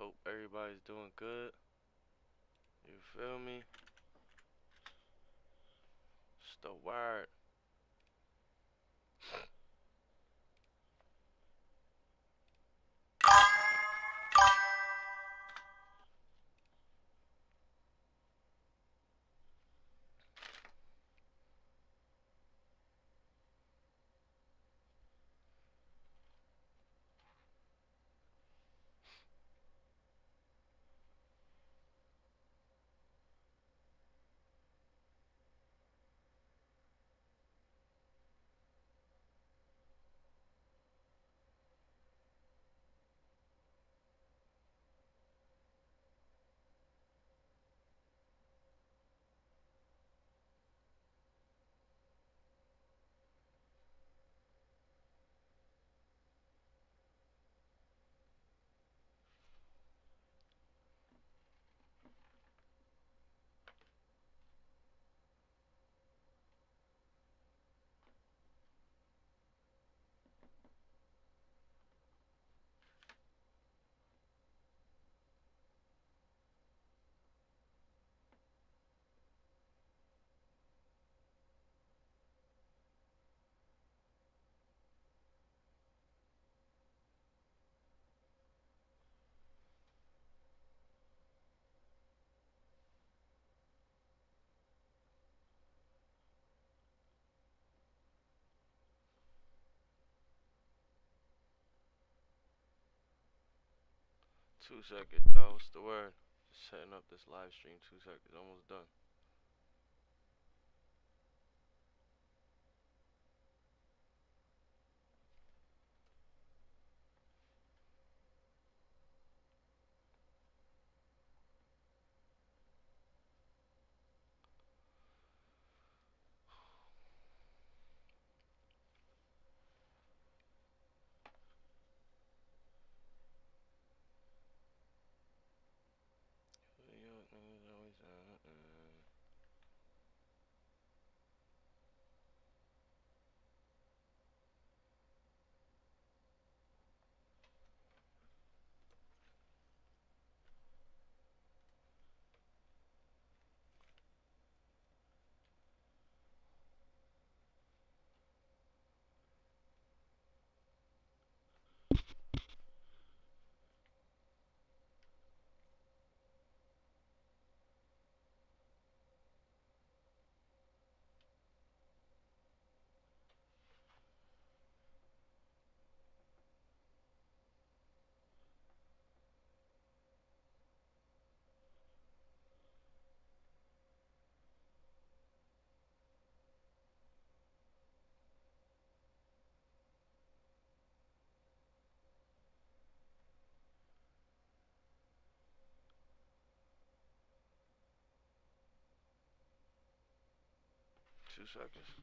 Hope everybody's doing good. You feel me? It's the word. 2 seconds, y'all. What's the word? Just setting up this live stream. 2 seconds. Almost done. New York niggas always 2 seconds.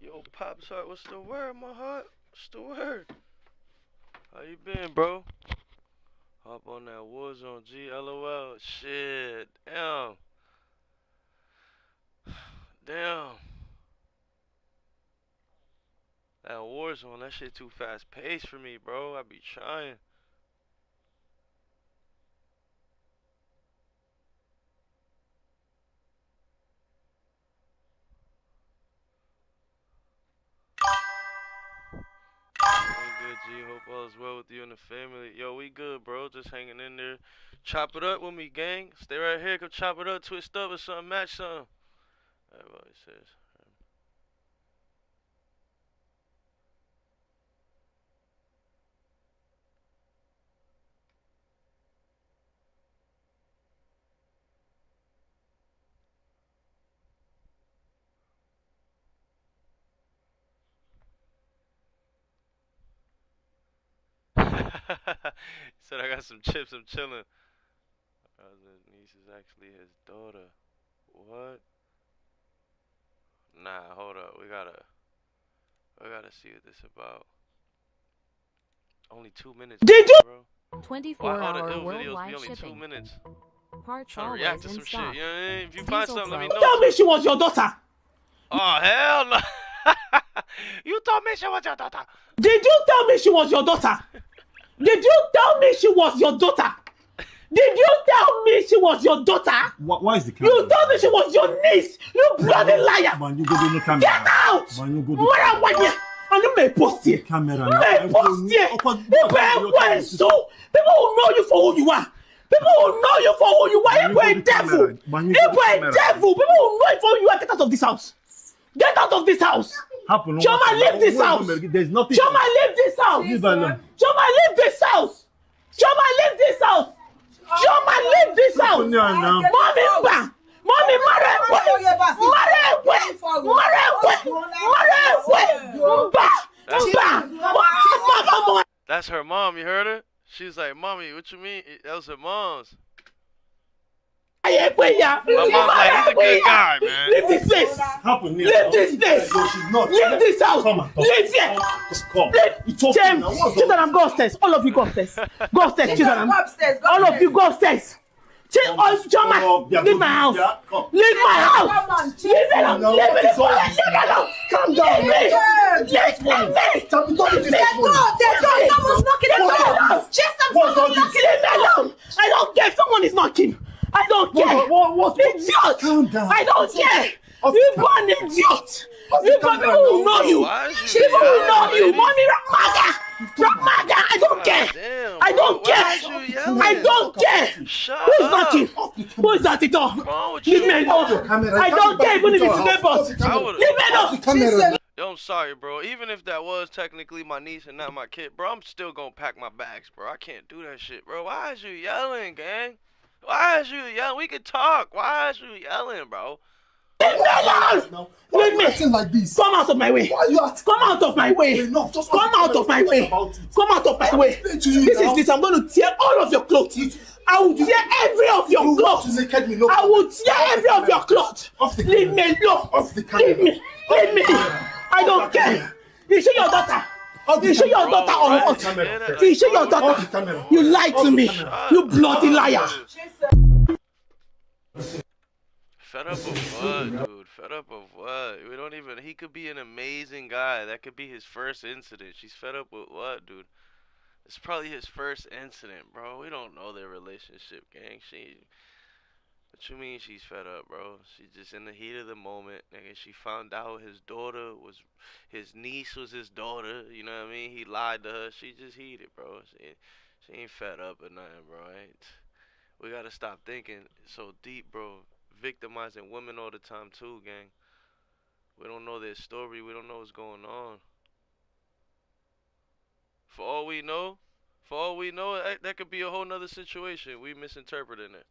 Yo, Pops Heart, what's the word, my heart? What's the word? How you been, bro? Hop on that Warzone, G, LOL. Shit, damn. Damn. That Warzone, that shit too fast paced for me, bro. I be trying. I'm good, G. Hope all is well with you and the family. Yo, we good, bro. Just hanging in there. Chop it up with me, gang. Stay right here. Come chop it up, twist up or something, match something. Everybody says. Said I got some chips. I'm chilling. His niece is actually his daughter. What? Nah, hold up. We gotta see what this about. Only 2 minutes, Did you? bro. Why all the 24-hour ill videos be worldwide only shipping. 2 minutes? Parts Trying to always react to in some stock. shit. You know what I mean? If you find Diesel something, let me Pro. know Tell me too. she was your daughter. Oh hell no! You told me she was your daughter. Did you tell me she was your daughter? Did you tell me she was your daughter? Did you tell me she was your daughter? Why is the camera? You told me she was your niece. You bloody liar. Man, you go to the camera. Get out. Man, you go to What I want you? And you may post here. camera. May post here. So people will know you for who you are. People will know you for who you are. You are a devil. You are a devil. People will know you for who you are. Get out of this house. Get out of this house. Choma, leave this house. There's nothing. Choma, leave this house. Leave alone. Choma, leave this house. Choma, leave this house. Choma, leave this house. Mommy, ba. Mommy, That's her mom. You heard her? She's like, "Mommy, what you mean?" That was her mom's. My mom's like, "He's a good guy, man." Leave this place. Leave this place. No, she's not. Leave this house. Leave here. Just come. James, children, go upstairs. All of you go upstairs. Go upstairs, children. All of you go upstairs. Choma, leave my house. Leave my house. Leave it alone. Leave it alone. Calm down, man. Leave me. Someone's knocking at the door. Someone's knocking at the door. I don't care if someone is knocking. I don't care. What? Idiot. Calm down. I don't care. You are an idiot. People will know you. People will know you. Mommy, Ramaga. I don't care. Damn, I don't care. I don't care. Who's knocking? Who is at the door? Leave me alone. I don't care even if it's neighbors. Leave me alone. Yo, I'm sorry, bro. Even if that was technically my niece and not my kid, bro, I'm still gonna pack my bags, bro. I can't do that shit, bro. Why is you yelling, gang? Why is you yelling? We can talk. Why is you yelling, bro? Leave me alone. Leave me. Like this? Come out of my way. Why are you acting? Come out of my way. No, just Come out of my way. Come out of my way. This is this. I'm going to tear all of your clothes. I will tear every of your clothes. I will tear every of your clothes. Leave me alone. Leave me. Leave me. I don't care. Is she your daughter? Is she your daughter or not? Is she your daughter? You lied to me. You bloody liar. Fed up of what, dude? Fed up of what? We don't even. He could be an amazing guy. That could be his first incident. She's fed up with what, dude? It's probably his first incident, bro. We don't know their relationship, gang. What you mean she's fed up, bro? She's just in the heat of the moment, nigga. She found out his niece was his daughter. You know what I mean? He lied to her. She just heated, bro. She ain't fed up or nothing, bro. We gotta stop thinking so deep, bro. Victimizing women all the time too, gang. We don't know their story. We don't know what's going on. For all we know, that could be a whole nother situation. We misinterpreting it.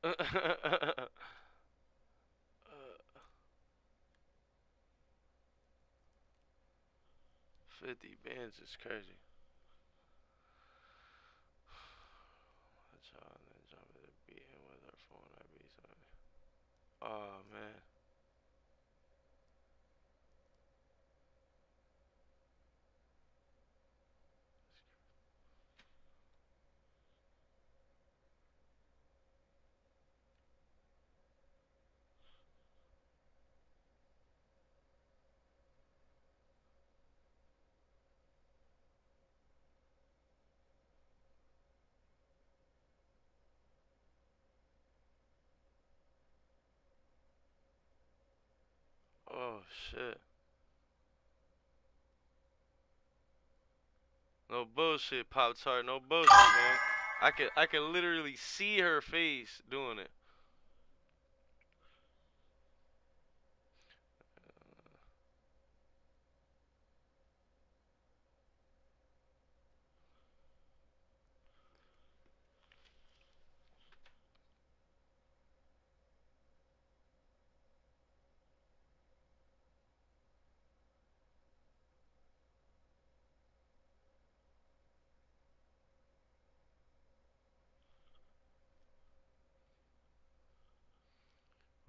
uh, 50 bands is crazy. Oh man. Oh shit. No bullshit, Pop Tart. No bullshit, gang. I can literally see her face doing it.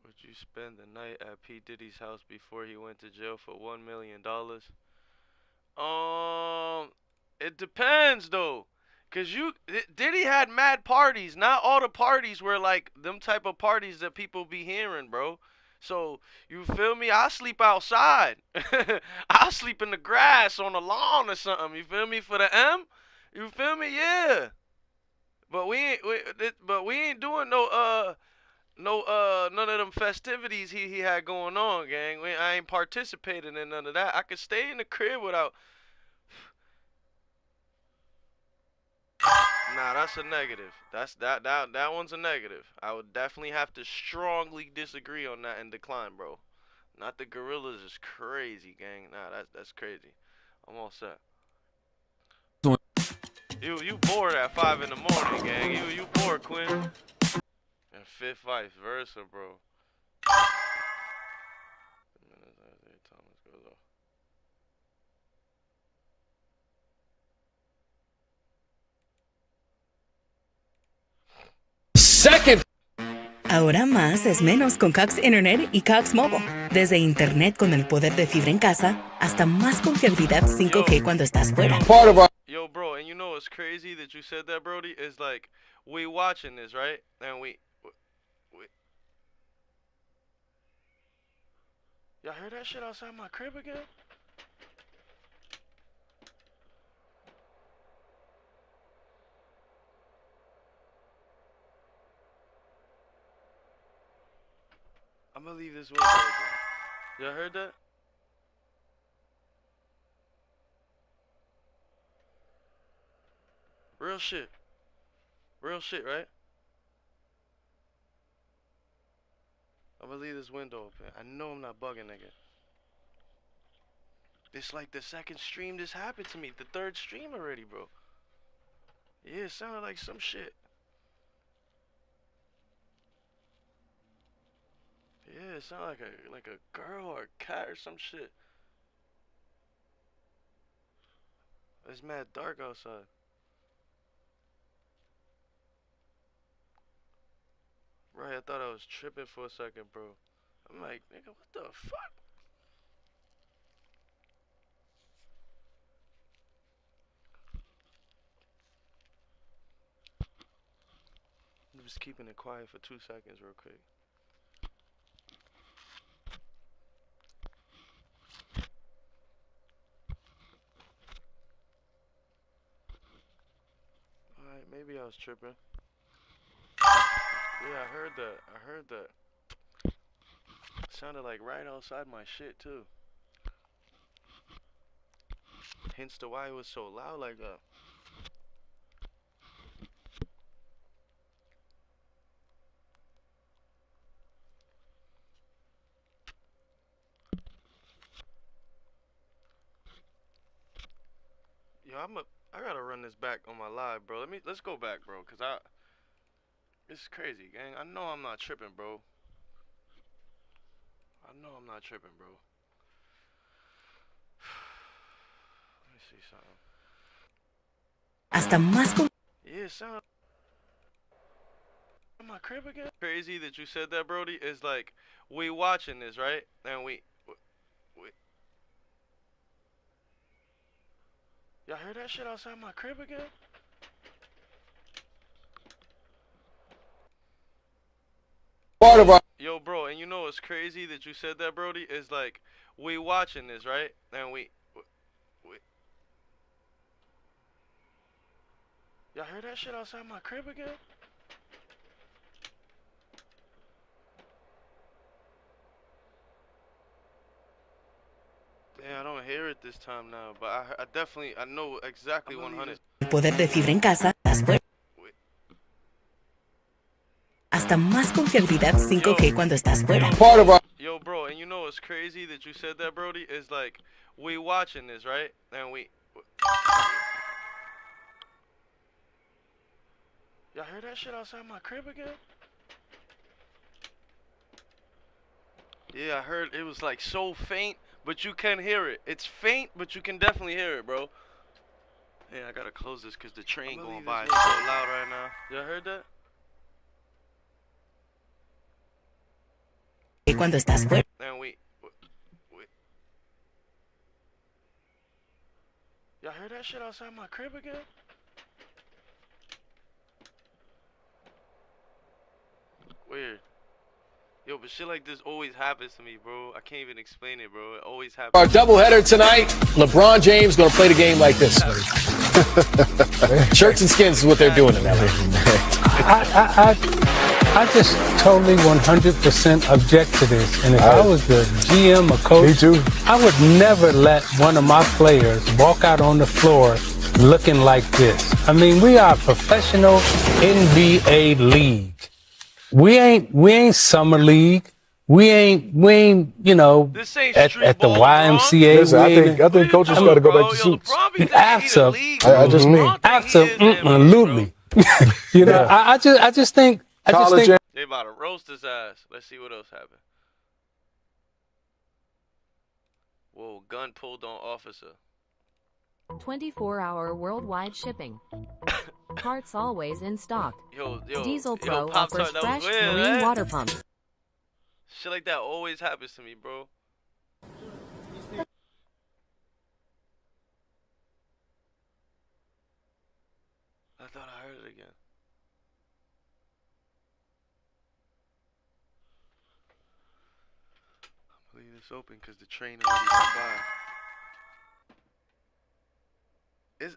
Would you spend the night at P Diddy's house before he went to jail for $1 million? Um, it depends though, cause Diddy had mad parties. Not all the parties were like them type of parties that people be hearing, bro. So you feel me? I sleep outside. I sleep in the grass on the lawn or something. You feel me for the M? You feel me? Yeah. But we ain't doing no none of them festivities he had going on, gang. I ain't participating in none of that. I could stay in the crib without. Nah, that's a negative. That one's a negative. I would definitely have to strongly disagree on that and decline, bro. Not the gorillas is crazy, gang. Nah, that's crazy. I'm all set. You bored at 5 in the morning, gang. You bored, Quinn. And fifth vice versa, bro. Thomas goes off. Second. Ahora más es menos con Cox Internet y Cox Mobile. Desde Internet con el poder de fibra en casa hasta más confiabilidad Yo, 5G cuando estás fuera. Part of our yo, bro, and you know what's crazy that you said that, Brody? Is like we watching this, right? And we y'all heard that shit outside my crib again? I'm gonna leave this window open. Y'all heard that? Real shit. Real shit, right? I'm gonna leave this window open. I know I'm not bugging, nigga. It's like the second stream this happened to me. The third stream already, bro. Yeah, it sounded like some shit. Yeah, it sounded like a girl or a cat or some shit. It's mad dark outside. Right, I thought I was tripping for a second, bro. I'm like, nigga, what the fuck? I'm just keeping it quiet for 2 seconds, real quick. Alright, maybe I was tripping. Yeah, I heard that. I heard that. It sounded like right outside my shit, too. Hence to why it was so loud like that. Yo, I gotta run this back on my live, bro. Let's go back, bro, cause it's crazy, gang. I know I'm not tripping, bro. I know I'm not tripping, bro. Let me see something. Hasta más con Yeah, it sound. My crib again? Crazy that you said that, Brody. Is like we watching this, right? And we y'all heard that shit outside my crib again? Part of our Yo, bro, and you know what's crazy that you said that, Brody? Is like we watching this, right? And we y'all heard that shit outside my crib again? Yeah, I don't hear it this time now, but I definitely I know exactly 100. El poder de fibra en casa, estás fuera. Hasta más confiabilidad 5G cuando estás fuera. part of our Yo, bro, and you know what's crazy that you said that, Brody? Is like we watching this, right? And y'all heard that shit outside my crib again? Yeah, I heard it was like so faint, but you can hear it. It's faint, but you can definitely hear it, bro. Yeah, I gotta close this because the train going by is so loud right now. Y'all heard that? Y cuando estás fuera. And y'all heard that shit outside my crib again? Weird. Yo, but shit like this always happens to me, bro. I can't even explain it, bro. It always happens. Our doubleheader tonight. LeBron James going to play the game like this. Shirts and skins is what they're doing in LA. I just totally 100% object to this. And if I was the GM or coach, Me too. I would never let one of my players walk out on the floor looking like this. I mean, we are a professional NBA league. We ain't summer league. We ain't, you know, This ain't at street the ball, YMCA. Listen, I think coaches got to go back to suits. Absolutely. I just mean. Absolutely. You know, I just think. College They about to roast his ass. Let's see what else happened. Whoa, gun pulled on officer. 24-hour worldwide shipping. Parts always in stock. Yo, Diesel Pro Pop-Tart, offers that was fresh weird, marine man. water pumps. Shit like that always happens to me, bro. I thought I heard it again. I'm gonna leave this open because the train already went by.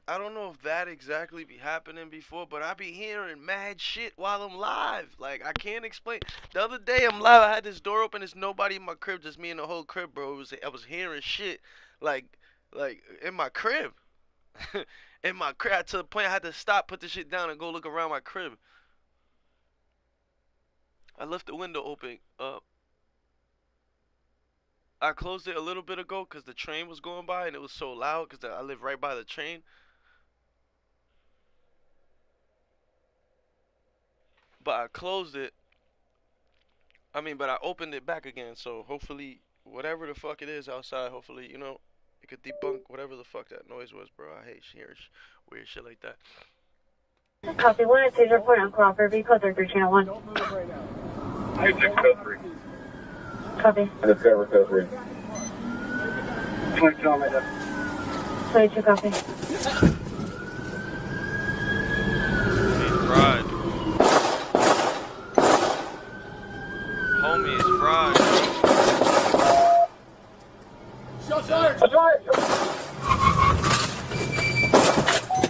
I don't know if that exactly be happening before, but I be hearing mad shit while I'm live. Like, I can't explain. The other day I'm live, I had this door open, there's nobody in my crib, just me and the whole crib, bro. I was hearing shit, like in my crib. In my crib, to the point I had to stop, put the shit down, and go look around my crib. I left the window open. I closed it a little bit ago because the train was going by and it was so loud because I live right by the train. But I closed it. But I opened it back again. So hopefully, whatever the fuck it is outside, hopefully, you know, it could debunk whatever the fuck that noise was, bro. I hate hearing weird shit like that. Copy 1, it's your report on Crawford, vehicle 33 channel 1. Don't move it right now. 26 code 3. Copy. Discover code 3. 22 on my desk. 22, copy. He's fried. Homie is fried. Shots fired!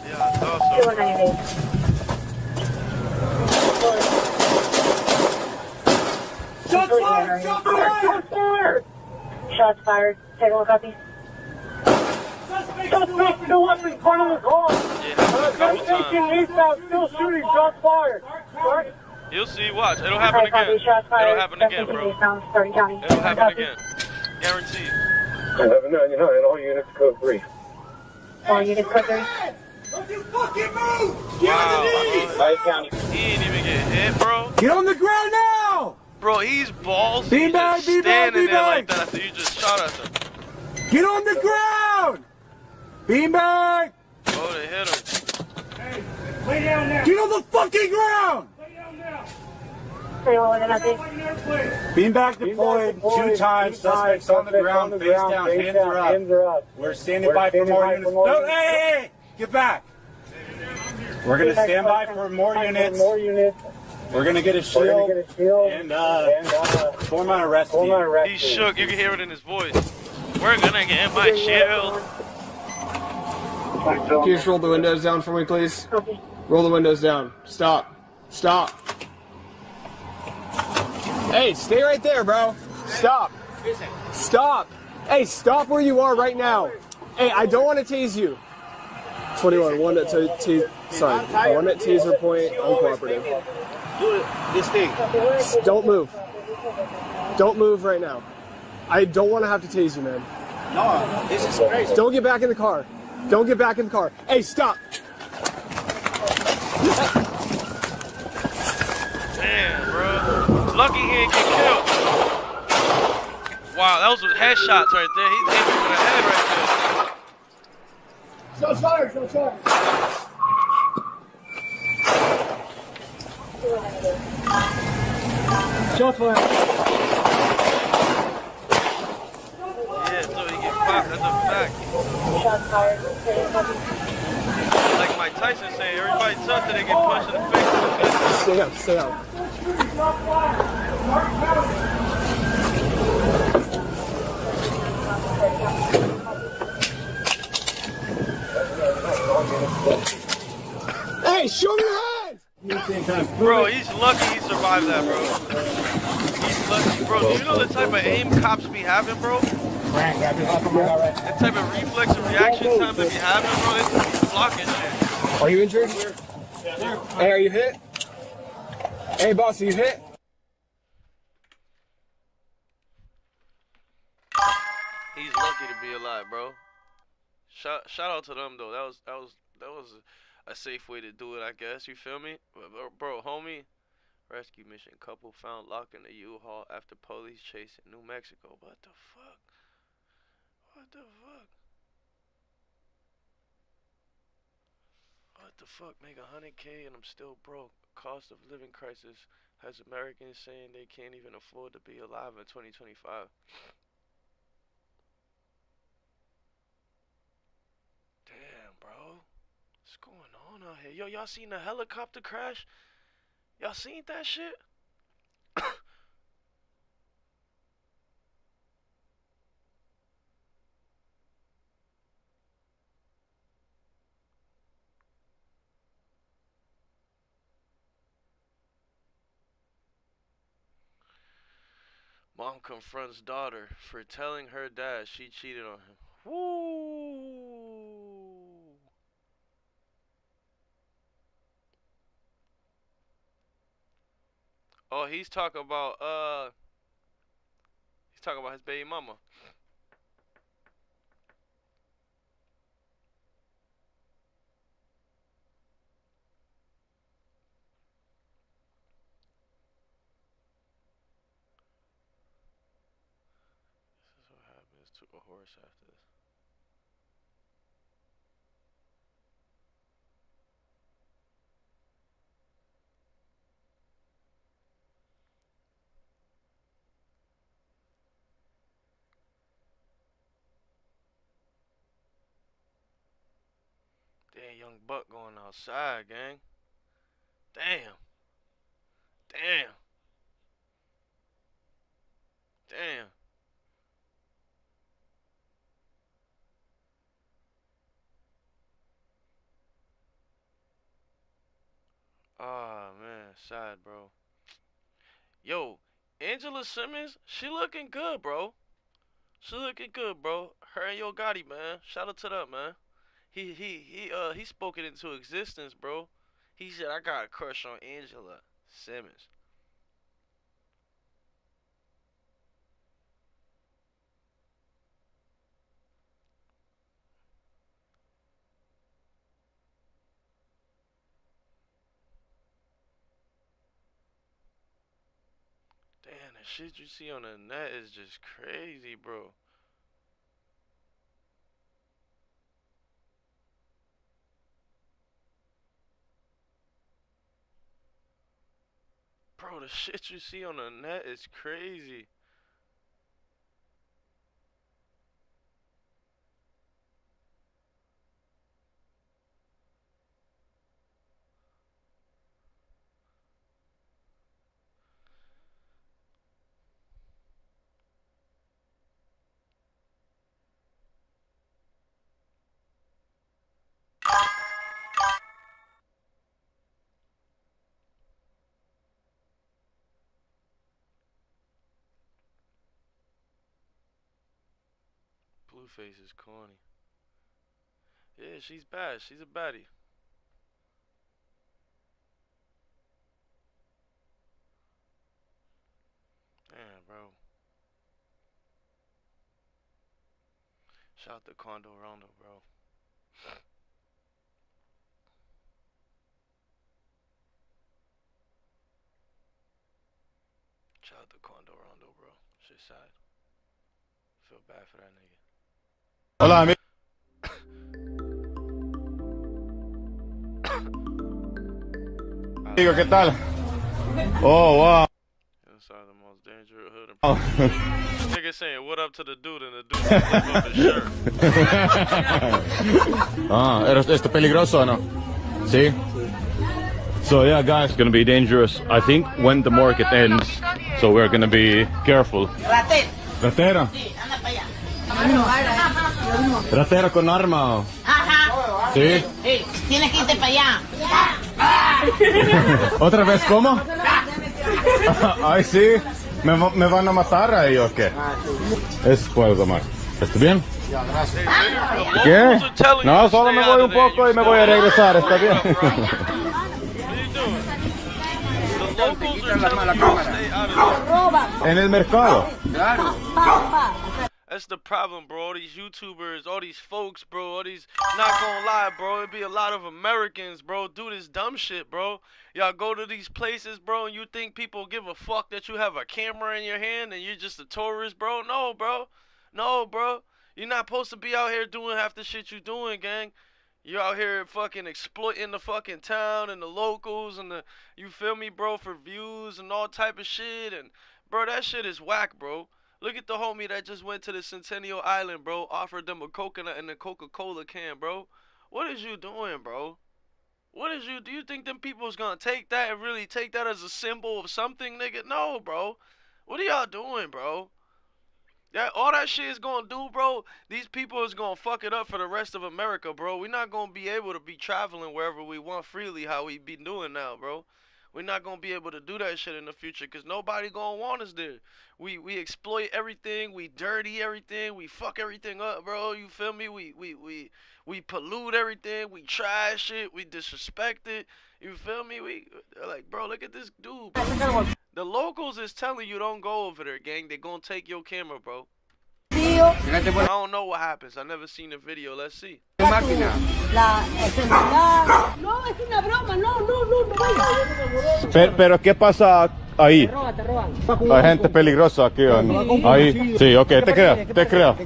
Yeah, I thought so. 2198. Shots fired! Shots fired! Shots fired! Shots fired. Take one copy. Shots fired! No weapon, corner was on! Yeah, happened a couple times. Eastbound, still shooting, shots fired! Sorry? You'll see, watch. It'll happen Alright, copy. again. Shots fired. It'll happen again, bro. Eastbound, Starting County. It'll happen Copy. again. Guaranteed. 1199, all units code 3. All units, code 3. Don't you fucking move! Wow. Lake County. He ain't even get hit, bro. Get on the ground now! Bro, he's ballsy. Beanbag, Just beanbag, standing there like beanbag. that after you just shot at him. Get on the ground! Beanbag! Oh, they hit him. Lay down now! Get on the fucking ground! Lay down now! Say what we're gonna do. Beanbag deployed 2 times. Suspects on the ground, face down, hands are up. We're standing by for more units. No, hey! Get back! We're gonna stand by for more units. We're gonna get a shield and form an arrest team. He's shook. You can hear it in his voice. We're gonna get my shield. Can you just roll the windows down for me, please? Roll the windows down. Stop. Stop. Hey, stay right there, bro. Stop. Stop. Hey, stop where you are right now. Hey, I don't want to tease you. 21, one at one at taser point, uncooperative. Do this thing. Don't move. Don't move right now. I don't want to have to tase you, man. No, this is crazy. Don't get back in the car. Don't get back in the car. Hey, stop. Damn, bro. Lucky he didn't get killed. Wow, those was headshots right there. He hit me with a head right there. Shots fired, shots fired. Shots fired. Yeah, so he get popped. That's a fact. Shots fired. Like Mike Tyson saying, everybody tough till they get punched in the face. Stay up, stay up. Hey, show me your hands! Bro, he's lucky he survived that, bro. He's lucky, bro. Do you know the type of aim cops be having, bro? The type of reflex and reaction time they be having, bro. They just be blocking shit. Are you injured? Hey, are you hit? Hey, boss, are you hit? He's lucky to be alive, bro. Shout out to them though. That was a safe way to do it, I guess. You feel me, bro? Homie, rescue mission. Couple found locked in a U-Haul after police chase in New Mexico. What the fuck? What the fuck? What the fuck? Make 100K and I'm still broke. Cost of living crisis has Americans saying they can't even afford to be alive in 2025. Damn, bro. What's going on out here? Yo, y'all seen the helicopter crash? Y'all seen that shit? Mom confronts daughter for telling her dad she cheated on him. Woo! Oh, he's talking about his baby mama. This is what happens to a horse after this. Damn, young buck going outside, gang. Damn. Damn. Damn. Ah, man, sad, bro. Yo, Angela Simmons, she looking good, bro. She looking good, bro. Her and Yo Gotti, man. Shout out to them, man. He spoke it into existence, bro. He said, I got a crush on Angela Simmons. Damn, the shit you see on the net is just crazy, bro. Bro, Bro, the shit you see on the net is crazy. Blueface is corny. Yeah, she's bad. She's a baddie. Damn, bro. Shout out to Condo Rondo, bro. Shout out to Condo Rondo, bro. Shit sad. Feel bad for that nigga. Hola, amigo, ¿qué tal? Oh, wow. Inside the most dangerous hood in Nigga saying what up to the dude and the dude just lift up his shirt. ¿Esto peligroso o no? Sí. So yeah, guys, it's gonna be dangerous. I think when the market ends, so we're gonna be careful. Ratera. Sí, anda para allá. Ratera con arma. Ajá. Sí. Sí, tienes que irte para allá. ¿Otra vez cómo? Ay, sí. ¿Me van a matar ahí o qué? Eso puedo tomar. ¿Está bien? ¿Qué? No, solo me voy un poco y me voy a regresar. ¿Está bien? En el mercado. That's the problem, bro. All these YouTubers, all these folks, bro, all these, not gonna lie, bro, it be a lot of Americans, bro, do this dumb shit, bro. Y'all go to these places, bro, and you think people give a fuck that you have a camera in your hand and you're just a tourist, bro? No, bro. No, bro. You're not supposed to be out here doing half the shit you doing, gang. You're out here fucking exploiting the fucking town and the locals and the, you feel me, bro, for views and all type of shit. And, bro, that shit is whack, bro. Look at the homie that just went to the Centennial Island, bro. Offered them a coconut and a Coca-Cola can, bro. What is you doing, bro? What is you? Do you think them people's gonna take that and really take that as a symbol of something, nigga? No, bro. What are y'all doing, bro? That all that shit is gonna do, bro. These people is gonna fuck it up for the rest of America, bro. We're not gonna be able to be traveling wherever we want freely, how we be doing now, bro. We're not gonna be able to do that shit in the future, cause nobody gonna want us there. We exploit everything, we dirty everything, we fuck everything up, bro. You feel me? We pollute everything, we trash it, we disrespect it. You feel me? We like, bro, look at this dude, bro. The locals is telling you don't go over there, gang. They gonna take your camera, bro. I don't know what happens. I never seen the video. Let's see. No, es una broma. No, no, no, no vayas. Pero ¿qué pasa ahí? Te roban. Hay gente peligrosa aquí o no? Ahí. Sí, ok, te creo, te creo.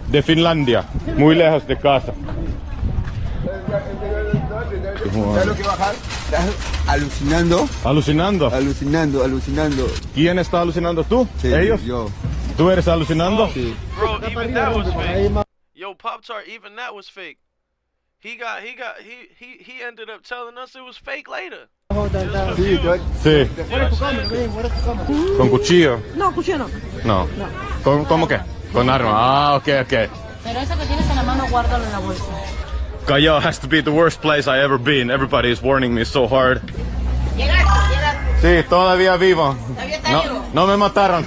De Finlandia, muy lejos de casa. ¿Sabes lo que bajar? Estás alucinando. ¿Alucinando? Alucinando. ¿Quién está alucinando? ¿Tú? Sí, ¿Ellos? yo. ¿Tú eres alucinando? Sí. Bro, even that was fake. Yo, Pop-Tart, even that was fake. He ended up telling us it was fake later. Sí, Sí. ¿Con cuchillo? No, cuchillo no. No. ¿Cómo qué? Con arma. Ah, ok. Pero eso que tienes en la mano, guárdalo en la bolsa. Callao has to be the worst place I ever been. Everybody is warning me so hard. Llegaste. Sí, todavía vivo. Todavía está vivo. No me mataron.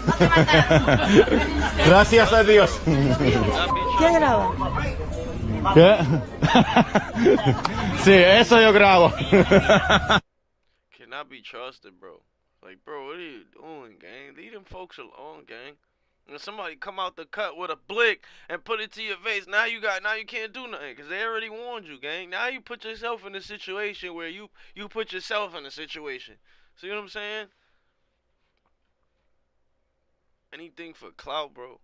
Gracias a Dios. ¿Qué graba? ¿Qué? Sí, eso yo grabo. Cannot be trusted, bro. Like, bro, what are you doing, gang? Leave them folks alone, gang. When somebody come out the cut with a blick and put it to your face, now you can't do nothing because they already warned you, gang. Now you put yourself in a situation where you put yourself in a situation. See what I'm saying? Anything for clout, bro.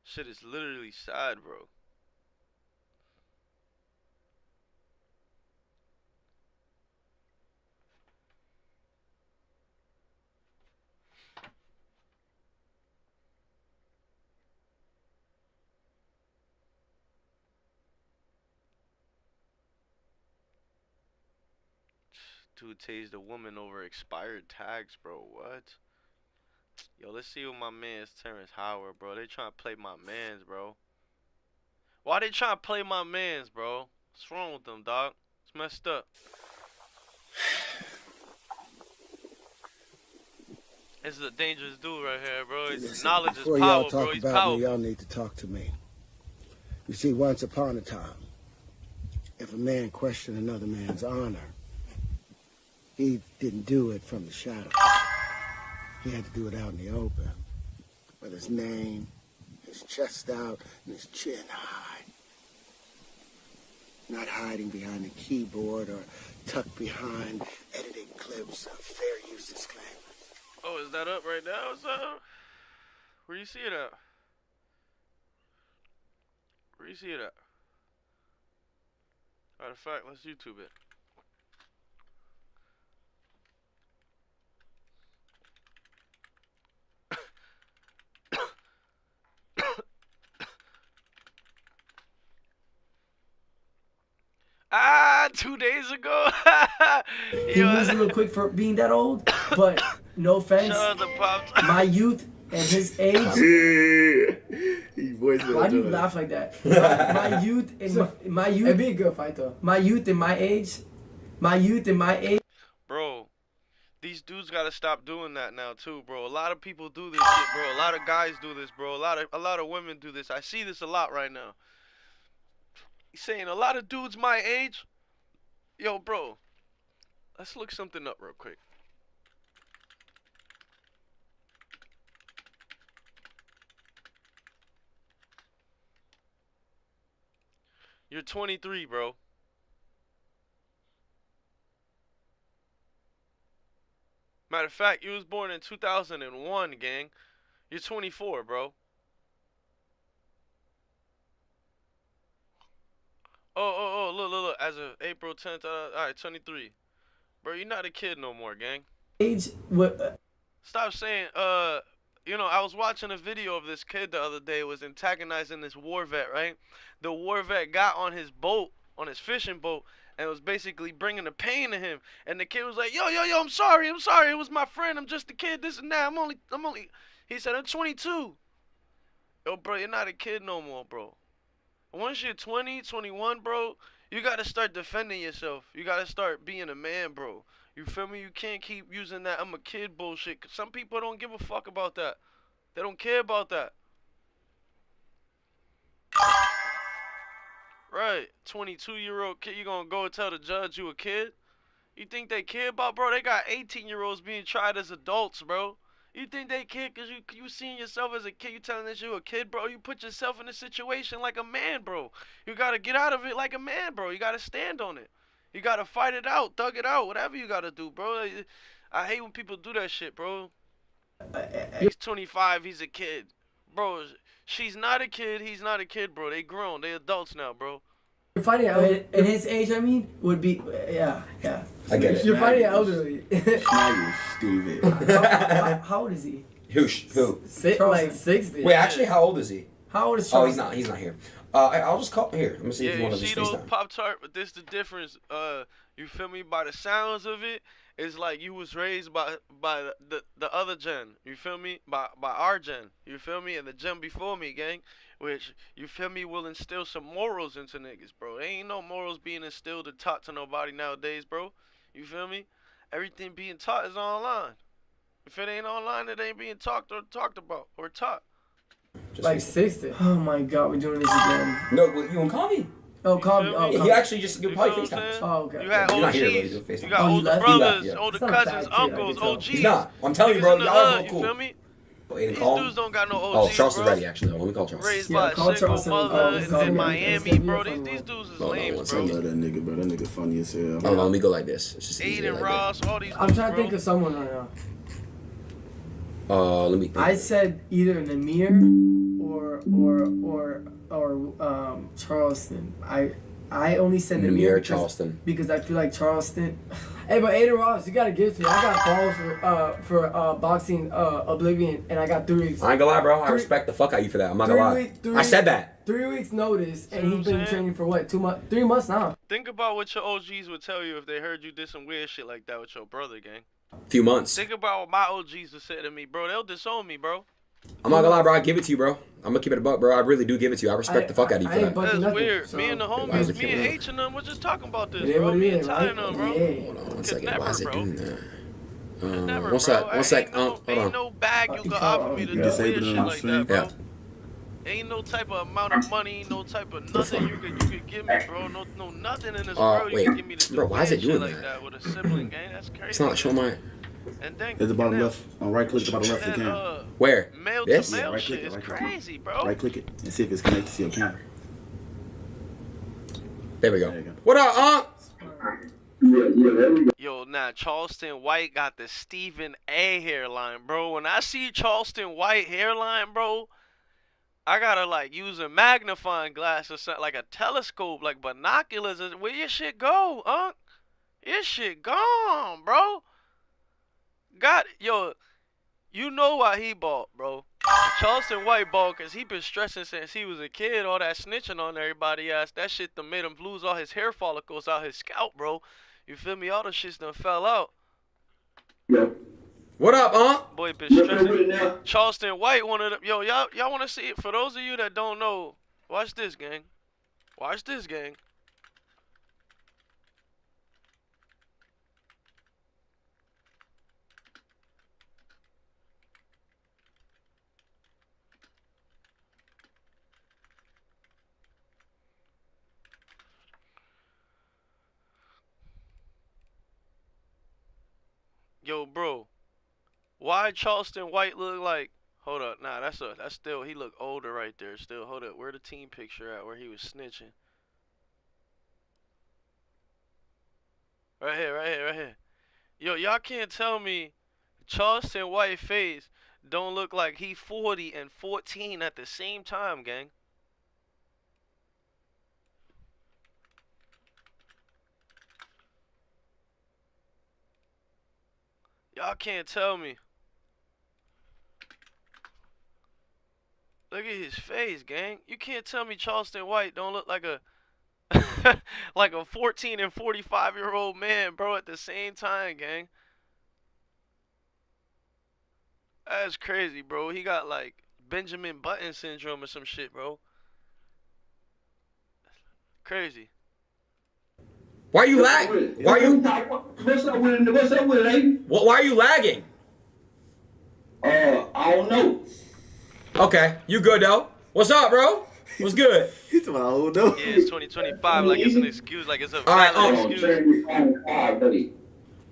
Shit is literally sad, bro. Dude tased a woman over expired tags, bro. What? Yo, let's see what my man's Terrence Howard, bro. They trying to play my mans, bro. Why they trying to play my mans, bro? What's wrong with them, dog? It's messed up. This is a dangerous dude right here, bro. His knowledge is power, bro. He's powerful. Y'all need to talk to me. You see, once upon a time, if a man questioned another man's honor, he didn't do it from the shadows. He had to do it out in the open, with his name, his chest out, and his chin high. Not hiding behind a keyboard or tucked behind editing clips of fair use disclaimers. Oh, is that up right now? What's up? Where you see it at? Where you see it at? Matter of fact, let's YouTube it. Ah, 2 days ago. He moves a little quick for being that old, but no offense. Shout out to Pops. My youth and his age. Why do you laugh like that? My youth and my youth. It'd be a good fight though. My youth and my age. Bro, these dudes gotta stop doing that now too, bro. A lot of people do this shit, bro. A lot of guys do this, bro. A lot of women do this. I see this a lot right now. He's saying a lot of dudes my age. Yo, bro, let's look something up real quick. You're 23, bro. Matter of fact, you was born in 2001, gang. You're 24, bro. Look. As of April 10th, alright, 23. Bro, you're not a kid no more, gang. Age what? Stop saying, you know, I was watching a video of this kid the other day, was antagonizing this war vet, right? The war vet got on his boat, on his fishing boat, and was basically bringing the pain to him. And the kid was like, yo, I'm sorry. It was my friend. I'm just a kid, this and that. I'm only, he said, I'm 22. Yo, bro, you're not a kid no more, bro. Once you're 20, 21, bro, you got to start defending yourself. You got to start being a man, bro. You feel me? You can't keep using that I'm a kid bullshit. 'Cause some people don't give a fuck about that. They don't care about that. Right. 22-year-old kid, you going to go and tell the judge you a kid? You think they care about, bro? They got 18-year-olds being tried as adults, bro. You think they care because you seeing yourself as a kid? You telling that you a kid, bro? You put yourself in a situation like a man, bro. You got to get out of it like a man, bro. You got to stand on it. You got to fight it out, thug it out, whatever you got to do, bro. I hate when people do that shit, bro. He's 25, he's a kid. Bro, she's not a kid, he's not a kid, bro. They grown, they adults now, bro. You're fighting in his age, I mean, would be, yeah. I get it. You're fighting elderly. Now you're stupid. How old is he? Who? Like 60. Wait, actually, how old is he? How old is Charles? Oh, he's not here. I'll just call here. Let me see if you want to just FaceTime. Yeah, you see those Pop-Tart, but this the difference. You feel me? By the sounds of it, it's like you was raised by the other gen. You feel me? By our gen. You feel me? And the gen before me, gang. Which, you feel me, will instill some morals into niggas, bro. There ain't no morals being instilled or taught to nobody nowadays, bro. You feel me? Everything being taught is online. If it ain't online, it ain't being talked about or taught. Just like 60. Oh my god, we're doing this again. No, you want coffee? Oh, coffee. Oh, he actually just probably FaceTime. Oh, okay. You had OGs. You got older brothers, older cousins, uncles, OGs. He's not. I'm telling you, bro. Y'all are both cool. You feel me? These dudes don't got no OGs. Oh, Charles is ready, actually. Let me call Charles. Raised by a single mother in Miami, bro. These dudes is lame, bro. I love that nigga, bro. That nigga funny as hell. Oh, let me go like this. It's just Aiden Ross, all these dudes, I'm trying to think of someone right now. Let me think. I said either Namir or Charleston. I only said Namir Charleston because I feel like Charleston. Hey, but Aiden Ross, you gotta give it to me. I got balls for boxing Oblivion, and I got 3 weeks. I ain't gonna lie, bro. I respect the fuck out of you for that. I'm not gonna lie. I said that. 3 weeks notice, and he's been saying? training for what, 2 months, 3 months now. Think about what your OGs would tell you if they heard you did some weird shit like that with your brother, gang. Few months. Think about what my OGs would say to me, bro. They'll disown me, bro. I'm not gonna lie, bro. I give it to you, bro. I'm gonna keep it a buck, bro. I really do give it to you. I respect the fuck out of you for that. That's nothing, weird. so- Me and the homies, me and H and them, we're just talking about this, It is bro. what it Me and is, Ty right? and them, bro. Hold on one second. Why is it bro. doing that? Never, One sec. One sec. Hold Ain't on. no bag you can offer me to do weird shit like that, bro. Yeah. Ain't no type of amount of money, no type of nothing you could give me, bro. No nothing in this world you Wait, can give me to do bro. Why is it weird doing shit like that? that with a sibling, gang. That's crazy. It's not showing my. And then, At the bottom left. On right click the bottom left of the camera. Where? Male This? to male right shit click it, is right click it. crazy, bro. Right click it and see if it's connected to your camera. There we go. There you go. What up, Yo, nah, Charleston White got the Stephen A hairline, bro. When I see Charleston White hairline, bro, I gotta like use a magnifying glass or something, like a telescope, like binoculars. Where your shit go, Your shit gone, bro. Yo, you know why he bought, bro. Charleston White bought because he been stressing since he was a kid, all that snitching on everybody ass. That shit done made him lose all his hair follicles out his scalp, bro. You feel me? All the shits done fell out. What up, Boy been stressing. Charleston White, one of them. Yo, y'all want to see it? For those of you that don't know, watch this, gang. Watch this, gang. Yo, bro. Why Charleston White look like? Hold up, nah, that's still, he look older right there. Still, hold up, where the team picture at where he was snitching? Right here, right here, right here. Yo, y'all can't tell me Charleston White face don't look like he 40 and 14 at the same time, gang. Y'all can't tell me. Look at his face, gang. You can't tell me Charleston White don't look like a like a 14 and 45-year-old man, bro, at the same time, gang. That's crazy, bro. He got like Benjamin Button syndrome or some shit, bro. Crazy. Why are you lagging? Why are you? What's up with it? What's up with it, lady? Why are you lagging? I don't know. Okay, you good though? What's up, bro? What's good? He's about old though. Yeah, it's 2025. Like it's an excuse. Like it's a All right, valid excuse.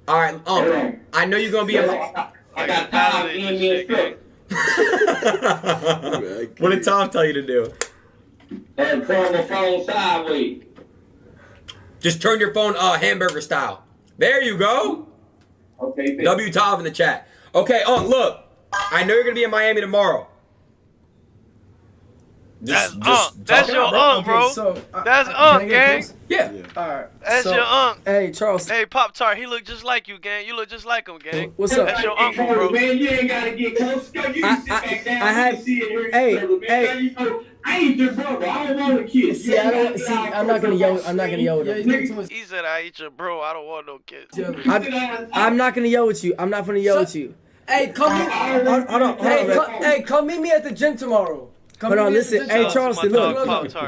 All right, I know you're gonna be. I got time in this truck. What did Tom tell you to do? Turn the phone sideways. Just turn your phone hamburger style. There you go. Okay. W Tom in the chat. Okay, look. I know you're gonna be in Miami tomorrow. That's talk your about, unc, bro. Okay, so, That's can I unc, get gang. close? Yeah. Alright. That's so, your unc. Hey, Charles. Hey, Pop Tart, he look just like you, gang. You look just like him, gang. What's up? That's your uncle, bro. Man, you ain't gotta get close. You can sit back down. I had- see it here. hey, Man, you know, I ain't your brother. I don't want a kid. See, I don't. See, I'm not gonna yell. I'm not gonna yell with him. He said, I eat your bro. I don't want no kids. I'm not gonna yell with you. I'm not gonna yell with you. Hey, come meet. Hold on. Hey, come meet me at the gym tomorrow. Hold on, listen. Hey, Charleston, look.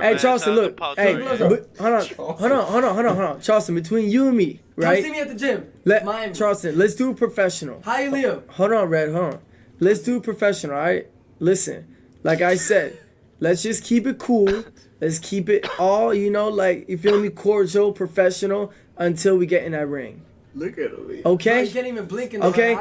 Hey, Charleston, look. Hey, hold on. Charleston, between you and me, right? Come see me at the gym. Charleston, let's do it professional. How you live? Hold on, Red. Hold on. Let's do it professional, all right? Listen, like I said, let's just keep it cool. Let's keep it all, like, you feel me, cordial, professional, until we get in that ring. Look at him. Okay? You can't even blink in the Okay?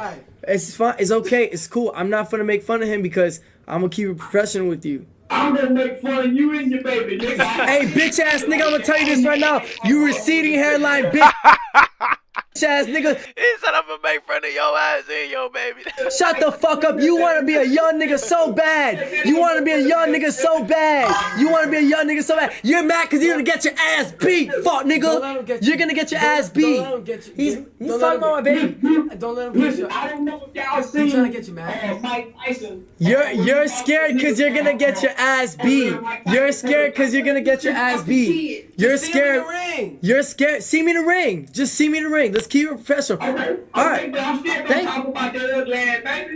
It's fine. It's okay. It's cool. I'm not gonna make fun of him because I'm gonna keep it professional with you. I'm gonna make fun of you and your baby, nigga. Hey, bitch ass nigga, I'm gonna tell you this right now. You receding hairline, bitch. Ass nigga. He said I'm gonna make fun of your ass and your baby. Shut the fuck up. You wanna be a young nigga so bad. You wanna be a young nigga so bad. You wanna be a young nigga so bad. You're mad cause you're gonna get your ass beat, fuck nigga. You're gonna get your ass beat. He's talking about my baby. Don't let him get you. I don't know if y'all seen. He's trying to get you, man. Mike Tyson. You're scared cause you're gonna get your ass beat. You're scared cause you're gonna get your ass beat. You're scared. You're scared. See me in the ring. Just see me in the ring. Let's keep it professional. Alright.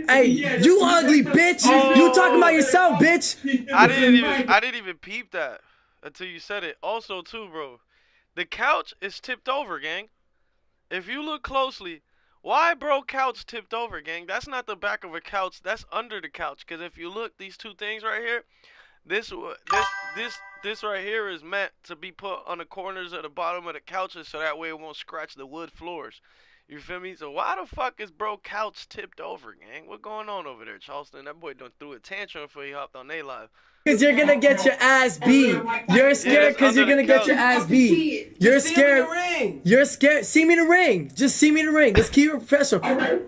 Hey, you ugly bitch. You talking about yourself, bitch. I didn't even peep that until you said it. Also, too, bro, the couch is tipped over, gang. If you look closely, why, bro, couch tipped over, gang? That's not the back of a couch. That's under the couch. Cause if you look, these two things right here, this right here is meant to be put on the corners at the bottom of the couches, so that way it won't scratch the wood floors. You feel me? So why the fuck is bro couch tipped over, gang? What going on over there, Charleston? That boy done threw a tantrum before he hopped on they live. Cause you're gonna get your ass beat. You're scared cause you're gonna get your ass beat. You're scared. You're scared. See me in the ring. Just see me in the ring. Let's keep it professional. Alright.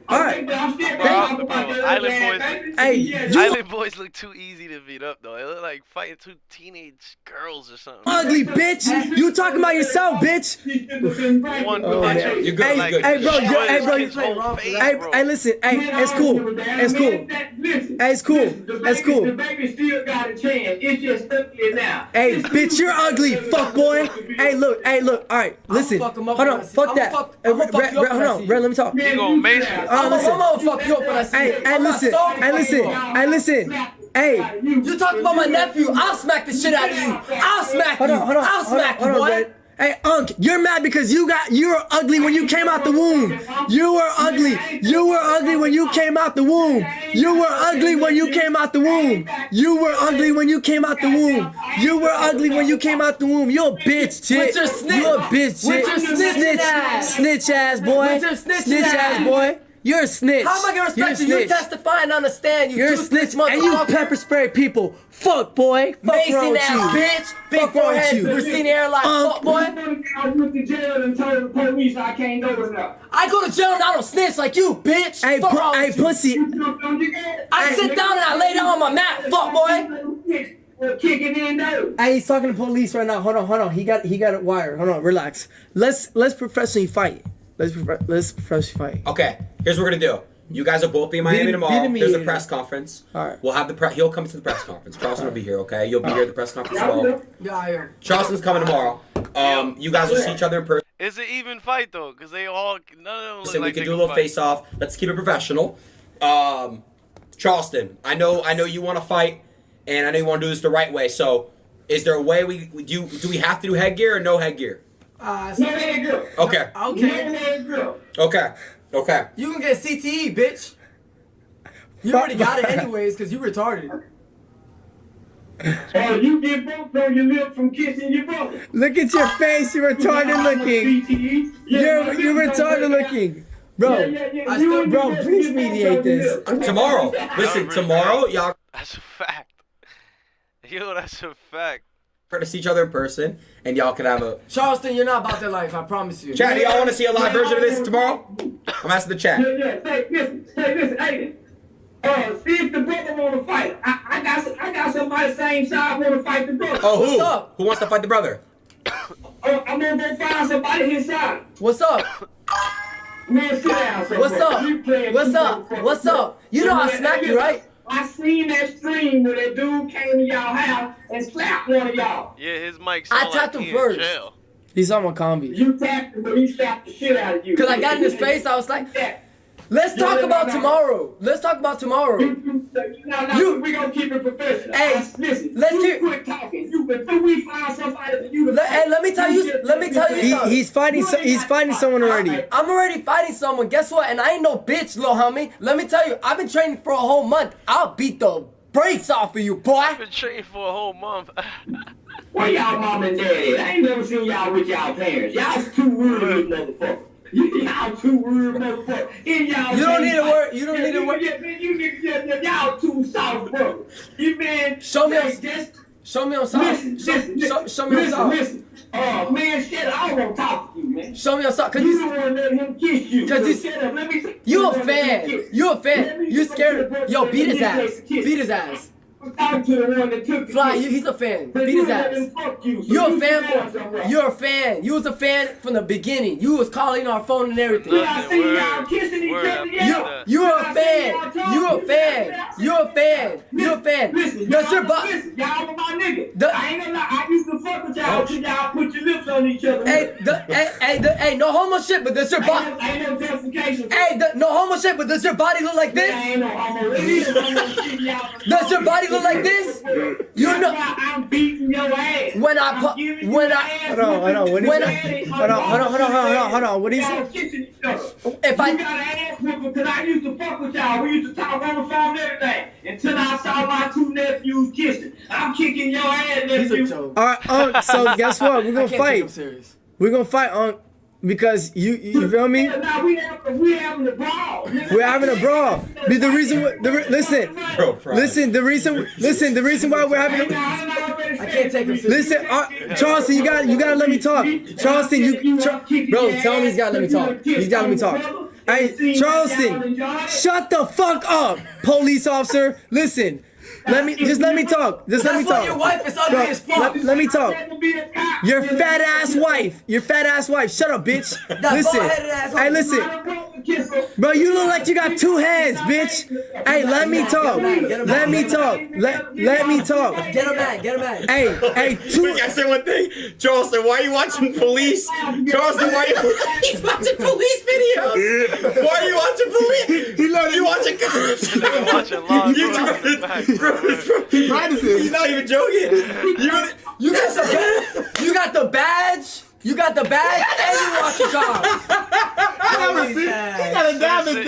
Island boys look too easy to beat up though. They look like fighting two teenage girls or something. Ugly bitch. You talking about yourself, bitch. You're good. Hey, listen. Hey, it's cool. It's cool. Hey, it's cool. It's cool. It's just ugly now. Hey, bitch, you're ugly, fuck boy. Hey, look. Alright, listen. Hold on, fuck that. Hold on, Red, let me talk. You gonna make it. I'm gonna fuck you up when I see you. Hey, listen. Hey, you talk about my nephew, I'll smack the shit out of you. I'll smack you. I'll smack you, boy. Hey, Unc, you're mad because you were ugly when you came out the womb. You were ugly. You were ugly when you came out the womb. You were ugly when you came out the womb. You were ugly when you came out the womb. You were ugly when you came out the womb. You're a bitch, chick. You're a bitch, chick. Snitch ass boy. Snitch ass boy. You're a snitch. How am I gonna respect you? You testify and understand. You're a snitch, and you pepper spray people. Fuck, boy. Fuck wrong with you. Bitch. Big forehead. Receding hairline. Fuck, boy. I go to jail and I don't snitch like you, bitch. Hey, pussy. I sit down and I lay down on my mat. Fuck, boy. Hey, he's talking to police right now. Hold on. He got a wire. Hold on, relax. Let's professionally fight. Let's professionally fight. Okay, here's what we're gonna do. You guys will both be in Miami tomorrow. There's a press conference. All right. We'll have he'll come to the press conference. Charleston will be here, okay? You'll be here at the press conference as well. Yeah, I am. Charleston's coming tomorrow. You guys will see each other in person. It's an even fight though, cause they all none of them look So like we can they do a little face off. Let's keep it professional. Charleston, I know you want to fight, and I know you want to do this the right way. So, is there a way do we have to do headgear or no headgear? No headgear. Okay. Okay. You can get CTE, bitch. You already got it anyways, cause you retarded. Oh, you get both on your lip from kissing your brother. Look at your face, you're retarded looking. You're retarded looking. Bro, bro, please mediate this. Tomorrow. Listen, tomorrow, y'all. That's a fact. Yo, that's a fact. To see each other in person, and y'all can have a. Charleston, you're not about that life, I promise you. Chat, do y'all want to see a live version of this tomorrow? I'm asking the chat. Say listen, hey. See if the brother want to fight. I got somebody same side want to fight the brother. Oh, who? What's up? Who wants to fight the brother? I'm gonna go find somebody his side. What's up? Man, sit down. What's up? You know I smack you, right? I seen that stream where that dude came to y'all house and slapped one of y'all. Yeah, his mic I sound tapped like him he first. in jail. He's on my combi. You tapped him, but he slapped the shit out of you. Cause I got in his face, I was like, let's talk about tomorrow. Let's talk about tomorrow. We gonna keep it professional. Hey, listen. Let's keep quit talking. We find somebody for you to. Hey, let me tell you something. He's fighting someone already. I'm already fighting someone. Guess what? And I ain't no bitch, little homie. Let me tell you, I've been training for a whole month. I'll beat the brakes off of you, boy. I've been training for a whole month. Where y'all mom and daddy? I ain't never seen y'all with y'all parents. Y'all too rude, motherfucker. Y'all too rude, motherfucker. You don't need to work. You don't need to work. Y'all too soft, bro. You man. Show me on soft. Show me on soft. Listen. Man, shit, I don't want to talk to you, Show me your sock. Cause you want to let him kiss you. Cause you a fan. You a fan. You scared. Yo, beat his ass. Beat his ass. Fly, he's a fan. Beat his ass. You're a fan. You're a fan. You was a fan from the beginning. You was calling our phone and everything. You're a fan. You're a fan. You're a fan. You're a fan. Does your body? Y'all are my nigga. I ain't gonna lie. I used to fuck with y'all till y'all put your lips on each other. Hey, no homo shit, but does your body? Ain't no justification. Hey, no homo shit, but does your body look like this? Ain't no homo. Does your body look like this? You know, I'm beating your ass. Hold on. What do you say? Hold on. What do you say? If I got an ass whooping, because I used to fuck with y'all. We used to talk on the phone and everything. Until I saw my two nephews kissing. I'm kicking your ass, nephew. All right, so guess what? We're gonna fight. We're gonna fight, because you feel me? Now we having a brawl. We're having a brawl. The reason, the reason why we're having. I can't take him seriously. Listen, Charleston, you gotta let me talk. Charleston, bro, tell him he's gotta let me talk. He's gotta let me talk. Hey, Charleston, shut the fuck up, police officer. Listen. Let me talk. Just let me talk. Your wife is ugly as fuck. Let me talk. Your fat ass wife. Shut up, bitch. Listen. Hey, listen. Bro, you look like you got two heads, bitch. Hey, let me talk. Let me talk. Get him mad. Hey, Wait, can I say one thing? Charleston, why are you watching police? Charleston, why are you watching police videos? Why are you watching police? You watching cops? I'm watching law He practices. He's not even joking. You got the badge. You got the badge and you watch your job. He got a diamond.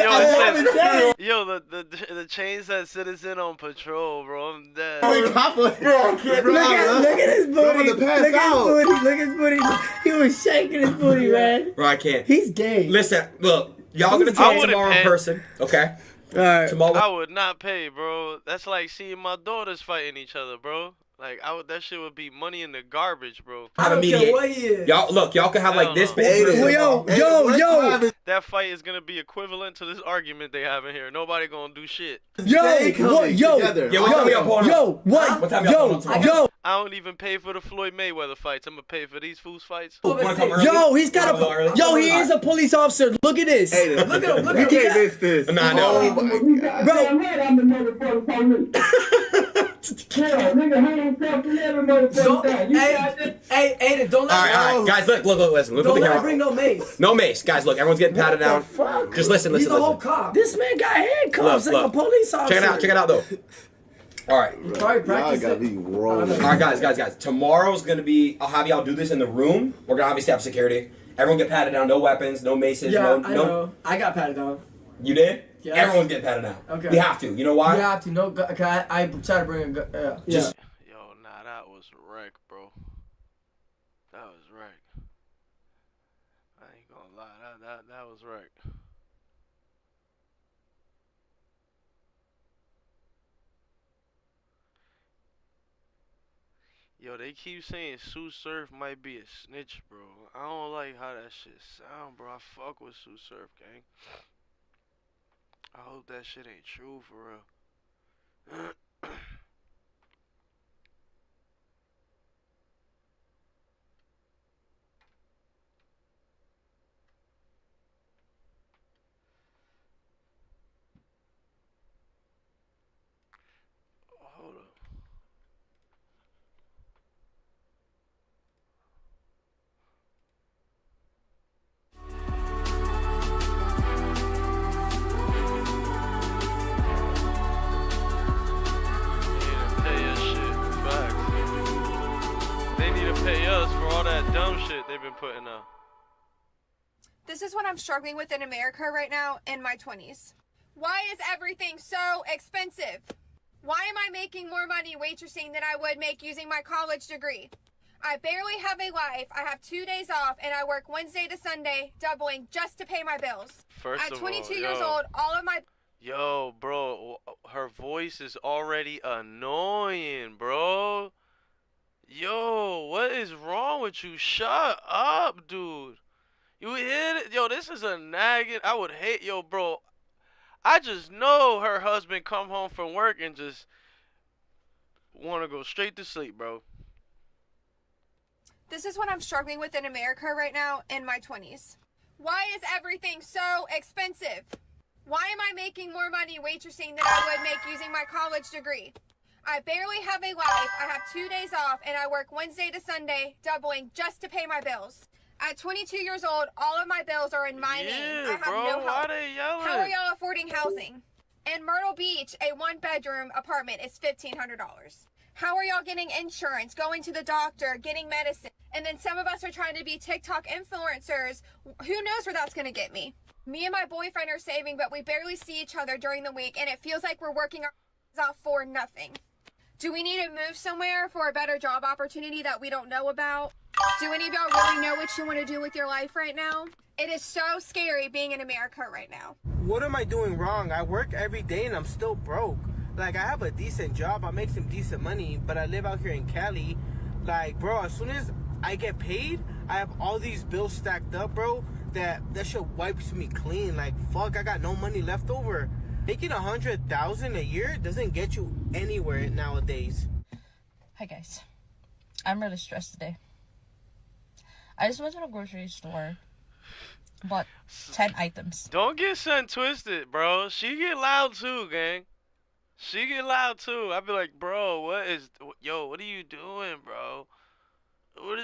Yo, the chains that citizen on patrol, bro. I'm dead. Look at his booty. Look at his booty. He was shaking his booty, man. Bro, I can't. He's gay. Listen, look, y'all gonna talk tomorrow in person, okay? All right. Tomorrow. I would not pay, bro. That's like seeing my daughters fighting each other, bro. Like that shit would be money in the garbage, bro. I don't care what he is. Y'all can have like this. Yo. That fight is gonna be equivalent to this argument they have in here. Nobody gonna do shit. Yo. I don't even pay for the Floyd Mayweather fights. I'm gonna pay for these fools fights. Yo, he's got a. Yo, he is a police officer. Look at this. Hey, look at him. You can't miss this. Nah, I know. Hey, don't let All right, guys, look, listen. Don't let him bring no mace. No mace, guys. Look, everyone's getting patted down. Just listen. He's a whole cop. This man got handcuffs like a police officer. Check it out, though. All right. Y'all gotta be rolling. All right, guys. Tomorrow's gonna be. I'll have y'all do this in the room. We're gonna obviously have security. Everyone get patted down. No weapons. No maces. Yeah, I know. I got patted down. You did? Yes. Everyone's getting patted down. Okay. We have to. You know why? You have to. No, I try to bring a gun. Yo, nah, that was wreck, bro. That was wreck. I ain't gonna lie. That was wreck. Yo, they keep saying Sue Surf might be a snitch, bro. I don't like how that shit sound, bro. I fuck with Sue Surf, gang. I hope that shit ain't true for real. Hold up. Pay us for all that dumb shit they've been putting up. This is what I'm struggling with in America right now in my 20s. Why is everything so expensive? Why am I making more money waitressing than I would make using my college degree? I barely have a life. I have 2 days off and I work Wednesday to Sunday, doubling just to pay my bills. At 22 years old, all of my... Yo, bro, her voice is already annoying, bro. Yo, what is wrong with you? Shut up, dude. You hit it? Yo, this is a nagging. I would hate, yo, bro. I just know her husband come home from work and just want to go straight to sleep, bro. This is what I'm struggling with in America right now in my 20s. Why is everything so expensive? Why am I making more money waitressing than I would make using my college degree? I barely have a life. I have 2 days off and I work Wednesday to Sunday, doubling just to pay my bills. At 22 years old, all of my bills are in my name. I have no help. Why they yelling? How are y'all affording housing? In Myrtle Beach, a 1-bedroom apartment is $1,500. How are y'all getting insurance, going to the doctor, getting medicine? And then some of us are trying to be TikTok influencers. Who knows where that's going to get me? Me and my boyfriend are saving, but we barely see each other during the week, and it feels like we're working our off for nothing. Do we need to move somewhere for a better job opportunity that we don't know about? Do any of y'all really know what you want to do with your life right now? It is so scary being in America right now. What am I doing wrong? I work every day and I'm still broke. Like, I have a decent job, I make some decent money, but I live out here in Cali. Like, bro, as soon as I get paid, I have all these bills stacked up, bro, that shit wipes me clean. Like, fuck, I got no money left over. Making $100,000 a year doesn't get you anywhere nowadays. Hi guys, I'm really stressed today. I just went to the grocery store, bought 10 items. Don't get something twisted, bro. She get loud too, gang. She get loud too. I be like, bro, what are you doing, bro? What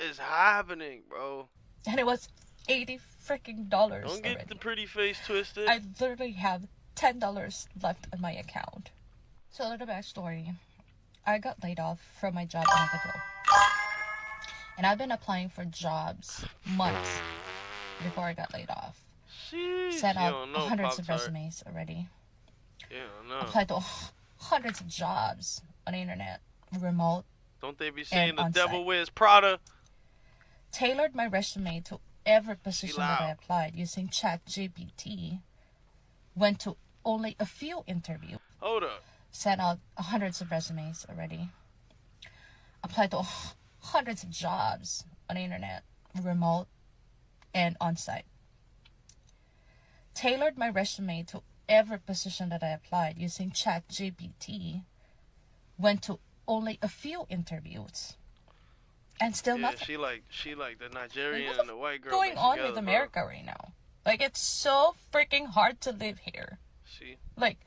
is happening, bro? And it was $80 freaking dollars. Don't get already. the pretty face twisted. I literally have $10 left on my account. So a little backstory. I got laid off from my job a month ago. And I've been applying for jobs months before I got laid off. Jeez, sent out hundreds of resumes already. Yeah, no. Applied to hundreds of jobs on the internet, remote. Don't they be saying the on-site. devil wears Prada? Tailored my resume to every position that I applied using ChatGPT. Went to only a few interviews. Hold up. Sent out hundreds of resumes already. Applied to hundreds of jobs on the internet, remote and on-site. Tailored my resume to every position that I applied using ChatGPT. Went to only a few interviews. And still nothing. She like the Nigerian and the white girl. What's going on together, with America right now? Like, it's so freaking hard to live here. See? Like,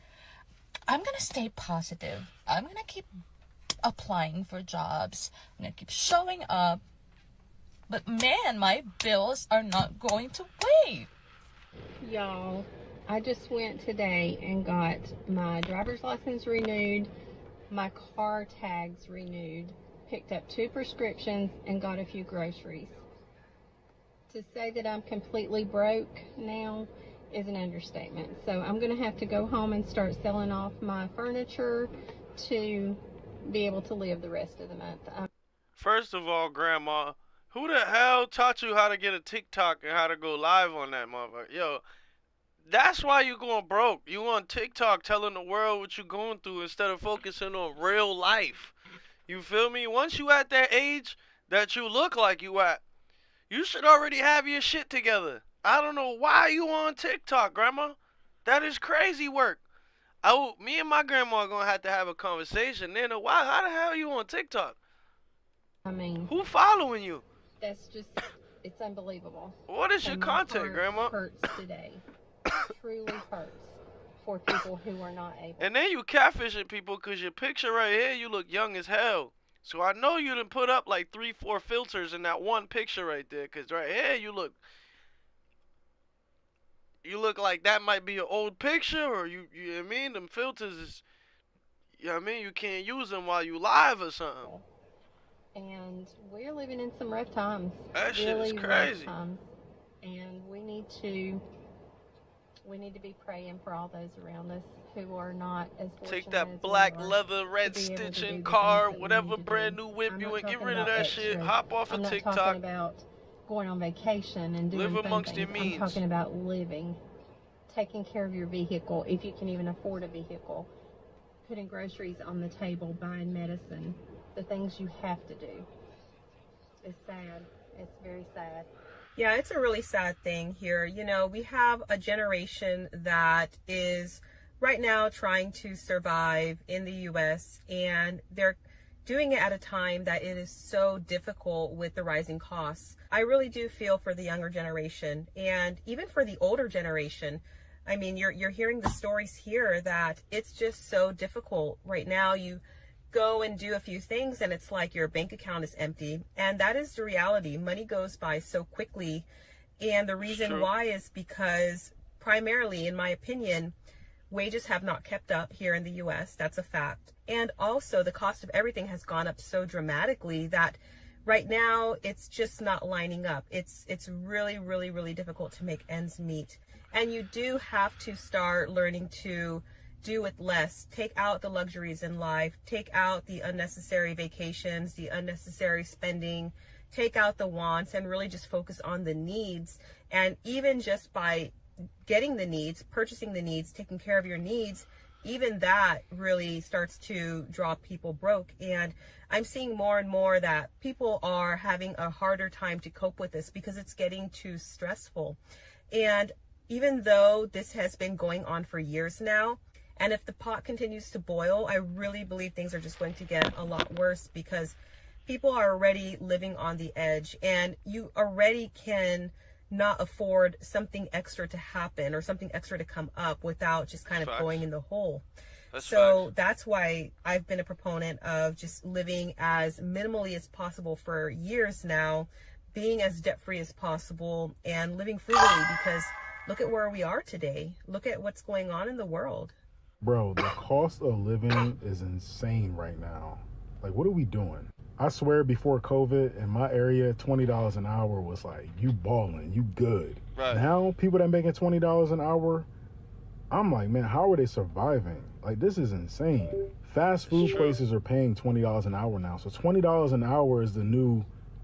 I'm gonna stay positive. I'm gonna keep applying for jobs. I'm gonna keep showing up. But man, my bills are not going to wait. Y'all, I just went today and got my driver's license renewed, my car tags renewed, picked up 2 prescriptions, and got a few groceries. To say that I'm completely broke now is an understatement. So I'm going to have to go home and start selling off my furniture to be able to live the rest of the month. First of all, Grandma, who the hell taught you how to get a TikTok and how to go live on that motherfucker? Yo, that's why you going broke. You on TikTok telling the world what you going through instead of focusing on real life. You feel me? Once you at that age that you look like you at, you should already have your shit together. I don't know why you on TikTok, Grandma. That is crazy work. Me and my grandma are gonna have to have a conversation. Then why? How the hell are you on TikTok? I mean, who following you? That's just, it's unbelievable. What is your And my content, heart Grandma? Hurts today. Truly hurts for people who are not able. And then you catfishing people because your picture right here, you look young as hell. So I know you done put up like 3-4 filters in that one picture right there. Because right here, you look like that might be an old picture, or you know what I mean? Them filters is, you know what I mean? You can't use them while you live or something. And we're living in some rough times. That shit really is crazy. Rough times. And we need to be praying for all those around us who are not as fortunate. Take that as black we are leather, red to be able to stitching do the car, things that we whatever need to brand do. new whip I'm you not want, get talking rid of about that shit. extras. Hop off I'm of not TikTok. talking about going on vacation and doing Live fun amongst things. your means. I'm talking about living, taking care of your vehicle if you can even afford a vehicle, putting groceries on the table, buying medicine, the things you have to do. It's sad. It's very sad. Yeah, it's a really sad thing here. You know, we have a generation that is right now trying to survive in the US, and they're doing it at a time that it is so difficult with the rising costs. I really do feel for the younger generation and even for the older generation. I mean, you're hearing the stories here that it's just so difficult right now. You go and do a few things and it's like your bank account is empty, and that is the reality. Money goes by so quickly, and the reason why is because primarily, in my opinion, wages have not kept up here in the US. That's a fact. And also the cost of everything has gone up so dramatically that right now it's just not lining up. It's really, really, really difficult to make ends meet. And you do have to start learning to do with less. Take out the luxuries in life. Take out the unnecessary vacations, the unnecessary spending. Take out the wants and really just focus on the needs. And even just by getting the needs, purchasing the needs, taking care of your needs, even that really starts to draw people broke. And I'm seeing more and more that people are having a harder time to cope with this because it's getting too stressful. And even though this has been going on for years now, and if the pot continues to boil, I really believe things are just going to get a lot worse because people are already living on the edge, and you already can not afford something extra to happen or something extra to come up without just kind of going in the hole. That's why I've been a proponent of just living as minimally as possible for years now, being as debt-free as possible and living frugally, because look at where we are today. Look at what's going on in the world. Bro, the cost of living is insane right now. Like, what are we doing? I swear before COVID, in my area, $20 an hour was like, you balling, you good. Right. Now, people that making $20 an hour, I'm like, man, how are they surviving? Like, this is insane. Fast food places are paying $20 an hour now. So $20 an hour is the new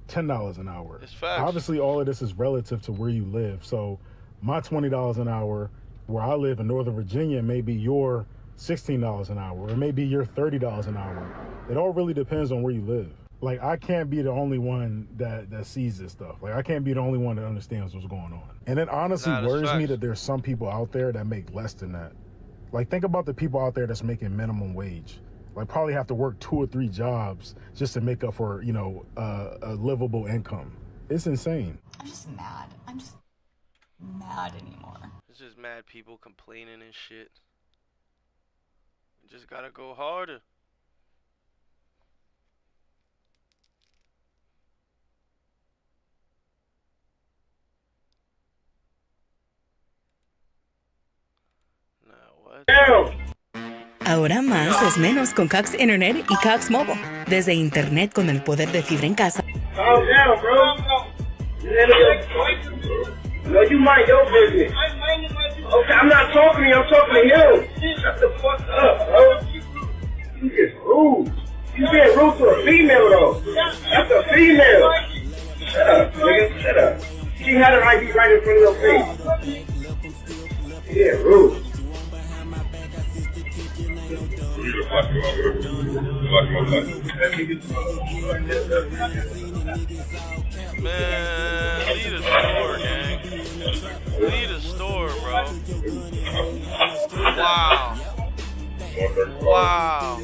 $10 an hour. It's facts. Obviously, all of this is relative to where you live. So my $20 an hour, where I live in Northern Virginia, may be your $16 an hour, or maybe your $30 an hour. It all really depends on where you live. Like, I can't be the only one that sees this stuff. Like, I can't be the only one that understands what's going on. And it honestly worries me that there's some people out there that make less than that. Like, think about the people out there that's making minimum wage. Like, probably have to work 2 or 3 jobs just to make up for, you know, a livable income. It's insane. I'm just mad. I'm just mad anymore. It's just mad people complaining and shit. You just gotta go harder. Ahora más es menos con Cox Internet y Cox Mobile. Desde Internet con el poder de fibra en casa. Calm down, bro. No, you mind your business. Okay, I'm not talking to you, I'm talking to him. Shut the fuck up, bro. You just rude. You being rude to a female, though. That's a female. Shut up, nigga. Shut up. She had an ID right in front of your face. Yeah, rude. Man, leave the store, gang. Leave the store, bro. Wow. Wow.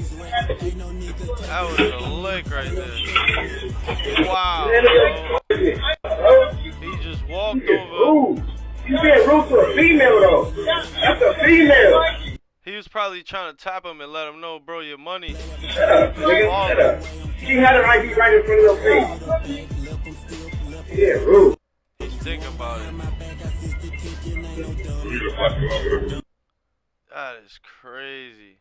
That was a lick right there. Wow, bro. He just walked over. You being rude to a female, though. That's a female. He was probably trying to tap him and let him know, bro, your money. Shut up, nigga. Shut up. She had her ID right in front of your face. Yeah, rude. Just think about it. That is crazy.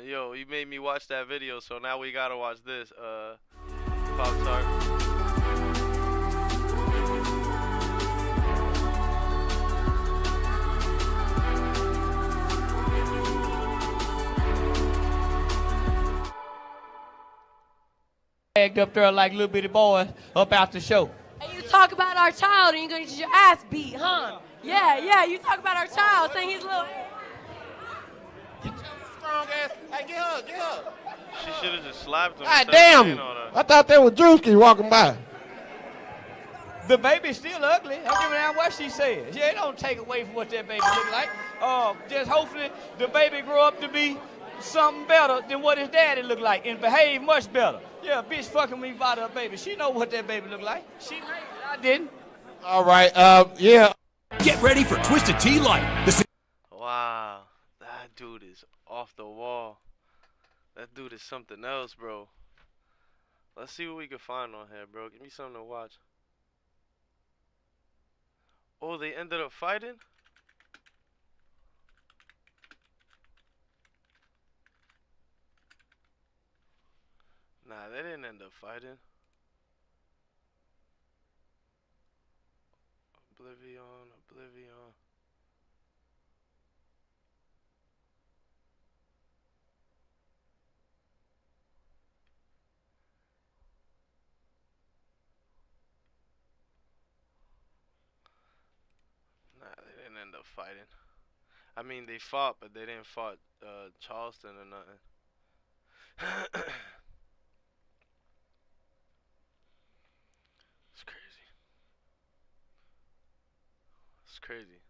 Yo, you made me watch that video, so now we gotta watch this. Pop-Tart. Up there like little bitty boys up out the show. And you talk about our child and you're gonna get your ass beat, huh? Yeah, you talk about our child saying he's little. Strong ass. Hey, get her. She should have just slapped him. God damn! I thought that was Drewski walking by. The baby's still ugly. I don't give a damn what she says. Yeah, it don't take away from what that baby look like. Just hopefully the baby grow up to be something better than what his daddy look like and behave much better. Yeah, bitch fucking me by her baby. She know what that baby look like. She made it. I didn't. All right, yeah. Get ready for Twisted Tea Light. Wow, that dude is off the wall. That dude is something else, bro. Let's see what we can find on here, bro. Give me something to watch. Oh, they ended up fighting? Nah, they didn't end up fighting. Oblivion, Oblivion. Nah, they didn't end up fighting. I mean, they fought, but they didn't fight Charleston or nothing. It's crazy. It's crazy.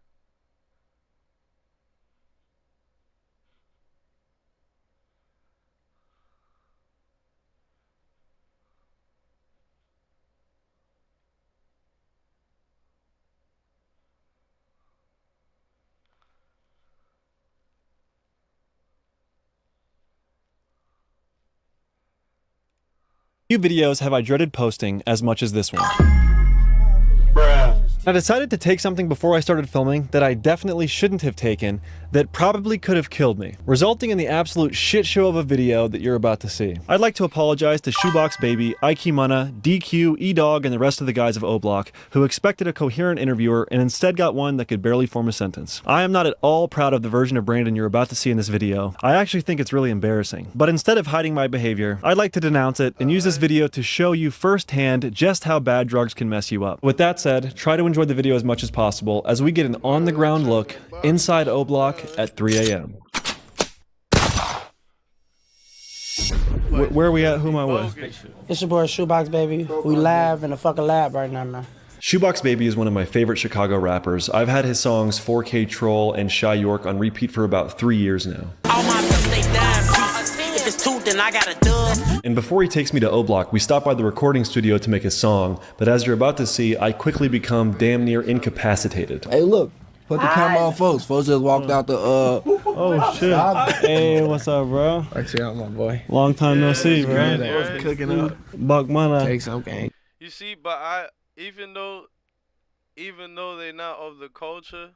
Few videos have I dreaded posting as much as this one. I decided to take something before I started filming that I definitely shouldn't have taken that probably could have killed me, resulting in the absolute shit show of a video that you're about to see. I'd like to apologize to Shoebox Baby, Ike Munna, DQ, E-Dog, and the rest of the guys of O-Block who expected a coherent interviewer and instead got one that could barely form a sentence. I am not at all proud of the version of Brandon you're about to see in this video. I actually think it's really embarrassing. But instead of hiding my behavior, I'd like to denounce it and use this video to show you firsthand just how bad drugs can mess you up. With that said, try to enjoy the video as much as possible as we get an on-the-ground look inside O-Block at 3 a.m. Where are we at? Who am I with? It's your boy Shoebox Baby. We live in the fucking lab right now, man. Shoebox Baby is one of my favorite Chicago rappers. I've had his songs 4K Troll and Shy York on repeat for about 3 years now. And before he takes me to O-Block, we stop by the recording studio to make a song, but as you're about to see, I quickly become damn near incapacitated. Hey, look. Put the camera on folks. Folks just walked out the, Oh, shit. Hey, what's up, bro? Actually, I'm my boy. Long time no see, bro. Cooking up. Buck Mana. Take some gang. You see, but even though they're not of the culture,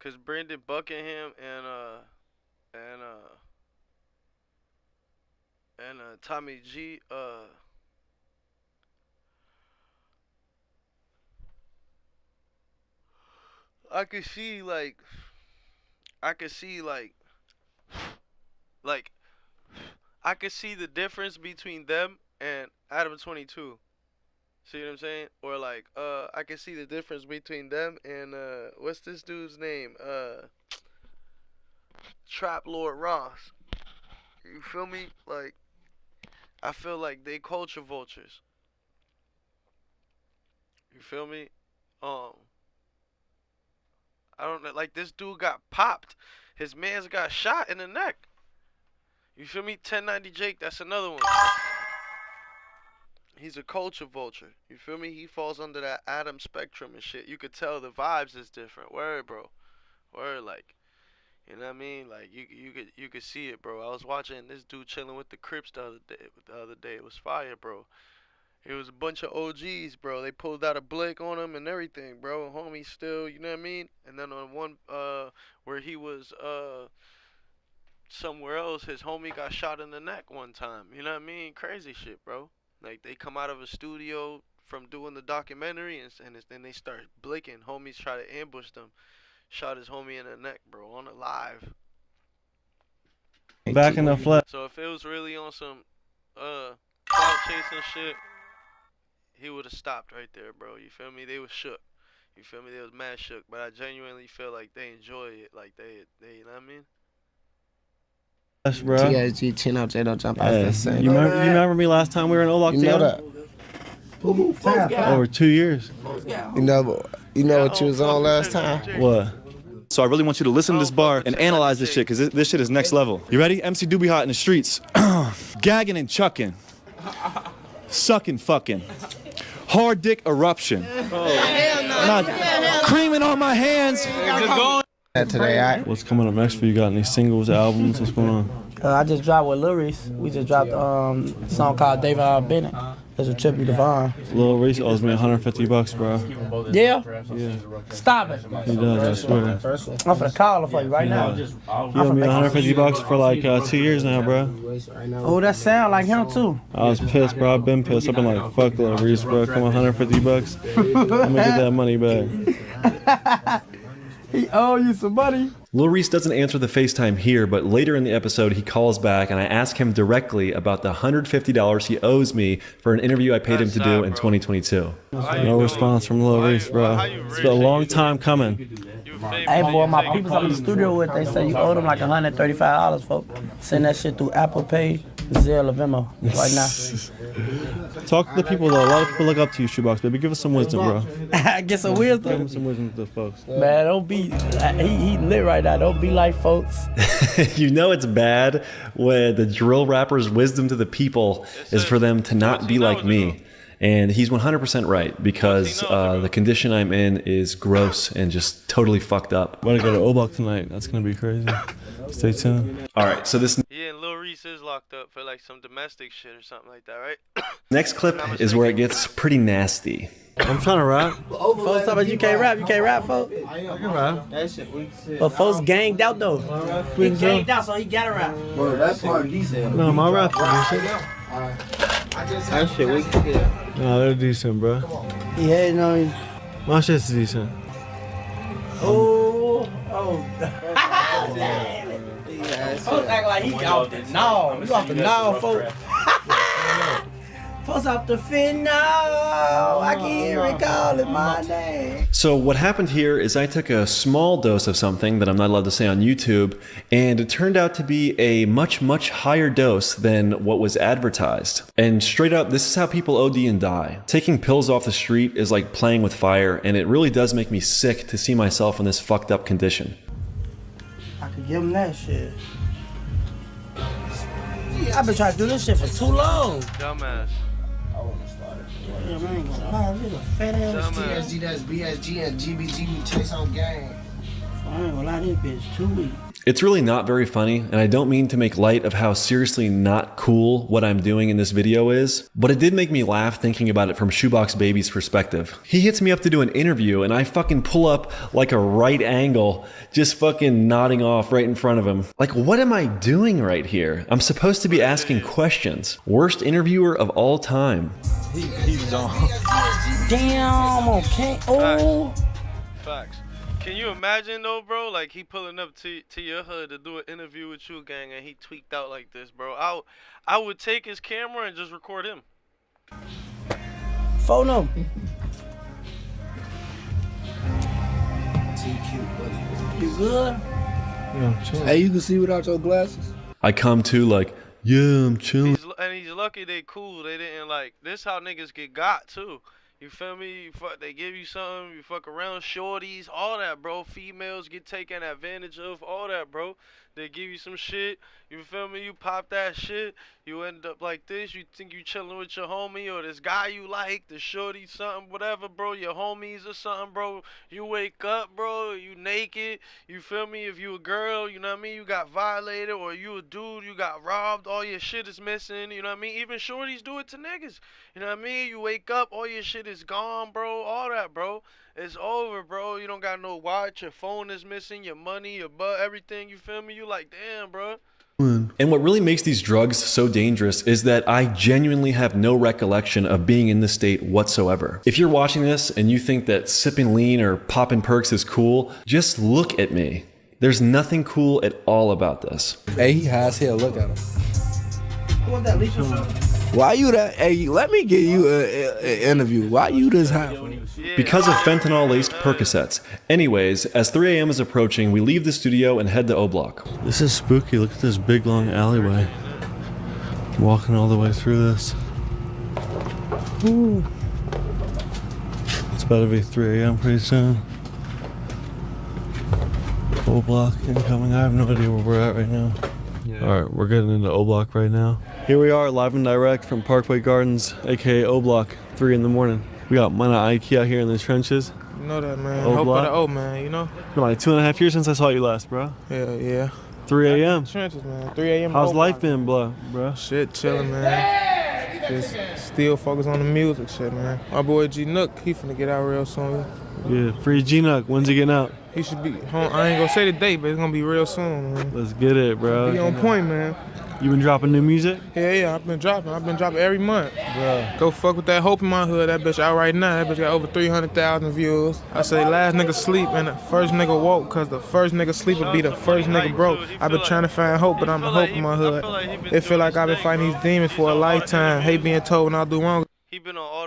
cause Brandon Buckingham and Tommy G, I could see like I could see the difference between them and Adam 22. See what I'm saying? Or like I can see the difference between them and what's this dude's name? Trap Lord Ross. You feel me? Like I feel like they culture vultures. You feel me? I don't know, like this dude got popped. His man's got shot in the neck. You feel me? 1090 Jake, that's another one. He's a culture vulture. You feel me? He falls under that Adam spectrum and shit. You could tell the vibes is different. Word, bro. Word, like, you know what I mean? Like you could see it, bro. I was watching this dude chilling with the Crips the other day. It was fire, bro. It was a bunch of OGs, bro. They pulled out a blick on him and everything, bro. Homie still, you know what I mean? And then on one where he was somewhere else, his homie got shot in the neck one time. You know what I mean? Crazy shit, bro. Like they come out of a studio from doing the documentary and then they start blicking. Homies try to ambush them. Shot his homie in the neck, bro, on a live. Back in the flat. So if it was really on some clout chasing shit, he would have stopped right there, bro. You feel me? They was shook. You feel me? They was mad shook, but I genuinely feel like they enjoy it. Like they you know what I mean? Bro. TSG, chin up, J don't jump out the same. You remember me last time we were in O You know lockdown? that. Over 2 years. You know what you was on last time? What? So I really want you to listen to this bar and analyze this shit, because this shit is next level. You ready? MC Doobie Hot in the streets. Gagging and chucking. Sucking fucking. Hard dick eruption. Creaming on my hands. Today, What's coming up next for you? Got any singles, albums? What's going on? I just dropped with Lil Reese. We just dropped a song called David Bennett. It's a tribute to Vaughn. Lil Reese owes me $150, bro. Yeah? Yeah. Stop it. He does, I swear. I'm finna call her for you right now. He owed me $150 for like 2 years now, bro. Oh, that sound like him too. I was pissed, bro. I've been pissed. I've been like, fuck Lil Reese, bro. Come on, $150. I'm gonna get that money back. He owe you some money. Lil Reese doesn't answer the FaceTime here, but later in the episode he calls back and I ask him directly about the $150 he owes me for an interview I paid him to do in 2022. No response from Lil Reese, bro. It's been a long time coming. Hey boy, my people I'm in the studio with, they say you owe them like $135, folks. Send that shit through Apple Pay, Zelle, or Venmo right now. Talk to the people though. A lot of people look up to you, Shoebox baby. Give us some wisdom, bro. Get some wisdom. Give us some wisdom to the folks. Man, don't be. He lit right now. Don't be like folks. You know it's bad when the drill rapper's wisdom to the people is for them to not be like me. And he's 100% right, because the condition I'm in is gross and just totally fucked up. I'm gonna go to Obok tonight. That's gonna be crazy. Stay tuned. All right, so this Yeah, and Lil Reese is locked up for like some domestic shit or something like that, right? next clip is where it gets pretty nasty. I'm trying to rap. Folks talk about you can't rap. You can't rap, folks. I can rap. But folks ganged out though. He ganged out, so he gotta rap. Bro, that part decent. No, my rap is decent. That shit weak as hell. No, they're decent, bro. He hating on you. My shit's decent. Oh. Folks act like he off the gnaw. You off the gnaw, folks. Folks off the fin now. I can hear it calling my name. So what happened here is I took a small dose of something that I'm not allowed to say on YouTube, and it turned out to be a much, much higher dose than what was advertised. And straight up, this is how people OD and die. Taking pills off the street is like playing with fire, and it really does make me sick to see myself in this fucked up condition. I could give him that shit. I've been trying to do this shit for too long. Dumbass. Yeah, man, I ain't gonna lie, this is a fat ass TSG, that's BSG and GBG, we chase on gang. I ain't gonna lie, this bitch too weak. It's really not very funny, and I don't mean to make light of how seriously not cool what I'm doing in this video is, but it did make me laugh thinking about it from Shoebox Baby's perspective. He hits me up to do an interview, and I fucking pull up like a right angle, just fucking nodding off right in front of him. Like, what am I doing right here? I'm supposed to be asking questions. Worst interviewer of all time. He's gone. Damn, okay. Oh. Facts. Can you imagine though, bro? Like he pulling up to your hood to do an interview with you, gang, and he tweaked out like this, bro. I would take his camera and just record him. Phone him. You good? Yeah, I'm chilling. Hey, you can see without your glasses? I come to like, yeah, I'm chilling. And he's lucky they cool. They didn't like this. How niggas get got too. You feel me? You fuck, they give you something. You fuck around, shorties, all that, bro. Females get taken advantage of, all that, bro. They give you some shit. You feel me? You pop that shit. You end up like this. You think you chilling with your homie or this guy you like, the shorty, something, whatever, bro. Your homies or something, bro. You wake up, bro. You naked. You feel me? If you a girl, you know what I mean? You got violated, or you a dude, you got robbed. All your shit is missing. You know what I mean? Even shorties do it to niggas. You know what I mean? You wake up, all your shit is gone, bro. All that, bro. It's over, bro. You don't got no watch. Your phone is missing. Your money, your butt, everything. You feel me? You like, damn, bro. And what really makes these drugs so dangerous is that I genuinely have no recollection of being in this state whatsoever. If you're watching this and you think that sipping lean or popping perks is cool, just look at me. There's nothing cool at all about this. Hey, he high as hell. Look at him. Who was that, Lisa? Why you that? Hey, let me give you an interview. Why you this hot? Because of fentanyl-laced Percocets. Anyways, as 3 a.m. is approaching, we leave the studio and head to O Block. This is spooky. Look at this big long alleyway. Walking all the way through this. Ooh. It's about to be 3 a.m. pretty soon. O Block incoming. I have no idea where we're at right now. Alright, we're getting into O Block right now. Here we are, live and direct from Parkway Gardens, aka O Block, 3 in the morning. We got Mana Aiki out here in the trenches. You know that, man. O Hope Block. for the O, man, you know? Been like 2.5 years since I saw you last, bro. Yeah. 3 a.m. Trenches, man. 3 a.m. How's life been, bro? Shit, chilling, man. Just still focus on the music shit, man. My boy G Nook, he finna get out real soon. Yeah, free G Nook. When's he getting out? He should be home. I ain't gonna say the date, but it's gonna be real soon, man. Let's get it, bro. He on point, man. You been dropping new music? Yeah, I've been dropping every month. Bro. Go fuck with that Hope in My Hood. That bitch out right now. That bitch got over 300,000 views. I say last nigga sleep and the first nigga woke, cause the first nigga sleep would be the first nigga broke. I've been trying to find hope, but I'm the hope in my hood. It feel like I've been fighting these demons for a lifetime. Hate being told when I do wrong. He been on all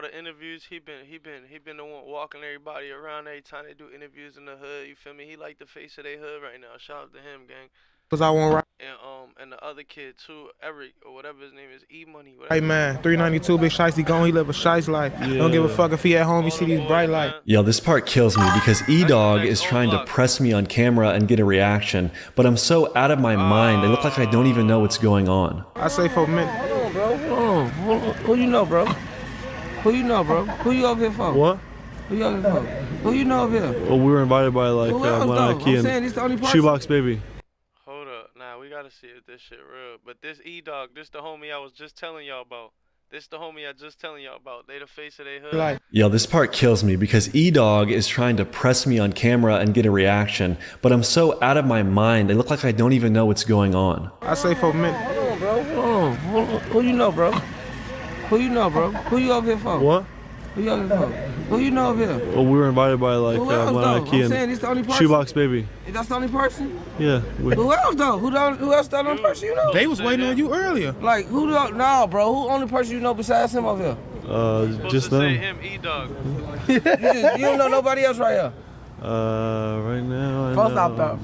the interviews. He been the one walking everybody around every time they do interviews in the hood. You feel me? He like the face of their hood right now. Shout out to him, gang. Cause I won't ride. And the other kid too, Eric or whatever his name is, E Money. Hey man, 392 Big Shicey gone. He live a shice life. Don't give a fuck if he at home. He see these bright lights. Yo, this part kills me because E-Dog is trying to press me on camera and get a reaction, but I'm so out of my mind. I look like I don't even know what's going on. I say for a minute. Hold on, bro. Hold on. Who you know, bro? Who you know, bro? Who you over here for? What? Who you over here for? Who you know over here? Well, we were invited by like Who else, though? Monarchy I'm saying and he's the only person. Shoebox Baby. Hold up, nah, we gotta see if this shit real. But this E-Dog, this the homie I was just telling y'all about. This the homie I just telling y'all about. They the face of their hood. Yo, this part kills me because E-Dog is trying to press me on camera and get a reaction, but I'm so out of my mind. I look like I don't even know what's going on. I say for a minute. Hold on, bro. Hold on. Who you know, bro? Who you know, bro? Who you over here for? What? Who you over here for? Who you know over here? Well, we were invited by like Who else, though? Monarchy I'm saying and he's the only person. Shoebox Baby. That's the only person? Yeah. Who else though? Who else the only person you know? They was waiting on you earlier. Like who? No, bro. Who only person you know besides him over here? Just them. Say him, E-Dog. You don't know nobody else right here. Right now I First know out.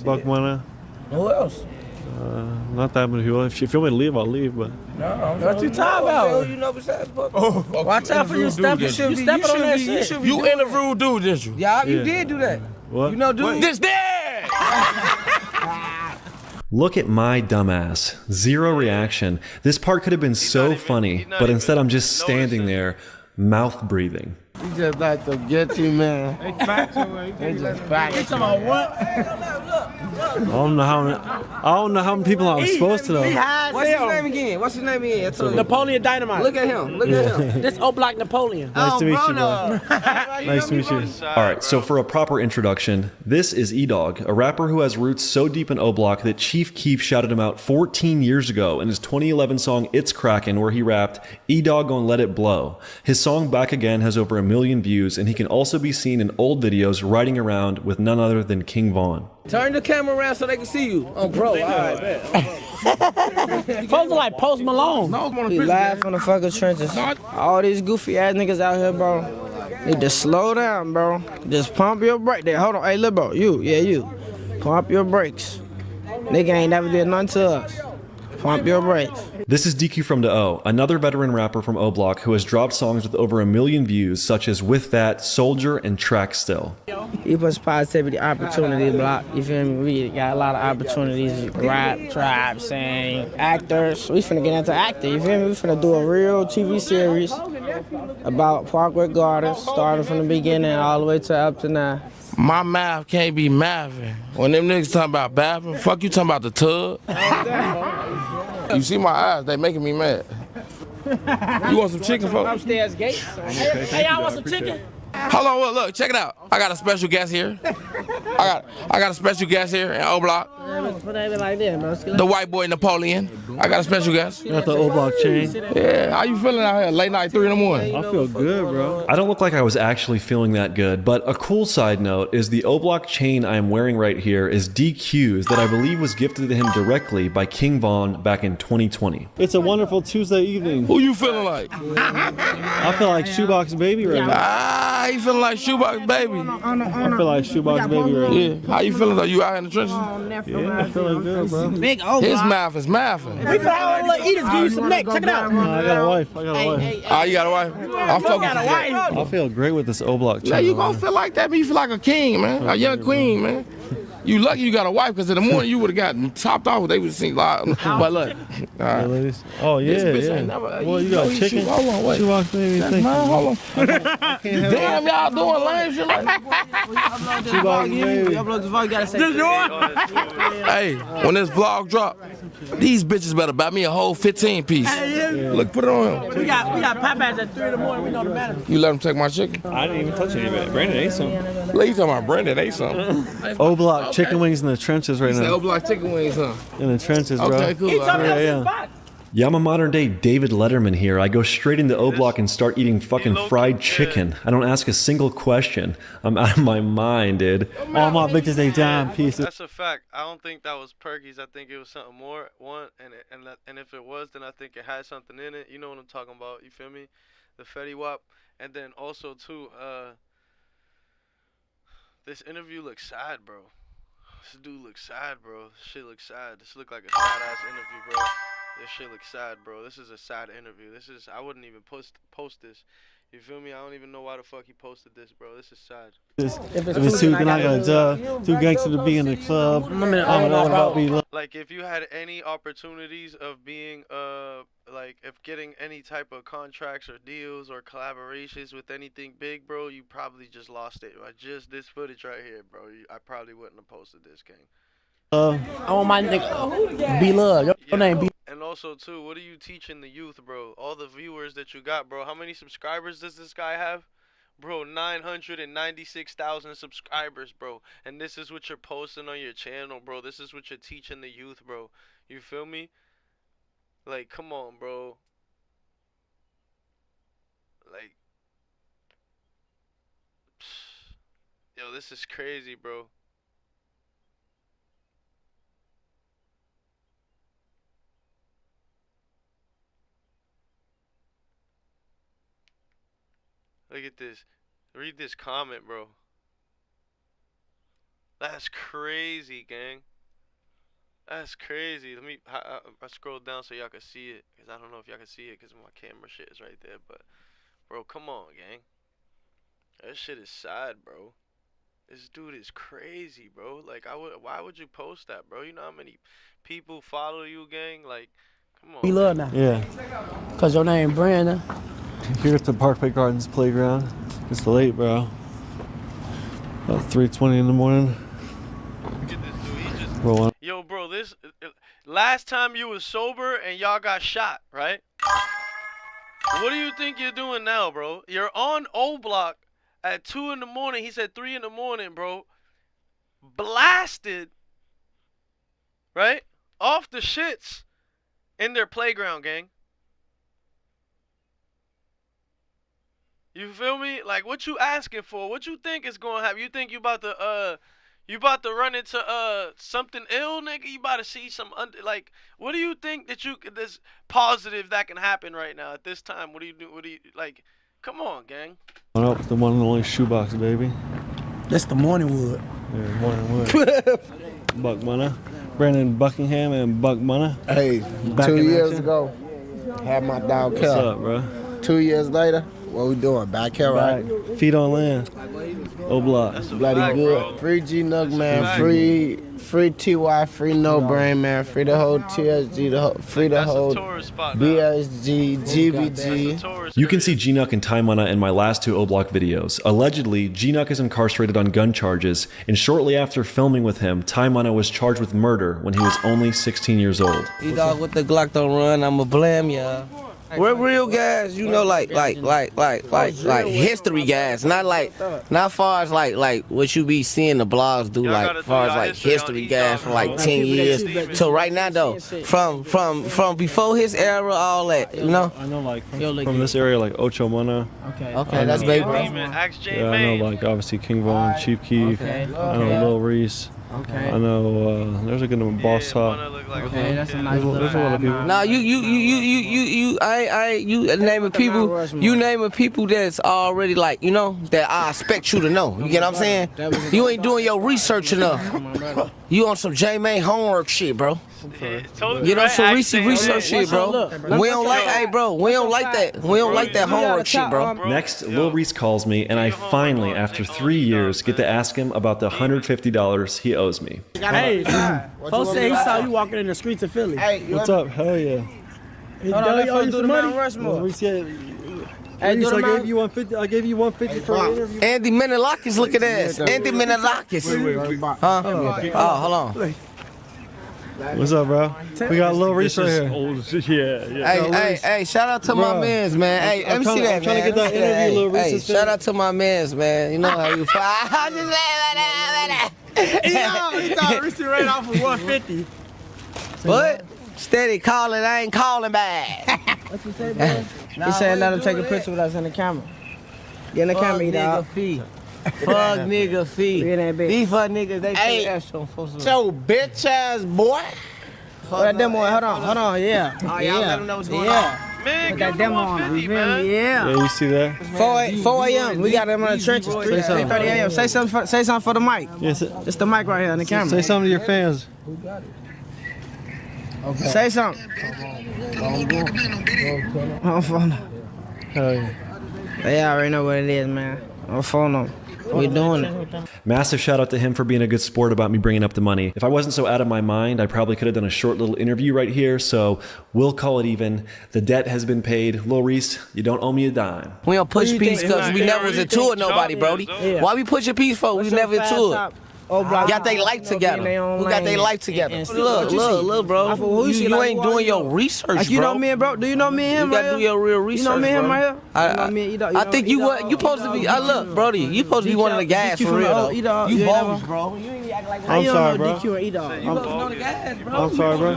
Buck Mana. Who else? Not that many people. If you want me to leave, I'll leave. But no, what you talking about? Who you know besides Buck? Watch out for your stepping. You stepping on that shit. You interviewed dude, didn't you? Yeah, you did do that. What? You know, dude. This dead. Look at my dumbass. Zero reaction. This part could have been so funny, but instead I'm just standing there, mouth breathing. He just like to get you, man. They just back. You talking about what? I don't know how many people I'm supposed to know. What's his name again? What's his name again? Napoleon Dynamite. Look at him. Look at him. This O Block Napoleon. Nice to meet you, bro. Nice to meet you. Alright, so for a proper introduction, this is E-Dog, a rapper who has roots so deep in O Block that Chief Keef shouted him out 14 years ago in his 2011 song It's Crackin', where he rapped, E-Dog gon' let it blow. His song Back Again has over 1 million views, and he can also be seen in old videos riding around with none other than King Von. Turn the camera around so they can see you. Oh, bro. All right, man. Folks are like Post Malone. He live from the fucking trenches. All these goofy ass niggas out here, bro. Need to slow down, bro. Just pump your brake. There. Hold on. Hey, little bro. You. Pump your brakes. Nigga ain't never did nothing to us. Pump your brakes. This is DQ from the O, another veteran rapper from O Block who has dropped songs with over 1 million views, such as With That, Soldier, and Track Still. He puts positivity, opportunity, block. You feel me? We got a lot of opportunities. Rap, trap, sing, actors. We finna get into acting. You feel me? We finna do a real TV series about Parkway Gardens, starting from the beginning all the way to up to now. My mouth can't be mouthing. When them niggas talking about bathing, fuck you talking about the tub. You see my eyes, they making me mad. You want some chicken, folks? Upstairs gate. Hey, y'all want some chicken? Hold on, look, check it out. I got a special guest here. I got a special guest here in O Block. The white boy Napoleon. I got a special guest. You got the O Block chain. Yeah, how you feeling out here? Late night, 3 in the morning. I feel good, bro. I don't look like I was actually feeling that good, but a cool side note is the O Block chain I am wearing right here is DQ's that I believe was gifted to him directly by King Von back in 2020. It's a wonderful Tuesday evening. Who you feeling like? I feel like Shoebox Baby right now. Ah, you feeling like Shoebox Baby? I feel like Shoebox Baby right now. Yeah. How you feeling? Are you out in the trenches? Yeah, I'm feeling good, bro. Big O His Block. mouth is mouthing. We finna let eaters give you some neck. Check it out. I got a wife. I got a wife. Oh, you got a wife? I fuck with you. I feel great with this O Block chain. Now you gonna feel like that, but you feel like a king, man. A young queen, man. You lucky you got a wife, because in the morning you would have gotten topped off. They would have seen like, but look. Hey, ladies. Oh, yeah, This bitch yeah. ain't never- Well, you got chicken. Hold on, wait. Shoebox Baby. That's Thank mine. you. Hold on. Damn, y'all doing lame shit like that. Shoebox Baby. Upload the vlog, you gotta say. Hey, when this vlog drop, these bitches better buy me a whole 15 piece. Look, put it on him. We got Popeyes at 3 in the morning. We know the matter. You let him take my chicken? I didn't even touch any of it. Brandon ate some. Look, you talking about Brandon ate something. O Block chicken wings in the trenches right He said now. O Block chicken wings, huh? In the trenches, bro. Okay, cool. He told me that was Yeah, his yeah. box. Yeah, I'm a modern day David Letterman here. I go straight into O Block and start eating fucking fried chicken. I don't ask a single question. I'm out of my mind, dude. All my bitches ain't dime pieces. That's a fact. I don't think that was Perky's. I think it was something more. And if it was, then I think it had something in it. You know what I'm talking about? You feel me? The Fetty Wap, and then also too. This interview looks sad, bro. This dude looks sad, bro. This shit looks sad. This look like a sad ass interview, bro. This shit looks sad, bro. This is a sad interview. I wouldn't even post this. You feel me? I don't even know why the fuck he posted this, bro. This is sad. If it's too, then I got too gangster to be in the club. I'm all about be loved. Like, if you had any opportunities of being, like, if getting any type of contracts or deals or collaborations with anything big, bro, you probably just lost it. Like, just this footage right here, bro. I probably wouldn't have posted this, gang. I want my nigga be love. Your name be. And also, too, what are you teaching the youth, bro? All the viewers that you got, bro. How many subscribers does this guy have? Bro, 996,000 subscribers, bro. And this is what you're posting on your channel, bro. This is what you're teaching the youth, bro. You feel me? Like, come on, bro. Like, yo, this is crazy, bro. Look at this. Read this comment, bro. That's crazy, gang. That's crazy. Let me. I scroll down so y'all can see it, cause I don't know if y'all can see it, cause my camera shit is right there. But, bro, come on, gang. That shit is sad, bro. This dude is crazy, bro. Like, why would you post that, bro? You know how many people follow you, gang? Like, come on. Be love now. Yeah. Cause your name Brandon. Here at the Parkway Gardens playground. It's late, bro. About 3:20 in the morning. Look at this dude. He just. Rolling. Yo, bro, this last time you was sober and y'all got shot, right? What do you think you're doing now, bro? You're on O Block at 2 in the morning. He said 3 in the morning, bro. Blasted, right? Off the shits in their playground, gang. You feel me? Like, what you asking for? What you think is gonna happen? You think you about to run into something ill, nigga? You about to see some like, what do you think that this positive that can happen right now at this time? What do you do? What do you like? Come on, gang. Oh, the one and only Shoebox, baby. That's the morning wood. Yeah, morning wood. Buck Munna. Brandon Buckingham and Buck Munna. Hey, Back 2 in years action. ago, had my dog What's killed. up, bro? 2 years later, what we doing? Back here, right? Back. Feet on land. O Block. Bloody good. Free G Nug, man. Free TY. Free No Brain, man. Free the whole TSG. Free the whole BSG, GBG. You can see G-Nuck and Ty Munna in my last 2 O Block videos. Allegedly, G-Nuck is incarcerated on gun charges, and shortly after filming with him, Ty Munna was charged with murder when he was only 16 years old. E-Dog with the Glock don't run, I'ma blame ya. We're real guys, you know, like history guys, not far as like what you be seeing the blogs do, like far as like history guys from like 10 years till right now though, from before his era, all that, you know. I know like from this area, like Ocho Mona. Okay, that's baby. Yeah, I know like obviously King Von, Chief Keef. I know Lil Reese. I know there's a good one, Boss Top. Okay, that's a nice There's a lot of people. Now you naming people, you naming people that's already like, you know, that I expect you to know. You get what I'm saying? You ain't doing your research enough. You on some J-May homework shit, bro. You know, some research shit, bro. We don't like, hey, bro. We don't like that. We don't like that homework shit, bro. Next, Lil Reese calls me, and I finally, after 3 years, get to ask him about the $150 he owes me. Hey, folks say he saw you walking in the streets of Philly. What's up? Hell yeah. Hold on, let's do the Mount Rushmore. Reese, Hey, Reese, I gave you 150. I gave you 150 for an interview. Andy Menelakis, look at that. Andy Menelakis. Huh? Oh, hold on. What's up, bro? We got Lil Reese right here. Hey, shout out to my mans, man. Hey, let me see that, man. I'm trying to get that interview, Lil Reese. Hey, shout out to my mans, man. You know how you feel. I'm just He thought Reese ran off with 150. What? Steady calling, I ain't calling back. What you say, bro? He said let him take a picture with us in the camera. Get in the camera, you dog. Fuck nigga feet. These fuck niggas, they say extra. So bitch ass boy. That demo, hold on, yeah. Oh, y'all let them know what's going on. Man, put that demo on him, man. Yeah. Yeah, you see that? 4 a.m. We got them in the trenches. 3:30 a.m. Say something for the mic. Yes. It's the mic right here on the camera. Say something to your fans. Okay. Say something. On phone. Hell yeah. They already know what it is, man. On phone. We doing it. Massive shout out to him for being a good sport about me bringing up the money. If I wasn't so out of my mind, I probably could have done a short little interview right here, so we'll call it even. The debt has been paid. Lil Reese, you don't owe me a dime. We don't push peace because we never was into it nobody, Brody. Why we pushing peace for? We never into it. Got they life together. We got they life together. Look, bro. You ain't doing your research, bro. You know me and bro? Do you know me and him? You gotta do your real research, you know me and him bro. right here? I think you supposed to be. Look, Brody, you supposed to be one of the guys for real though. You bogus, bro. You ain't act like I'm sorry, bro. You supposed to know the guys, bro. I'm sorry, bro.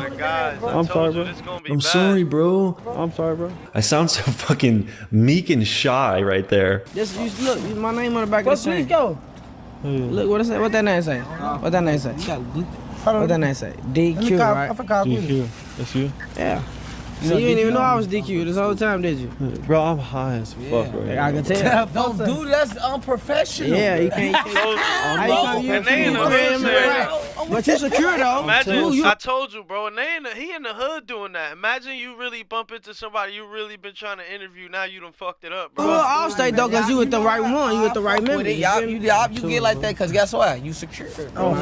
I'm sorry, bro. I'm sorry, bro. I'm sorry, bro. I sound so fucking meek and shy right there. Just look, my name on the back of the chain. Go. Look, what that name say? What that name say? What that name say? DQ, right? DQ. That's you? Yeah. So you didn't even know I was DQ this whole time, did you? Bro, I'm high as fuck right now. I can tell. Don't do that's unprofessional. Yeah, you can't. But you secure though. Imagine, I told you, bro, and he in the hood doing that. Imagine you really bump into somebody you really been trying to interview. Now you done fucked it up, bro. Well, I'll stay though, cause you with the right one. You with the right member. You get like that, cause guess what? You secure. Oh,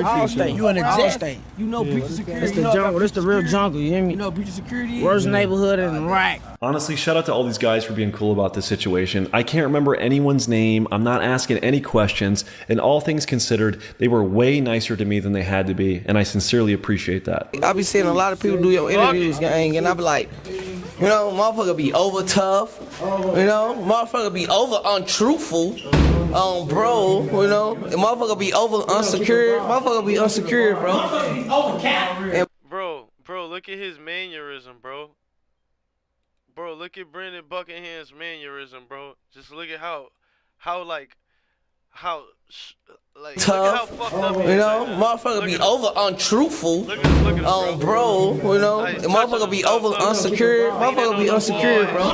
I'll stay. You in the You know, breach of security. It's the jungle. It's the real jungle. You hear me? You know, breach of security. Worst neighborhood in Iraq. Honestly, shout out to all these guys for being cool about this situation. I can't remember anyone's name. I'm not asking any questions. And all things considered, they were way nicer to me than they had to be. And I sincerely appreciate that. I be seeing a lot of people do your interviews, gang, and I be like, you know, motherfucker be over tough. You know, motherfucker be over untruthful. Bro, you know, motherfucker be over unsecure. Motherfucker be unsecure, bro. Bro, look at his mannerism, bro. Bro, look at Brendan Buckingham's mannerism, bro. Just look at how tough, fucked up you know, motherfucker be over untruthful. Bro, you know, motherfucker be over unsecure. Motherfucker be unsecure, bro.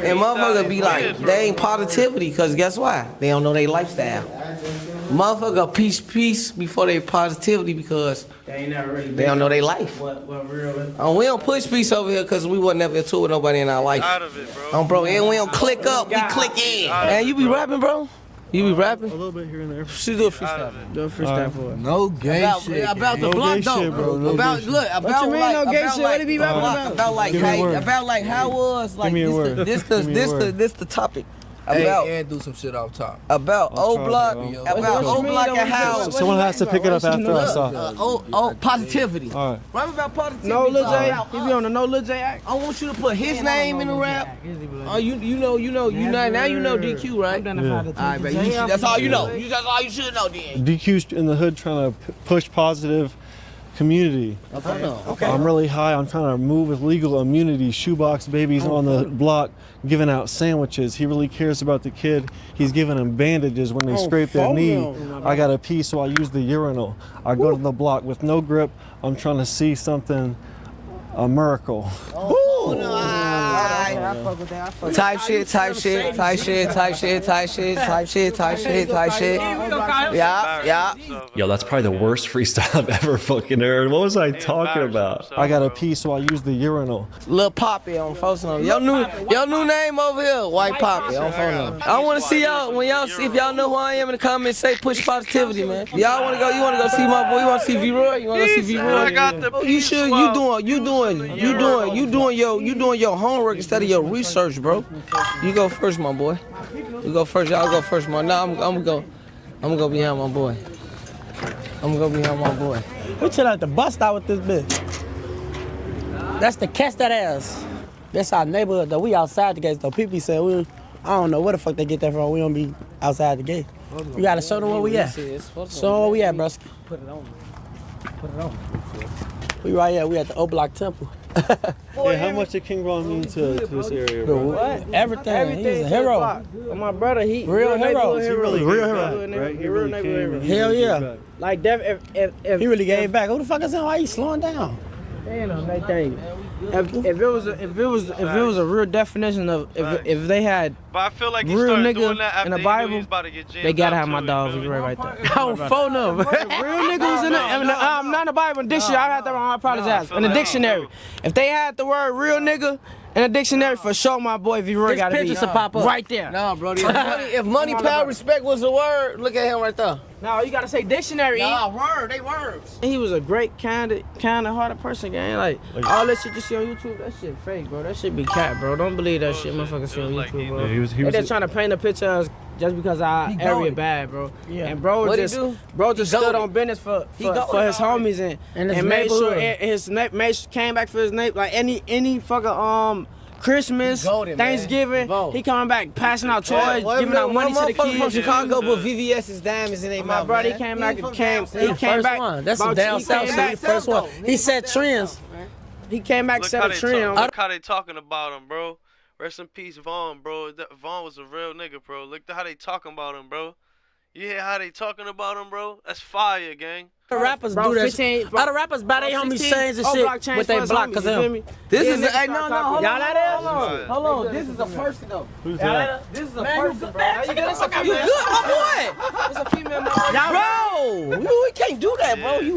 And motherfucker be like, they ain't positivity, cause guess why? They don't know their lifestyle. Motherfucker peace before they positivity because they don't know their life. We don't push peace over here because we wasn't never into it with nobody in our life. Out of it, bro. Bro, and we don't click up, we click in. Man, you be rapping, bro? You be rapping? A little bit here and there. She do a freestyle. Do a freestyle for us. No gay shit. About the block though. About look, about what you mean like, no gay shit? What he be rapping about like how was like this the topic. About and do some shit off top. About old block, about old block and how someone has to pick it up after I saw. Positivity. All right. Rap about positivity. No Lil J. He be on the No Lil J act. I want you to put his name in the rap. Oh, you know DQ, right? Yeah. All right, man. That's all you know. That's all you should know, then. DQ's in the hood trying to push positive community. Okay. I'm really high. I'm trying to move with legal immunity. Shoebox babies on the block giving out sandwiches. He really cares about the kid. He's giving them bandages when they scrape their knee. I got to pee, so I use the urinal. I go to the block with no grip. I'm trying to see something, a miracle. Type shit. Yeah. Yo, that's probably the worst freestyle I've ever fucking heard. What was I talking about? I got to pee, so I use the urinal. Lil Poppy on phone. Your new name over here, White Poppy on phone. I want to see y'all when y'all see if y'all know who I am in the comments. Say push positivity, man. Y'all want to go? You want to go see my boy? You want to see V-Roy? You want to go see V-Roy? You should. You doing your homework instead of your research, bro. You go first, my boy. You go first. Y'all go first, man. Nah, I'm gonna go behind my boy. We chill at the bus stop with this bitch. That's the catch that ass. That's our neighborhood though. We outside the gates though. People say I don't know where the fuck they get that from. We don't be outside the gate. You gotta show them where we at. Show them where we at, bro. Put it on. We right here. We at the O Block Temple. Yeah, how much did King Von mean to this area, bro? What? Everything. He's a hero. My brother, he real hero. He really real hero, right? He really came. Hell yeah. Like if he really gave back. Who the fuck is that? Why he slowing down? Damn, that thing. If it was a real definition of if they had but I feel like he real started doing nigga that after in the he knew Bible, he was about to get jammed they gotta up have my too, dog you feel me? right there. I don't phone them. Real niggas in not in the Bible, in the dictionary. I had that wrong. I apologize. In the dictionary, if they had the word real nigga in the dictionary, for sure, my boy V-Roy gotta be right there. Nah, bro. If money, power, respect was the word, look at him right there. No, you gotta say dictionary. Nah, word, they words. He was a great, kind of hearted person, gang. Like all that shit you see on YouTube, that shit fake, bro. That shit be cat, bro. Don't believe that shit, motherfucker. See on YouTube, bro. Yeah, They just trying to paint a picture of us just because our area bad, bro. Yeah. And bro just stood on business for his homies and made sure his came back for his neighbor. Like any fucking Christmas, Thanksgiving, he coming back passing out toys, giving out money to the kids. From Chicago, but VVS's diamonds in their mouth. My brother, he came back. That's the down south shit. First one. He set trends. He came back, set a trend. Look how they talking about him, bro. Rest in peace, Vaughn, bro. Vaughn was a real nigga, bro. Look at how they talking about him, bro. You hear how they talking about him, bro? That's fire, gang. The rappers do that shit. All the rappers buy their homies chains and shit with their block cause of him. This is a no, hold on. This is a person though. Who's that? This is a person, bro. You good, my boy? It's a female. Bro, we can't do that, bro. You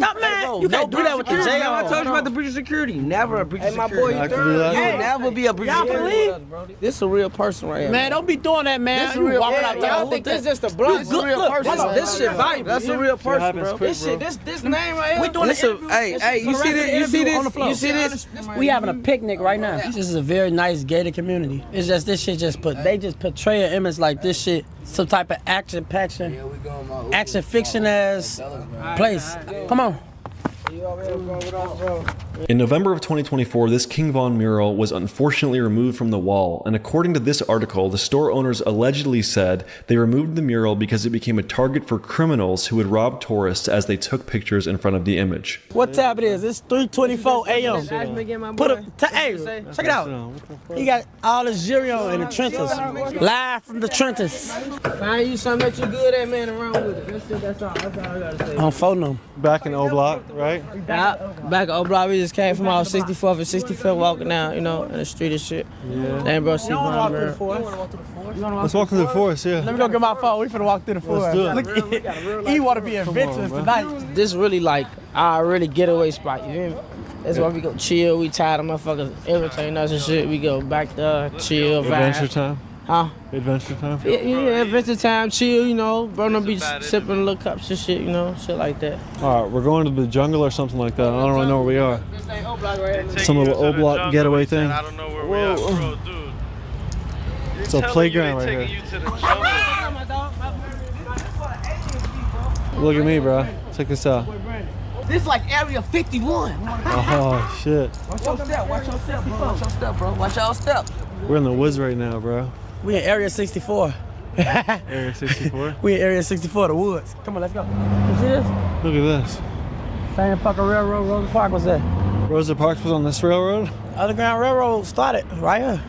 can't do that with the jail. I told you about the breach of security. Never a breach of security. My boy, you will never be a breach of security. This is a real person right here. Man, don't be doing that, man. This is real. Y'all think this just a blunt? This is a real person. This shit valuable. That's a real person, bro. This shit, this name right here. We doing this. Hey, you see this? You see this? You see this? We having a picnic right now. This is a very nice gated community. It's just this shit they just portray an image like this shit, some type of action fiction ass place. Come on. In November of 2024, this King Von mural was unfortunately removed from the wall, and according to this article, the store owners allegedly said they removed the mural because it became a target for criminals who would rob tourists as they took pictures in front of the image. What time it is? It's 3:24 a.m. Hey, check it out. He got all his jury on in the trenches, live from the trenches. Find you something that you good at, man, around with it. That's all I gotta say. I'm phoning them. Back in O Block, right? Back at O Block, we just came from off 64th and 65th walking down, in the street and shit. Yeah. Then bro, see You wanna walk through the forest? Let's walk through the forest, yeah. Let me go get my phone. We finna walk through the forest. Let's do Look, he wanna be adventurous tonight. This really like our really getaway spot, you hear me? That's why we go chill, we tired of motherfuckers irritating us and shit. We go back there, chill, vibe. Adventure time? Huh? Adventure time? Yeah, adventure time, chill, Burn Beach, sipping little cups and shit, shit like that. Alright, we're going to the jungle or something like that. I don't really know where we are. Some little O Block getaway thing. I don't know where we are, bro, dude. It's a playground right taking here. you to the jungle. Look at me, bro. Check this out. This is like Area 51. Oh shit. Watch your step, watch your step, bro. Watch your step, bro. Watch your step. We're in the woods right now, bro. We in Area 64. Area 64? We in Area 64, the woods. Come on, let's go. You see this? Look at this. Same fucking railroad, Rosa Parks was there. Rosa Parks was on this railroad? Underground Railroad started right here.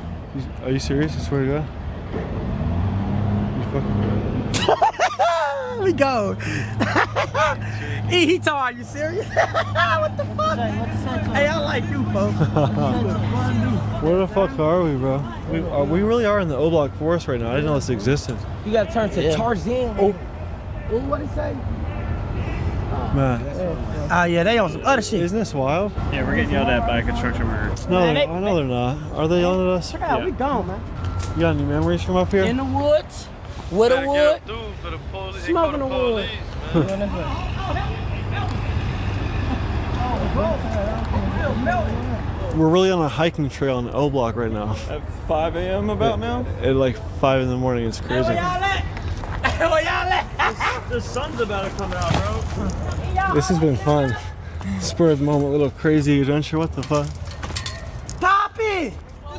Are you serious? I swear to God. You fucking... We go. he told, are you serious? What the fuck? Hey, I like you, folks. Where the fuck are we, bro? We really are in the O-Block forest right now. I didn't know this existed. You gotta turn to Tarzan. Oh, what did he say? Man. Oh yeah, they on some other shit. Isn't this wild? Yeah, we're getting yelled at by a construction worker. No, I know they're not. Are they yelling at us? Check out, we gone, man. You got any memories from up here? In the woods, with a wood, smoking the wood. We're really on a hiking trail in O-Block right now. At 5 a.m. about now? At like 5 in the morning, it's crazy. Where y'all at? Where y'all at? The sun's about to come out, bro. This has been fun. Spur of the moment, little crazy adventure. What the fuck? Stop it!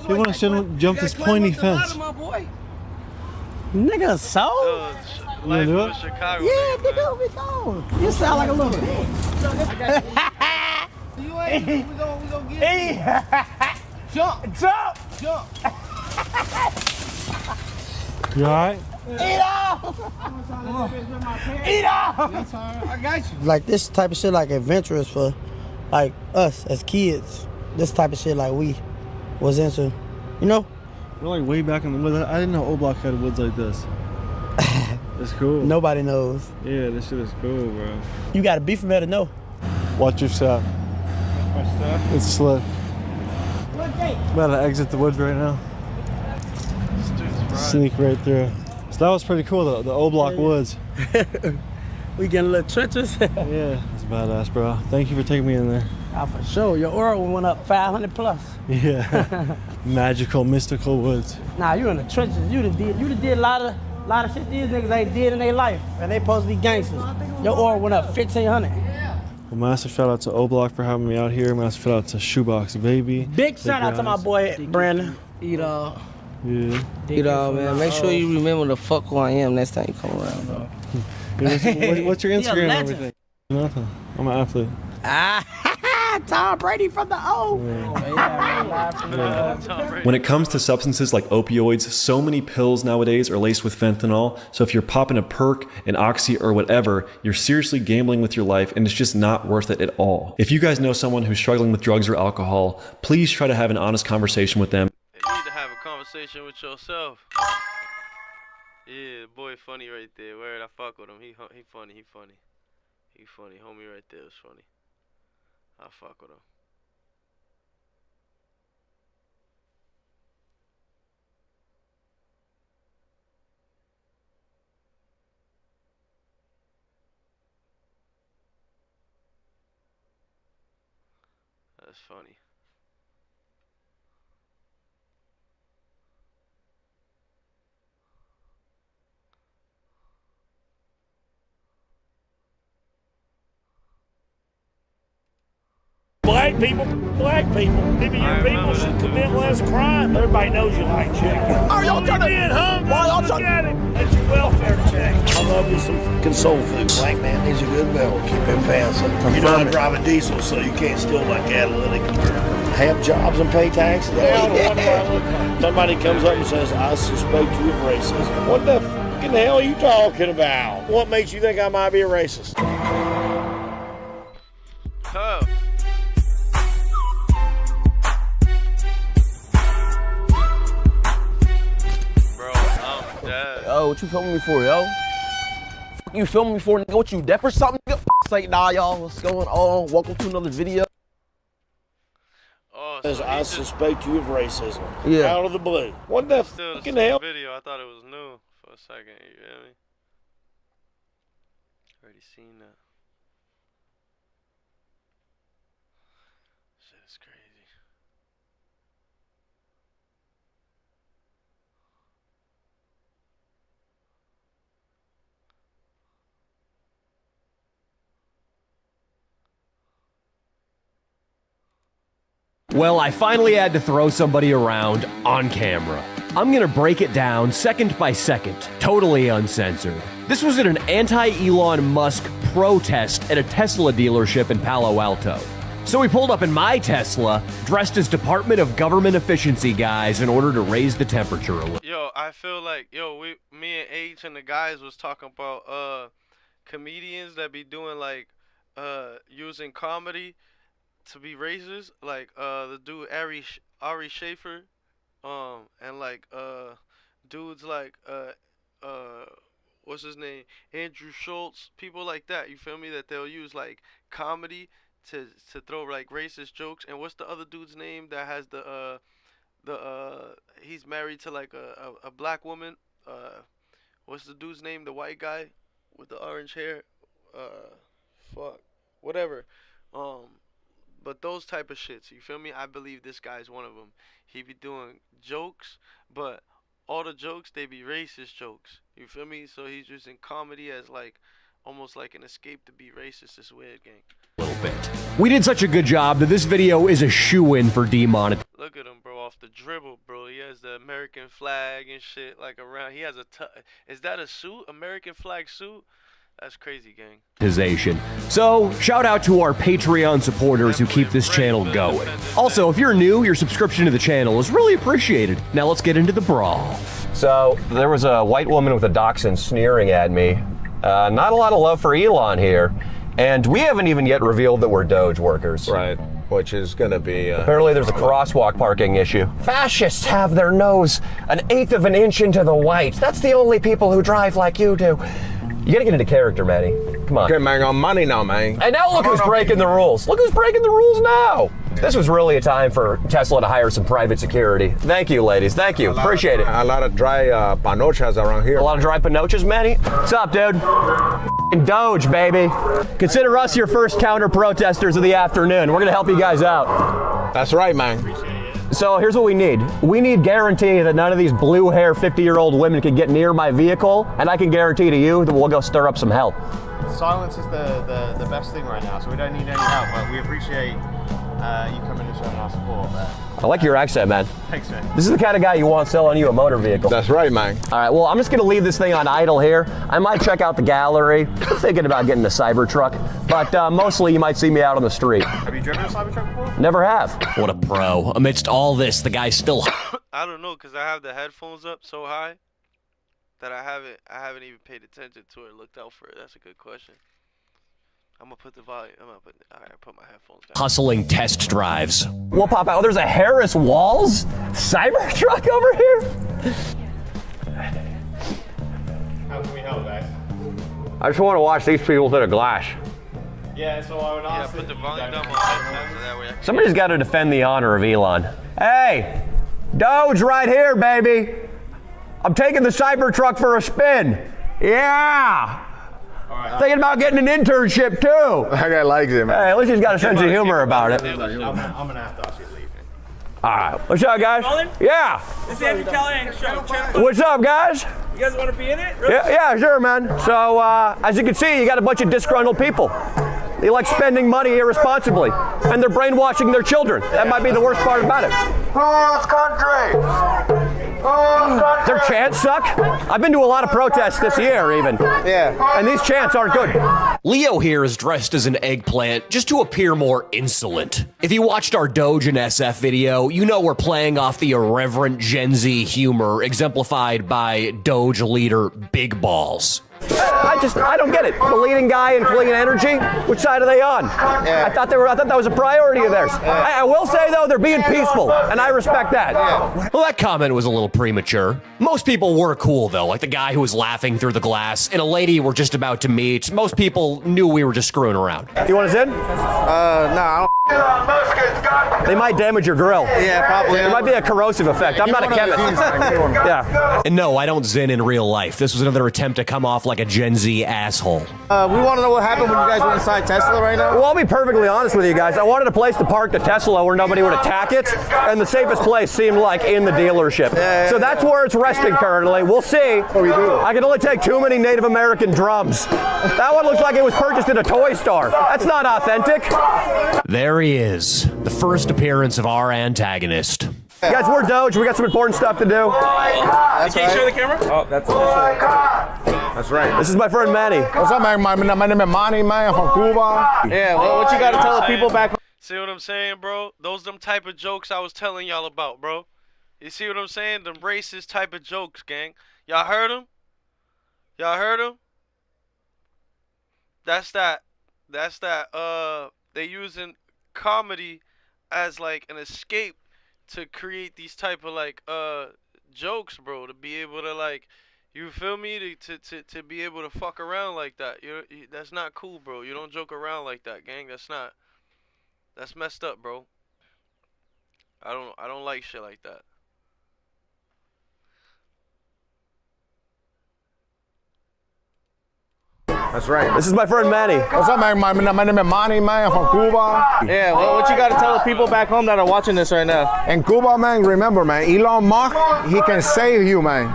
You want to jump this pointy fence? Nigga, so? You wanna do it? Chicago, yeah, nigga, we go. You sound like a little bitch. You ain't. We gonna get it. Jump. You alright? Eat off! Eat off! I got you. Like this type of shit, like adventurous for, like us as kids. This type of shit, like we was into, you know. We're like way back in the woods. I didn't know O-Block had woods like this. It's cool. Nobody knows. Yeah, this shit is cool, bro. You gotta be from here to know. Watch your step. My stuff. It's slick. About to exit the woods right now. Sneak right through. So that was pretty cool, though. The O-Block woods. We getting a little treacherous. Yeah, it's badass, bro. Thank you for taking me in there. For sure. Your aura went up 500 plus. Yeah. Magical, mystical woods. Nah, you in the trenches. You done did a lot of shit these niggas ain't did in their life, and they supposed to be gangsters. Your aura went up 1,500. Well, massive shout out to O-Block for having me out here. Massive shout out to Shoebox Baby. Big shout out to my boy Brandon. Eat all. Yeah. Eat all, man. Make sure you remember the fuck who I am next time you come around, bro. What's your Instagram and everything? Nothing. I'm an athlete. Tom Brady from the O. When it comes to substances like opioids, so many pills nowadays are laced with fentanyl. So if you're popping a perk, an oxy, or whatever, you're seriously gambling with your life, and it's just not worth it at all. If you guys know someone who's struggling with drugs or alcohol, please try to have an honest conversation with them. You need to have a conversation with yourself. Yeah, the boy funny right there. Word, I fuck with him. He funny. He funny. Homie right there was funny. I fuck with him. That's funny. Black people, maybe your people should commit less crime. Everybody knows you like chicken. Are y'all trying to being hungry? Why y'all Look trying at it. That's your welfare check. I love you some console food. Black man needs a good belt. Keep them pants up. You know how to drive a diesel, so you can't steal my catalytic converter. Have jobs and pay taxes. Yeah. Somebody comes up and says, I suspect you of racism. What the fucking hell are you talking about? What makes you think I might be a racist? Huh. Yo, what you filming me for, yo? You filming me for, nigga? What, you deaf or something, nigga? Say, nah, y'all, what's going on? Welcome to another video. Oh, Says, I suspect you of racism. Yeah. Out of the blue. What the fucking hell? Video, I thought it was new for a second. You get me? Already seen that. Shit is crazy. Well, I finally had to throw somebody around on camera. I'm gonna break it down second by second, totally uncensored. This was at an anti-Elon Musk protest at a Tesla dealership in Palo Alto. So we pulled up in my Tesla, dressed as Department of Government Efficiency guys in order to raise the temperature a little. Yo, I feel like, me and H and the guys was talking about comedians that be doing like using comedy to be racist, like the dude Ari Schaefer, and like dudes like what's his name, Andrew Schultz, people like that. You feel me? That they'll use like comedy to throw like racist jokes. And what's the other dude's name that has the he's married to like a black woman? What's the dude's name? The white guy with the orange hair? Fuck, whatever. But those type of shits, you feel me? I believe this guy's one of them. He be doing jokes, but all the jokes, they be racist jokes. You feel me? So he's using comedy as like almost like an escape to be racist. It's weird, gang. Little bit. We did such a good job that this video is a shoo-in for demonetization. Look at him, bro, off the dribble, bro. He has the American flag and shit like around. He has is that a suit? American flag suit? That's crazy, gang. So, shout out to our Patreon supporters who keep this channel going. Also, if you're new, your subscription to the channel is really appreciated. Now let's get into the brawl. So, there was a white woman with a dachshund sneering at me. Not a lot of love for Elon here. And we haven't even yet revealed that we're Doge workers. Right, which is gonna be... Apparently there's a crosswalk parking issue. Fascists have their nose 1/8 of an inch into the white. That's the only people who drive like you do. You gotta get into character, Matty. Come on. Okay, man, I'm money now, man. And now look who's breaking the rules. Look who's breaking the rules now. This was really a time for Tesla to hire some private security. Thank you, ladies. Thank you. Appreciate it. A lot of dry panochas around here. A lot of dry panochas, Matty? What's up, dude? Doge, baby. Consider us your first counter-protesters of the afternoon. We're gonna help you guys out. That's right, man. So here's what we need. We need guarantee that none of these blue hair 50-year-old women can get near my vehicle, and I can guarantee to you that we'll go stir up some hell. Silence is the best thing right now, so we don't need any help, but we appreciate you coming and showing our support. I like your accent, man. Thanks, man. This is the kind of guy you want selling you a motor vehicle. That's right, man. All right, well, I'm just gonna leave this thing on idle here. I might check out the gallery, thinking about getting a Cybertruck, but mostly you might see me out on the street. Have you driven a Cybertruck before? Never have. What a pro. Amidst all this, the guy's still... I don't know, because I have the headphones up so high that I haven't even paid attention to it or looked out for it. That's a good question. I'm gonna put the volume. Alright, put my headphones down. Hustling test drives. We'll pop out. Oh, there's a Harris Walls Cybertruck over here? How can we help, guys? I just want to watch these people through the glass. Yeah, so I would ask... put the volume down my headphones so that way I can... Somebody's got to defend the honor of Elon. Hey, Doge right here, baby. I'm taking the Cybertruck for a spin. Yeah. Thinking about getting an internship too. That guy likes it, man. Hey, at least he's got a sense of humor about it. I'm gonna have to ask you to leave. All right, what's up, guys? Colin? Yeah. This is Andrew Callahan show. What's up, guys? You guys want to be in it? Really? Yeah, sure, man. So, as you can see, you got a bunch of disgruntled people. They like spending money irresponsibly, and they're brainwashing their children. That might be the worst part about it. Whose country? Their chants suck. I've been to a lot of protests this year, even. Yeah. And these chants aren't good. Leo here is dressed as an eggplant just to appear more insolent. If you watched our Doge and SF video, you know we're playing off the irreverent Gen Z humor exemplified by Doge leader Big Balls. I don't get it. The leading guy in clean energy, which side are they on? I thought that was a priority of theirs. I will say though, they're being peaceful, and I respect that. Well, that comment was a little premature. Most people were cool though, like the guy who was laughing through the glass, and a lady we're just about to meet. Most people knew we were just screwing around. You want us in? No, I don't. They might damage your grill. Yeah, probably. There might be a corrosive effect. I'm not a chemist. Yeah. And no, I don't zin in real life. This was another attempt to come off like a Gen Z asshole. We want to know what happened when you guys were inside Tesla right now. Well, I'll be perfectly honest with you guys. I wanted a place to park the Tesla where nobody would attack it, and the safest place seemed like in the dealership. So that's where it's resting currently. We'll see. I can only take too many Native American drums. That one looks like it was purchased in a toy store. That's not authentic. There he is. the first appearance of our antagonist. Guys, we're Doge. We got some important stuff to do. That's right. Can you show the camera? Oh, that's right. This is my friend Manny. What's up, man? My name is Manny, man. I'm from Cuba. Yeah, well, what you got to tell the people back home? See what I'm saying, bro? Those them type of jokes I was telling y'all about, bro. You see what I'm saying? Them racist type of jokes, gang. Y'all heard them? Y'all heard them? That's that. They using comedy as like an escape to create these type of like jokes, bro, to be able to like, you feel me, to be able to fuck around like that. That's not cool, bro. You don't joke around like that, gang. That's messed up, bro. I don't like shit like that. That's right. This is my friend Manny. What's up, man? My name is Manny, man. I'm from Cuba. Yeah, well, what you got to tell the people back home that are watching this right now? In Cuba, man, remember, man, Elon Musk, he can save you, man.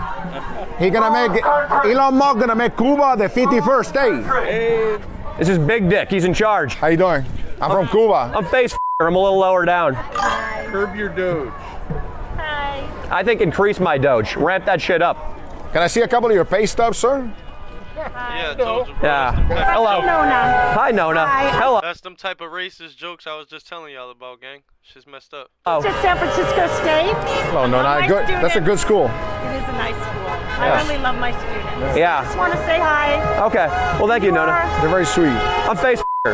Elon Musk gonna make Cuba the 51st state. Hey. This is Big Dick. He's in charge. How you doing? I'm from Cuba. I'm face I'm a little lower down. Curb your Doge. Hi. I think increase my Doge. Ramp that shit up. Can I see a couple of your pay stubs, sir? Yeah, told you, bro. Yeah. Hello. Nona. Hi, Nona. Hi. Hello. That's them type of racist jokes I was just telling y'all about, gang. Shit's messed up. It's at San Francisco State. No, Nona. Good. That's a good school. It is a nice school. I really love my students. Yeah. Just want to say hi. Okay. Well, thank you, Nona. They're very sweet. I'm face Oh, no.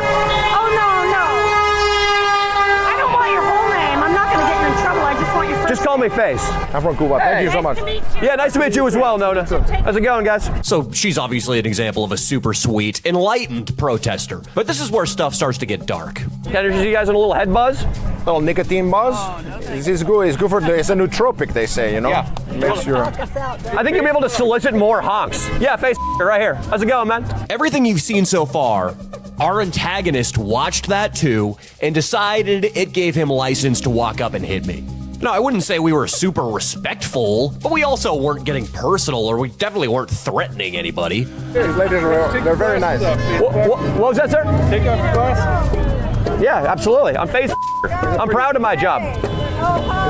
I don't want your whole name. I'm not going to get you in trouble. I just want your first Just call me Face. I'm from Cuba. Thank you so much. Nice to meet you. Yeah, nice to meet you as well, Nona. How's it going, guys? So she's obviously an example of a super sweet, enlightened protester. But this is where stuff starts to get dark. Can I see you guys in a little head buzz? Little nicotine buzz. This is good. It's good for it's a nootropic, they say, you know? Yeah. Makes your... I think you'll be able to solicit more honks. Yeah, Face right here. How's it going, man? Everything you've seen so far, our antagonist watched that too and decided it gave him license to walk up and hit me. No, I wouldn't say we were super respectful, but we also weren't getting personal, or we definitely weren't threatening anybody. These ladies they're very nice. What was that, sir? Take off your glasses. Yeah, absolutely. I'm Face. I'm proud of my job.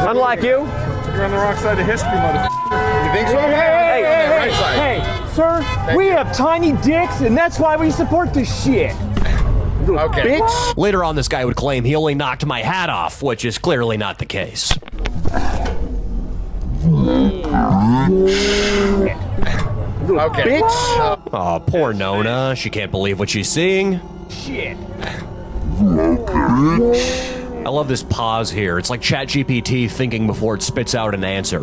Unlike you. You're on the wrong side of history, motherfucker. You think so? Hey, Sir, we have tiny dicks, and that's why we support this shit. Okay. bitch. Later on, this guy would claim he only knocked my hat off, which is clearly not the case. Okay. Bitch. Oh, poor Nona. She can't believe what she's seeing. Shit. I love this pause here. It's like ChatGPT thinking before it spits out an answer.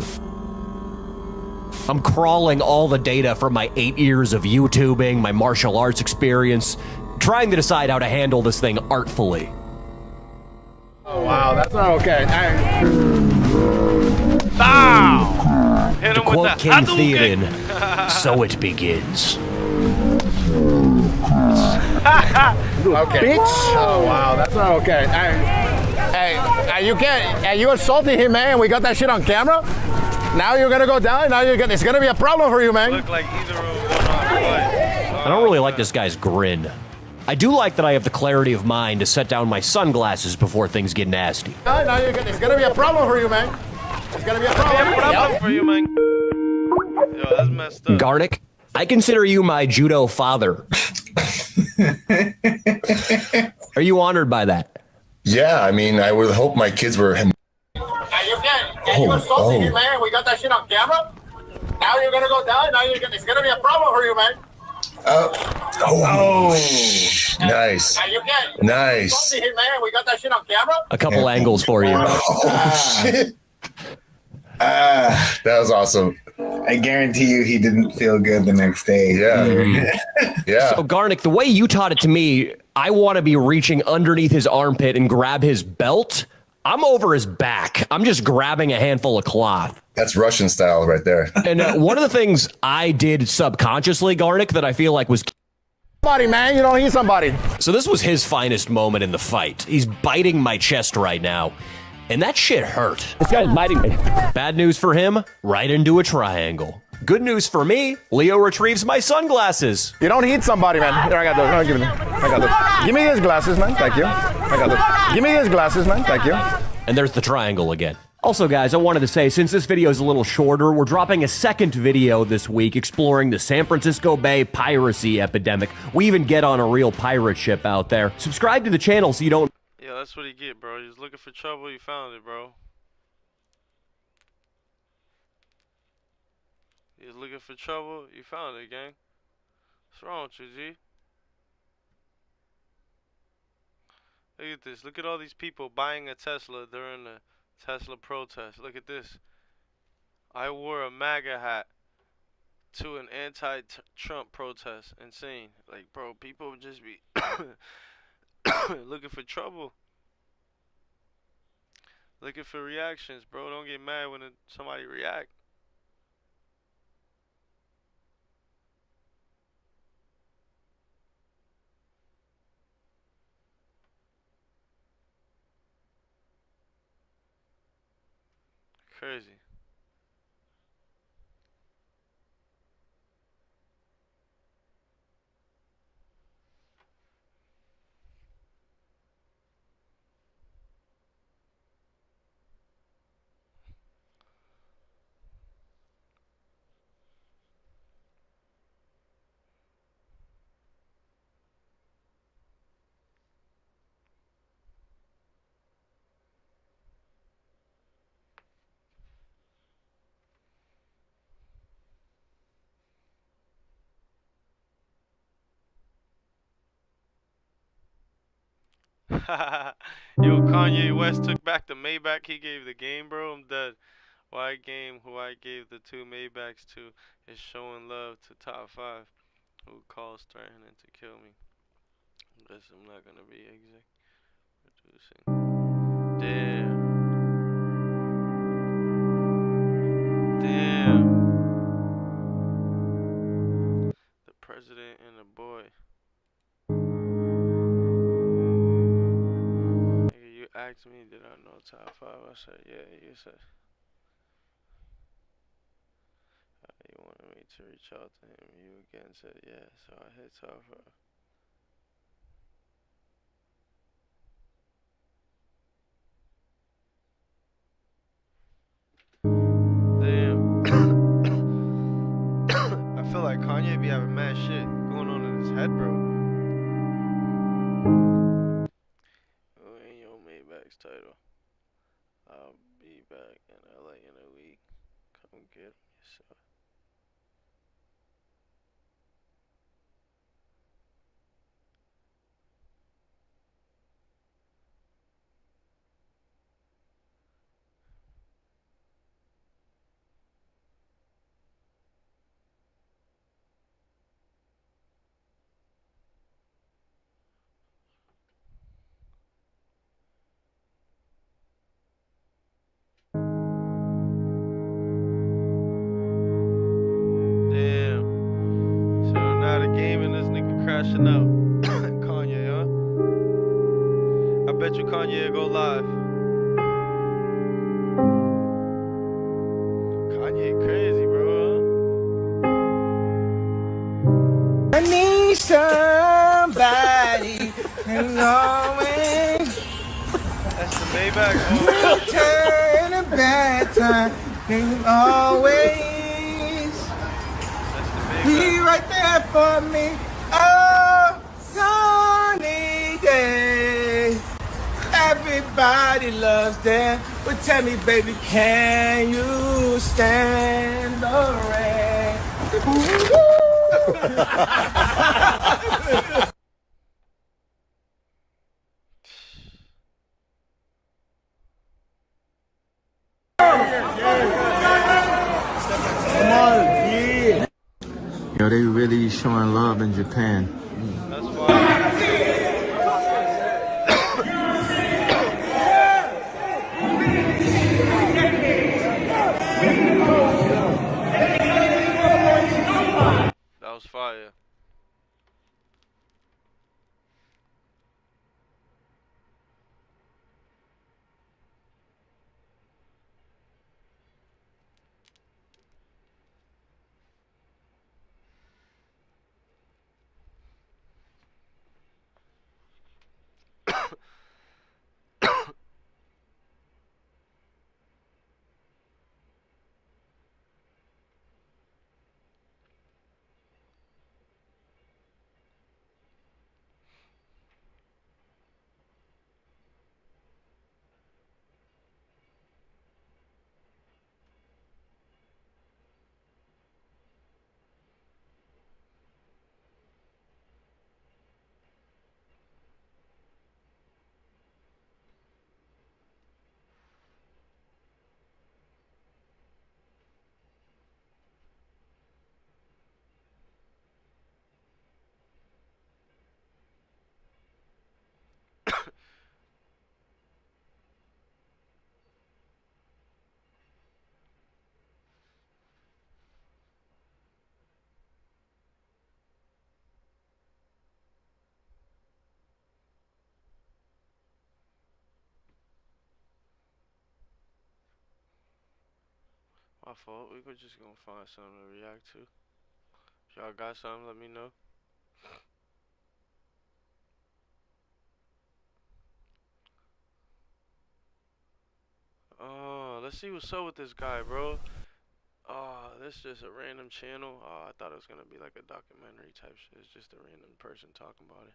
I'm crawling all the data from my 8 years of YouTubing, my martial arts experience, trying to decide how to handle this thing artfully. Oh, wow, that's not okay. Bow! Hit To him with quote that King Hadouken. Theoden, so it begins. Okay. Bitch. Oh, wow, that's not okay. Hey, you can't. Hey, you assaulted him, man. We got that shit on camera. Now you're gonna go down. Now it's gonna be a problem for you, man. Look like either of them. I don't really like this guy's grin. I do like that I have the clarity of mind to set down my sunglasses before things get nasty. Now it's gonna be a problem for you, man. It's gonna be a problem. For you, man. Yo, that's messed up. Garnick, I consider you my judo father. Are you honored by that? Yeah, I mean, I would hope my kids were him. You can't. You assaulted him, man. We got that shit on camera. Now you're gonna go down. Now it's gonna be a problem for you, man. Nice. You can't. Nice. Assaulted him, man. We got that shit on camera. A couple angles for you. Oh, shit. That was awesome. I guarantee you he didn't feel good the next day. Yeah. Yeah. So, Garnick, the way you taught it to me, I want to be reaching underneath his armpit and grab his belt. I'm over his back. I'm just grabbing a handful of cloth. That's Russian style right there. And one of the things I did subconsciously, Garnick, that I feel like was... Somebody, man. You don't need somebody. So this was his finest moment in the fight. He's biting my chest right now. And that shit hurt. This guy's biting me. Bad news for him, right into a triangle. Good news for me, Leo retrieves my sunglasses. You don't need somebody, man. Here, I got those. No, give me them. I got those. Give me these glasses, man. Thank you. I got this. Give me those glasses, man. Thank you. And there's the triangle again. Also, guys, I wanted to say, since this video is a little shorter, we're dropping a second video this week exploring the San Francisco Bay piracy epidemic. We even get on a real pirate ship out there. Subscribe to the channel so you don't... Yeah, that's what he get, bro. He was looking for trouble, you found it, bro. He was looking for trouble, you found it, gang. What's wrong with you, G? Look at this. Look at all these people buying a Tesla during the Tesla protest. Look at this. I wore a MAGA hat to an anti-Trump protest. Insane. Like, bro, people just be looking for trouble. Looking for reactions, bro. Don't get mad when somebody react. Crazy. Yo, Kanye West took back the Maybach he gave the game, bro. I'm dead. Why game who I gave the 2 Maybachs to is showing love to top 5 who calls threatening to kill me. Guess I'm not gonna be producing. Damn. Damn. The president and the boy. Nigga, you asked me, did I know top 5? I said, yeah. You said you wanted me to reach out to him. You again said, yeah. So I hit top 5. Damn. I feel like Kanye be having mad shit going on in his head, bro. Oh, ain't your Maybach's title. I'll be back in LA in a week. Come get yourself. Damn. So now the game and this nigga crashing out. Kanye, huh? I bet you Kanye will go live. Kanye crazy, bro. I need somebody who's always That's the Maybach. turn a bad time. Who's always be right there for me. Oh, sunny day. Everybody loves them. But tell me, baby, can you stand the rain? Yo, they really showing love in Japan. That's why. That was fire. My fault. We could just gonna find something to react to. If y'all got something, let me know. Let's see what's up with this guy, bro. This is just a random channel. I thought it was gonna be like a documentary type shit. It's just a random person talking about it.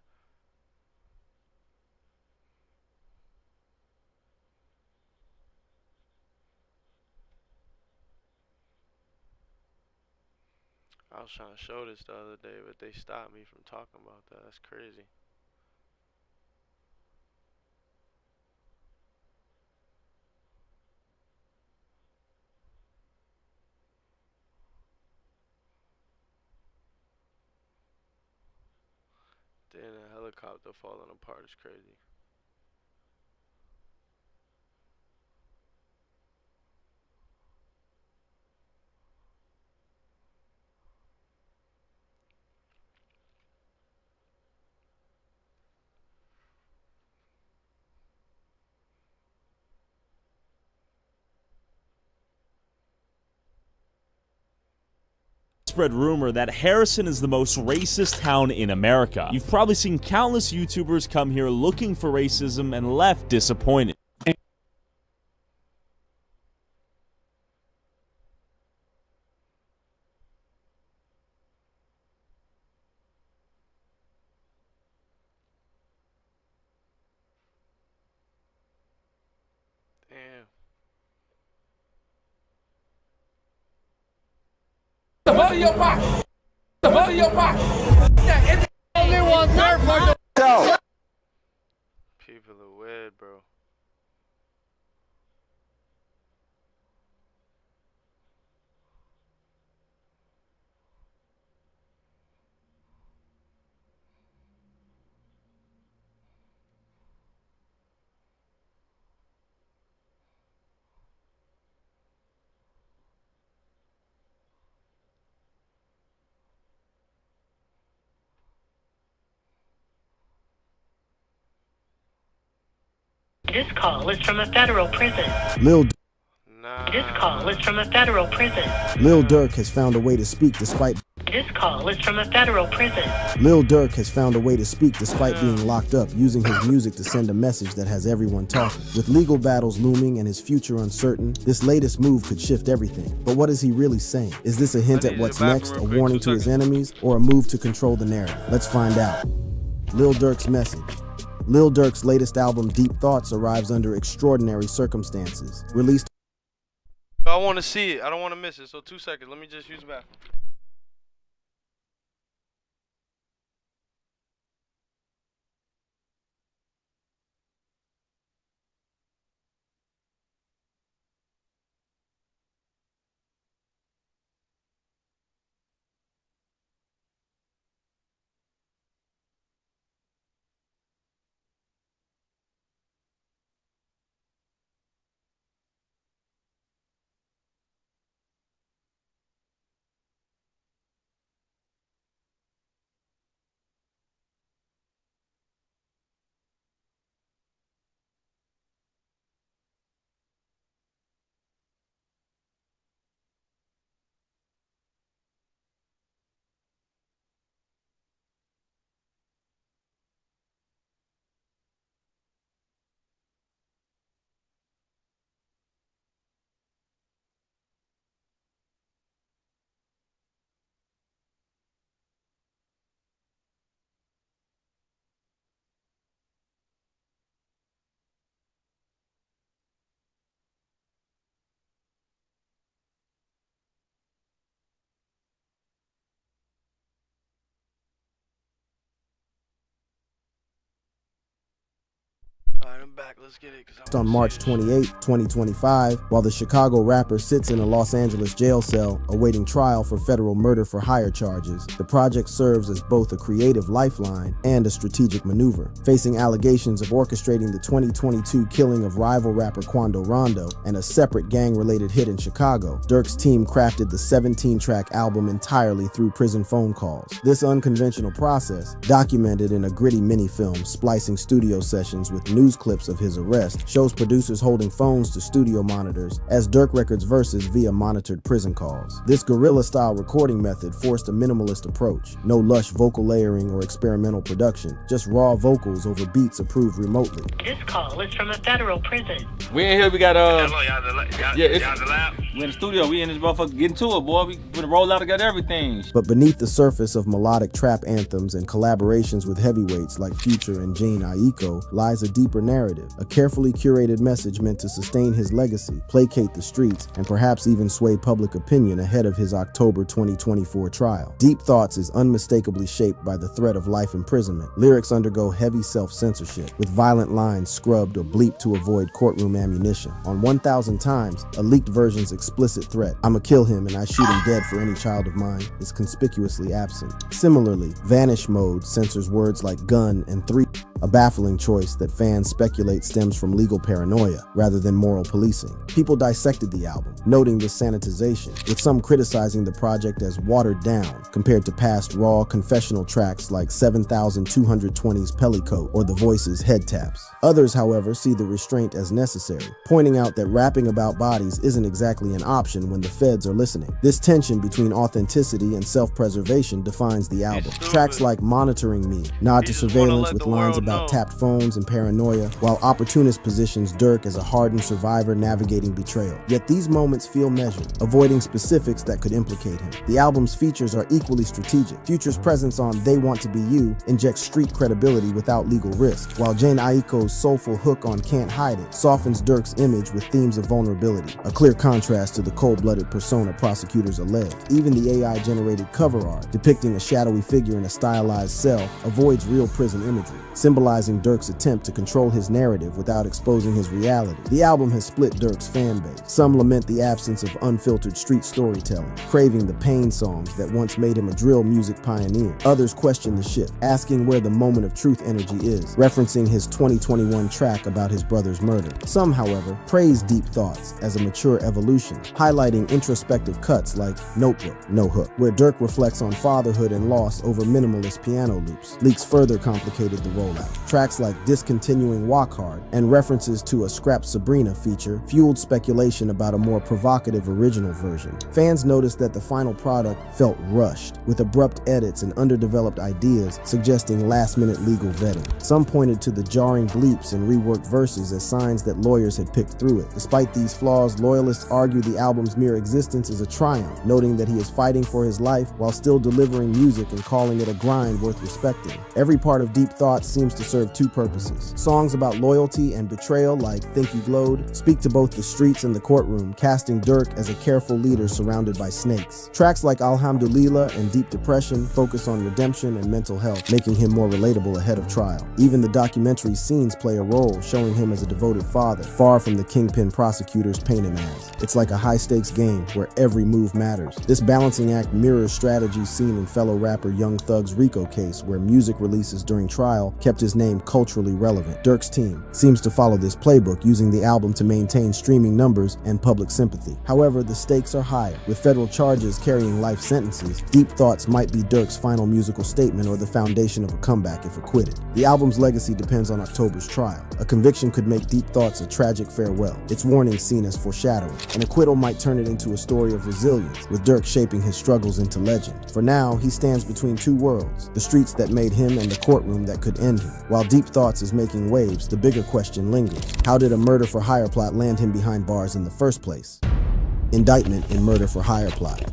I was trying to show this the other day, but they stopped me from talking about that. That's crazy. Then a helicopter falling apart is crazy. Spread rumor that Harrison is the most racist town in America. You've probably seen countless YouTubers come here looking for racism and left disappointed. Damn. The fuck your box. The fuck your box. Only one there for the People are weird, bro. This call is from a federal prison. This call is from a federal prison. Lil Durk has found a way to speak despite. This call is from a federal prison. Lil Durk has found a way to speak despite being locked up, using his music to send a message that has everyone talking. With legal battles looming and his future uncertain, this latest move could shift everything. But what is he really saying? Is this a hint at what's next, a warning to his enemies, or a move to control the narrative? Let's find out. Lil Durk's message. Lil Durk's latest album, Deep Thoughts, arrives under extraordinary circumstances. Released. I want to see it. I don't want to miss it. So 2 seconds. Let me just use the bathroom. Alright, I'm back. Let's get it. On March 28, 2025, while the Chicago rapper sits in a Los Angeles jail cell awaiting trial for federal murder for hire charges, the project serves as both a creative lifeline and a strategic maneuver. Facing allegations of orchestrating the 2022 killing of rival rapper Quando Rondo and a separate gang-related hit in Chicago, Durk's team crafted the 17-track album entirely through prison phone calls. This unconventional process, documented in a gritty mini-film splicing studio sessions with news news clips of his arrest shows producers holding phones to studio monitors as Dirk records verses via monitored prison calls. This guerrilla-style recording method forced a minimalist approach. No lush vocal layering or experimental production, just raw vocals over beats approved remotely. This call is from a federal prison. We in here, we got Hello, y'all the lab? we in the studio, we in this motherfucker getting to it, boy. We gonna roll out together everything. But beneath the surface of melodic trap anthems and collaborations with heavyweights like Future and Jane Aiko lies a deeper narrative, a carefully curated message meant to sustain his legacy, placate the streets, and perhaps even sway public opinion ahead of his October 2024 trial. Deep Thoughts is unmistakably shaped by the threat of life imprisonment. Lyrics undergo heavy self-censorship, with violent lines scrubbed or bleeped to avoid courtroom ammunition. On 1,000 Times, a leaked version's explicit threat, "I'ma kill him and I shoot him dead for any child of mine," is conspicuously absent. Similarly, Vanish Mode censors words like gun and three, a baffling choice that fans speculate stems from legal paranoia rather than moral policing. People dissected the album, noting this sanitization, with some criticizing the project as watered down compared to past raw confessional tracks like 7,220's Pellicoat or The Voice's Head Taps. Others, however, see the restraint as necessary, pointing out that rapping about bodies isn't exactly an option when the feds are listening. This tension between authenticity and self-preservation defines the album. Tracks like Monitoring Me nod to surveillance with lines about tapped phones and paranoia, while Opportunist positions Dirk as a hardened survivor navigating betrayal. Yet these moments feel measured, avoiding specifics that could implicate him. The album's features are equally strategic. Future's presence on They Want to Be You injects street credibility without legal risk, while Jane Aiko's soulful hook on Can't Hide It softens Dirk's image with themes of vulnerability, a clear contrast to the cold-blooded persona prosecutors allege. Even the AI-generated cover art, depicting a shadowy figure in a stylized cell, avoids real prison imagery, symbolizing Dirk's attempt to control his narrative without exposing his reality. The album has split Dirk's fan base. Some lament the absence of unfiltered street storytelling, craving the pain songs that once made him a drill music pioneer. Others question the shift, asking where the moment of truth energy is, referencing his 2021 track about his brother's murder. Some, however, praise Deep Thoughts as a mature evolution, highlighting introspective cuts like Notebook, No Hook, where Dirk reflects on fatherhood and loss over minimalist piano loops. Leaks further complicated the rollout. Tracks like Discontinuing Walk Hard and references to a Scrap Sabrina feature fueled speculation about a more provocative original version. Fans noticed that the final product felt rushed, with abrupt edits and underdeveloped ideas suggesting last-minute legal vetting. Some pointed to the jarring bleeps and reworked verses as signs that lawyers had picked through it. Despite these flaws, loyalists argue the album's mere existence is a triumph, noting that he is fighting for his life while still delivering music and calling it a grind worth respecting. Every part of Deep Thoughts seems to serve two purposes. Songs about loyalty and betrayal, like Think You Glowed, speak to both the streets and the courtroom, casting Dirk as a careful leader surrounded by snakes. Tracks like Alhamdulillah and Deep Depression focus on redemption and mental health, making him more relatable ahead of trial. Even the documentary scenes play a role, showing him as a devoted father, far from the kingpin prosecutors paint him as. It's like a high-stakes game where every move matters. This balancing act mirrors strategies seen in fellow rapper Young Thug's RICO case, where music releases during trial kept his name culturally relevant. Dirk's team seems to follow this playbook, using the album to maintain streaming numbers and public sympathy. However, the stakes are higher. With federal charges carrying life sentences, Deep Thoughts might be Dirk's final musical statement or the foundation of a comeback if acquitted. The album's legacy depends on October's trial. A conviction could make Deep Thoughts a tragic farewell, its warnings seen as foreshadowing. An acquittal might turn it into a story of resilience, with Dirk shaping his struggles into legend. For now, he stands between two worlds, the streets that made him and the courtroom that could end him. While Deep Thoughts is making waves, the bigger question lingers. How did a murder for hire plot land him behind bars in the first place? Indictment in murder for hire plot.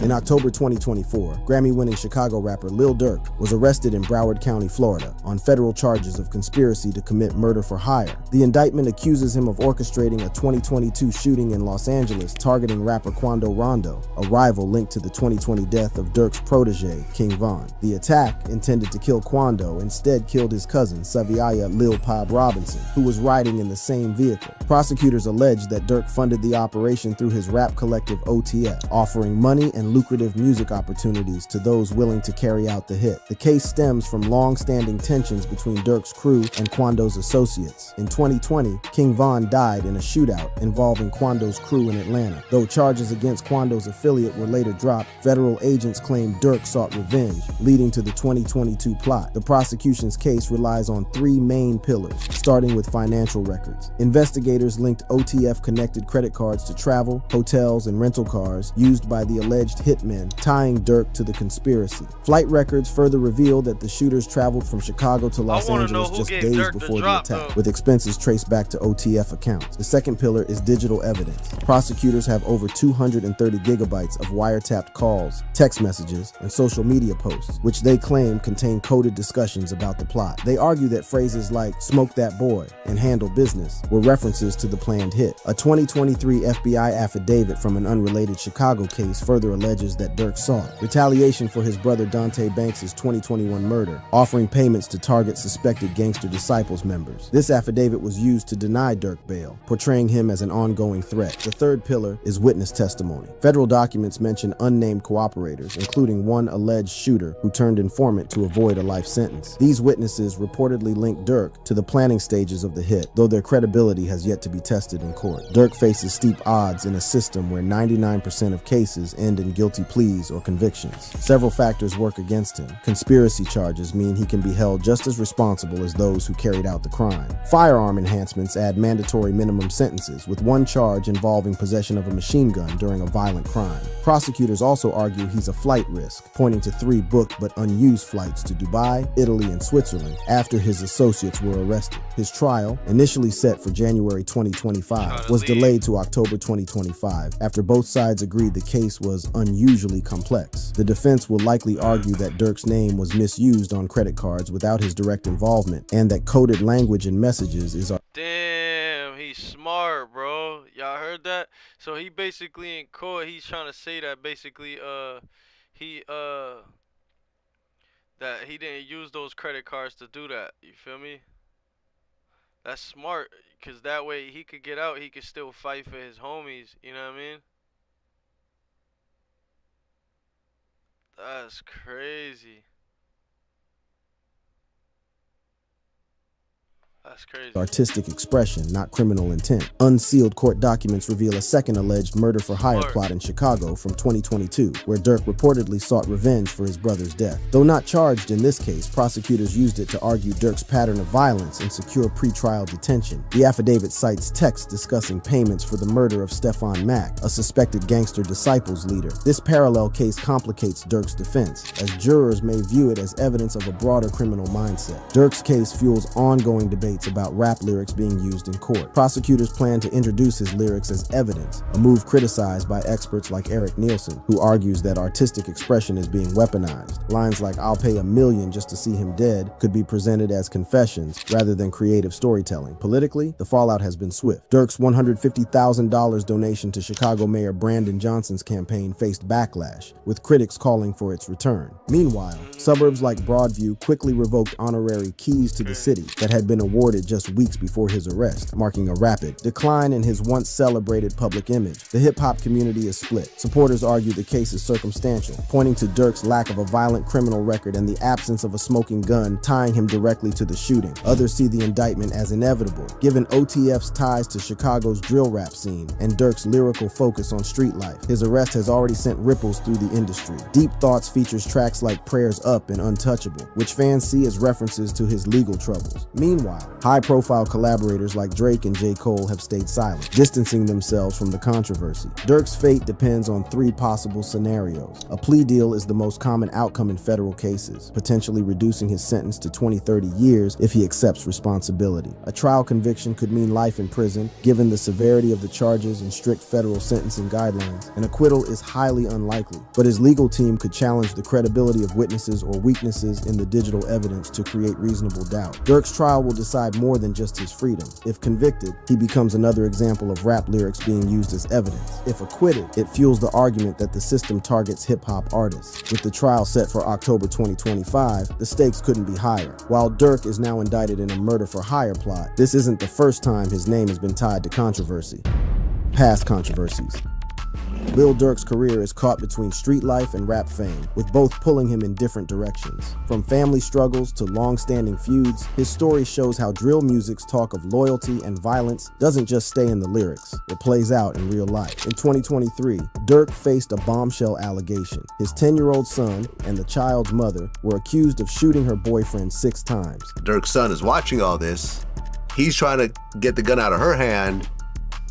In October 2024, Grammy-winning Chicago rapper Lil Durk was arrested in Broward County, Florida, on federal charges of conspiracy to commit murder for hire. The indictment accuses him of orchestrating a 2022 shooting in Los Angeles targeting rapper Quando Rondo, a rival linked to the 2020 death of Durk's protege, King Von. The attack, intended to kill Quando, instead killed his cousin, Saviaya Lil Pab Robinson, who was riding in the same vehicle. Prosecutors allege that Durk funded the operation through his rap collective OTF, offering money money and lucrative music opportunities to those willing to carry out the hit. The case stems from long-standing tensions between Durk's crew and Quando's associates. In 2020, King Von died in a shootout involving Quando's crew in Atlanta. Though charges against Quando's affiliate were later dropped, federal agents claimed Durk sought revenge, leading to the 2022 plot. The prosecution's case relies on three main pillars, starting with financial records. Investigators linked OTF-connected credit cards to travel, hotels, and rental cars used by the alleged hitmen, tying Durk to the conspiracy. Flight records further reveal that the shooters traveled from Chicago to Los Angeles just days before the attack, with expenses traced back to OTF accounts. The second pillar is digital evidence. Prosecutors have over 230 gigabytes of wiretapped calls, text messages, and social media posts, which they claim contain coded discussions about the plot. They argue that phrases like "smoke that boy" and "handle business" were references to the planned hit. A 2023 FBI affidavit from an unrelated Chicago case further alleges that Durk sought retaliation for his brother Dante Banks' 2021 murder, offering payments to target suspected Gangster Disciples members. This affidavit was used to deny Durk bail, portraying him as an ongoing threat. The third pillar is witness testimony. Federal documents mention unnamed cooperators, including one alleged shooter who turned informant to avoid a life sentence. These witnesses reportedly linked Durk to the planning stages of the hit, though their credibility has yet to be tested in court. Durk faces steep odds in a system where 99% of cases end in guilty pleas or convictions. Several factors work against him. Conspiracy charges mean he can be held just as responsible as those who carried out the crime. Firearm enhancements add mandatory minimum sentences, with one charge involving possession of a machine gun during a violent crime. Prosecutors also argue he's a flight risk, pointing to 3 booked but unused flights to Dubai, Italy, and Switzerland after his associates were arrested. His trial, initially set for January 2025, was delayed to October 2025 after both sides agreed the case was unusually complex. The defense will likely argue that Durk's name was misused on credit cards without his direct involvement, and that coded language in messages is Damn, he's smart, bro. Y'all heard that? So he basically in court, he's trying to say that basically that he didn't use those credit cards to do that. You feel me? That's smart, cause that way he could get out, he could still fight for his homies, you know what I mean? That's crazy. That's crazy. artistic expression, not criminal intent. Unsealed court documents reveal a second alleged murder-for-hire plot in Chicago from 2022, where Durk reportedly sought revenge for his brother's death. Though not charged in this case, prosecutors used it to argue Durk's pattern of violence and secure pretrial detention. The affidavit cites texts discussing payments for the murder of Stefan Mack, a suspected Gangster Disciples leader. This parallel case complicates Durk's defense, as jurors may view it as evidence of a broader criminal mindset. Durk's case fuels ongoing debates about rap lyrics being used in court. Prosecutors plan to introduce his lyrics as evidence, a move criticized by experts like Eric Nielsen, who argues that artistic expression is being weaponized. Lines like "I'll pay $1 million just to see him dead" could be presented as confessions rather than creative storytelling. Politically, the fallout has been swift. Durk's $150,000 donation to Chicago Mayor Brandon Johnson's campaign faced backlash, with critics calling for its return. Meanwhile, suburbs like Broadview quickly revoked honorary keys to the city that had been awarded just weeks before his arrest, marking a rapid decline in his once celebrated public image. The hip-hop community is split. Supporters argue the case is circumstantial, pointing to Durk's lack of a violent criminal record and the absence of a smoking gun tying him directly to the shooting. Others see the indictment as inevitable, given OTF's ties to Chicago's drill rap scene and Durk's lyrical focus on street life. His arrest has already sent ripples through the industry. Deep Thoughts features tracks like Prayers Up and Untouchable, which fans see as references to his legal troubles. Meanwhile, high-profile collaborators like Drake and J. Cole have stayed silent, distancing themselves from the controversy. Durk's fate depends on 3 possible scenarios. A plea deal is the most common outcome in federal cases, potentially reducing his sentence to 20-30 years if he accepts responsibility. A trial conviction could mean life in prison, given the severity of the charges and strict federal sentencing guidelines. An acquittal is highly unlikely, but his legal team could challenge the credibility of witnesses or weaknesses in the digital evidence to create reasonable doubt. Durk's trial will decide more than just his freedom. If convicted, he becomes another example of rap lyrics being used as evidence. If acquitted, it fuels the argument that the system targets hip-hop artists. With the trial set for October 2025, the stakes couldn't be higher. While Durk is now indicted in a murder-for-hire plot, this isn't the first time his name has been tied to controversy. Past controversies. Lil Durk's career is caught between street life and rap fame, with both pulling him in different directions. From family struggles to long-standing feuds, his story shows how drill music's talk of loyalty and violence doesn't just stay in the lyrics, it plays out in real life. In 2023, Durk faced a bombshell allegation. His 10-year-old son and the child's mother were accused of shooting her boyfriend 6 times. Durk's son is watching all this. He's trying to get the gun out of her hand.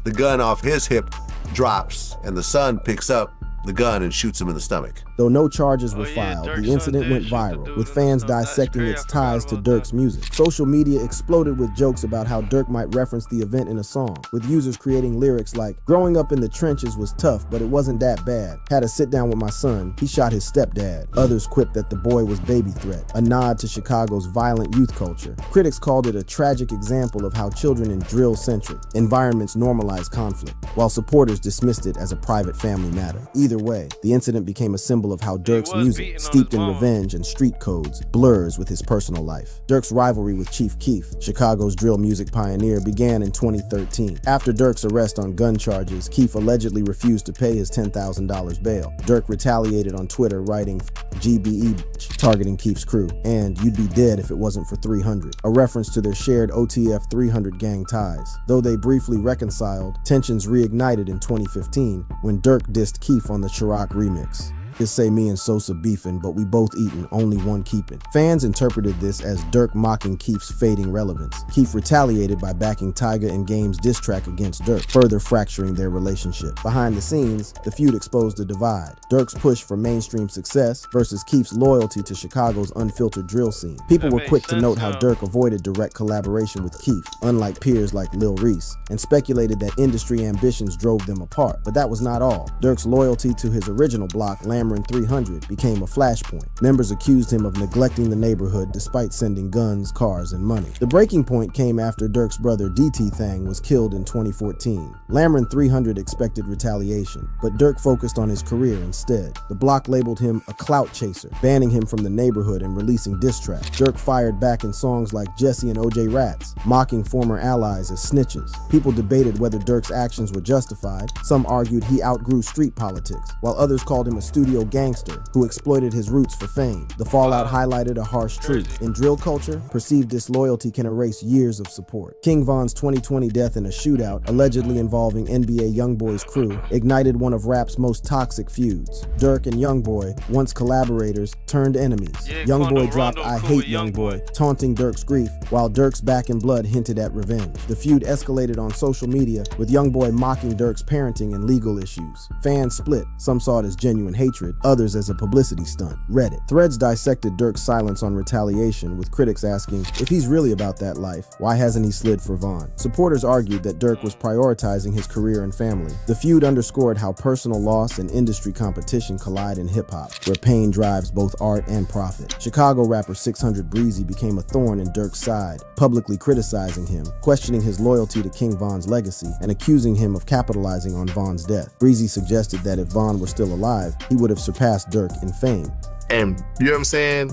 The gun off his hip drops, and the son picks up the gun and shoots him in the stomach. Though no charges were filed, the incident went viral, with fans dissecting its ties to Durk's music. Social media exploded with jokes about how Durk might reference the event in a song, with users creating lyrics like, "Growing up in the trenches was tough, but it wasn't that bad. Had to sit down with my son, he shot his stepdad." Others quipped that the boy was baby threat, a nod to Chicago's violent youth culture. Critics called it a tragic example of how children in drill-centric environments normalize conflict, while supporters dismissed it as a private family matter. Either way, the incident became a symbol of how Durk's music, steeped in revenge and street codes, blurs with his personal life. Durk's rivalry with Chief Keef, Chicago's drill music pioneer, began in 2013. After Durk's arrest on gun charges, Keef allegedly refused to pay his $10,000 bail. Durk retaliated on Twitter, writing "GBE," targeting Keef's crew, and "You'd be dead if it wasn't for 300," a reference to their shared OTF 300 gang ties. Though they briefly reconciled, tensions reignited in 2015 when Durk dissed Keef on the Chirac remix. "Just say me and Sosa beefing, but we both eating, only one keeping." Fans interpreted this as Durk mocking Keef's fading relevance. Keef retaliated by backing Tyga and Game's diss track against Durk, further fracturing their relationship. Behind the scenes, the feud exposed a divide: Durk's push for mainstream success versus Keef's loyalty to Chicago's unfiltered drill scene. People were quick to note how Durk avoided direct collaboration with Keef, unlike peers like Lil Reese, and speculated that industry ambitions drove them apart. But that was not all. Durk's loyalty to his original block, Lamron 300, became a flashpoint. Members accused him of neglecting the neighborhood despite sending guns, cars, and money. The breaking point came after Durk's brother DT Thang was killed in 2014. Lamron 300 expected retaliation, but Durk focused on his career instead. The block labeled him a clout chaser, banning him from the neighborhood and releasing diss tracks. Durk fired back in songs like Jesse and OJ Rats, mocking former allies as snitches. People debated whether Durk's actions were justified. Some argued he outgrew street politics, while others called him a studio gangster who exploited his roots for fame. The fallout highlighted a harsh truth. In drill culture, perceived disloyalty can erase years of support. King Von's 2020 death in a shootout, allegedly involving NBA YoungBoy's crew, ignited one of rap's most toxic feuds. Durk and YoungBoy, once collaborators, turned enemies. YoungBoy dropped "I hate YoungBoy," taunting Durk's grief, while Durk's Back in Blood hinted at revenge. The feud escalated on social media, with YoungBoy mocking Durk's parenting and legal issues. Fans split. Some saw it as genuine hatred, others as a publicity stunt. Reddit threads dissected Durk's silence on retaliation, with critics asking, if he's really about that life, why hasn't he slid for Von? Supporters argued that Durk was prioritizing his career and family. The feud underscored how personal loss and industry competition collide in hip-hop, where pain drives both art and profit. Chicago rapper 600 Breezy became a thorn in Durk's side, publicly criticizing him, questioning his loyalty to King Von's legacy, and accusing him of capitalizing on Von's death. Breezy suggested that if Von were still alive, he would have surpassed Durk in fame. And you know what I'm saying,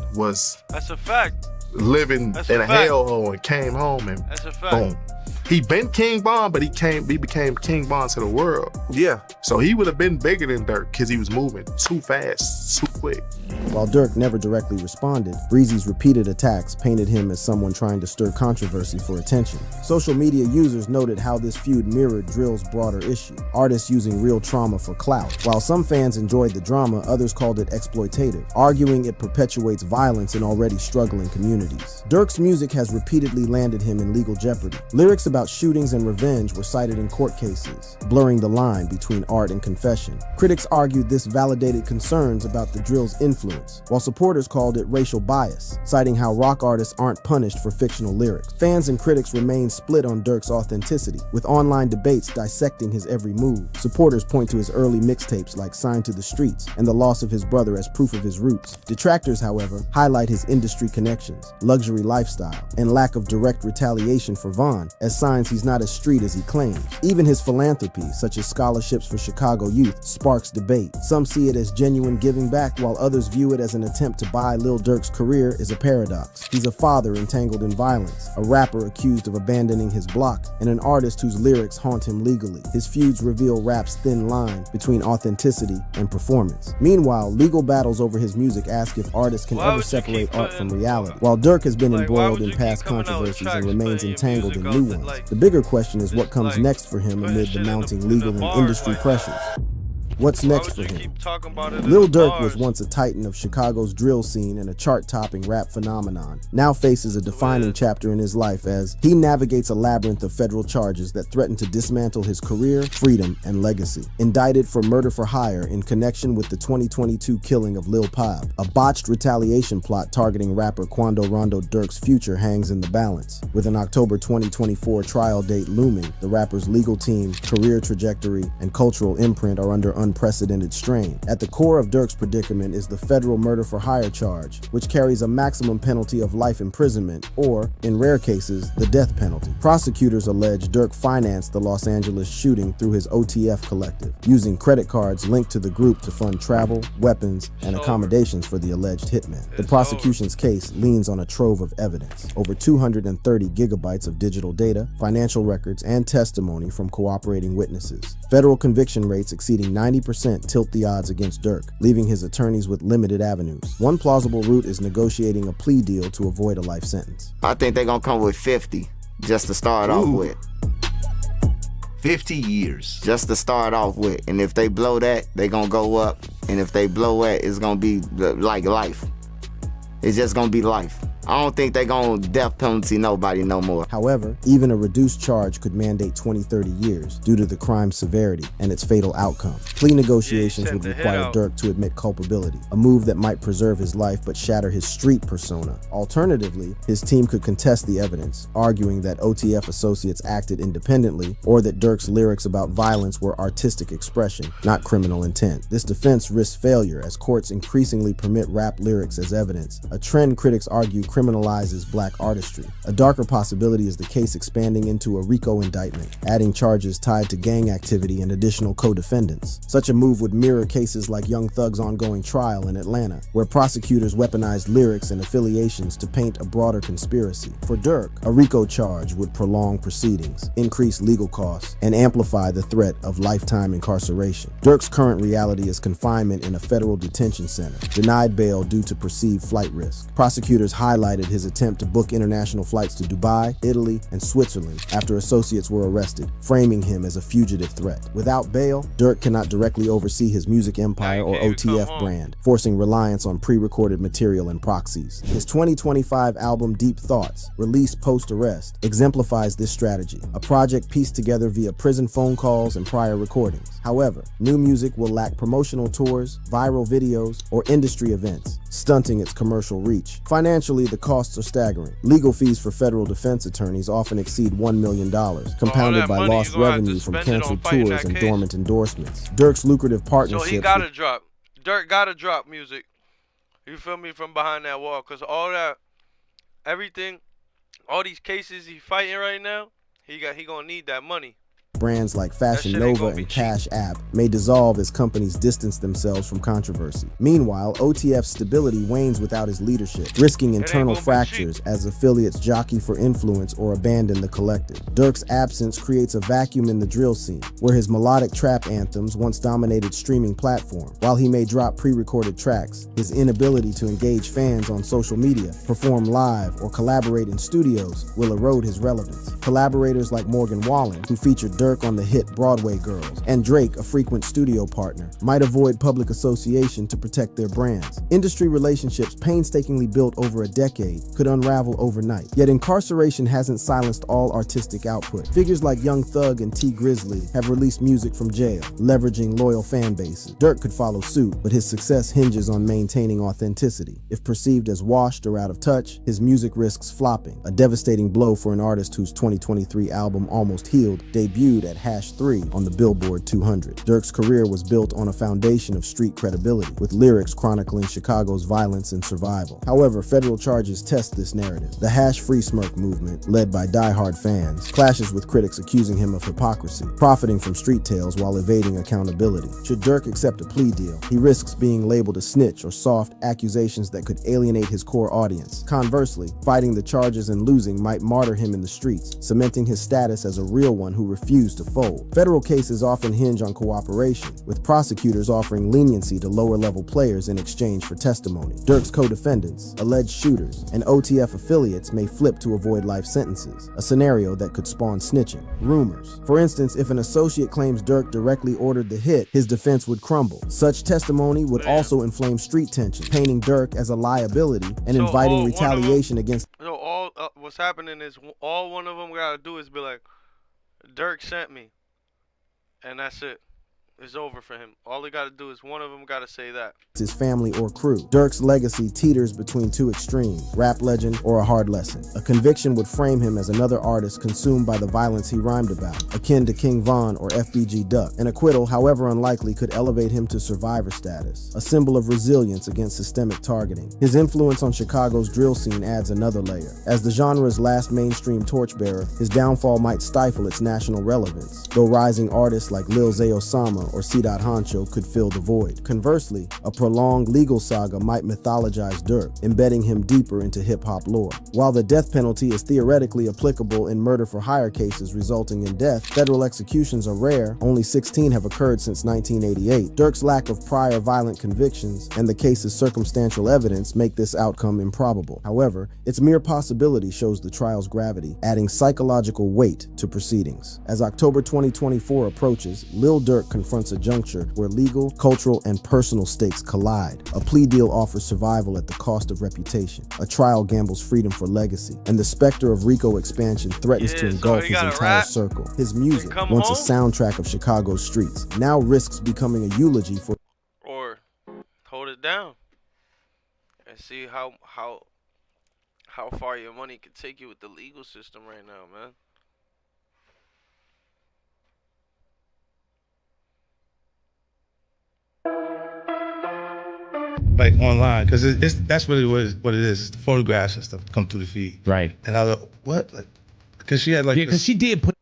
that's a fact. Living in a hellhole and came home and that's a fact. Boom. He been King Von, but he became King Von to the world. Yeah. So he would have been bigger than Durk because he was moving too fast, too quick. While Durk never directly responded, Breezy's repeated attacks painted him as someone trying to stir controversy for attention. Social media users noted how this feud mirrored drill's broader issue, artists using real trauma for clout. While some fans enjoyed the drama, others called it exploitative, arguing it perpetuates violence in already struggling communities. Durk's music has repeatedly landed him in legal jeopardy. Lyrics about shootings and revenge were cited in court cases, blurring the line between art and confession. Critics argued this validated concerns about the drill's influence, while supporters called it racial bias, citing how rock artists aren't punished for fictional lyrics. Fans and critics remained split on Durk's authenticity, with online debates dissecting his every move. Supporters point to his early mixtapes like Signed to the Streets and the loss of his brother as proof of his roots. Detractors, however, highlight his industry connections, luxury lifestyle, and lack of direct retaliation for Von as signs he's not as street as he claims. Even his philanthropy, such as scholarships for Chicago youth, sparks debate. Some see it as genuine giving back, while others view view it as an attempt to buy Lil Durk's career is a paradox. He's a father entangled in violence, a rapper accused of abandoning his block, and an artist whose lyrics haunt him legally. His feuds reveal rap's thin line between authenticity and performance. Meanwhile, legal battles over his music ask if artists can ever separate art from reality. While Durk has been embroiled in past controversies and remains entangled in new ones, the bigger question is what comes next for him amid the mounting legal and industry pressures. What's next for him? Lil Durk was once a titan of Chicago's drill scene and a chart-topping rap phenomenon. Now faces a defining chapter in his life as he navigates a labyrinth of federal charges that threaten to dismantle his career, freedom, and legacy. Indicted for murder for hire in connection with the 2022 killing of Lil Pab, a botched retaliation plot targeting rapper Quando Rondo Durk's future hangs in the balance. With an October 2024 trial date looming, the rapper's legal team, career trajectory, and cultural imprint are under unprecedented strain. At the core of Durk's predicament is the federal murder for hire charge, which carries a maximum penalty of life imprisonment or, in rare cases, the death penalty. Prosecutors allege Durk financed the Los Angeles shooting through his OTF collective, using credit cards linked to the group to fund travel, weapons, and accommodations for the alleged hitman. The prosecution's case leans on a trove of evidence, over 230 gigabytes of digital data, financial records, and testimony from cooperating witnesses. Federal conviction rates exceeding 90% tilt the odds against Durk, leaving his attorneys with limited avenues. One plausible route is negotiating a plea deal to avoid a life sentence. I think they're gonna come with 50 just to start off with. 50 years. Just to start off with. And if they blow that, they gonna go up. And if they blow that, it's gonna be like life. It's just gonna be life. I don't think they're gonna death penalty nobody no more. However, even a reduced charge could mandate 20-30 years due to the crime's severity and its fatal outcome. Plea negotiations would require Durk to admit culpability, a move that might preserve his life but shatter his street persona. Alternatively, his team could contest the evidence, arguing that OTF associates acted independently or that Durk's lyrics about violence were artistic expression, not criminal intent. This defense risks failure as courts increasingly permit rap lyrics as evidence, a trend critics argue criminalizes black artistry. A darker possibility is the case expanding into a RICO indictment, adding charges tied to gang activity and additional co-defendants. Such a move would mirror cases like Young Thug's ongoing trial in Atlanta, where prosecutors weaponized lyrics and affiliations to paint a broader conspiracy. For Durk, a RICO charge would prolong proceedings, increase legal costs, and amplify the threat of lifetime incarceration. Durk's current reality is confinement in a federal detention center, denied bail due to perceived flight risk. Prosecutors highlighted his attempt to book international flights to Dubai, Italy, and Switzerland after associates were arrested, framing him as a fugitive threat. Without bail, Durk cannot directly oversee his music empire or OTF brand, forcing reliance on pre-recorded material and proxies. His 2025 album Deep Thoughts, released post-arrest, exemplifies this strategy, a project pieced together via prison phone calls and prior recordings. However, new music will lack promotional tours, viral videos, or industry events, stunting its commercial reach. Financially, the costs are staggering. Legal fees for federal defense attorneys often exceed $1 million, compounded by lost revenue from canceled tours and dormant endorsements. Durk's lucrative partnerships. So he gotta drop. Durk gotta drop music. You feel me? From behind that wall, cause all that, everything, all these cases he fighting right now, he gonna need that money. Brands like Fashion Nova and Cash App may dissolve as companies distance themselves from controversy. Meanwhile, OTF's stability wanes without his leadership, risking internal fractures as affiliates jockey for influence or abandon the collective. Durk's absence creates a vacuum in the drill scene, where his melodic trap anthems once dominated streaming platforms. While he may drop pre-recorded tracks, his inability to engage fans on social media, perform live, or collaborate in studios will erode his relevance. Collaborators like Morgan Wallen, who featured Durk on the hit Broadway Girls, and Drake, a frequent studio partner, might avoid public association to protect their brands. Industry relationships painstakingly built over a decade could unravel overnight. Yet incarceration hasn't silenced all artistic output. Figures like Young Thug and T Grizzly have released music from jail, leveraging loyal fan bases. Durk could follow suit, but his success hinges on maintaining authenticity. If perceived as washed or out of touch, his music risks flopping, a devastating blow for an artist whose 2023 album Almost Healed debuted debuted at #3 on the Billboard 200. Dirk's career was built on a foundation of street credibility, with lyrics chronicling Chicago's violence and survival. However, federal charges test this narrative. The #Free Smirk movement, led by die-hard fans, clashes with critics accusing him of hypocrisy, profiting from street tales while evading accountability. Should Dirk accept a plea deal, he risks being labeled a snitch or soft, accusations that could alienate his core audience. Conversely, fighting the charges and losing might martyr him in the streets, cementing his status as a real one who refused to fold. Federal cases often hinge on cooperation, with prosecutors offering leniency to lower-level players in exchange for testimony. Dirk's co-defendants, alleged shooters, and OTF affiliates may flip to avoid life sentences, a scenario that could spawn snitching. Rumors. For instance, if an associate claims Dirk directly ordered the hit, his defense would crumble. Such testimony would also inflame street tension, painting Dirk as a liability and inviting retaliation against. So all what's happening is all one of them gotta do is be like, Dirk sent me, and that's it. It's over for him. All he gotta do is one of them gotta say that. His family or crew. Dirk's legacy teeters between two extremes, rap legend or a hard lesson. A conviction would frame him as another artist consumed by the violence he rhymed about, akin to King Von or FBG Duck. An acquittal, however unlikely, could elevate him to survivor status, a symbol of resilience against systemic targeting. His influence on Chicago's drill scene adds another layer. As the genre's last mainstream torchbearer, his downfall might stifle its national relevance, though rising artists like Lil Zay Osama or C. Honcho could fill the void. Conversely, a prolonged legal saga might mythologize Dirk, embedding him deeper into hip-hop lore. While the death penalty is theoretically applicable in murder-for-hire cases resulting in death, federal executions are rare. Only 16 have occurred since 1988. Dirk's lack of prior violent convictions and the case's circumstantial evidence make this outcome improbable. However, its mere possibility shows the trial's gravity, adding psychological weight to proceedings. As October 2024 approaches, Lil Durk confronts a juncture where legal, cultural, and personal stakes collide. A plea deal offers survival at the cost of reputation. A trial gambles freedom for legacy. And the specter of Rico expansion threatens to engulf his entire circle. His music, once a soundtrack of Chicago's streets, now risks becoming a eulogy for... Or hold it down and see how far your money could take you with the legal system right now, man. Like online, because that's really what it is. The photographs and stuff come through the feed. Right. And I was like, what? Like, because she had like. Yeah, because she did put.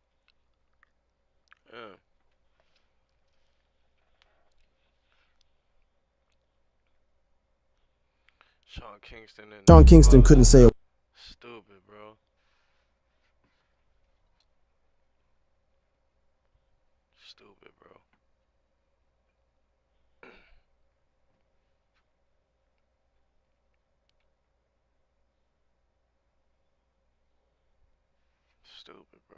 Sean Kingston couldn't say a... Stupid, bro. Stupid, bro. Stupid, bro.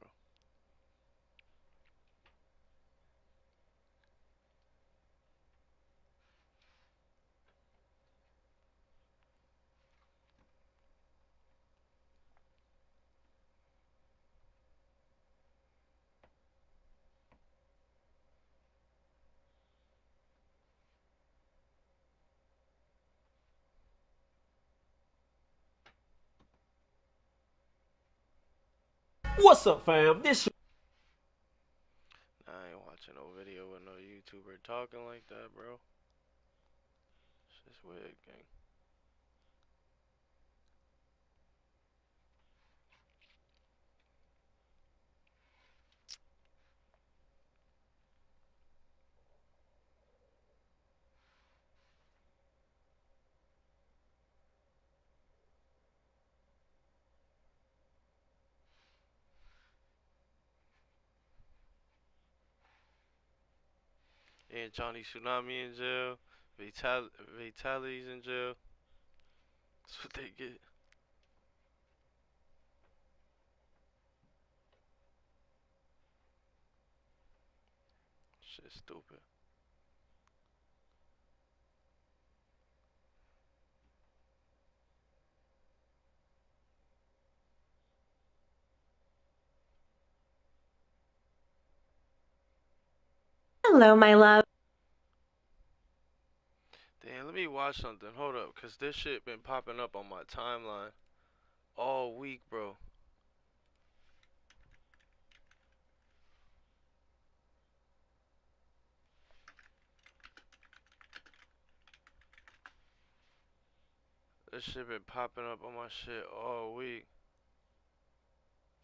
What's up, fam? This. I ain't watching no video with no YouTuber talking like that, bro. It's just weird, gang. Yeah, Johnny Tsunami in jail. Vitali's in jail. That's what they get. Shit stupid. Hello, my love. Damn, let me watch something. Hold up, cause this shit been popping up on my timeline all week, bro. This shit been popping up on my shit all week.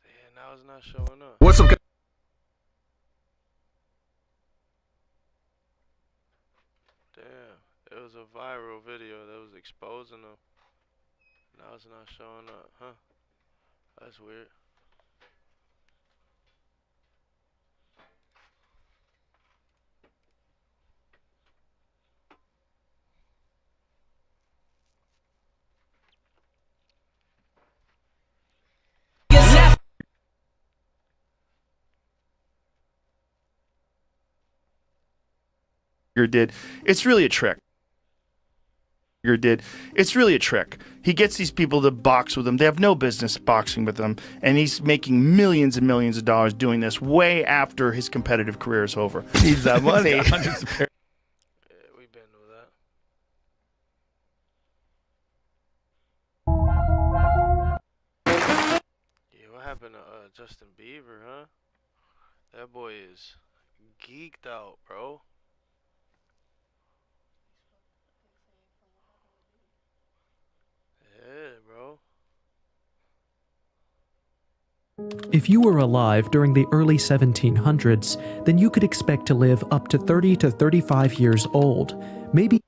Damn, now it's not showing up. What's up? Damn, it was a viral video that was exposing them. Now it's not showing up, huh? That's weird. Did. It's really a trick. It's really a trick. He gets these people to box with him. They have no business boxing with him, and he's making millions and millions of dollars doing this way after his competitive career is over. He needs that money. Yeah, we've been through that. Yeah, what happened to Justin Bieber, huh? That boy is geeked out, bro. Yeah, bro. If you were alive during the early 1700s, then you could expect to live up to 30 to 35 years old. Maybe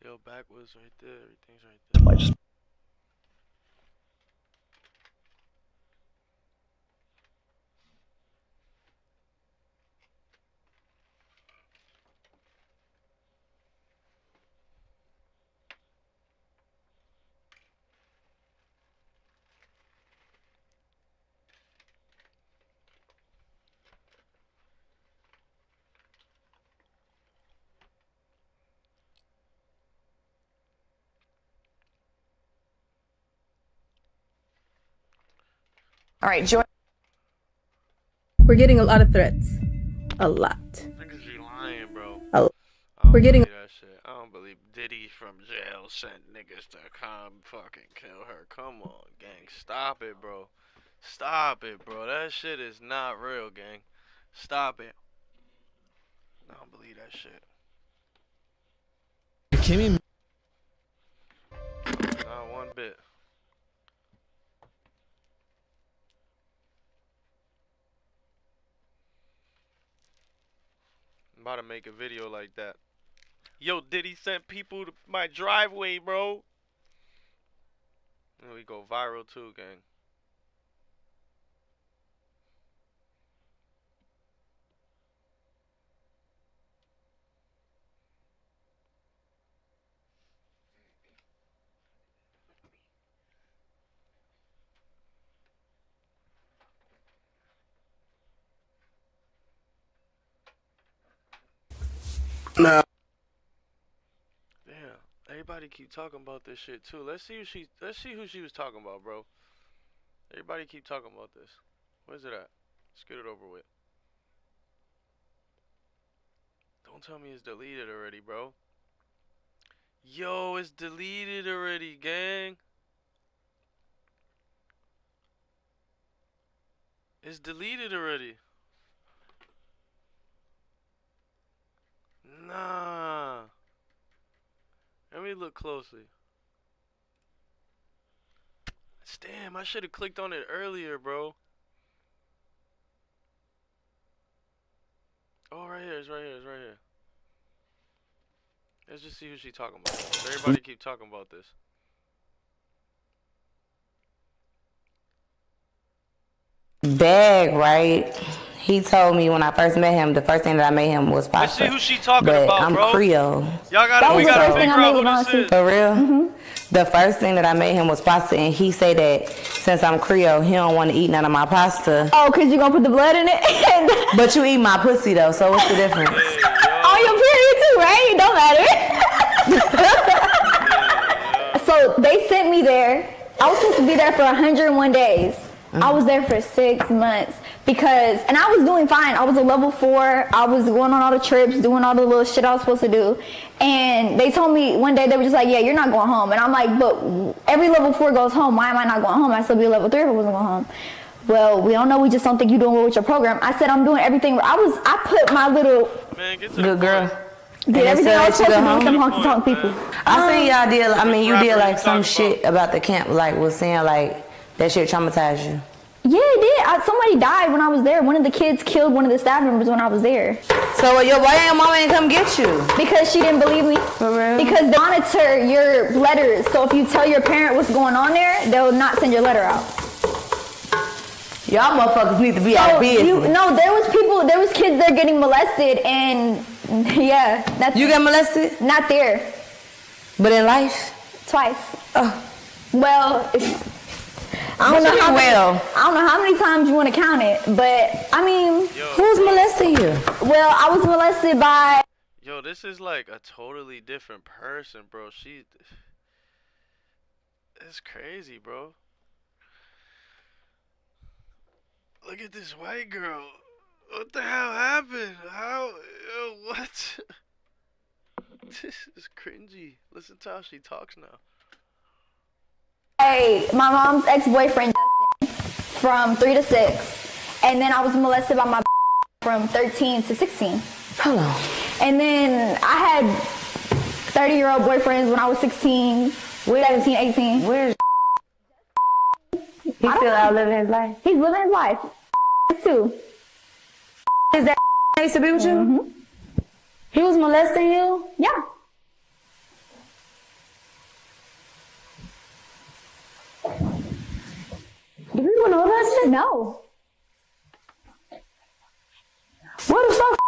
Yo, backwards right there. Everything's right there. might just All right, join. We're getting a lot of threats. A lot. Niggas be lying, bro. We're getting. That shit. I don't believe Diddy from jail sent niggas to come fucking kill her. Come on, gang. Stop it, bro. Stop it, bro. That shit is not real, gang. Stop it. I don't believe that shit. Kimmy. Not one bit. I'm about to make a video like that. Yo, Diddy sent people to my driveway, bro. And we go viral too, gang. Nah. Damn, everybody keep talking about this shit too. Let's see who she was talking about, bro. Everybody keep talking about this. Where's it at? Let's get it over with. Don't tell me it's deleted already, bro. Yo, it's deleted already, gang. It's deleted already. Nah. Let me look closely. Damn, I should have clicked on it earlier, bro. Oh, right here. It's right here. It's right here. Let's just see who she talking about. Everybody keep talking about this. Bag, right? He told me when I first met him, the first thing that I made him was pasta. Let's see who she talking but about, I'm bro. Creole. Y'all gotta, we gotta figure out who this is. For real? The first thing that I made him was pasta, and he said that since I'm Creole, he don't want to eat none of my pasta. Oh, cause you gonna put the blood in it? But you eat my pussy though, so what's the difference? On your period too, right? It don't matter. So they sent me there. I was supposed to be there for 101 days. I was there for 6 months and I was doing fine. I was a level 4. I was going on all the trips, doing all the little shit I was supposed to do. And they told me one day, they were just like, yeah, you're not going home. And I'm like, but every level 4 goes home. Why am I not going home? I'd still be a level 3 if I wasn't going home. well, we don't know. We just don't think you're doing well with your program. I said, I'm doing everything. I put my little good girl. Did everything I was supposed to do with them honky tonk people. I seen y'all did. I mean, you did like some shit about the camp. Like was saying like that shit traumatized you. Yeah, it did. Somebody died when I was there. One of the kids killed one of the staff members when I was there. So why your mama didn't come get you? Because she didn't believe me. For real? Because they monitor your letters. So if you tell your parent what's going on there, they'll not send your letter out. Y'all motherfuckers need to be out of business. No, there was kids there getting molested, and yeah. You got molested? Not there. But in life? Twice. Oh. Well, I don't know how many times you want to count it, but I mean, who's molesting you? Well, I was molested by. Yo, this is like a totally different person, bro. It's crazy, bro. Look at this white girl. What the hell happened? What? This is cringy. Listen to how she talks now. Hey, my mom's ex-boyfriend from 3 to 6, and then I was molested by my from 13 to 16. Hold on. And then I had 30-year-old boyfriends when I was 16, 17, 18. Where's he still out living his life? He's living his life too. Is that used to be with you? Mm-hmm. He was molesting you? Yeah. Do people know that shit? No. What the fuck?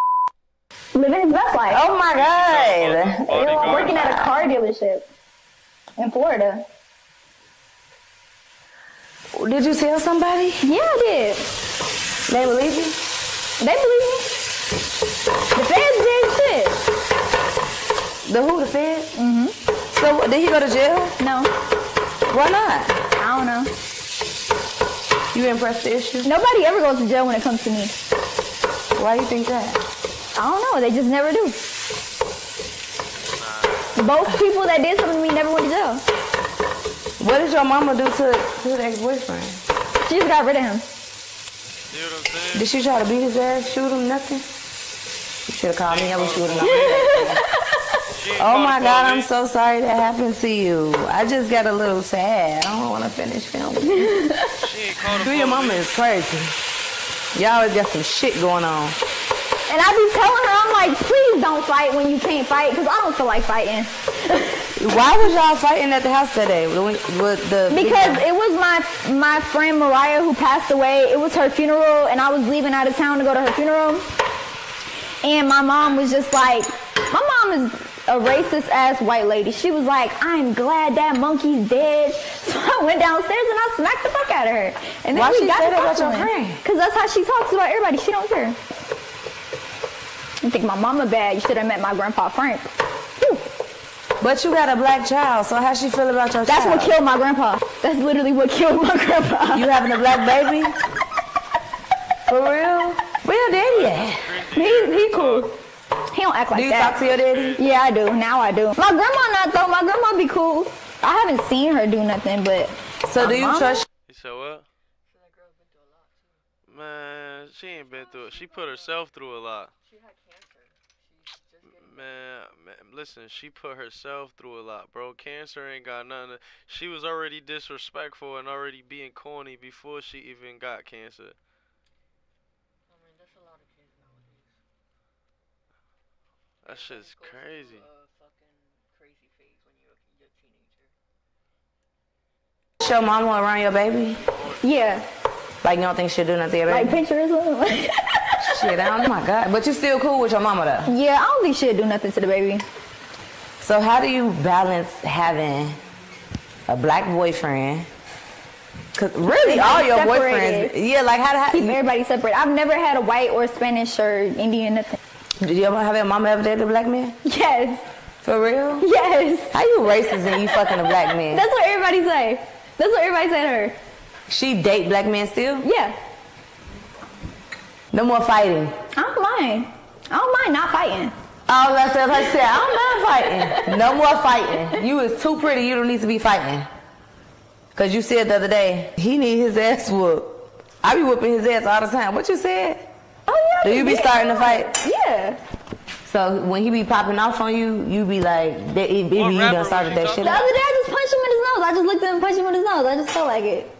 Living his best life. Oh my god. They were working at a car dealership in Florida. Did you tell somebody? Yeah, I did. They believe you? They believe me. The feds did shit. The feds? Mm-hmm. So did he go to jail? No. Why not? I don't know. You didn't press the issue? Nobody ever goes to jail when it comes to me. Why do you think that? I don't know. They just never do. Both people that did something to me never went to jail. What did your mama do to the ex-boyfriend? She just got rid of him. See what I'm saying? Did she try to beat his ass, shoot him, nothing? You should have called me. I would shoot him. Oh my God, I'm so sorry that happened to you. I just got a little sad. I don't want to finish filming. Your mama is crazy. Y'all always got some shit going on. And I be telling her, I'm like, please don't fight when you can't fight, because I don't feel like fighting. Why was y'all fighting at the house today? Because it was my friend Mariah who passed away. It was her funeral, and I was leaving out of town to go to her funeral. And my mom was just like, my mom is a racist ass white lady. She was like, I'm glad that monkey's dead. So I went downstairs and I smacked the fuck out of her. And then why she got say that about your friend? Because that's how she talks about everybody. She don't care. You think my mama bad? You should have met my grandpa Frank. Whew. But you got a black child, so how she feel about your child? That's what killed my grandpa. That's literally what killed my grandpa. You having a black baby? For real? Where your daddy at? He cool. He don't act like that. Do you talk to your daddy? Yeah, I do. Now I do. My grandma not though. My grandma be cool. I haven't seen her do nothing, but. So do you trust? You said what? Man, she ain't been through it. She put herself through a lot. She had cancer. Man, listen, she put herself through a lot, bro. Cancer ain't got nothing. She was already disrespectful and already being corny before she even got cancer. That shit's crazy. Show mama around your baby? Yeah. Like you don't think she'll do nothing to your baby? Like pictures or something? Shit, oh my God. But you still cool with your mama though? Yeah, I don't think she'll do nothing to the baby. So how do you balance having a black boyfriend? Cause really all your boyfriends, yeah, like how keep everybody separate. I've never had a white or Spanish or Indian nothing. Did you ever have your mama ever dated a black man? Yes. For real? Yes. How you racist and you fucking a black man? That's what everybody say. That's what everybody say to her. She date black men still? Yeah. No more fighting. I don't mind. I don't mind not fighting. Oh, that's what I said. I don't mind fighting. No more fighting. You is too pretty. You don't need to be fighting. Cause you said the other day he need his ass whooped. I be whooping his ass all the time. What you said? Oh yeah. Do you be starting the fight? Yeah. So when he be popping off on you, you be like, you done started that shit The up. other day I just punched him in his nose. I just looked at him and punched him in his nose. I just felt like it.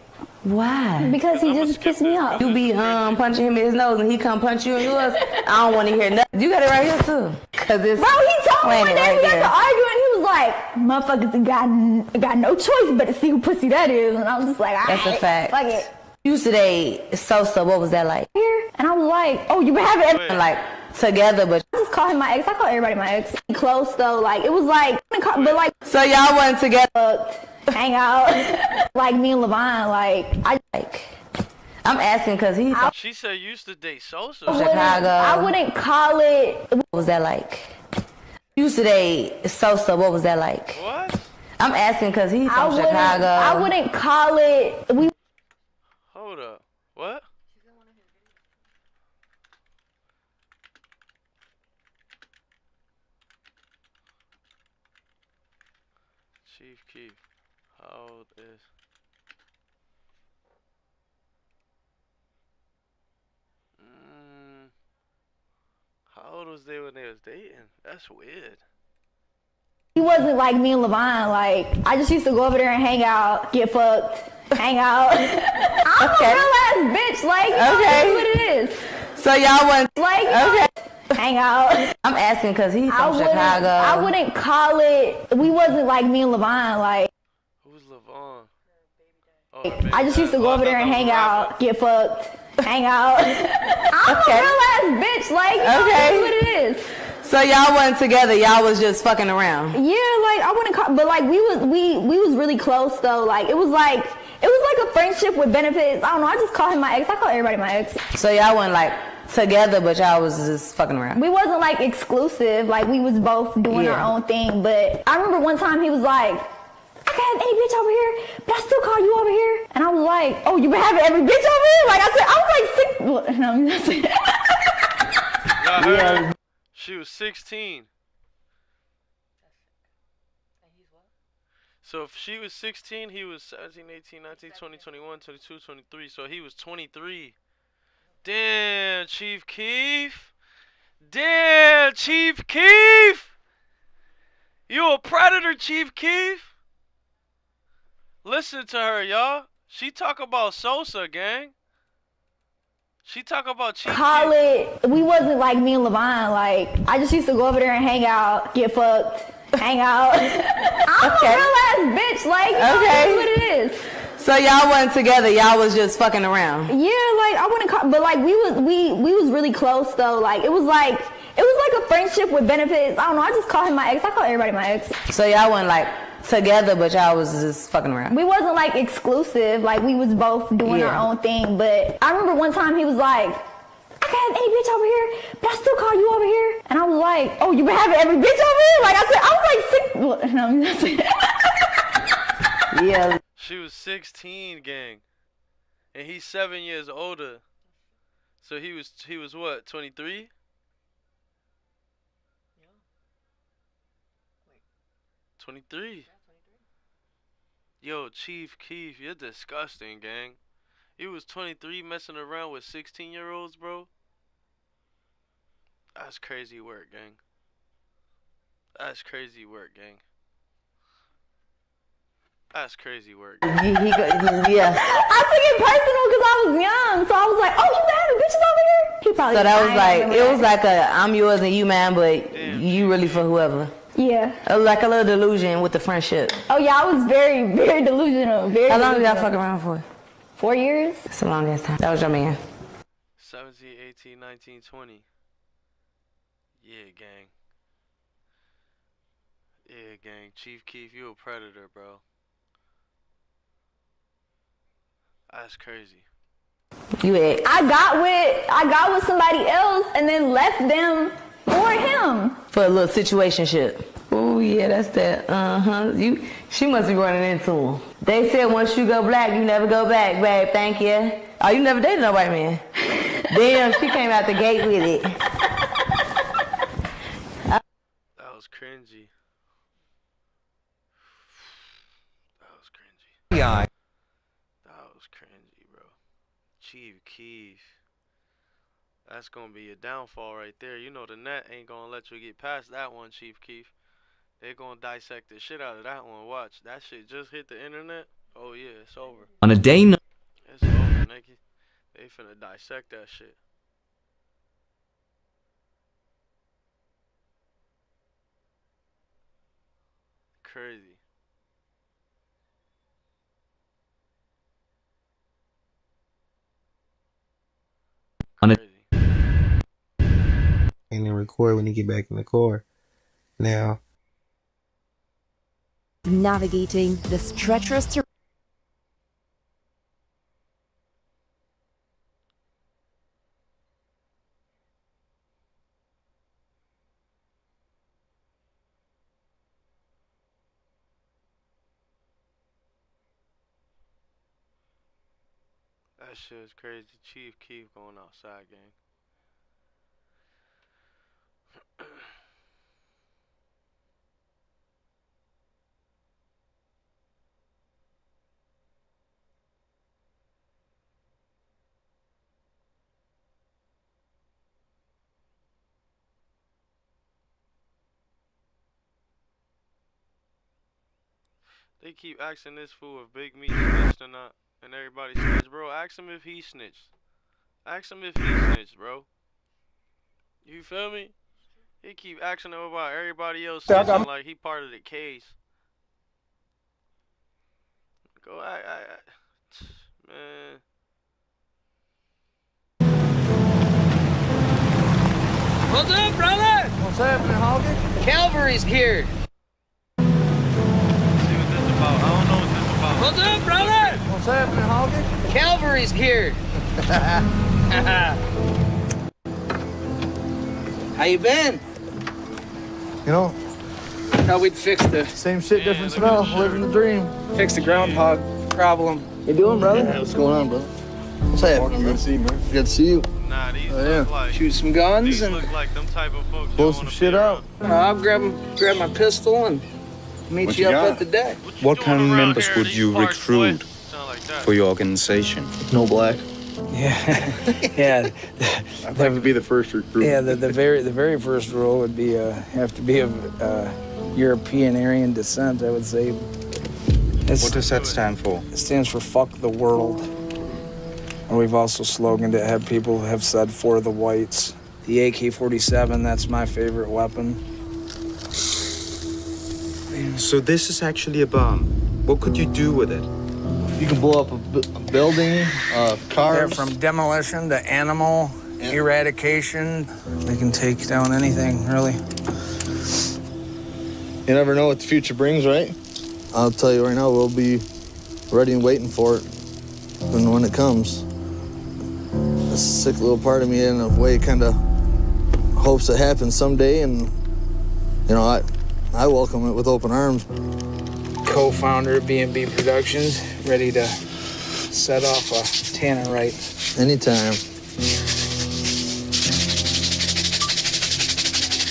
Why? Because he just pissed me off. You be punching him in his nose and he come punch you in yours. I don't want to hear nothing. You got it right here too. Cause it's bro, he told me one day right we got there. to argue and he was like, motherfuckers got no choice but to see who pussy that is. And I was just like, That's a fact. Fuck it. You used to date Sosa. What was that like? Here, and I was like, oh, you been having everything like together, but I just call him my ex. I call everybody my ex. Close though, like it was like, but like. So y'all wasn't together. Hang out, like me and Levine, I'm asking because he. She said you used to date Sosa. Chicago. I wouldn't call it. What was that like? You used to date Sosa. What was that like? What? I'm asking because he's from Chicago. I wouldn't call it. Hold up. What? Chief Keef. How old is? How old was they when they was dating? That's weird. He wasn't like me and Levine. Like I just used to go over there and hang out, get fucked, hang out. I'm a real ass bitch. Like you know, that's what it is. So y'all wasn't like hang out. I'm asking because he's from Chicago. I wouldn't call it. We wasn't like me and Levine. Like who's Levine? I just used to go over there and hang out, get fucked, hang out. I'm a real ass bitch. Like you know, that's what it is. So y'all wasn't together. Y'all was just fucking around. Yeah, like I wouldn't call, but like we was really close though. Like it was like a friendship with benefits. I don't know. I just call him my ex. I call everybody my ex. So y'all wasn't like together, but y'all was just fucking around. We wasn't like exclusive. Like we was both doing our own thing. But I remember one time he was like, I can have any bitch over here, but I still call you over here. And I was like, oh, you been having every bitch over here? Like I was like 6. No, yeah. She was 16. So if she was 16, he was 17, 18, 19, 20, 21, 22, 23. So he was 23. Damn, Chief Keef. Damn, Chief Keef. You a predator, Chief Keef. Listen to her, y'all. She talk about Sosa, gang. She talk about Chief call it. We wasn't like me and Levine. Like I just used to go over there and hang out, get fucked, hang out. I'm a real ass bitch. Like you know, that's what it is. So y'all wasn't together. Y'all was just fucking around. Yeah, like I wouldn't call, but like we was really close though. Like it was like a friendship with benefits. I don't know. I just call him my ex. I call everybody my ex. So y'all wasn't like together, but y'all was just fucking around. We wasn't like exclusive. Like we was both doing our own thing. But I remember one time he was like, I can have any bitch over here, but I still call you over here. And I was like, oh, you been having every bitch over here? Like I was like 6. Yeah. She was 16, gang, and he's 7 years older. So he was what, 23? 23. Yo, Chief Keef, you're disgusting, gang. You was 23 messing around with 16-year-olds, bro. That's crazy work, gang. That's crazy work, gang. That's crazy work. Yeah. I took it personal because I was young, so I was like, "Oh, you been having bitches over here?" He probably. So that was like it was like a I'm yours and you mine, but you really for whoever. Yeah. It was like a little delusion with the friendship. Oh yeah, I was very, very delusional. Very. How long did y'all fuck around for? 4 years. It's a long ass time. That was your man. 17, 18, 19, 20. Yeah, gang. Yeah, gang. Chief Keef, you a predator, bro. That's crazy. I got with somebody else and then left them for him. For a little situationship. Oh yeah, that's that. She must be running into him. They said once you go black, you never go back, babe. Thank you. Oh, you never dated no white man. Damn, she came out the gate with it. That was cringy. That was cringy. Yeah. That was cringy, bro. Chief Keef. That's gonna be a downfall right there. You know the net ain't gonna let you get past that one, Chief Keef. They gonna dissect the shit out of that one. Watch. That shit just hit the internet. Oh yeah, it's over. On a day no. It's over, Nicky. They finna dissect that shit. Crazy. On a and then record when you get back in the car. Now, navigating this treacherous terrain. That shit is crazy. Chief Keef going outside, gang. They keep asking this fool if Big Meat snitched or not, and everybody snitched, bro. Ask him if he snitched. Ask him if he snitched, bro. You feel me? He keep asking him about everybody else snitching like he part of the case. Go, man. What's up, brother? What's happening, Hoggy? Calvary's here. See what this about? I don't know what this about. What's up, brother? What's happening, Hoggy? Calvary's here. How you been? You know, Thought we'd fix the same shit, different smell. Living the dream. fix the groundhog problem. You doing, brother? Yeah, what's going on, brother? What's happening, Good to see you, man. Good to see you. Nah, these Oh, yeah. look like Shoot some guns these and look like them type of folks. Blow some shit out. I'll grab my pistol and meet What you you up got? at the deck. What kind of members would you recruit for your organization? No black. Yeah, yeah. I'd like to be the first recruit. Yeah, the very first rule would be have to be of European Aryan descent. I would say. What does that stand for? It stands for "fuck the world." And we've also sloganed it. Have people have said "for the whites." The AK-47. That's my favorite weapon. So this is actually a bomb. What could you do with it? You can blow up a building, cars. They're from demolition to animal eradication. They can take down anything, really. You never know what the future brings, right? I'll tell you right now, we'll be ready and waiting for it when it comes. A sick little part of me in a way kind of hopes it happens someday, and you know, I welcome it with open arms. Co-founder of B&B Productions, ready to set off a tannerite. Anytime.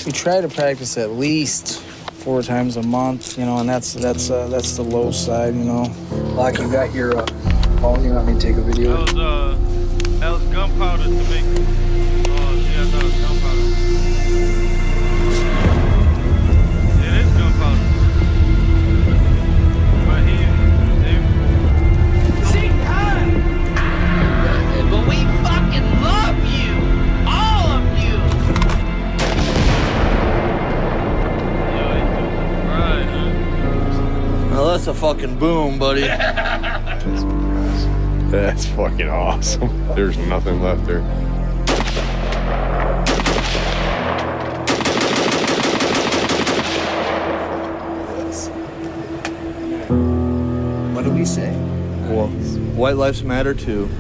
We try to practice at least 4 times a month, you know, and that's the low side, you know. Like, you got your phone, you want me to take a video? That was gunpowder to make. Oh, yeah, that was gunpowder. It is gunpowder. But But we fucking love you! All of you! Right, huh? Well, that's a fucking boom, buddy. That's fucking awesome. There's nothing left there. What do we say? Well, white lives matter too.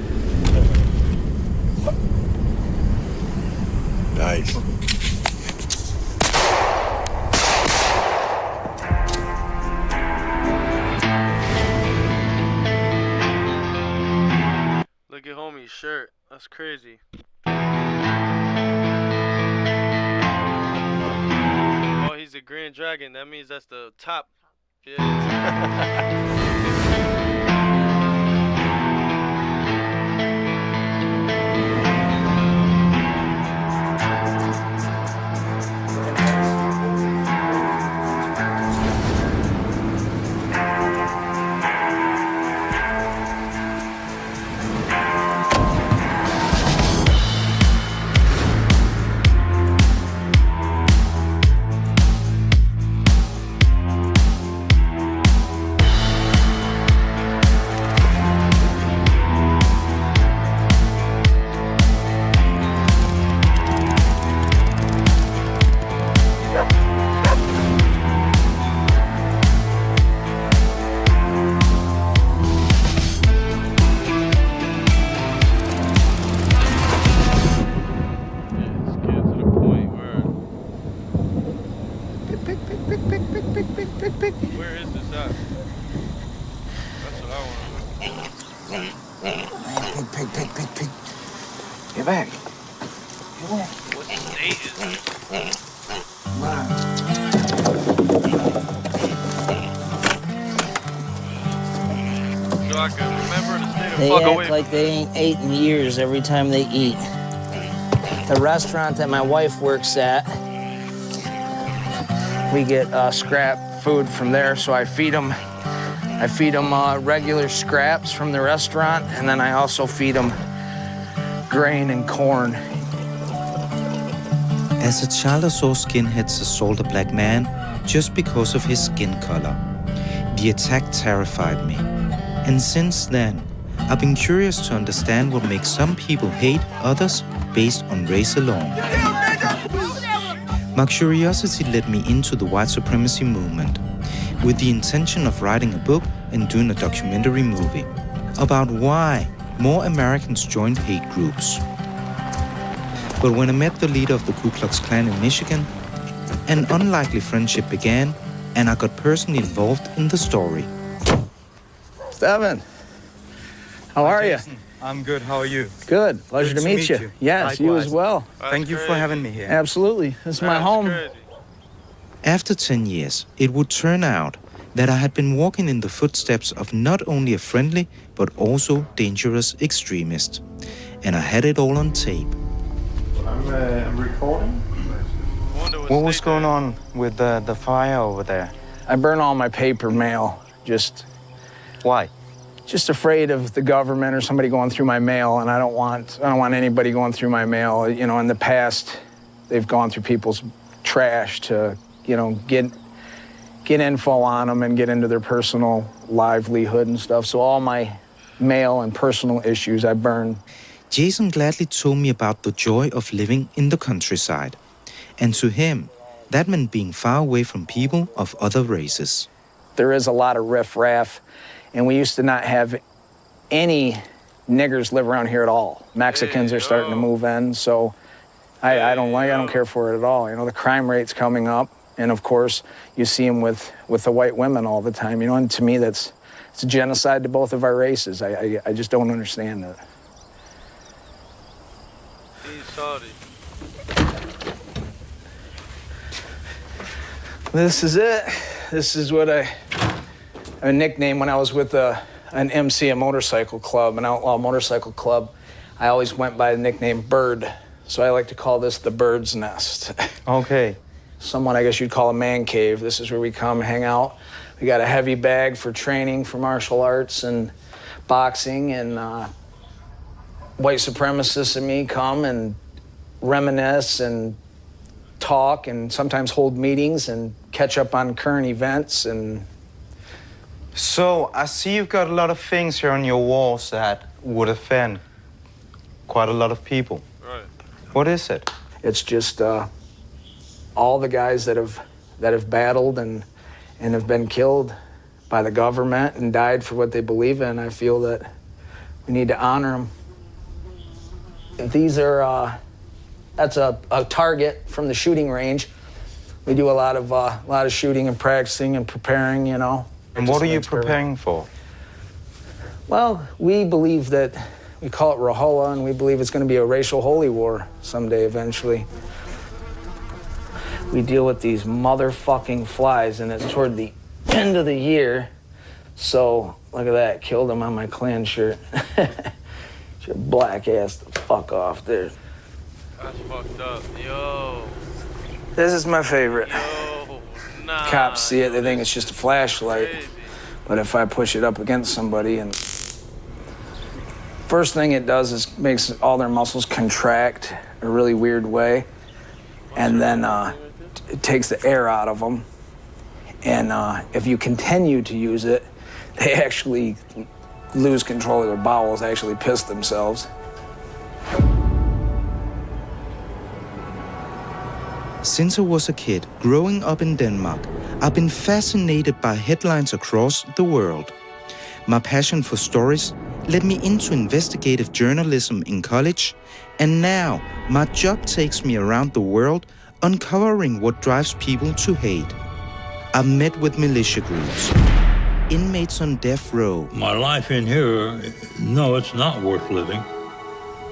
Nice. Look at homie's shirt. That's crazy. Oh, he's a Grand Dragon. That means that's the top. Yeah. Pig. Get back. What state is it? Come on. So I can remember to stay the They fuck act away. like they ain't ate in years every time they eat. The restaurant that my wife works at, we get scrap food from there, so I feed them regular scraps from the restaurant, and then I also feed them grain and corn. As a child, I saw skinheads assault a black man just because of his skin color. The attack terrified me. And since then, I've been curious to understand what makes some people hate others based on race alone. My curiosity led me into the white supremacy movement, with the intention of writing a book and doing a documentary movie about why more Americans joined hate groups. But when I met the leader of the Ku Klux Klan in Michigan, an unlikely friendship began, and I got personally involved in the story. Steven, how are you? I'm good, how are you? Good, pleasure to meet you. Yes, you as well. Thank you for having me here. Absolutely, this is my home. After 10 years, it would turn out that I had been walking in the footsteps of not only a friendly, but also dangerous extremist. And I had it all on tape. I'm recording. What was going on with the fire over there? I burn all my paper mail, just... Why? Just afraid of the government or somebody going through my mail, and I don't want anybody going through my mail. You know, in the past, they've gone through people's trash to, you know, get info on them and get into their personal livelihood and stuff. So all my mail and personal issues I burn. Jason gladly told me about the joy of living in the countryside. And to him, that meant being far away from people of other races. There is a lot of riff-raff, and we used to not have any niggers live around here at all. Mexicans are starting to move in, so I don't care for it at all. You know, the crime rate's coming up, and of course, you see them with the white women all the time. You know, and to me, it's a genocide to both of our races. I just don't understand it. This is it. This is what I nicknamed when I was with an MC, a motorcycle club, an outlaw motorcycle club. I always went by the nickname Bird, so I like to call this the Bird's Nest. Okay. Somewhat, I guess you'd call a man cave. This is where we come hang out. We got a heavy bag for training for martial arts and boxing, and white supremacists and me come and reminisce and talk and sometimes hold meetings and catch up on current events. And so I see you've got a lot of things here on your walls that would offend quite a lot of people. Right. What is it? It's just all the guys that have battled and have been killed by the government and died for what they believe in. I feel that we need to honor them. These are that's a target from the shooting range. We do a lot of shooting and practicing and preparing, you know. And what are you preparing for? Well, we believe that, we call it Rahowa, and we believe it's going to be a racial holy war someday eventually. We deal with these motherfucking flies, and it's toward the end of the year. So, look at that, killed them on my Klan shirt. Your black ass the fuck off there. That's fucked up. Yo. This is my favorite. Yo. Nah. Cops see it, they think it's just a flashlight. But if I push it up against somebody, and first thing it does is makes all their muscles contract a really weird way. And then it takes the air out of them. And if you continue to use it, they actually lose control of their bowels, actually piss themselves. Since I was a kid, growing up in Denmark, I've been fascinated by headlines across the world. My passion for stories led me into investigative journalism in college, and now my job takes me around the world uncovering what drives people to hate. I've met with militia groups, inmates on death row. My life in here, no, it's not worth living.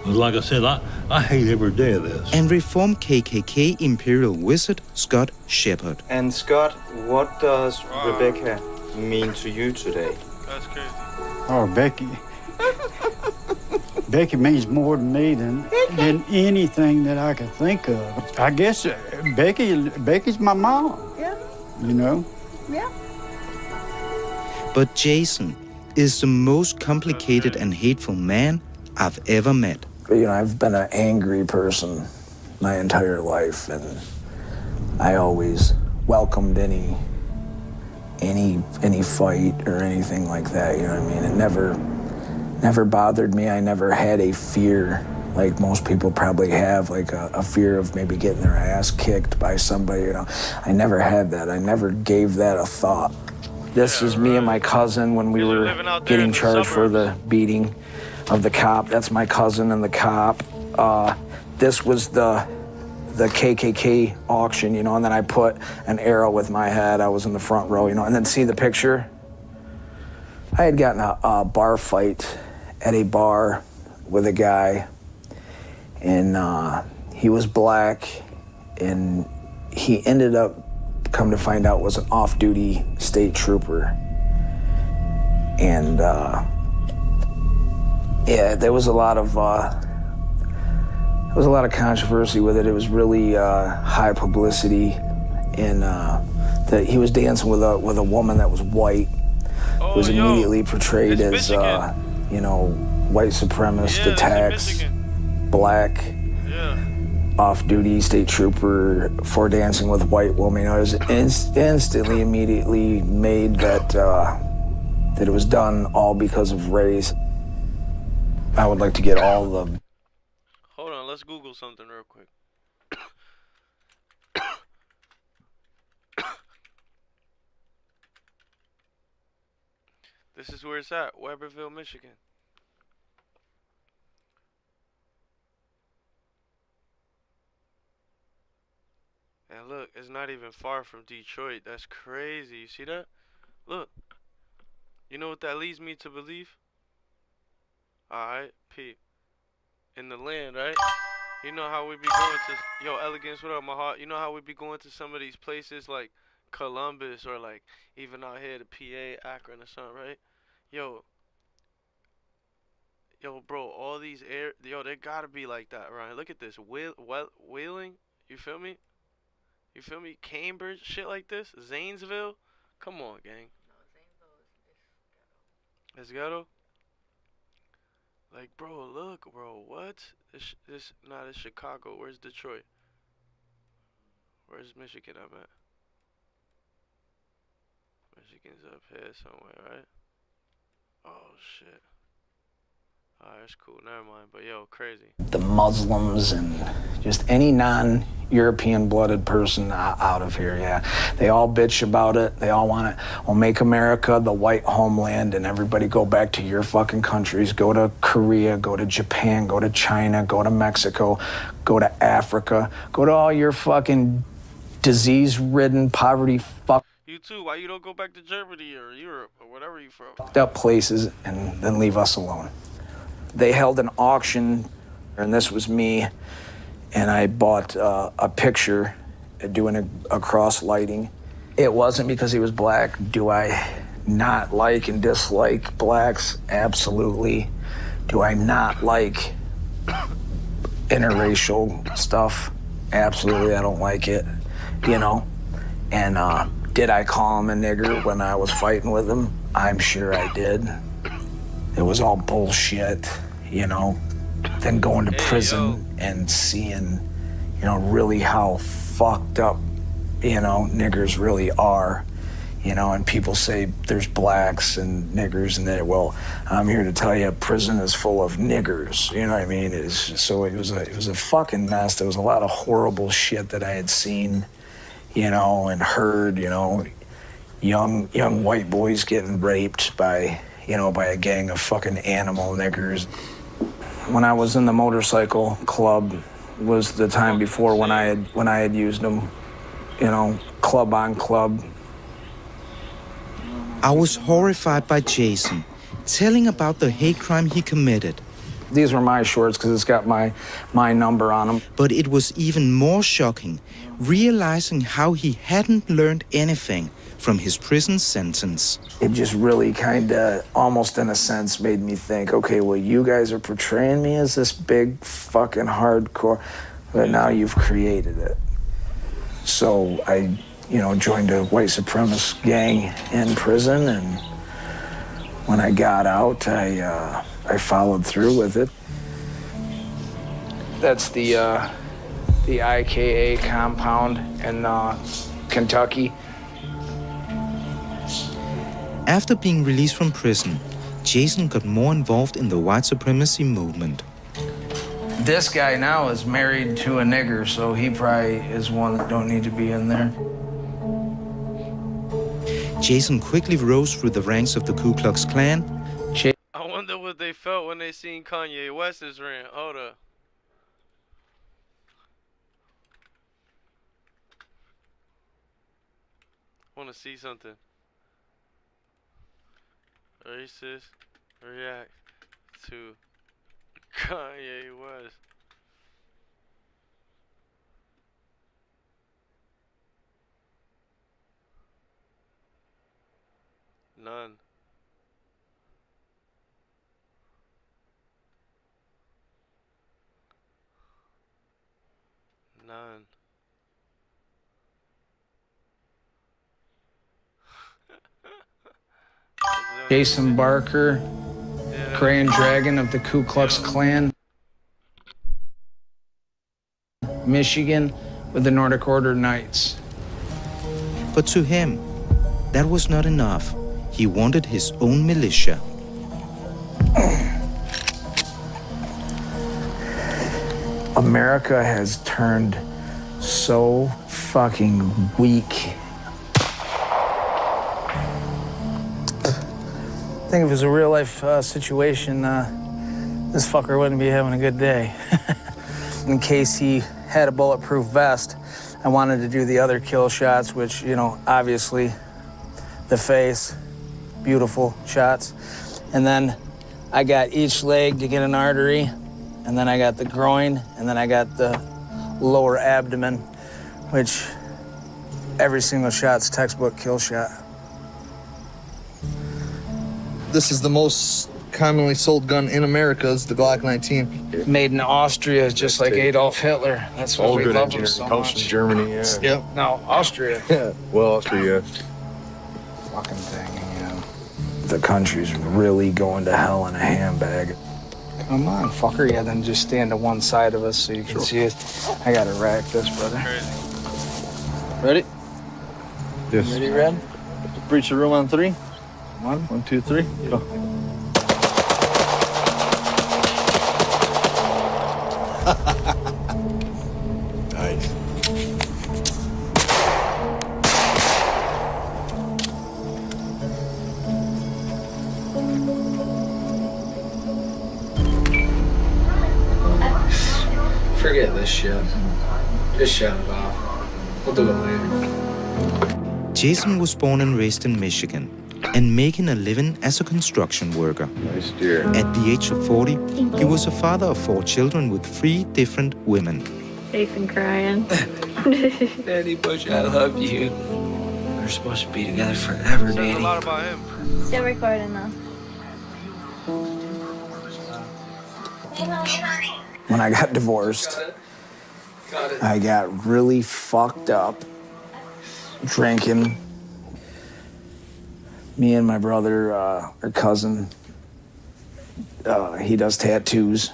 Like I said, I hate every day of this. And reformed KKK Imperial Wizard Scott Shepard. And Scott, what does Rebecca mean to you today? That's crazy. Oh, Becky. Becky means more to me than anything that I could think of. I guess Becky's my mom. Yeah. You know? Yeah. But Jason is the most complicated and hateful man I've ever met. You know, I've been an angry person my entire life, and I always welcomed any fight or anything like that, you know what I mean? It never bothered me. I never had a fear like most people probably have, like a fear of maybe getting their ass kicked by somebody, you know. I never had that. I never gave that a thought. This is me and my cousin when we were getting charged for the beating of the cop. That's my cousin and the cop. This was the KKK auction, you know, and then I put an arrow with my head. I was in the front row, you know, and then see the picture? I had gotten a bar fight at a bar with a guy, and he was black, and he ended up, come to find out, was an off-duty state trooper. And yeah, there was a lot of controversy with it. It was really high publicity, and that he was dancing with a woman that was white. It was immediately portrayed as you know, white supremacist attacks, black, off-duty state trooper for dancing with white woman. You know, it was instantly, immediately made that it was done all because of race. I would like to get all the... Hold on, let's Google something real quick. This is where it's at, Weberville, Michigan. And look, it's not even far from Detroit. That's crazy. You see that? Look. You know what that leads me to believe? Alright, peep. In the land, right? You know how we be going to... Yo, Elegance, what up, my heart? You know how we be going to some of these places like Columbus or like even out here to PA, Akron or something, right? Yo, bro, all these they gotta be like that, Ryan. Look at this, Wheeling, you feel me? You feel me? Cambridge, shit like this, Zanesville. Come on, gang. No, Zanesville is ghetto. Like, bro, look, bro, what? This Chicago. Where's Detroit? Where's Michigan? I'm at. Michigan's up here somewhere, right? Oh shit. Alright, that's cool. Never mind. But yo, crazy. The Muslims and just any non-European blooded person out of here, yeah. They all bitch about it. They all want it. Well, make America the white homeland and everybody go back to your fucking countries. Go to Korea, go to Japan, go to China, go to Mexico, go to Africa. Go to all your fucking disease-ridden, poverty fuck. You too. Why you don't go back to Germany or Europe or whatever you from? Up places and then leave us alone. They held an auction, and this was me, and I bought a picture doing a cross lighting. It wasn't because he was black. Do I not like and dislike blacks? Absolutely. Do I not like interracial stuff? Absolutely, I don't like it, you know? And did I call him a nigger when I was fighting with him? I'm sure I did. It was all bullshit, you know? Then going to prison and seeing, you know, really how fucked up, you know, niggers really are, you know, and people say there's blacks and niggers and that. Well, I'm here to tell you, prison is full of niggers, you know what I mean? It was a fucking mess. There was a lot of horrible shit that I had seen, you know, and heard, you know, young white boys getting raped by, you know, by a gang of fucking animal niggers. When I was in the motorcycle club was the time before when I had used them, you know, club on club. I was horrified by Jason, telling about the hate crime he committed. These were my shorts because it's got my number on them. But it was even more shocking, realizing how he hadn't learned anything from his prison sentence. It just really kind of, almost in a sense, made me think, okay, well, you guys are portraying me as this big fucking hardcore, but now you've created it. So I, joined a white supremacist gang in prison, and when I got out, I followed through with it. That's the IKA compound in Kentucky. After being released from prison, Jason got more involved in the white supremacy movement. This guy now is married to a nigger, so he probably is one that don't need to be in there. Jason quickly rose through the ranks of the Ku Klux Klan. I wonder what they felt when they seen Kanye West's rant. Hold up. I want to see something. Racist react to Kanye West. None. None. Jason Barker, Grand Dragon of the Ku Klux Klan, Michigan, with the Nordic Order Knights. But to him, that was not enough. He wanted his own militia. America has turned so fucking weak. I think if it was a real life situation, this fucker wouldn't be having a good day. In case he had a bulletproof vest, I wanted to do the other kill shots, which, obviously the face, beautiful shots. And then I got each leg to get an artery, and then I got the groin, and then I got the lower abdomen, which every single shot's textbook kill shot. This is the most commonly sold gun in America, is the Glock 19. Made in Austria, just like Adolf Hitler. That's why we love him so Comes much. from Germany, yeah. Yep. No, Austria. Yeah. Well, Austria, Fucking thing, The country's really going to hell in a handbag. Come on, fucker. Yeah, then just stand to one side of us so you can see it. I gotta rack this, brother. Ready? Yes. Ready, Red? Breach the room on 3. 1, 2, 3, go. Nice. Forget this shit. Just shut it off. We'll do it later. Jason was born and raised in Michigan and making a living as a construction worker. Nice deer. At the age of 40, he was a father of 4 children with 3 different women. Jason crying. Daddy Bush, I love you. We're supposed to be together forever, Says a Daddy. lot about him. Still recording though. When I got divorced, I got really fucked up, drinking. Me and my brother, or cousin, he does tattoos.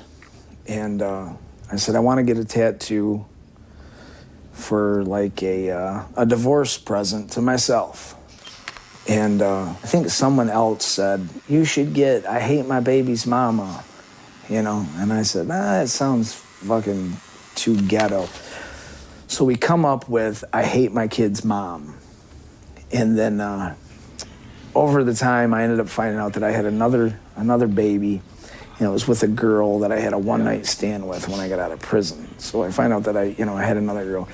And I said, I want to get a tattoo for like a divorce present to myself. And I think someone else said, you should get, I hate my baby's mama, And I said, it sounds fucking too ghetto. So we come up with, I hate my kid's mom. And then over the time, I ended up finding out that I had another baby. It was with a girl that I had a one-night stand with when I got out of prison. So I find out that I had another girl.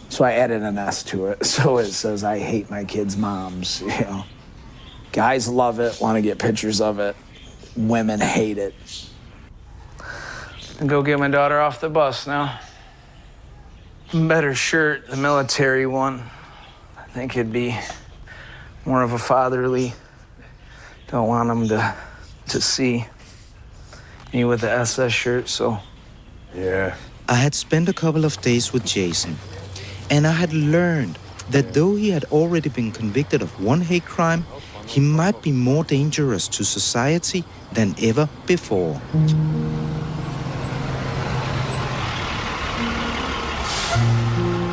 So I added an S to it. So it says, I hate my kids' moms, Guys love it, want to get pictures of it. Women hate it. And go get my daughter off the bus now. Better shirt, the military one. I think it'd be more of a fatherly. Don't want them to see me with the SS shirt, so. Yeah. I had spent a couple of days with Jason, and I had learned that though he had already been convicted of one hate crime, he might be more dangerous to society than ever before.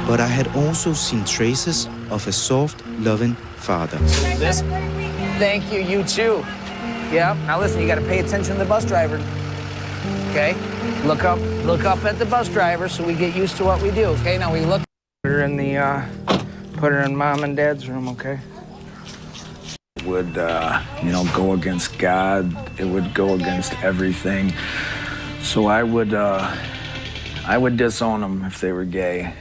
But I had also seen traces of a soft, loving father. This, thank you, you too. Yeah, now listen, you gotta pay attention to the bus driver. Okay? Look up at the bus driver so we get used to what we do, okay? Now we look, put her in put her in mom and dad's room, okay? Would, go against God. It would go against everything. So I would disown them if they were gay.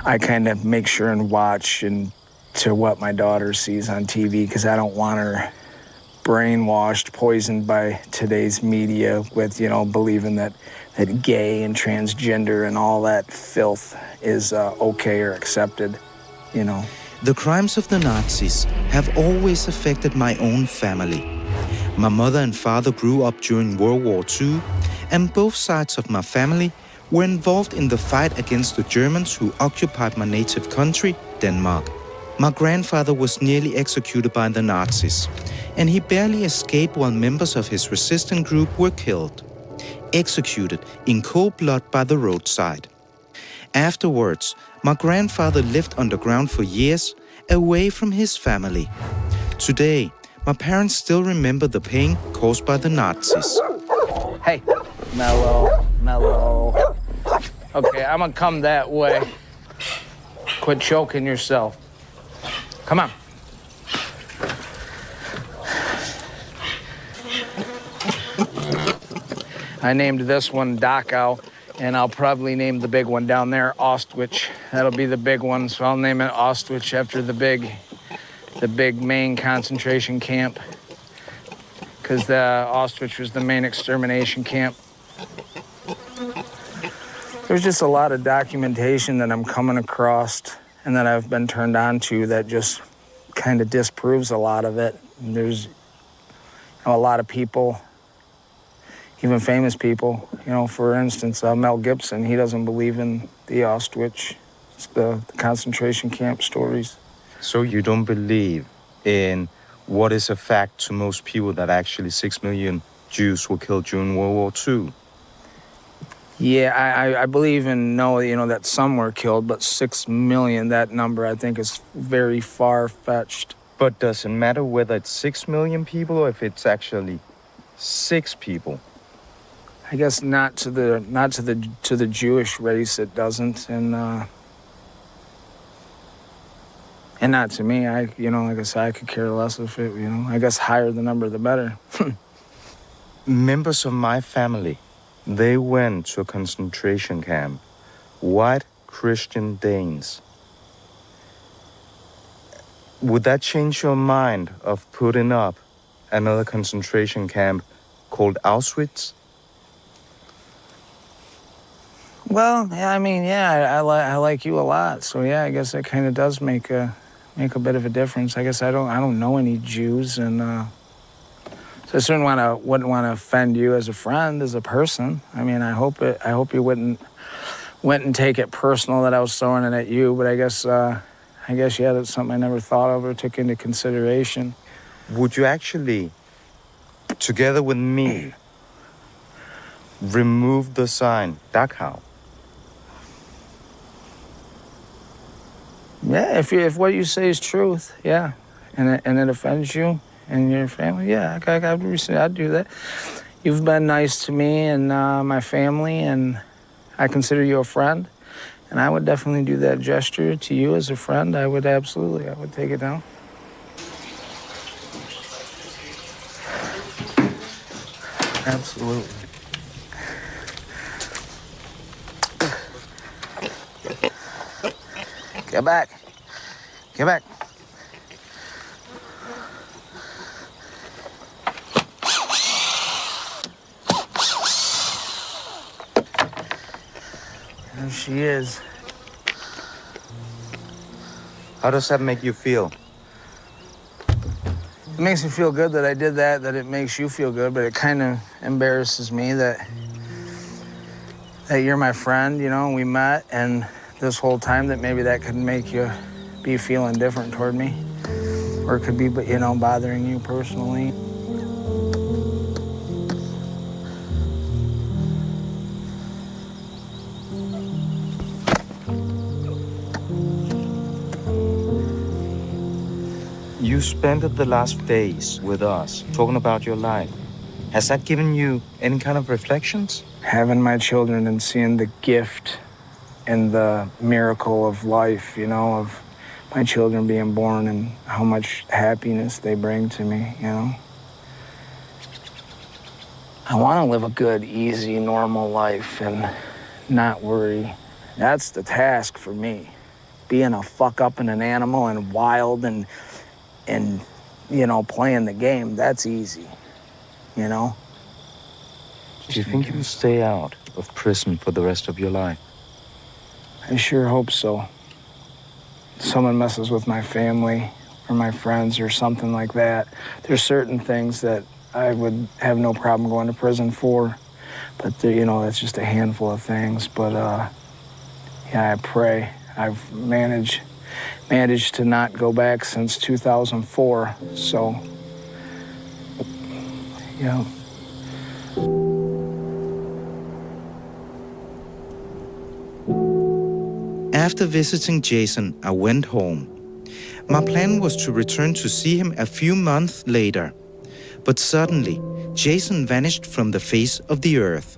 I kind of make sure and watch to what my daughter sees on TV because I don't want her brainwashed, poisoned by today's media with, believing that gay and transgender and all that filth is okay or accepted, The crimes of the Nazis have always affected my own family. My mother and father grew up during World War II, and both sides of my family were involved in the fight against the Germans who occupied my native country, Denmark. My grandfather was nearly executed by the Nazis, and he barely escaped while members of his resistance group were killed, executed in cold blood by the roadside. Afterwards, my grandfather lived underground for years, away from his family. Today, my parents still remember the pain caused by the Nazis. Hey, mellow. Okay, I'm gonna come that way. Quit choking yourself. Come on. I named this one Dachau, and I'll probably name the big one down there Auschwitz. That'll be the big one, so I'll name it Auschwitz after the big main concentration camp, because the Auschwitz was the main extermination camp. There's just a lot of documentation that I'm coming across and that I've been turned on to that just kind of disproves a lot of it. And there's a lot of people, even famous people, for instance, Mel Gibson, he doesn't believe in the Auschwitz, it's the concentration camp stories. So you don't believe in what is a fact to most people that actually 6 million Jews were killed during World War II? Yeah, I believe in that some were killed, but 6 million, that number I think is very far-fetched. But does it matter whether it's 6 million people or if it's actually 6 people? I guess not to the Jewish race it doesn't, and not to me. Like I said, I could care less if it. I guess higher the number the better. Members of my family, they went to a concentration camp. White Christian Danes. Would that change your mind of putting up another concentration camp called Auschwitz? Well, yeah, I like you a lot, so yeah, I guess that kind of does make a bit of a difference. I guess I don't know any Jews, and so I certainly wouldn't want to offend you as a friend, as a person. I hope you wouldn't take it personal that I was throwing it at you, but I guess yeah, that's something I never thought of or took into consideration. Would you actually, together with me, remove the sign Dachau? Yeah, if what you say is truth, yeah, and it offends you and your family, yeah, I'd do that. You've been nice to me and my family, and I consider you a friend, and I would definitely do that gesture to you as a friend. I would take it down. Absolutely. Get back. There she is. How does that make you feel? It makes me feel good that I did that it makes you feel good, but it kind of embarrasses me that you're my friend, you know, we met, and this whole time that maybe that could make you be feeling different toward me, or it could be, you know, bothering you personally. You spent the last days with us talking about your life. Has that given you any kind of reflections? Having my children and seeing the gift and the miracle of life, you know, of my children being born and how much happiness they bring to me, you know. I want to live a good, easy, normal life and not worry. That's the task for me. Being a fuck up and an animal and wild and you know, playing the game, that's easy, you know? Do you think you will stay out of prison for the rest of your life? I sure hope so. Someone messes with my family or my friends or something like that. There's certain things that I would have no problem going to prison for, but you know, that's just a handful of things. But yeah, I pray. I've managed to not go back since 2004, so yeah. After visiting Jason, I went home. My plan was to return to see him a few months later. But suddenly, Jason vanished from the face of the earth.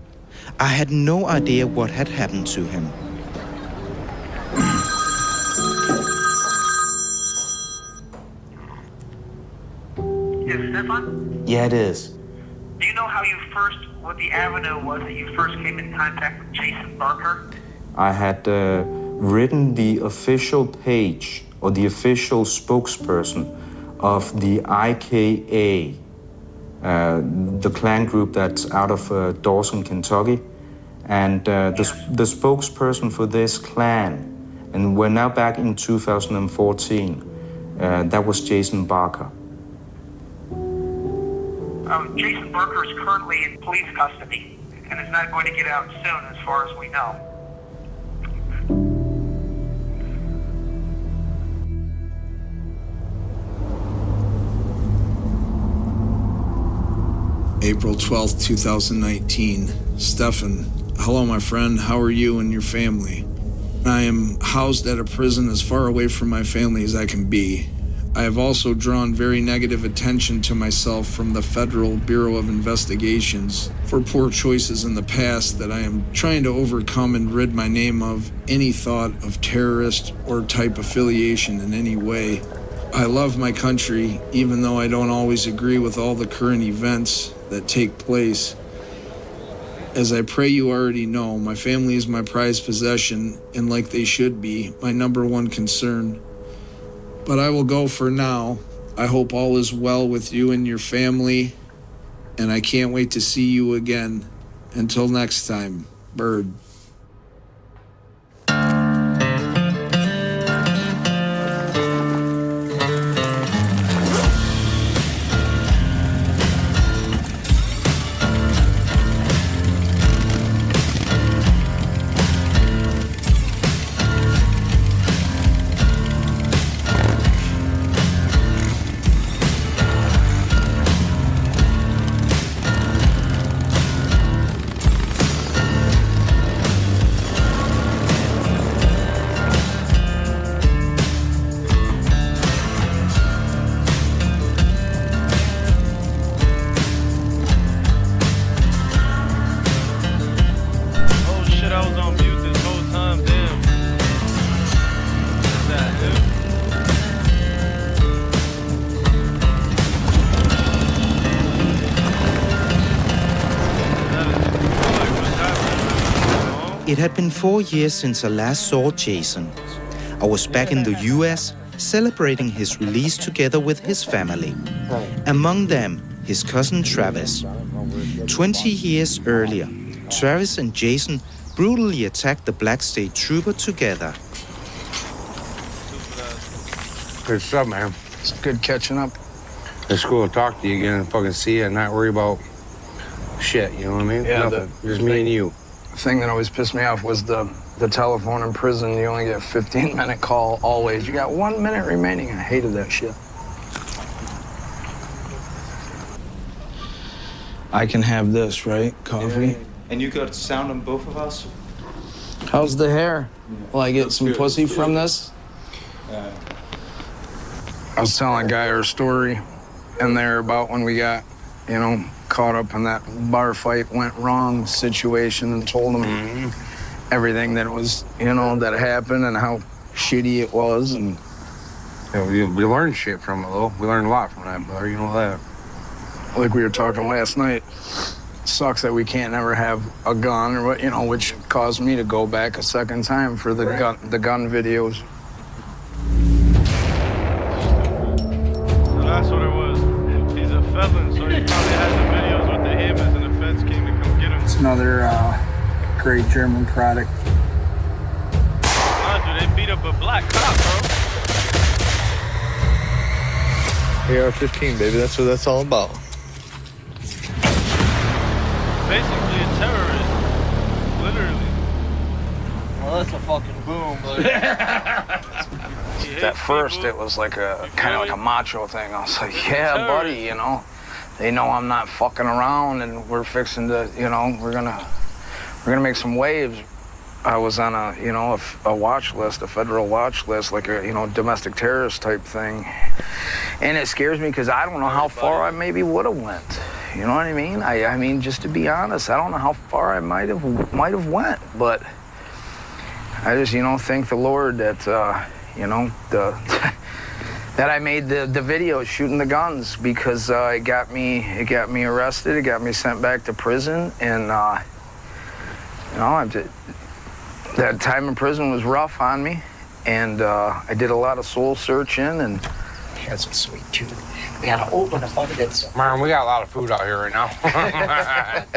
I had no idea what had happened to him. Is Stefan? Yeah, it is. Do you know how what the avenue was that you first came in contact with Jason Barker? I had written the official page or the official spokesperson of the IKA, the clan group that's out of Dawson, Kentucky. And the spokesperson for this clan, and we're now back in 2014, that was Jason Barker. Jason Barker is currently in police custody and is not going to get out soon as far as we know. April 12th, 2019. Stefan, hello my friend, how are you and your family? I am housed at a prison as far away from my family as I can be. I have also drawn very negative attention to myself from the Federal Bureau of Investigations for poor choices in the past that I am trying to overcome and rid my name of any thought of terrorist or type affiliation in any way. I love my country, even though I don't always agree with all the current events that take place. As I pray you already know, my family is my prized possession, and like they should be, my number one concern. But I will go for now. I hope all is well with you and your family, and I can't wait to see you again. Until next time, Bird. It had been 4 years since I last saw Jason. I was back in the US, celebrating his release together with his family. Among them, his cousin Travis. 20 years earlier, Travis and Jason brutally attacked the black state trooper together. Good stuff, man. It's good catching up. It's cool to talk to you again and fucking see you and not worry about shit, you know what I mean? Yeah, Nothing. Just me and you. The thing that always pissed me off was the telephone in prison. You only get a 15-minute call always. You got 1 minute remaining. I hated that shit. I can have this, right? Coffee. Yeah. And you got sound on both of us? How's the hair? Will I get some pussy from this? I was telling a guy our story in there about when we got, you know, caught up in that bar fight went wrong situation and told him everything that was, you know, that happened and how shitty it was. And yeah, we learned shit from it, though. We learned a lot from that, brother. You know that. Like we were talking last night, sucks that we can't never have a gun or what, you know, which caused me to go back a second time for the gun videos. So that's what it was. He's a felon, so he probably had the videos with the hammers and the feds came to come get him. It's another great German product. Nah, dude, they beat up a black cop, bro. AR-15, baby. That's what that's all about. Basically a terrorist. Literally. Well, that's a fucking boom, buddy. At first, it was like a kind of like a macho thing. I was like, yeah, buddy, you know, they know I'm not fucking around, and we're fixing to, you know, we're gonna make some waves. I was on a, you know, a watch list, a federal watch list, like a, you know, domestic terrorist type thing, and it scares me because I don't know how far I maybe would have went. You know what I mean? I mean, just to be honest, I don't know how far I might have went, but I just, you know, thank the Lord that. You know, that I made the video shooting the guns because it got me arrested, it got me sent back to prison, and you know, that time in prison was rough on me, and I did a lot of soul searching and. That's a sweet tooth. We gotta open a bucket of some. Man, we got a lot of food out here right now.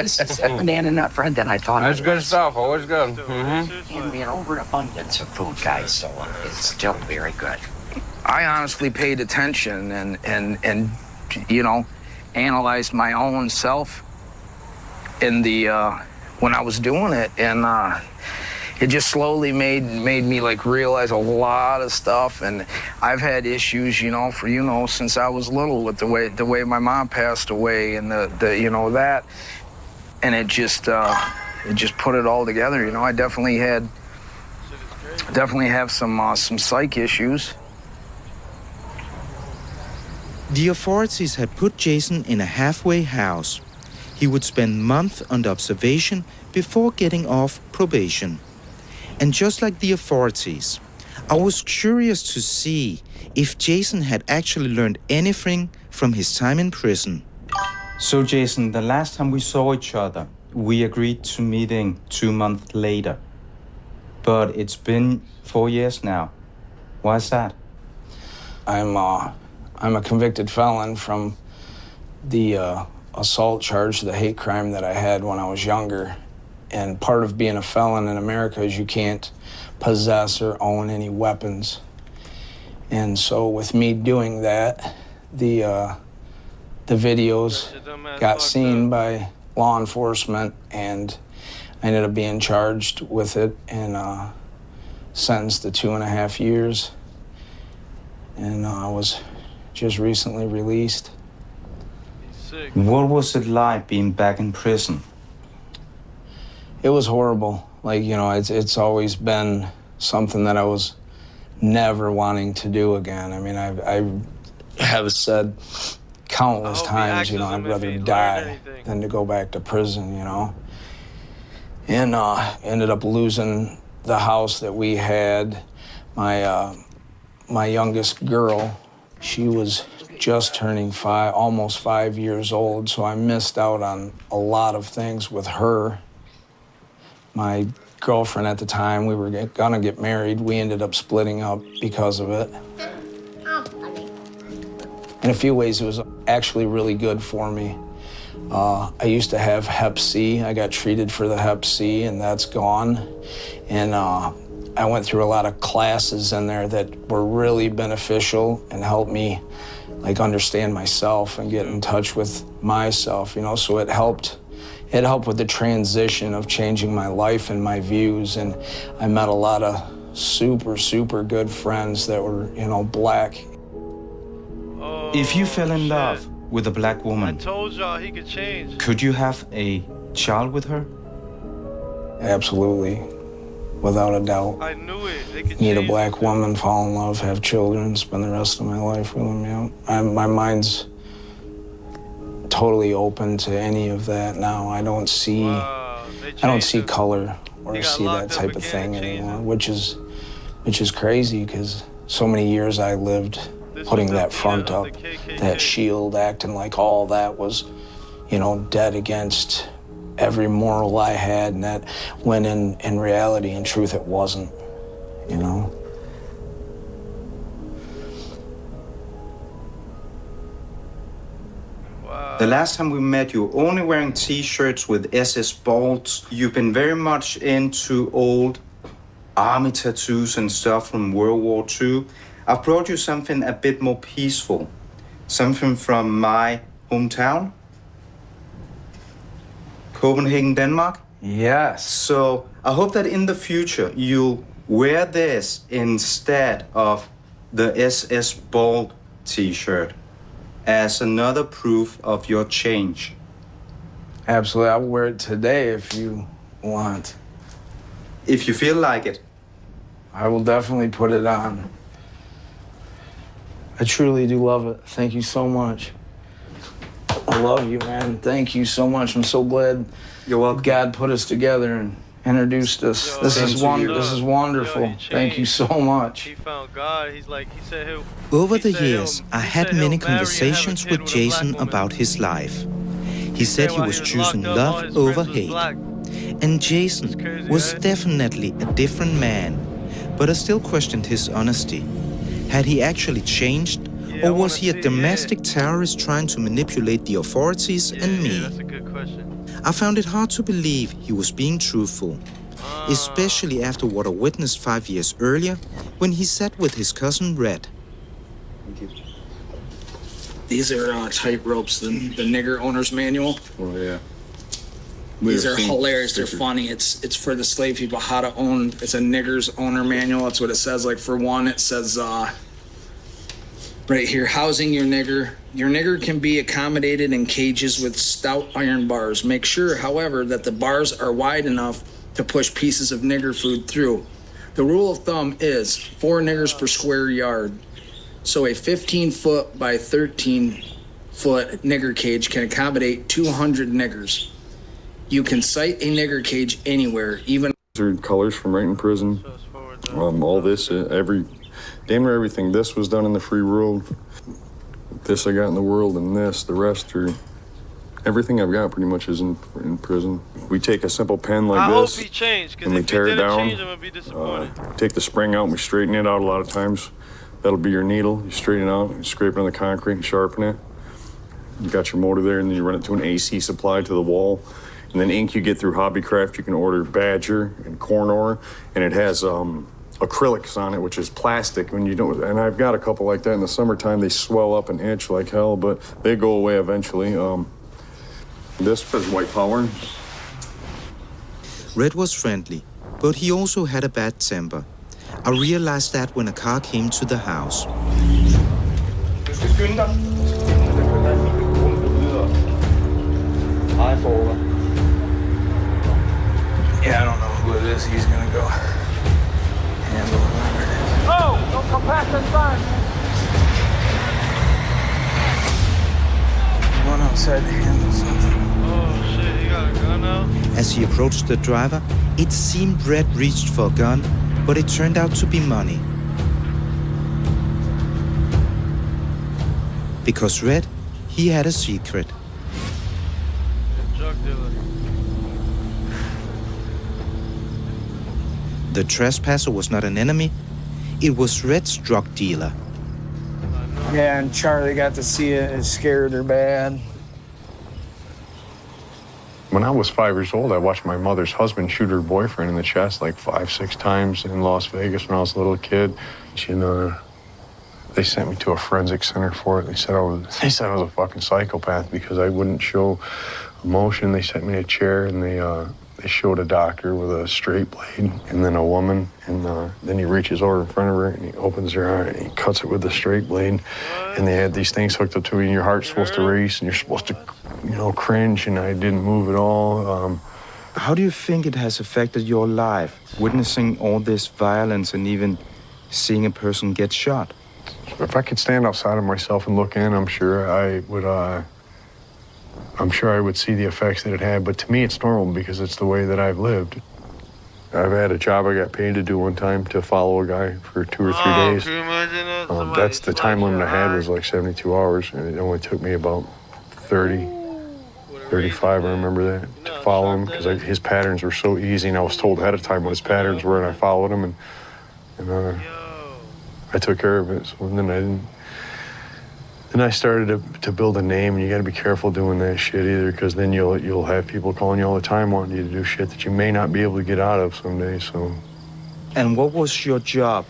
This is a banana nut bread that I thought. That's good stuff. Always good. And we had overabundance of food, guys, so it's still very good. I honestly paid attention and you know, analyzed my own self in the when I was doing it, and it just slowly made me like realize a lot of stuff. And I've had issues, you know, for, you know, since I was little with the way my mom passed away and the you know, that, and it just put it all together. You know, I definitely have some psych issues. The authorities had put Jason in a halfway house. He would spend months under observation before getting off probation. And just like the authorities, I was curious to see if Jason had actually learned anything from his time in prison. So Jason, the last time we saw each other, we agreed to meeting 2 months later. But it's been 4 years now. Why is that? I'm a convicted felon from the assault charge, the hate crime that I had when I was younger. And part of being a felon in America is you can't possess or own any weapons. And so with me doing that, the videos got seen by law enforcement, and I ended up being charged with it and sentenced to 2.5 years. And I was just recently released. What was it like being back in prison? It was horrible. Like, you know, it's always been something that I was never wanting to do again. I mean, I have said countless times, you know, I'd rather die than to go back to prison, you know. And ended up losing the house that we had. My youngest girl, she was just turning almost 5 years old, so I missed out on a lot of things with her. My girlfriend at the time, we were gonna get married. We ended up splitting up because of it. In a few ways, it was actually really good for me. I used to have Hep C. I got treated for the Hep C, and that's gone. And I went through a lot of classes in there that were really beneficial and helped me like understand myself and get in touch with myself, you know, so it helped with the transition of changing my life and my views. And I met a lot of super good friends that were, you know, black. If you fell in love with a black woman, I told y'all he could change. could you have a child with her? Absolutely, without a doubt. I knew it. They could Meet a change. black woman, fall in love, have children, spend the rest of my life with them, you know. My mind's totally open to any of that now. I don't see color or see that type of thing anymore, which is crazy because so many years I lived putting that front up, that shield, acting like all that was, you know, dead against every moral I had, and that when in reality, in truth, it wasn't, you know. The last time we met, you were only wearing t-shirts with SS bolts. You've been very much into old army tattoos and stuff from World War II. I've brought you something a bit more peaceful. Something from my hometown, Copenhagen, Denmark. Yes. So I hope that in the future you'll wear this instead of the SS Bolt t-shirt as another proof of your change. Absolutely. I'll wear it today if you want. If you feel like it. I will definitely put it on. I truly do love it. Thank you so much. I love you, man. Thank you so much. I'm so glad God put us together and introduced us. This is wonderful. Thank you so much. He found God. He's like, he said he'll. Over the years, I had many conversations with Jason about his life. He said he was choosing love over hate. And Jason was definitely a different man, but I still questioned his honesty. Had he actually changed, or was he a domestic terrorist trying to manipulate the authorities and me? That's a good question. I found it hard to believe he was being truthful, especially after what I witnessed 5 years earlier when he sat with his cousin Red. These are tight ropes, the nigger owner's manual. Oh, yeah. These are hilarious. They're funny. It's for the slave people how to own. It's a nigger's owner manual. That's what it says. Like for one, it says right here, housing your nigger. Your nigger can be accommodated in cages with stout iron bars. Make sure, however, that the bars are wide enough to push pieces of nigger food through. The rule of thumb is 4 niggers per square yard. So a 15-foot by 13-foot nigger cage can accommodate 200 niggers. You can site a nigger cage anywhere, even. These are colors from right in prison. All this, damn near everything. This was done in the free world. This I got in the world, and the rest are. Everything I've got pretty much is in prison. We take a simple pen like this, hope he changed, and we tear it down. Change, I'm gonna be disappointed. Take the spring out, and we straighten it out a lot of times. That'll be your needle. You straighten it out, you scrape it on the concrete, and sharpen it. You got your motor there, and then you run it to an AC supply to the wall. And then ink you get through Hobbycraft, you can order Badger and Corn Ore, and it has acrylics on it, which is plastic. When you don't, and I've got a couple like that in the summertime. They swell up and itch like hell, but they go away eventually. This is white power. Red was friendly, but he also had a bad temper. I realized that when a car came to the house. Yeah, I don't know who it is. He's gonna go handle whoever it is. Oh, don't come past that sign. Run outside to handle something. Oh shit, he got a gun now? As he approached the driver, it seemed Red reached for a gun, but it turned out to be money. Because Red, he had a secret. Drug dealer. The trespasser was not an enemy, it was Red's drug dealer. Yeah, and Charlie got to see it and scared her bad. When I was 5 years old, I watched my mother's husband shoot her boyfriend in the chest like 5, 6 times in Las Vegas when I was a little kid. They sent me to a forensic center for it. They said I was a fucking psychopath because I wouldn't show emotion. They sent me in a chair and they showed a doctor with a straight blade and then a woman, and then he reaches over in front of her and he opens her arm and he cuts it with the straight blade. And they had these things hooked up to you and your heart's supposed to race and you're supposed to, cringe, and I didn't move at all. How do you think it has affected your life, witnessing all this violence and even seeing a person get shot? If I could stand outside of myself and look in, I'm sure I would see the effects that it had. But to me, it's normal because it's the way that I've lived. I've had a job I got paid to do one time to follow a guy for 2 or 3 days. Can you imagine that? That's the time limit I had was like 72 hours, and it only took me about 30, 35, I remember that, to follow him because his patterns were so easy, and I was told ahead of time what his patterns were, and I followed him, and I took care of it. So then I started to build a name, and you got to be careful doing that shit either, because then you'll have people calling you all the time wanting you to do shit that you may not be able to get out of someday. So. And what was your job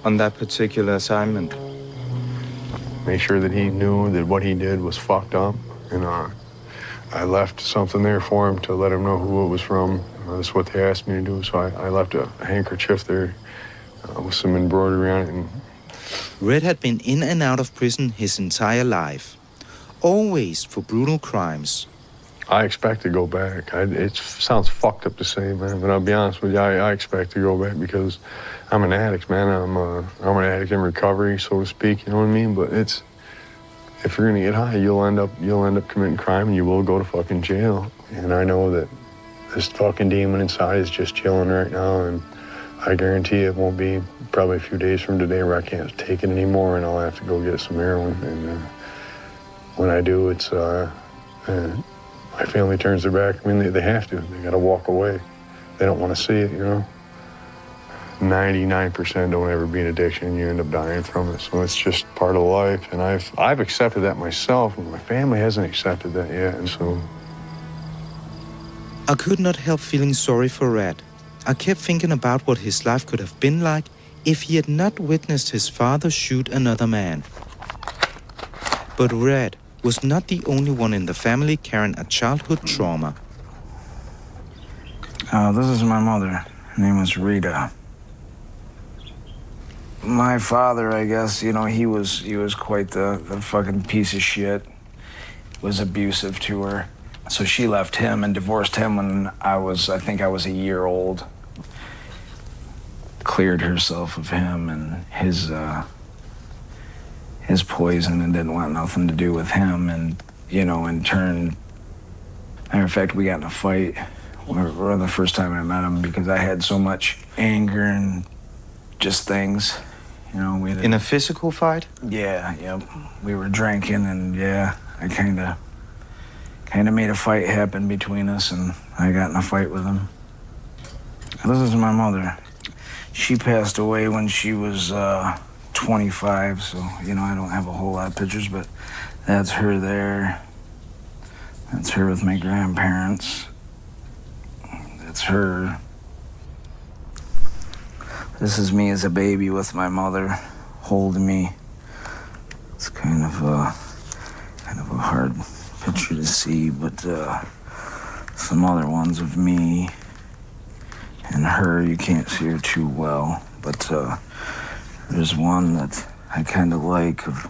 on that particular assignment? Make sure that he knew that what he did was fucked up, and I left something there for him to let him know who it was from. That's what they asked me to do, so I left a handkerchief there with some embroidery on it. And Red had been in and out of prison his entire life, always for brutal crimes. I expect to go back. It sounds fucked up to say, man, but I'll be honest with you, I expect to go back because I'm an addict, man. I'm an addict in recovery, so to speak, you know what I mean? But if you're gonna get high, you'll end up committing crime and you will go to fucking jail. And I know that this fucking demon inside is just chilling right now, and I guarantee it won't be probably a few days from today where I can't take it anymore and I'll have to go get some heroin. And when I do, it's my family turns their back. I mean, they have to. They got to walk away. They don't want to see it, 99% don't ever be an addiction. You end up dying from it. So it's just part of life. And I've accepted that myself, but my family hasn't accepted that yet. And so I could not help feeling sorry for Red. I kept thinking about what his life could have been like if he had not witnessed his father shoot another man. But Red was not the only one in the family carrying a childhood trauma. This is my mother. Her name was Rita. My father, I guess, he was quite the fucking piece of shit. Was abusive to her. So she left him and divorced him when I think I was a year old. Cleared herself of him and his poison and didn't want nothing to do with him. And, in turn, matter of fact, we got in a fight the first time I met him because I had so much anger and just things, In a physical fight? Yeah, yep. We were drinking and I kind of made a fight happen between us and I got in a fight with him. This is my mother. She passed away when she was 25, so, I don't have a whole lot of pictures, but that's her there. That's her with my grandparents. That's her. This is me as a baby with my mother holding me. It's kind of a hard picture to see, but some other ones of me and her, you can't see her too well, but there's one that I kind of like of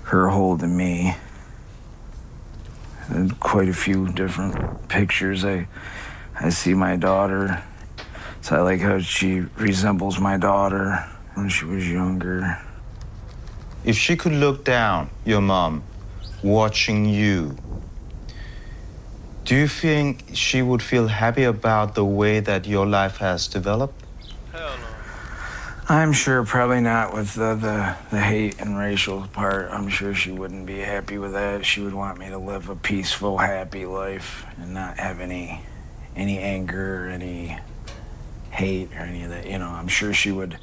her holding me. And quite a few different pictures. I see my daughter, so I like how she resembles my daughter when she was younger. If she could look down, your mom, watching you, do you think she would feel happy about the way that your life has developed? Hell no. I'm sure probably not with the hate and racial part. I'm sure she wouldn't be happy with that. She would want me to live a peaceful, happy life and not have any anger or any hate or any of that. I'm sure she would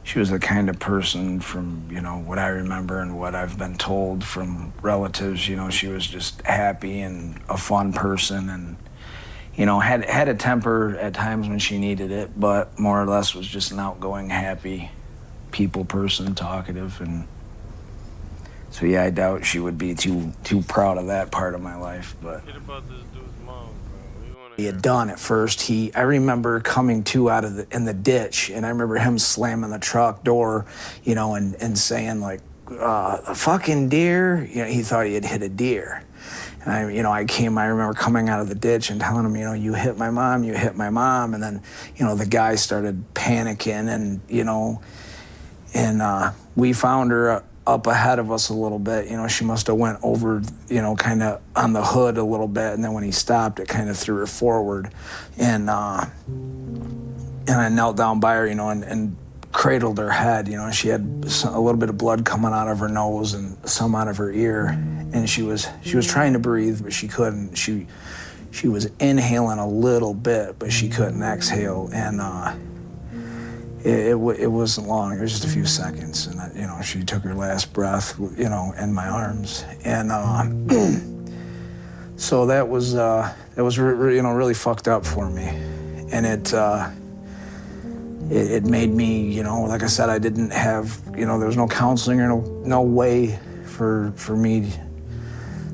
she was the kind of person, from, you know, what I remember and what I've been told from relatives, you know, she was just happy and a fun person, and, you know, had a temper at times when she needed it, but more or less was just an outgoing, happy people person, talkative. And so, yeah, I doubt she would be too proud of that part of my life, but he had done at first. I remember coming to out of in the ditch, and I remember him slamming the truck door, you know, and saying, like, a fucking deer. You know, he thought he had hit a deer. And I remember coming out of the ditch and telling him, you know, you hit my mom. And then, you know, the guy started panicking, and, you know, and we found her up ahead of us a little bit. You know, she must have went over, you know, kind of on the hood a little bit, and then when he stopped, it kind of threw her forward. And I knelt down by her, you know, and cradled her head. You know, she had a little bit of blood coming out of her nose and some out of her ear, and she was trying to breathe, but she couldn't. She was inhaling a little bit, but she couldn't exhale, and it wasn't long. It was just a few seconds, and you know, she took her last breath, you know, in my arms, and so that was you know, really fucked up for me, and it made me, you know, like I said, I didn't have, you know, there was no counseling or no way for me.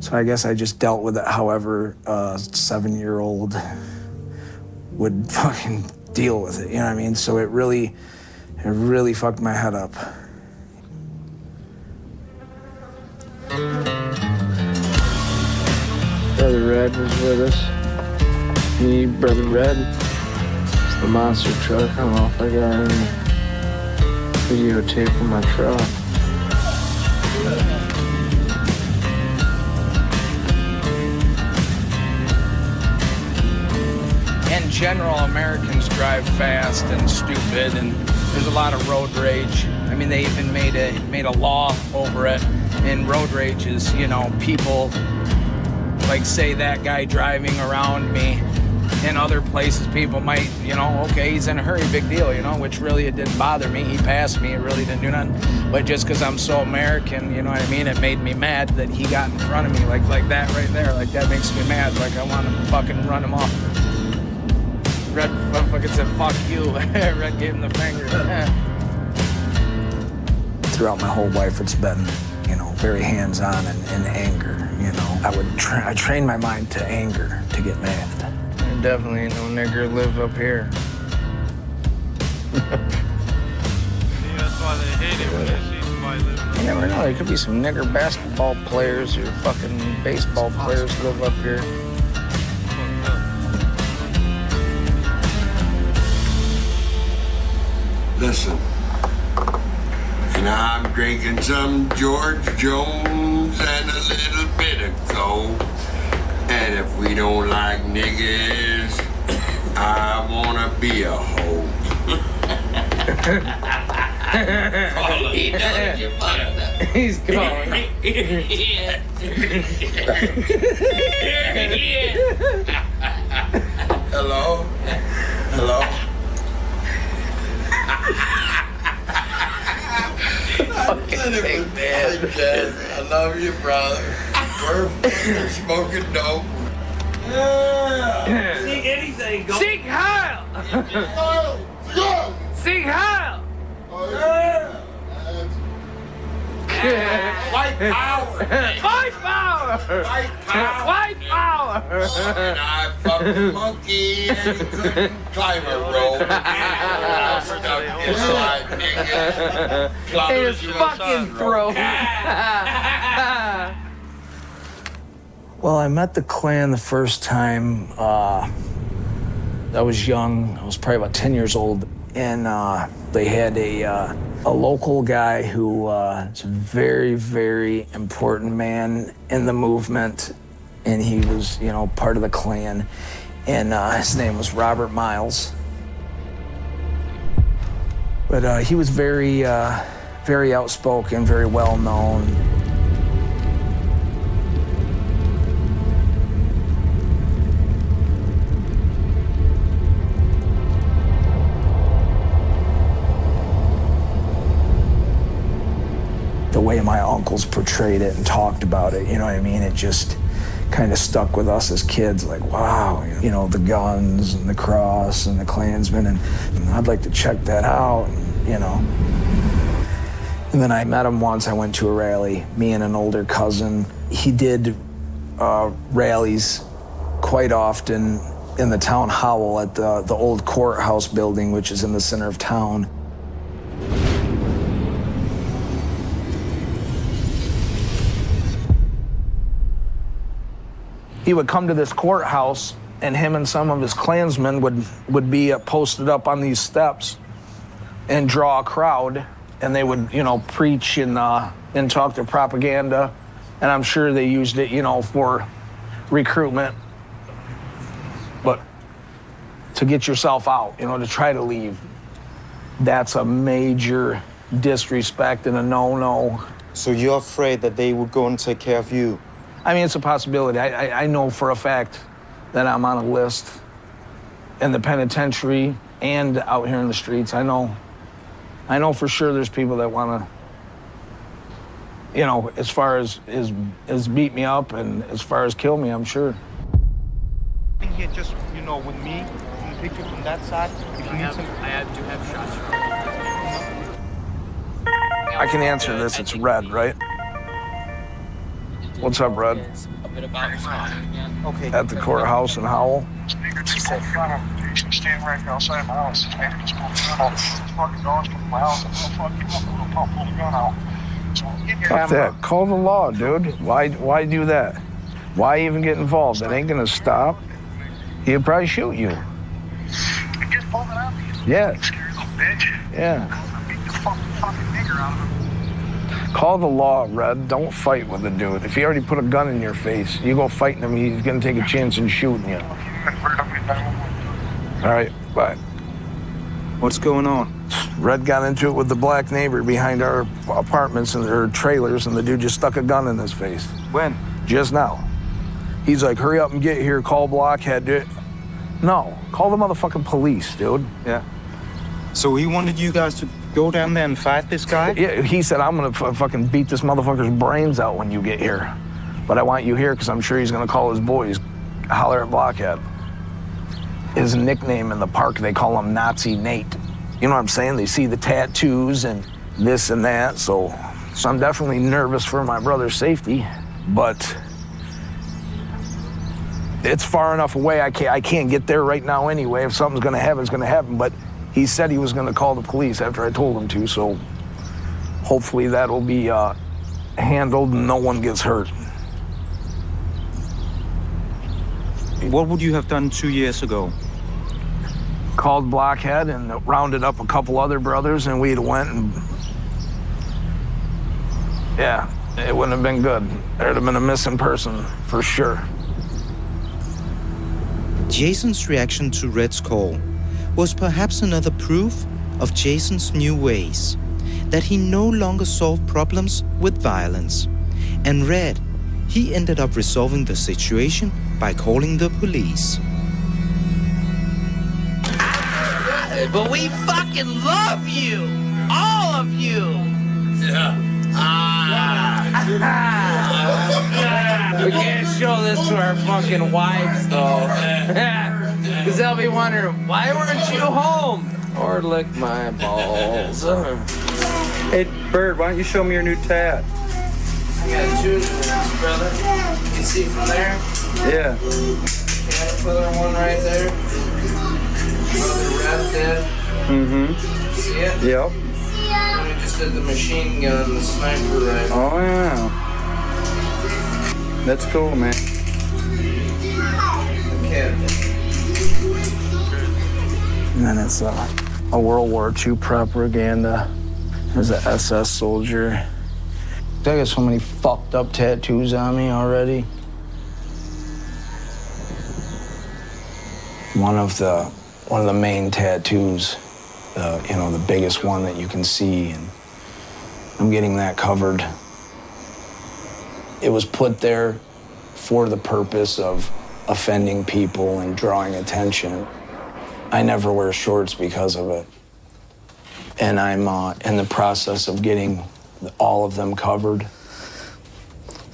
So I guess I just dealt with it however a 7-year-old would fucking deal with it, you know what I mean? So it really fucked my head up. Brother Red was with us. Me, Brother Red. It's the monster truck. I don't know if I got any videotape of my truck. In general, Americans drive fast and stupid, and there's a lot of road rage. I mean, they even made a law over it. And road rage is, you know, people like, say that guy driving around me. In other places, people might, you know, okay, he's in a hurry, big deal, you know, which really, it didn't bother me. He passed me, it really didn't do nothing. But just because I'm so American, you know what I mean, it made me mad that he got in front of me, like that right there. Like, that makes me mad. Like, I want to fucking run him off. Red fucking said, fuck you. Red gave him the finger. Throughout my whole life, it's been, you know, very hands-on and anger, you know. I train my mind to anger, to get mad. There definitely ain't no nigger live up here. That's why they hate it when they see somebody living. You never know, there could be some nigger basketball players or fucking baseball players live up here. Listen, and I'm drinking some George Jones and a little bit of coke. And if we don't like niggas, I wanna be a hoe. He knows you're part of that. He's going. Hello? Hello? I love you, brother. We're fucking smoking dope. Yeah. See anything go. Seek Heil! Seek Heil! White power! White power! White power! White power! And I fucked a monkey and he couldn't climb a rope. And I stuck inside nigga. In his fucking throat. Well, I met the Klan the first time. I was young. I was probably about 10 years old. And they had a local guy who was a very, very important man in the movement. And he was, you know, part of the Klan. And his name was Robert Miles. But he was very, very outspoken, very well known. novels portrayed it and talked about it, you know what I mean? It just kind of stuck with us as kids, like, wow, you know, the guns and the cross and the Klansmen, and I'd like to check that out, you know. And then I met him once. I went to a rally, me and an older cousin. He did rallies quite often in the town hall at the old courthouse building, which is in the center of town. He would come to this courthouse, and him and some of his Klansmen would be posted up on these steps and draw a crowd, and they would, you know, preach and talk their propaganda, and I'm sure they used it, you know, for recruitment, but to get yourself out, you know, to try to leave, that's a major disrespect and a no-no. So you're afraid that they would go and take care of you? I mean, it's a possibility. I know for a fact that I'm on a list in the penitentiary and out here in the streets. I know for sure there's people that want to, you know, as far as beat me up and as far as kill me, I'm sure. Here, just, you know, with me, can pick you from that side. If you need some... I do have shots. I can answer this. It's Red, right? What's up, Red? A bit about yourself. Okay. At the courthouse in Howell. Stand right outside my house. Fucking dogs come to my house. I'll pull the gun out. Fuck that. Call the law, dude. Why do that? Why even get involved? That ain't gonna stop. He'll probably shoot you. Just pull it out. Yeah. Scary little bitch. Yeah. Beat the fucking nigger out of him. Call the law, Red. Don't fight with the dude. If he already put a gun in your face, you go fighting him, he's gonna take a chance in shooting you. All right, bye. What's going on? Red got into it with the black neighbor behind our apartments and their trailers, and the dude just stuck a gun in his face. When? Just now. He's like, hurry up and get here, call Blockhead, dude. No, call the motherfucking police, dude. Yeah. So he wanted you guys to go down there and fight this guy? Yeah, he said, I'm gonna fucking beat this motherfucker's brains out when you get here. But I want you here because I'm sure he's gonna call his boys, holler at Blockhead. His nickname in the park, they call him Nazi Nate. You know what I'm saying? They see the tattoos and this and that, so I'm definitely nervous for my brother's safety, but it's far enough away, I can't get there right now anyway. If something's gonna happen, it's gonna happen, but he said he was gonna call the police after I told him to, so hopefully that'll be handled and no one gets hurt. What would you have done 2 years ago? Called Blockhead and rounded up a couple other brothers, and we'd went and... Yeah, it wouldn't have been good. There'd have been a missing person, for sure. Jason's reaction to Red's call was perhaps another proof of Jason's new ways, that he no longer solved problems with violence. And Red, he ended up resolving the situation by calling the police. But we fucking love you! All of you! Yeah. We can't show this to our fucking wives, though. Because they'll be wondering, why weren't you home? Or lick my balls. Hey, Bird, why don't you show me your new tat? I got two ones, brother. You can see from there? Yeah. Okay, another one right there. Another red did. Mm-hmm. See it? Yep. And we just did the machine gun, the sniper rifle. Oh, yeah. That's cool, man. Okay. And then it's a World War II propaganda. There's an SS soldier. I got so many fucked up tattoos on me already. One of the main tattoos, you know, the biggest one that you can see, and I'm getting that covered. It was put there for the purpose of offending people and drawing attention. I never wear shorts because of it. And I'm in the process of getting all of them covered.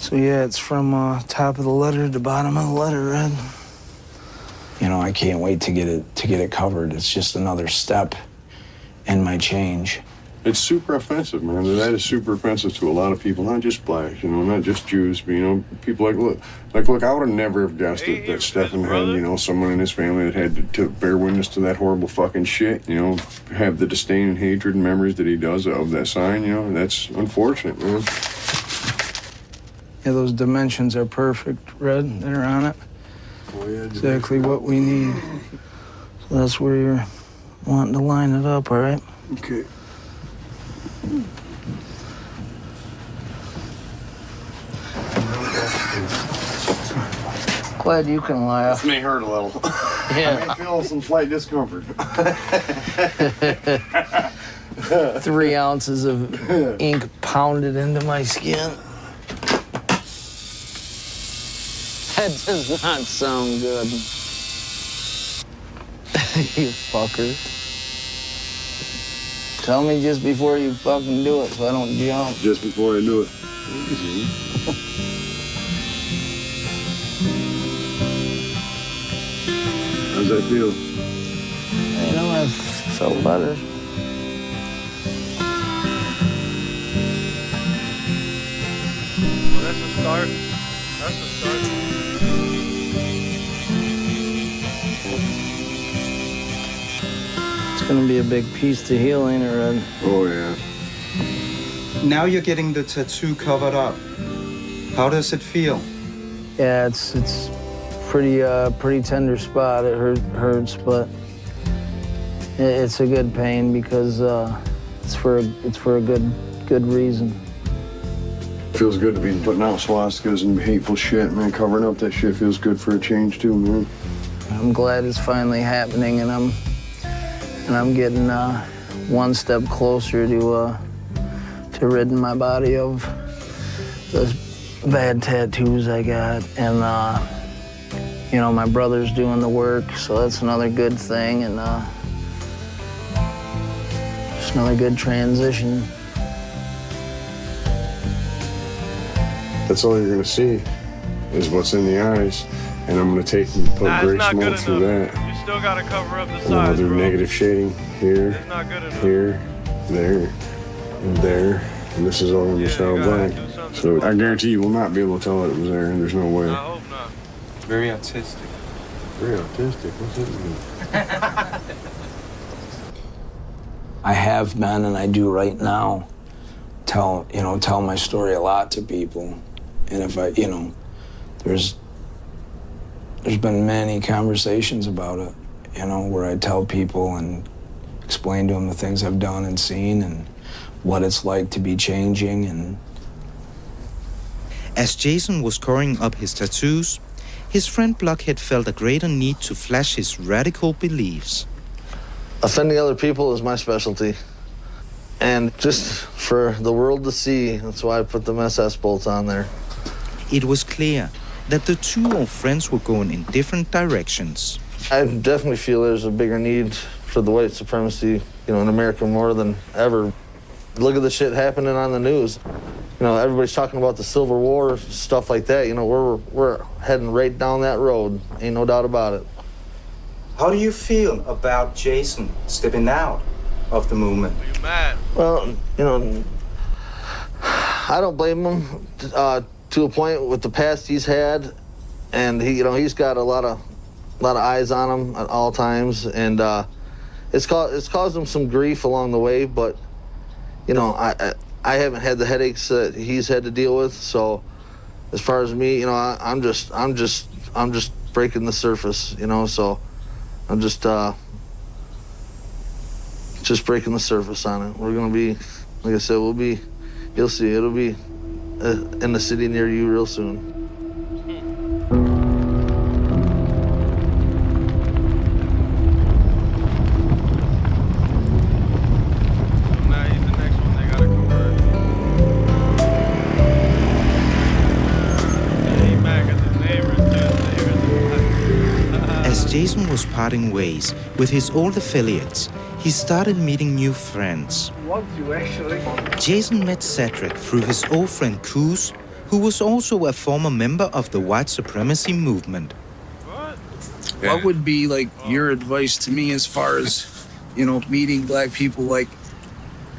So yeah, it's from top of the letter to bottom of the letter, Red. You know, I can't wait to get it covered. It's just another step in my change. It's super offensive, man. That is super offensive to a lot of people, not just blacks, you know, not just Jews, but, you know, people look, I would have never have guessed that Stefan had, you know, someone in his family that had to bear witness to that horrible fucking shit, you know, have the disdain and hatred and memories that he does of that sign, you know, that's unfortunate, man. Yeah, those dimensions are perfect, Red, that are on it. Oh, yeah, exactly what we need. So that's where you're wanting to line it up, all right? Okay. Glad you can laugh. This may hurt a little. Yeah. I'm feeling some slight discomfort. 3 ounces of ink pounded into my skin. That does not sound good. You fucker. Tell me just before you fucking do it so I don't jump. Just before I do it. Easy. How's that feel? You know, I've felt better. Well, that's a start. That's a start. It's gonna be a big piece to heal, ain't it, Red? Oh, yeah. Now you're getting the tattoo covered up. How does it feel? Yeah, it's pretty tender spot. It hurts, but it's a good pain because it's for a good reason. Feels good to be putting out swastikas and hateful shit, man. Covering up that shit feels good for a change too, man. I'm glad it's finally happening, and I'm getting one step closer to ridding my body of those bad tattoos I got, and you know, my brother's doing the work, so that's another good thing, and just another good transition. That's all you're gonna see is what's in the eyes, and I'm gonna take and put gray smoke through that. You still gotta cover up the And then I'll sides, do bro. negative shading here, It's not good enough. here, there, and there, and this is all gonna be solid black. So I guarantee you will not be able to tell it was there, and there's no way. I hope not. Very artistic. Very autistic. What's that mean? I have been, and I do right now, tell my story a lot to people. And if I, you know, there's been many conversations about it, you know, where I tell people and explain to them the things I've done and seen and what it's like to be changing. And As Jason was covering up his tattoos, his friend Blockhead felt a greater need to flash his radical beliefs. Offending other people is my specialty. And just for the world to see, that's why I put the SS bolts on there. It was clear that the two old friends were going in different directions. I definitely feel there's a bigger need for the white supremacy, you know, in America more than ever. Look at the shit happening on the news. You know, everybody's talking about the Civil War, stuff like that. You know, we're heading right down that road. Ain't no doubt about it. How do you feel about Jason stepping out of the movement? Are you mad? Well, you know, I don't blame him to a point with the past he's had, and he's got a lot of eyes on him at all times, and it's caused him some grief along the way. But you know, I haven't had the headaches that he's had to deal with. So as far as me, you know, I'm just breaking the surface, you know. So I'm just breaking the surface on it. We're gonna be, like I said, you'll see, it'll be in the city near you real soon. Now he's the next one they gotta convert. Yeah, he mad 'cause his neighbors too. As Jason was parting ways with his old affiliates, he started meeting new friends. Want you actually? Jason met Cedric through his old friend Coos, who was also a former member of the white supremacy movement. What would be like your advice to me as far as, meeting black people, like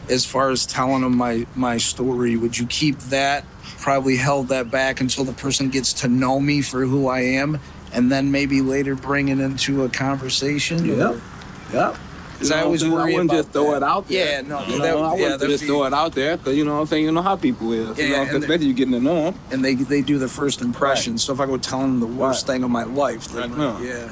as far as telling them my story? Would you keep that, probably held that back until the person gets to know me for who I am, and then maybe later bring it into a conversation? Yep. Because I always worry I wouldn't about just throw that. it out there. Yeah, no. I wouldn't just throw it out there, because, you know what I'm saying, you know how people is. Yeah, Especially you getting to know them. And they do the first impression. So if I go tell them the worst thing of my life, then, yeah.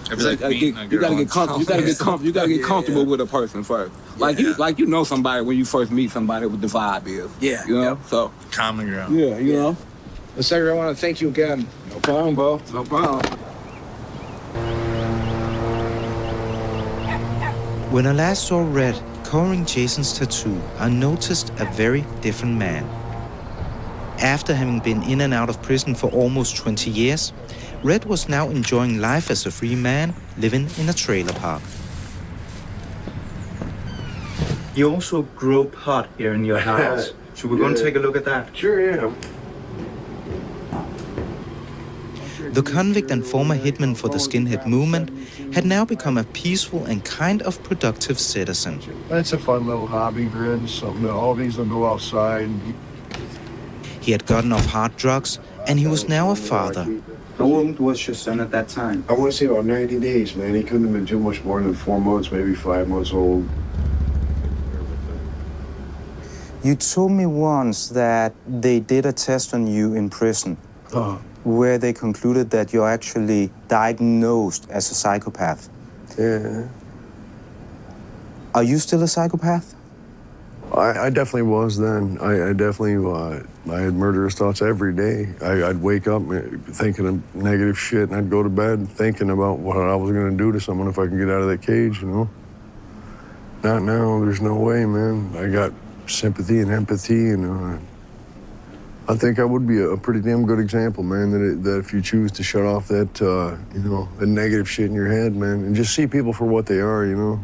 You gotta get comfortable. You gotta get comfortable with a person first. Like you know somebody when you first meet somebody what the vibe is. Yeah. You know? So common ground. Yeah, you know. Well, Secretary, I want to thank you again. No problem, bro. No problem. When I last saw Red covering Jason's tattoo, I noticed a very different man. After having been in and out of prison for almost 20 years, Red was now enjoying life as a free man living in a trailer park. You also grow pot here in your house. Should we go and take a look at that? Sure, yeah. The convict and former hitman for the skinhead movement had now become a peaceful and kind of productive citizen. That's a fun little hobby, Grid. Something that all these will go outside. He had gotten off hard drugs, and he was now a father. How old was your son at that time? I want to say about 90 days, man. He couldn't have been too much more than 4 months, maybe 5 months old. You told me once that they did a test on you in prison, where they concluded that you're actually diagnosed as a psychopath. Yeah. Are you still a psychopath? I definitely was then. I definitely, I had murderous thoughts every day. I'd wake up thinking of negative shit, and I'd go to bed thinking about what I was going to do to someone if I can get out of that cage, you know? Not now, there's no way, man. I got sympathy and empathy, and I think I would be a pretty damn good example, man, that if you choose to shut off that, the negative shit in your head, man, and just see people for what they are, you know?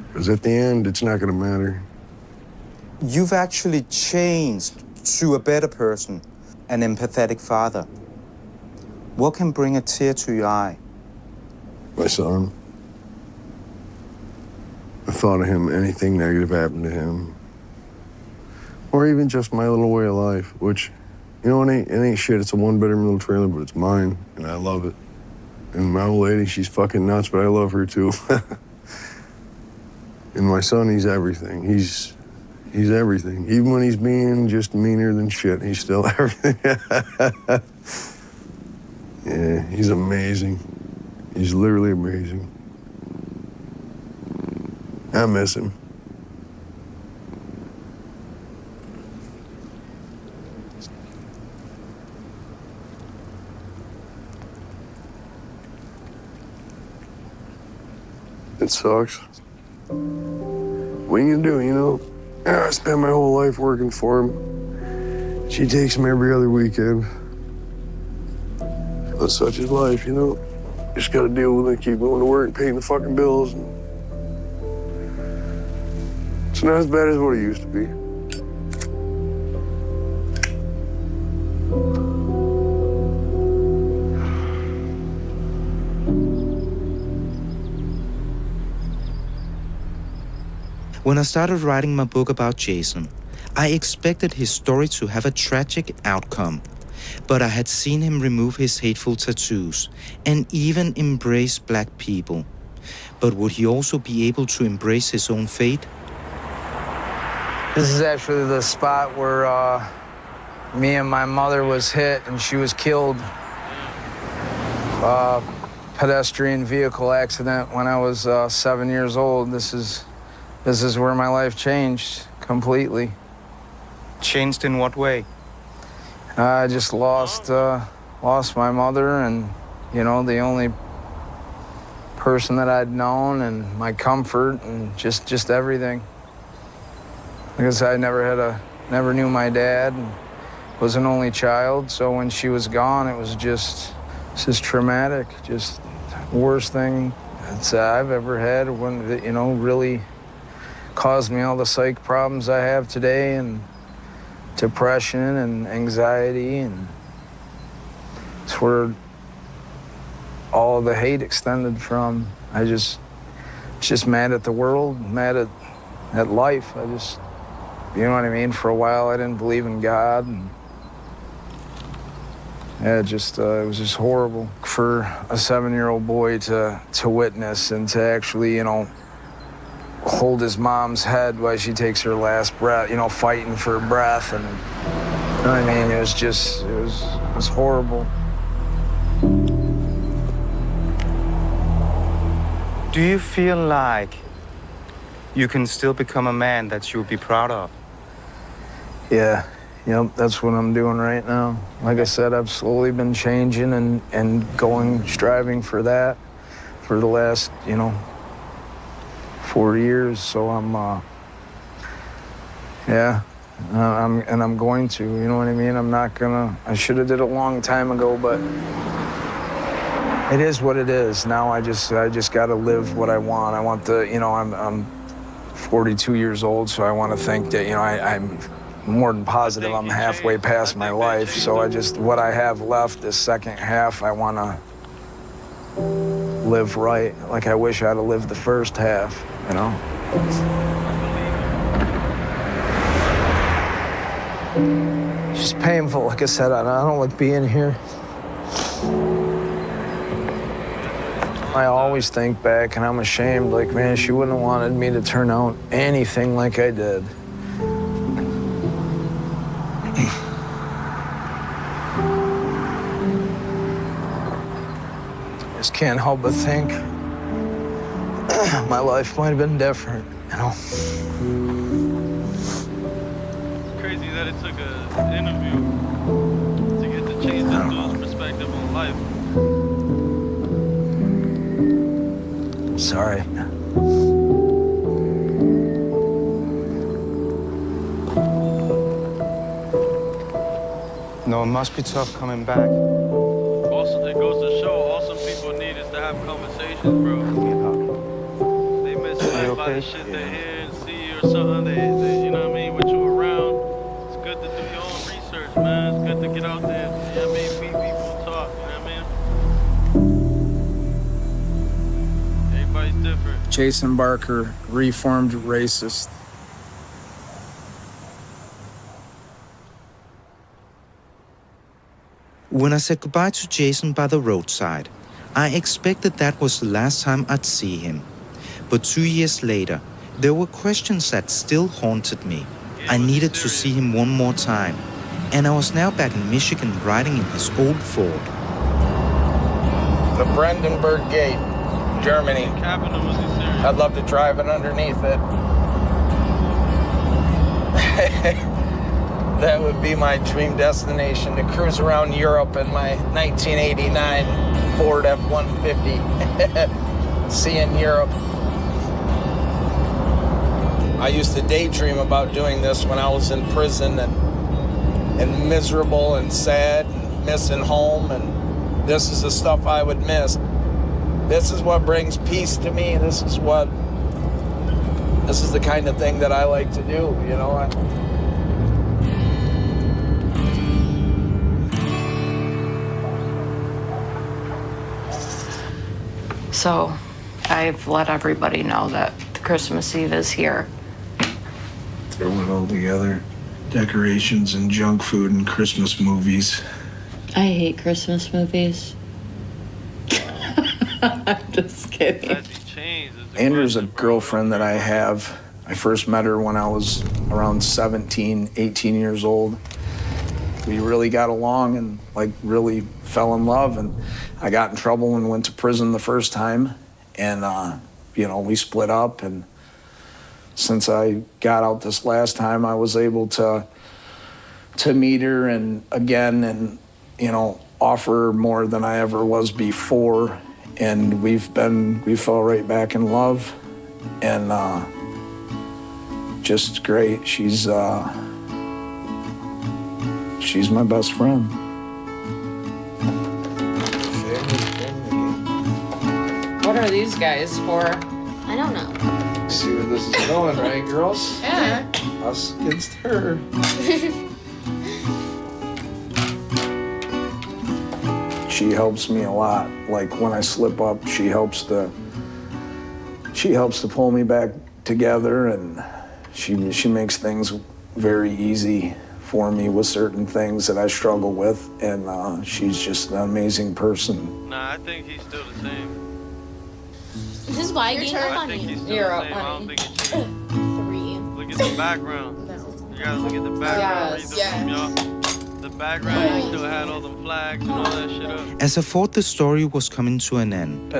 Because at the end, it's not going to matter. You've actually changed to a better person, an empathetic father. What can bring a tear to your eye? My son. I thought of him, anything negative happened to him. Or even just my little way of life, which, you know, it ain't shit. It's a one-bedroom little trailer, but it's mine, and I love it. And my old lady, she's fucking nuts, but I love her too. And my son, he's everything. He's everything. Even when he's being just meaner than shit, he's still everything. Yeah, he's amazing. He's literally amazing. I miss him. It sucks. What are you gonna do, you know? I spent my whole life working for him. She takes him every other weekend. But such is life, you know? Just gotta deal with it, keep going to work, paying the fucking bills. It's not as bad as what it used to be. When I started writing my book about Jason, I expected his story to have a tragic outcome. But I had seen him remove his hateful tattoos and even embrace black people. But would he also be able to embrace his own fate? This is actually the spot where me and my mother was hit and she was killed. Pedestrian vehicle accident when I was 7 years old. This is where my life changed completely. Changed in what way? I just lost my mother, and you know, the only person that I'd known, and my comfort, and just everything. Because I never knew my dad, and was an only child. So when she was gone, it was just traumatic. Just worst thing I've ever had. When, you know, really caused me all the psych problems I have today, and depression and anxiety, and it's where all the hate extended from. I just mad at the world, mad at life. You know what I mean? For a while, I didn't believe in God, and yeah, it was just horrible for a 7-year-old boy to witness and to actually, you know, hold his mom's head while she takes her last breath, you know, fighting for breath, and you know what I mean? It was horrible. Do you feel like you can still become a man that you'll be proud of? Yeah, yep, that's what I'm doing right now. Like I said, I've slowly been changing and striving for that for the last, you know, 4 years. So I'm going to, you know what I mean? I should have did it a long time ago, but it is what it is. Now I just got to live what I want. I want I'm 42 years old, so I want to think that, you know, I'm more than positive I'm halfway past my life. So what I have left, this second half, I want to live right. Like I wish I'd have lived the first half, you know? It's just painful. Like I said, I don't like being here. I always think back and I'm ashamed, like, man, she wouldn't have wanted me to turn out anything like I did. Just can't help but think my life might have been different, you know? It's crazy that it took an interview to get to change this dude's perspective on life. Sorry. No, it must be tough coming back. Also, it goes to show all some people need is to have conversations, bro. They misled by the shit they hear and see or something. They, you know what I mean, with you around. It's good to do your own research, man. It's good to get out there, you know what I mean, meet people, talk, you know what I mean? Everybody's different. Jason Barker, reformed racist. When I said goodbye to Jason by the roadside, I expected that was the last time I'd see him. But 2 years later, there were questions that still haunted me. I needed to see him one more time, and I was now back in Michigan riding in his old Ford. The Brandenburg Gate, Germany. I'd love to drive it underneath it. That would be my dream destination, to cruise around Europe in my 1989 Ford F-150. Seeing Europe. I used to daydream about doing this when I was in prison and miserable and sad and missing home, and this is the stuff I would miss. This is what brings peace to me. This is the kind of thing that I like to do, you know. So I've let everybody know that Christmas Eve is here. Throw it all together. Decorations and junk food and Christmas movies. I hate Christmas movies. I'm just kidding. Andrew's a girlfriend that I have. I first met her when I was around 17, 18 years old. We really got along and really fell in love, and I got in trouble and went to prison the first time, and we split up, and since I got out this last time, I was able to meet her and offer more than I ever was before, and we fell right back in love, and just great. She's my best friend. What are these guys for? I don't know. See where this is going, right, girls? Yeah. Us against her. She helps me a lot. Like when I slip up, she helps to pull me back together, and she makes things very easy for me with certain things that I struggle with, and she's just an amazing person. Nah, I think he's still the same. This is why I gained up I on think you. he's still You're the up same. I don't on think it changed. 3. Look at the background. You gotta look at the background. Yes. Read the room, y'all. The background, he still had all the flags and all that shit up. As I thought the story was coming to an end,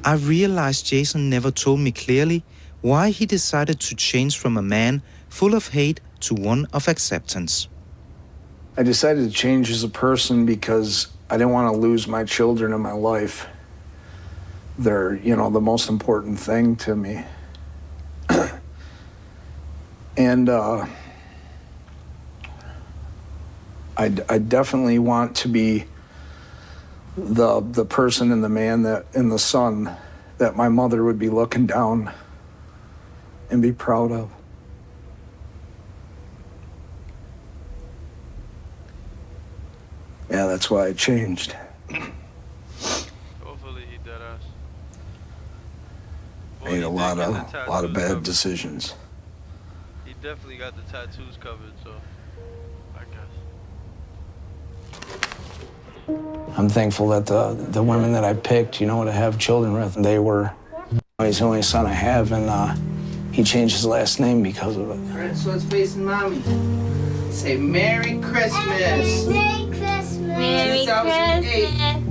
I realized Jason never told me clearly why he decided to change from a man full of hate to one of acceptance. I decided to change as a person because I didn't want to lose my children in my life. They're, the most important thing to me. And I definitely want to be the person and the man and the son that my mother would be looking down and be proud of. Yeah, that's why I changed. Hopefully he dead ass. Made a lot of bad decisions. He definitely got the tattoos covered, so I guess. I'm thankful that the women that I picked, to have children with, he's the only son I have, and he changed his last name because of it. All right, so let's face mommy. Say Merry Christmas. Merry Christmas. Merry 2008.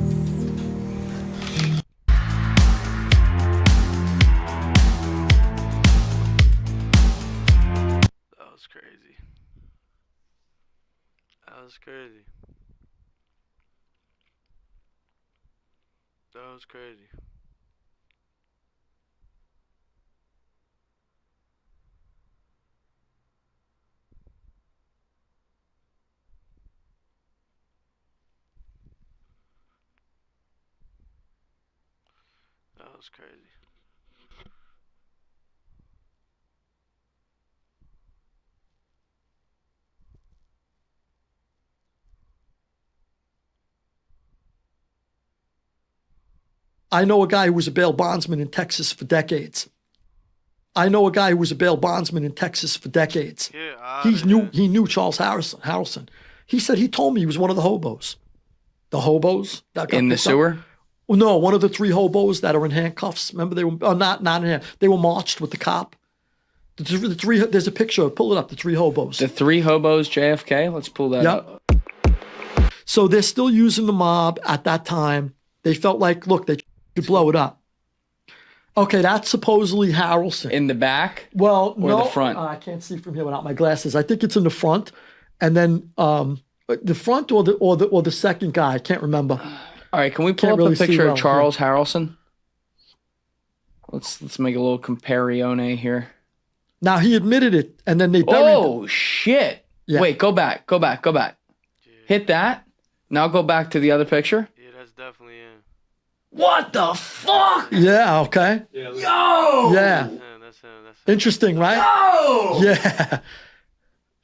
That was crazy. That was crazy. That was crazy. That was crazy. I know a guy who was a bail bondsman in Texas for decades. He knew Charles Harrelson. He said he told me he was one of the hobos. The hobos that got in the sewer? Well, no, one of the 3 hobos that are in handcuffs. Remember, they were not in handcuffs. They were marched with the cop. The three. There's a picture. Pull it up. The 3 hobos. The 3 hobos, JFK. Let's pull that up. So they're still using the mob at that time. They felt like, look, they could blow it up. Okay, that's supposedly Harrelson. In the back? Well, or no, the front? I can't see from here without my glasses. I think it's in the front, and then the front or the second guy. I can't remember. All right, can we pull up a picture of Charles Harrelson? Let's make a little comparione here. Now he admitted it, and then they buried him. Shit! Yeah. Wait, go back. Hit that. Now go back to the other picture. Yeah, that's definitely it. What the fuck? Yeah. Okay. Yo. Yeah. That's him. Interesting, right? Yo. Yeah.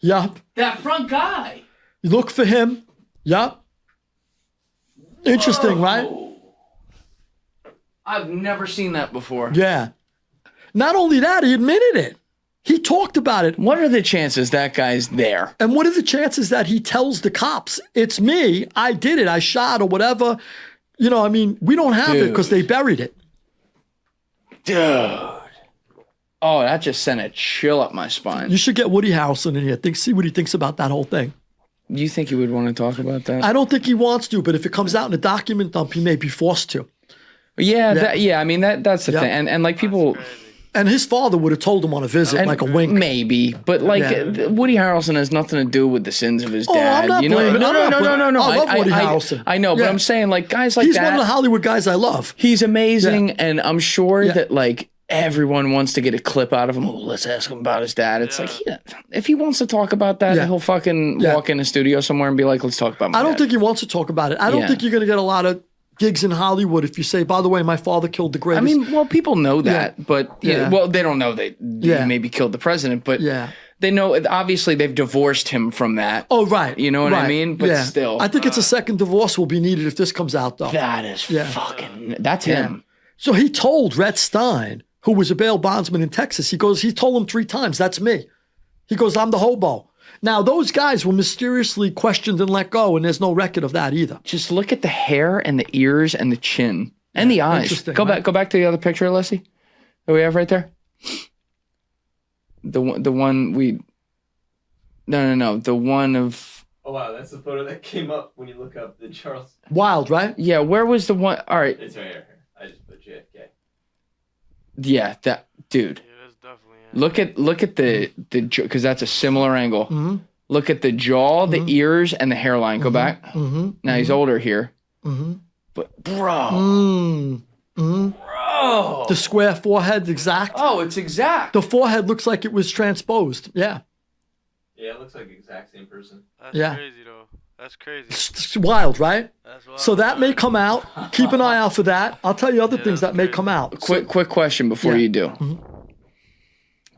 Yup. That front guy. You look for him. Yup. Interesting, right? I've never seen that before. Yeah. Not only that, he admitted it. He talked about it. What are the chances that guy's there? And what are the chances that he tells the cops, it's me, I did it, I shot or whatever? We don't have it because they buried it. Dude. Oh, that just sent a chill up my spine. You should get Woody Harrelson in here. See what he thinks about that whole thing. You think he would want to talk about that? I don't think he wants to, but if it comes out in a document dump, he may be forced to. Yeah, that's the thing. And like people... And his father would have told him on a visit, like a wink. Maybe, but Woody Harrelson has nothing to do with the sins of his dad. I'm not blaming. No. I love Woody Harrelson. I know, but I'm saying like guys like he's that. He's one of the Hollywood guys I love. He's amazing, and I'm sure that like everyone wants to get a clip out of him. Oh, let's ask him about his dad. It's like if he wants to talk about that, he'll fucking walk in a studio somewhere and be like, let's talk about my dad. I don't think he wants to talk about it. I don't think you're going to get a lot of gigs in Hollywood if you say, by the way, my father killed the greatest. I mean, well, people know that, but well, they don't know that he maybe killed the president, but They know, obviously, they've divorced him from that. Oh, right. You know what I mean? But still. I think it's a second divorce will be needed if this comes out, though. That is fucking, that's him. So he told Rhett Stein, who was a bail bondsman in Texas, he told him 3 times, that's me. He goes, I'm the hobo. Now, those guys were mysteriously questioned and let go, and there's no record of that either. Just look at the hair and the ears and the chin and the eyes. Go back to the other picture, Leslie, that we have right there. The one we... No. The one of... Oh, wow. That's the photo that came up when you look up the Charles... Wild, right? Yeah, where was the one... All right. It's right here. I just put JFK. Yeah, that... Dude. Yeah, that's definitely... Look at the because that's a similar angle. Mm-hmm. Look at the jaw, the ears, and the hairline. Go back. Mm-hmm. Now he's older here. Mm-hmm. But, bro... Mm-hmm. Bro! The square forehead, exact. Oh, it's exact. The forehead looks like it was transposed. Yeah. Yeah, it looks like the exact same person. That's Yeah. crazy, though. That's crazy. It's wild, right? That's wild. So that may come out. Keep an eye out for that. I'll tell you other things that may come out. Quick question before you do.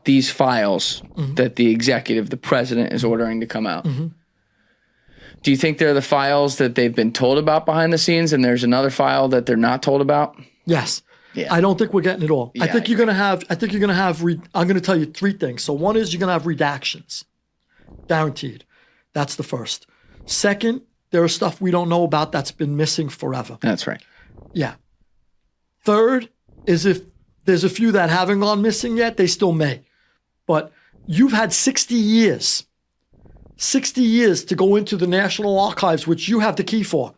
These files that the executive, the president, is ordering to come out. Do you think they're the files that they've been told about behind the scenes, and there's another file that they're not told about? Yes. Yeah. I don't think we're getting it all. I think you're gonna have. I'm gonna tell you 3 things. So one is you're gonna have redactions, guaranteed. That's the first. Second, there is stuff we don't know about that's been missing forever. That's right. Yeah. Third is if there's a few that haven't gone missing yet, they still may. But you've had 60 years to go into the National Archives, which you have the key for.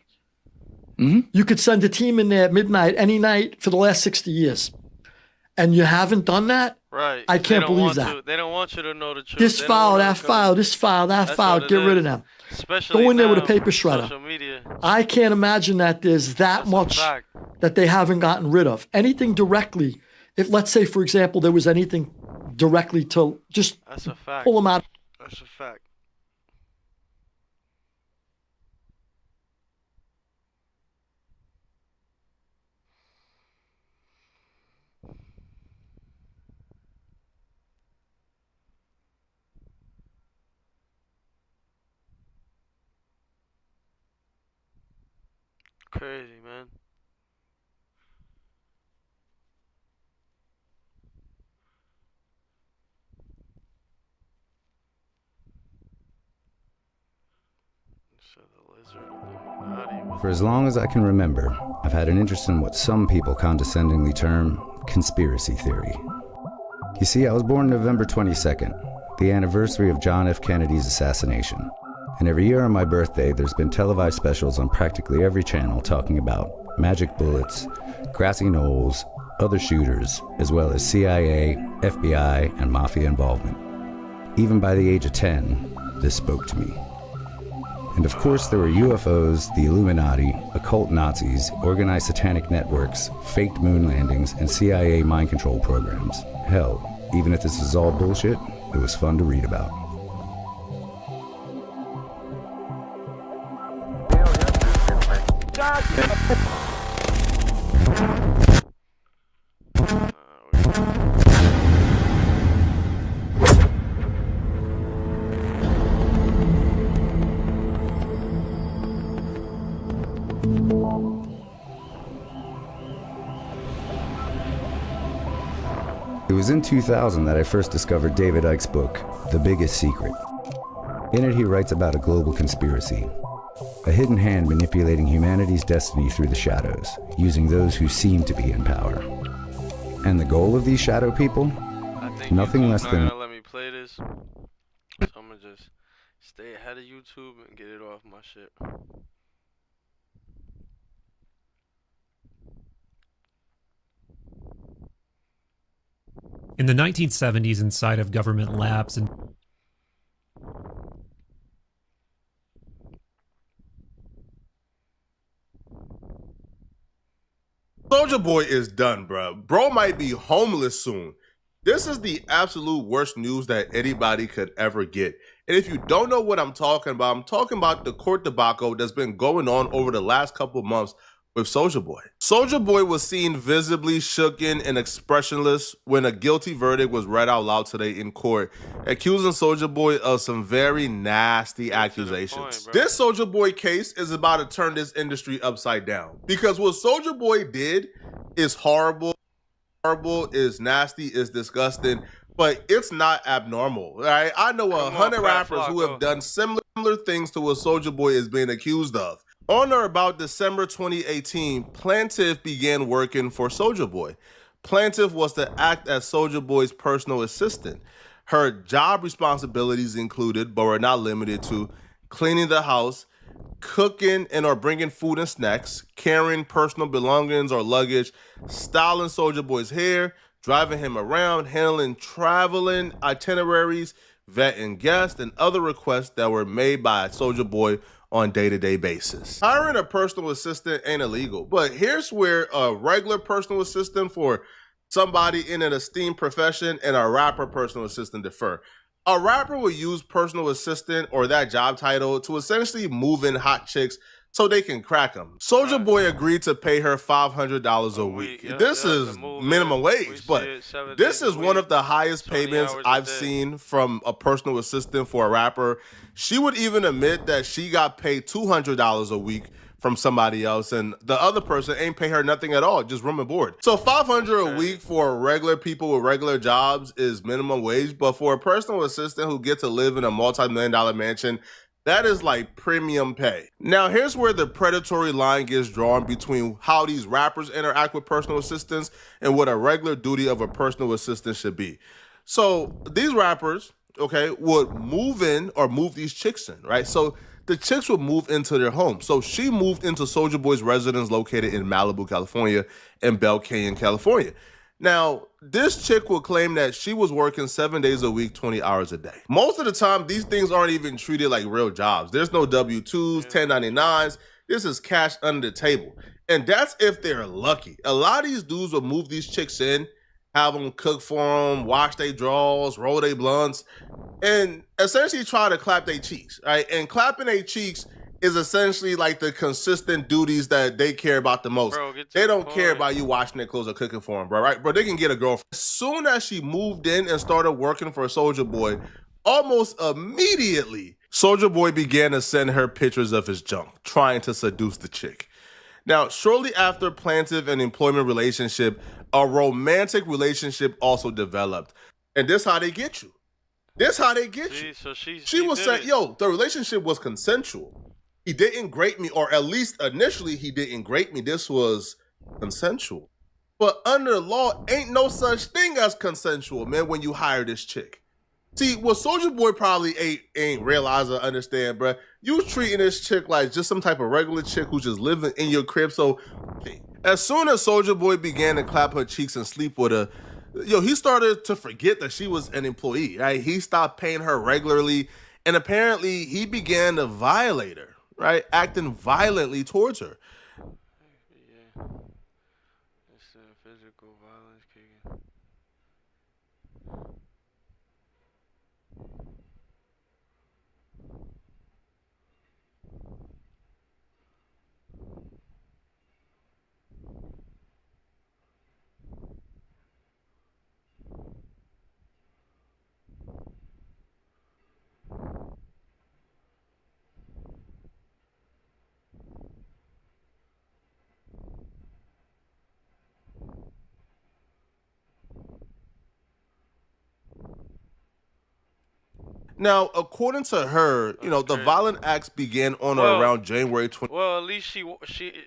You could send a team in there at midnight, any night for the last 60 years. And you haven't done that? Right. I can't believe that. They don't want you to know the truth. This file, that file, this file, that file, get rid of them. Especially go in there with a now, paper shredder. social media. I can't imagine that there's that much that they haven't gotten rid of. Anything directly, if let's say, for example, there was anything directly to just That's a fact. pull them out. That's a fact. Crazy, man. For as long as I can remember, I've had an interest in what some people condescendingly term conspiracy theory. You see, I was born November 22nd, the anniversary of John F. Kennedy's assassination. And every year on my birthday, there's been televised specials on practically every channel talking about magic bullets, grassy knolls, other shooters, as well as CIA, FBI, and mafia involvement. Even by the age of 10, this spoke to me. And of course there were UFOs, the Illuminati, occult Nazis, organized satanic networks, faked moon landings, and CIA mind control programs. Hell, even if this is all bullshit, it was fun to read about. It was in 2000 that I first discovered David Icke's book, The Biggest Secret. In it, he writes about a global conspiracy, a hidden hand manipulating humanity's destiny through the shadows, using those who seem to be in power. And the goal of these shadow people? Nothing less than... Let me play this. So I'm gonna just stay ahead of YouTube and get it off my shit. In the 1970s, inside of government labs and Soldier Boy is done, bro. Bro might be homeless soon. This is the absolute worst news that anybody could ever get. And if you don't know what I'm talking about the court debacle that's been going on over the last couple of months with Soulja Boy. Soulja Boy was seen visibly shooken and expressionless when a guilty verdict was read out loud today in court, accusing Soulja Boy of some very nasty accusations. This Soulja Boy case is about to turn this industry upside down, because what Soulja Boy did is horrible, is nasty, is disgusting, but it's not abnormal, right? I know 100 rappers who have done similar things to what Soulja Boy is being accused of. On or about December 2018, Plaintiff began working for Soulja Boy. Plaintiff was to act as Soulja Boy's personal assistant. Her job responsibilities included, but were not limited to, cleaning the house, cooking and or bringing food and snacks, carrying personal belongings or luggage, styling Soulja Boy's hair, driving him around, handling traveling itineraries, vetting guests, and other requests that were made by Soulja Boy on day-to-day basis. Hiring a personal assistant ain't illegal, but here's where a regular personal assistant for somebody in an esteemed profession and a rapper personal assistant differ. A rapper will use personal assistant or that job title to essentially move in hot chicks so they can crack them. Soulja Boy agreed to pay her $500 a week. This is minimum wage, but this is one of the highest payments I've seen from a personal assistant for a rapper. She would even admit that she got paid $200 a week from somebody else, and the other person ain't pay her nothing at all, just room and board. So $500 a week for regular people with regular jobs is minimum wage, but for a personal assistant who gets to live in a multi-million-dollar mansion, that is like premium pay. Now, here's where the predatory line gets drawn between how these rappers interact with personal assistants and what a regular duty of a personal assistant should be. So these rappers, okay, would move in or move these chicks in, right? So the chicks would move into their home. So she moved into Soulja Boy's residence located in Malibu, California, and Bell Canyon, California. Now, this chick will claim that she was working 7 days a week, 20 hours a day. Most of the time, these things aren't even treated like real jobs. There's no W-2s, 1099s. This is cash under the table. And that's if they're lucky. A lot of these dudes will move these chicks in, have them cook for them, wash their drawers, roll their blunts, and essentially try to clap their cheeks, right? And clapping their cheeks is essentially like the consistent duties that they care about the most. They don't care about you washing their clothes or cooking for them, bro, right? Bro, they can get a girlfriend. As soon as she moved in and started working for Soulja Boy, almost immediately, Soulja Boy began to send her pictures of his junk, trying to seduce the chick. Now, shortly after Plaintiff and employment relationship, a romantic relationship also developed. And this how they get you. This how they get you. So she was saying, yo, the relationship was consensual. He didn't grape me, or at least initially he didn't grape me. This was consensual. But under law, ain't no such thing as consensual, man, when you hire this chick. See, what Soulja Boy probably ain't realize or understand, bruh, you treating this chick like just some type of regular chick who's just living in your crib. So as soon as Soulja Boy began to clap her cheeks and sleep with her, yo, he started to forget that she was an employee, right? He stopped paying her regularly, and apparently he began to violate her, right? Acting violently towards her. Yeah. It's physical violence kicking. Now, according to her, you know, the violent acts began on or around January 20. Well, at least it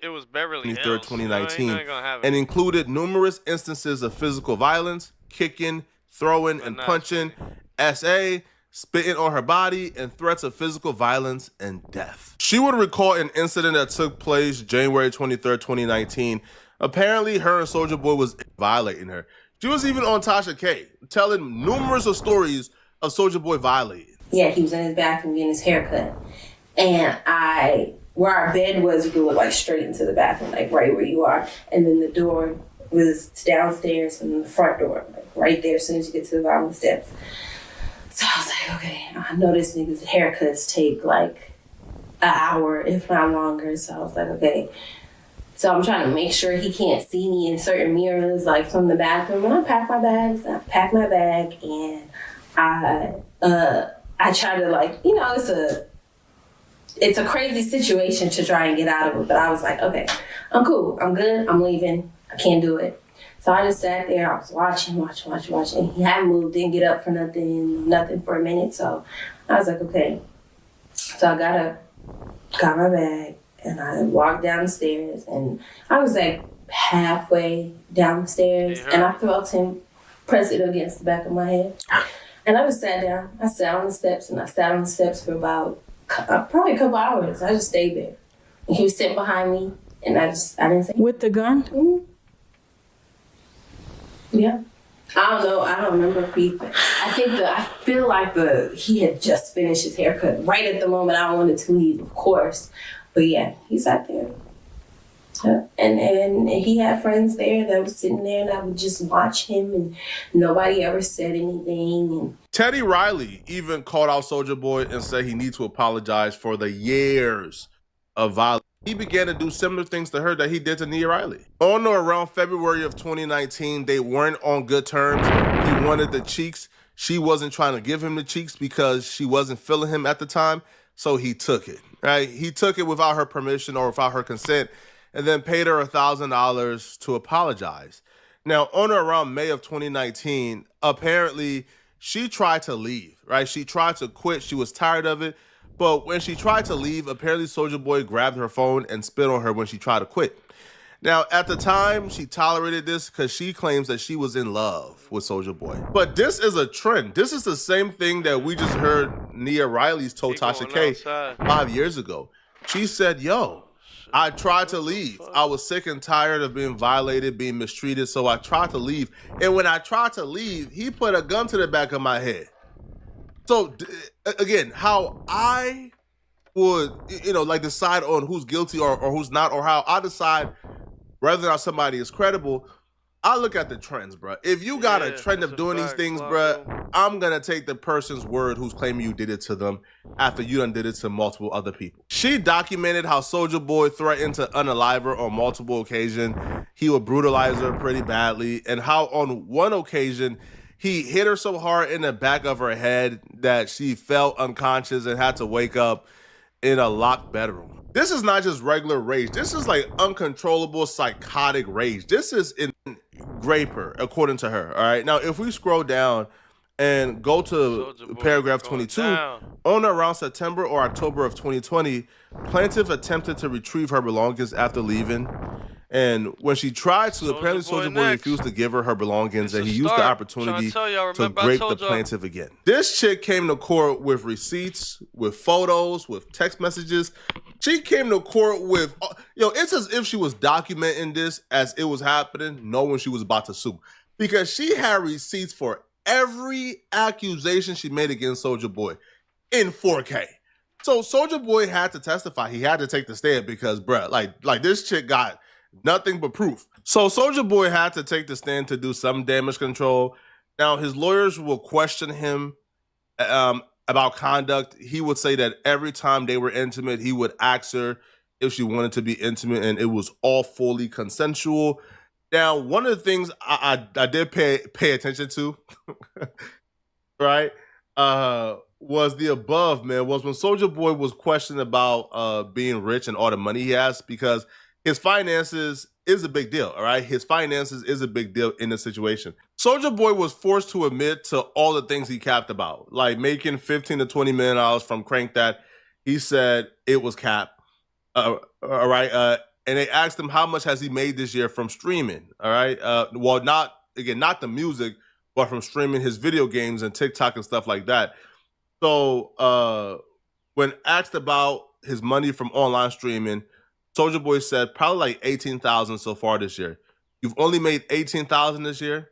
was Beverly Hills. 2019, you know, gonna have and included numerous instances of physical violence, kicking, throwing, and punching, SA, spitting on her body, and threats of physical violence and death. She would recall an incident that took place January 23rd, 2019. Apparently, her and Soulja Boy was violating her. She was even on Tasha K, telling numerous of stories of Soulja Boy violated. Yeah, he was in his bathroom getting his hair cut. And where our bed was, you could look like straight into the bathroom, like right where you are. And then the door was downstairs and the front door, like right there as soon as you get to the bottom of the steps. So I was like, okay, I know this nigga's haircuts take like an hour, if not longer. So I was like, okay. So I'm trying to make sure he can't see me in certain mirrors, like from the bathroom. And I pack my bags, I pack my bag, and I try to, like, you know, it's a crazy situation to try and get out of it. But I was like, okay, I'm cool, I'm good, I'm leaving, I can't do it. So I just sat there, I was watching. He hadn't moved, didn't get up for nothing for a minute. So I was like, okay. So I got my bag, and I walked down the stairs, and I was like halfway down the stairs, and I felt him press it against the back of my head. And I just sat down. I sat on the steps, and I sat on the steps for about probably a couple hours. I just stayed there. And he was sitting behind me, and I didn't say. With the gun? Mm-hmm. Yeah. I don't know. I don't remember if I feel like he had just finished his haircut right at the moment I wanted to leave, of course. But yeah, he sat there. And he had friends there that was sitting there, and I would just watch him, and nobody ever said anything. And Teddy Riley even called out Soulja Boy and said he needs to apologize for the years of violence. He began to do similar things to her that he did to Nia Riley. On or around February of 2019, they weren't on good terms. He wanted the cheeks. She wasn't trying to give him the cheeks because she wasn't feeling him at the time, so he took it, right? He took it without her permission or without her consent, and then paid her $1,000 to apologize. Now, on or around May of 2019, apparently she tried to leave, right? She tried to quit. She was tired of it. But when she tried to leave, apparently Soulja Boy grabbed her phone and spit on her when she tried to quit. Now, at the time, she tolerated this because she claims that she was in love with Soulja Boy. But this is a trend. This is the same thing that we just heard Nia Riley's told Tasha K 5 years ago. She said, yo, I tried to leave. I was sick and tired of being violated, being mistreated, so I tried to leave. And when I tried to leave, he put a gun to the back of my head. So, again, how I would, like decide on who's guilty or who's not, or how I decide whether or not somebody is credible, I look at the trends, bro. If you got a trend of doing these things, bro, I'm going to take the person's word who's claiming you did it to them after you done did it to multiple other people. She documented how Soulja Boy threatened to unalive her on multiple occasions. He would brutalize her pretty badly, and how on one occasion, he hit her so hard in the back of her head that she fell unconscious and had to wake up in a locked bedroom. This is not just regular rage. This is like uncontrollable psychotic rage. This is in Graper, according to her. All right. Now, if we scroll down and go to paragraph 22, on or around September or October of 2020, plaintiff attempted to retrieve her belongings after leaving. And when she tried to, apparently Soulja Boy refused to give her her belongings, and he used the opportunity to grape the plaintiff again. This chick came to court with receipts, with photos, with text messages. She came to court with, it's as if she was documenting this as it was happening, knowing she was about to sue. Because she had receipts for every accusation she made against Soulja Boy in 4K. So Soulja Boy had to testify. He had to take the stand because, bruh, like this chick got nothing but proof. So Soulja Boy had to take the stand to do some damage control. Now, his lawyers will question him about conduct. He would say that every time they were intimate, he would ask her if she wanted to be intimate, and it was all fully consensual. Now, one of the things I did pay attention to, right, was the above, man, was when Soulja Boy was questioned about being rich and all the money he has, because his finances is a big deal, all right? His finances is a big deal in this situation. Soulja Boy was forced to admit to all the things he capped about, like making $15 to $20 million from Crank That. He said it was cap, all right? And they asked him how much has he made this year from streaming, all right? Well, not the music, but from streaming his video games and TikTok and stuff like that. So when asked about his money from online streaming, Soulja Boy said probably like 18,000 so far this year. You've only made 18,000 this year?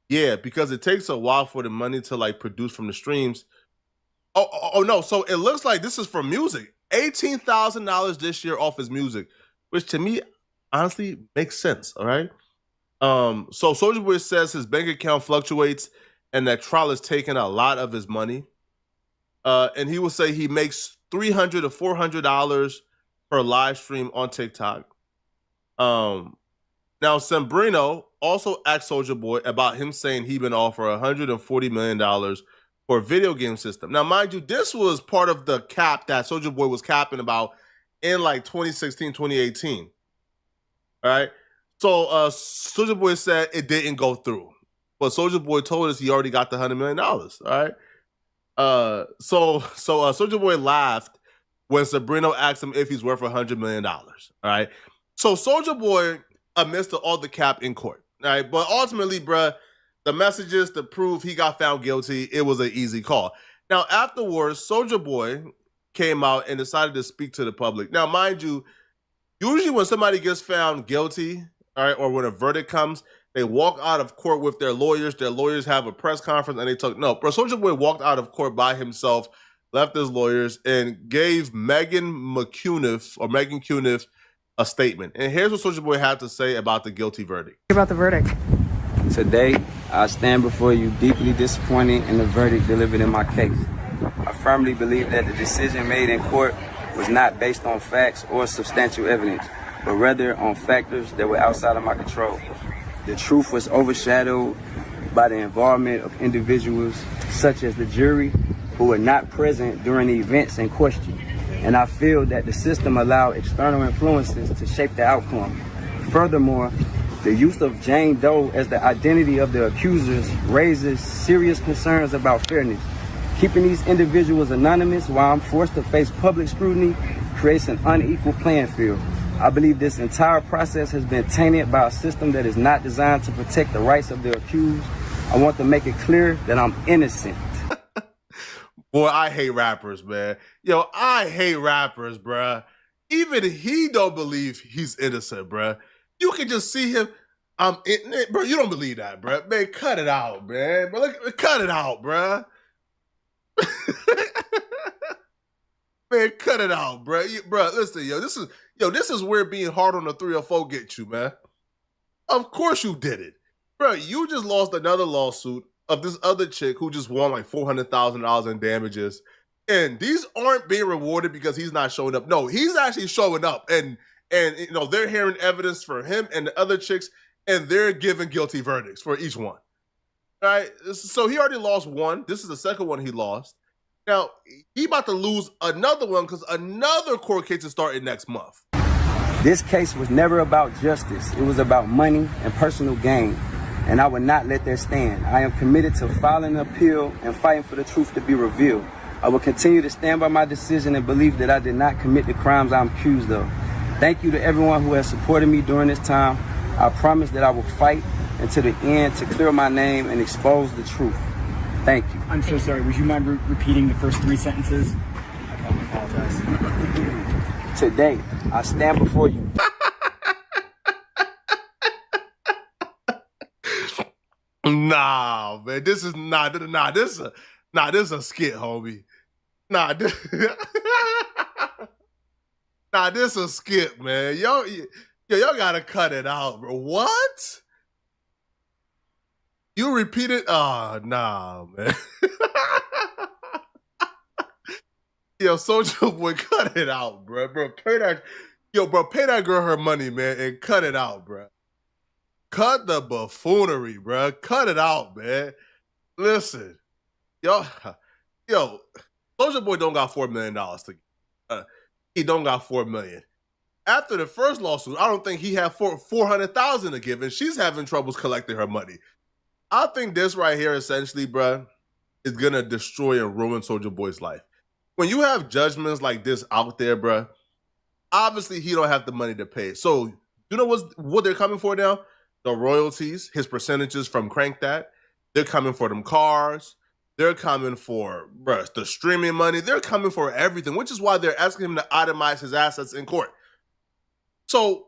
Yeah, because it takes a while for the money to like produce from the streams. Oh no, so it looks like this is for music. $18,000 this year off his music, which to me honestly makes sense, all right? So Soulja Boy says his bank account fluctuates and that trial is taking a lot of his money. And he will say he makes $300 to $400 per live stream on TikTok. Now Sembrino also asked Soulja Boy about him saying he'd been offered $140 million for a video game system. Now, mind you, this was part of the cap that Soulja Boy was capping about in like 2016, 2018. All right. So Soulja Boy said it didn't go through. But Soulja Boy told us he already got the $100 million. All right. So Soulja Boy laughed when Sabrino asked him if he's worth $100 million. All right. So Soulja Boy admits to all the cap in court. All right. But ultimately, bruh, the messages to prove he got found guilty, it was an easy call. Now, afterwards, Soulja Boy came out and decided to speak to the public. Now, mind you, usually when somebody gets found guilty, all right, or when a verdict comes, they walk out of court with their lawyers. Their lawyers have a press conference and they talk. No, bro, Soulja Boy walked out of court by himself, left his lawyers, and gave Megan Cuniff a statement. And here's what Soulja Boy had to say about the guilty verdict. About the verdict. Today, I stand before you deeply disappointed in the verdict delivered in my case. I firmly believe that the decision made in court was not based on facts or substantial evidence, but rather on factors that were outside of my control. The truth was overshadowed by the involvement of individuals such as the jury who were not present during the events in question. And I feel that the system allowed external influences to shape the outcome. Furthermore, the use of Jane Doe as the identity of the accusers raises serious concerns about fairness. Keeping these individuals anonymous while I'm forced to face public scrutiny creates an unequal playing field. I believe this entire process has been tainted by a system that is not designed to protect the rights of the accused. I want to make it clear that I'm innocent. Boy, I hate rappers, man. Yo, I hate rappers, bruh. Even he don't believe he's innocent, bruh. You can just see him. Bro, you don't believe that, bruh. Man, cut it out, man. But look, cut it out, bruh. Man, cut it out, bruh. Bruh, listen, this is where being hard on the 304 gets you, man. Of course you did it. Bruh, you just lost another lawsuit of this other chick who just won like $400,000 in damages. And these aren't being rewarded because he's not showing up. No, he's actually showing up. And you know, they're hearing evidence for him and the other chicks, and they're giving guilty verdicts for each one. All right? So he already lost one. This is the second one he lost. Now, he about to lose another one because another court case is starting next month. This case was never about justice. It was about money and personal gain. And I would not let that stand. I am committed to filing an appeal and fighting for the truth to be revealed. I will continue to stand by my decision and believe that I did not commit the crimes I'm accused of. Thank you to everyone who has supported me during this time. I promise that I will fight until the end to clear my name and expose the truth. Thank you. I'm so sorry. Would you mind repeating the first three sentences? I apologize. Today, I stand before you. Nah, man, this is this is a skit, homie. This is a skit, man. Y'all gotta cut it out, bro. What? You repeat it? Oh, nah, man. Yo, Soulja Boy, cut it out, bro. Pay that girl her money, man, and cut it out, bro. Cut the buffoonery, bro. Cut it out, man. Listen, yo, Soulja Boy don't got $4 million to he don't got $4 million. After the first lawsuit, I don't think he had $400,000 to give, and she's having troubles collecting her money. I think this right here, essentially, bro, is gonna destroy and ruin Soulja Boy's life. When you have judgments like this out there, bro, obviously he don't have the money to pay. So you know what they're coming for now? The royalties, his percentages from Crank That. They're coming for them cars. They're coming for, bro, the streaming money. They're coming for everything, which is why they're asking him to itemize his assets in court. So,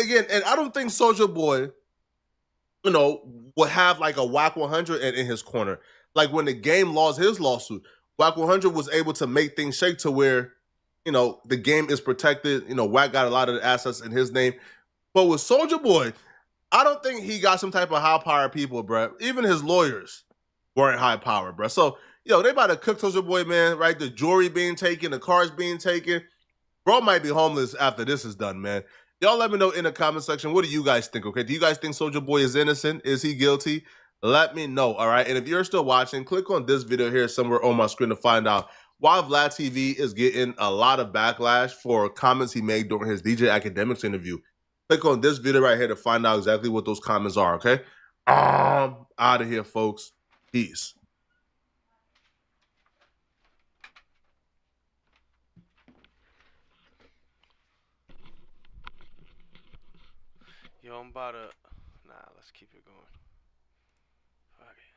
again, and I don't think Soulja Boy, will have like a WAC 100 in his corner. Like when the game lost his lawsuit, WAC 100 was able to make things shake to where, the game is protected. WAC got a lot of the assets in his name. But with Soulja Boy, I don't think he got some type of high-powered people, bro. Even his lawyers weren't high-powered, bro. So, they about to cook Soulja Boy, man, right? The jewelry being taken, the cars being taken. Bro might be homeless after this is done, man. Y'all let me know in the comment section. What do you guys think? Okay, do you guys think Soulja Boy is innocent? Is he guilty? Let me know. All right, and if you're still watching, click on this video here somewhere on my screen to find out why Vlad TV is getting a lot of backlash for comments he made during his DJ Academics interview. Click on this video right here to find out exactly what those comments are. Okay, out of here, folks. Peace. Yo, I'm about to. Nah, let's keep it going. Fuck it.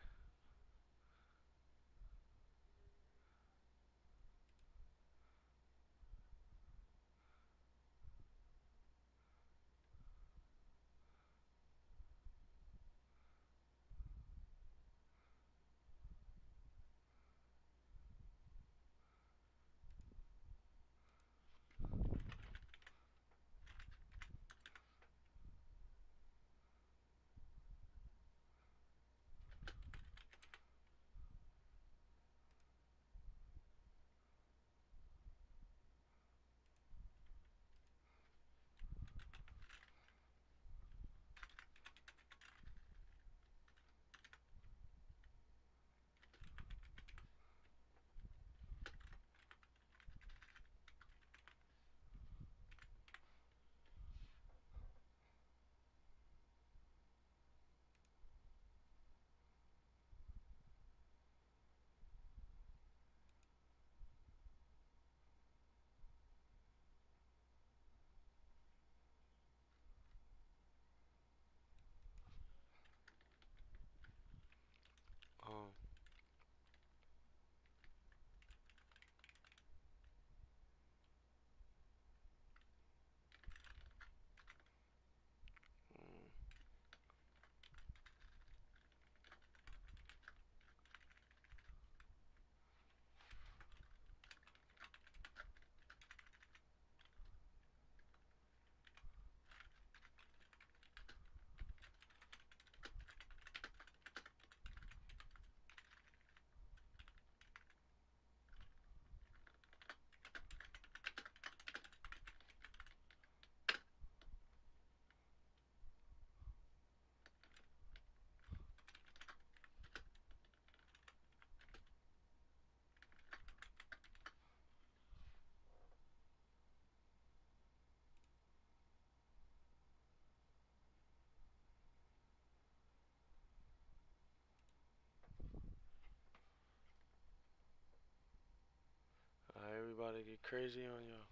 Um, everybody get crazy on y'all.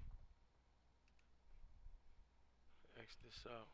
X this out.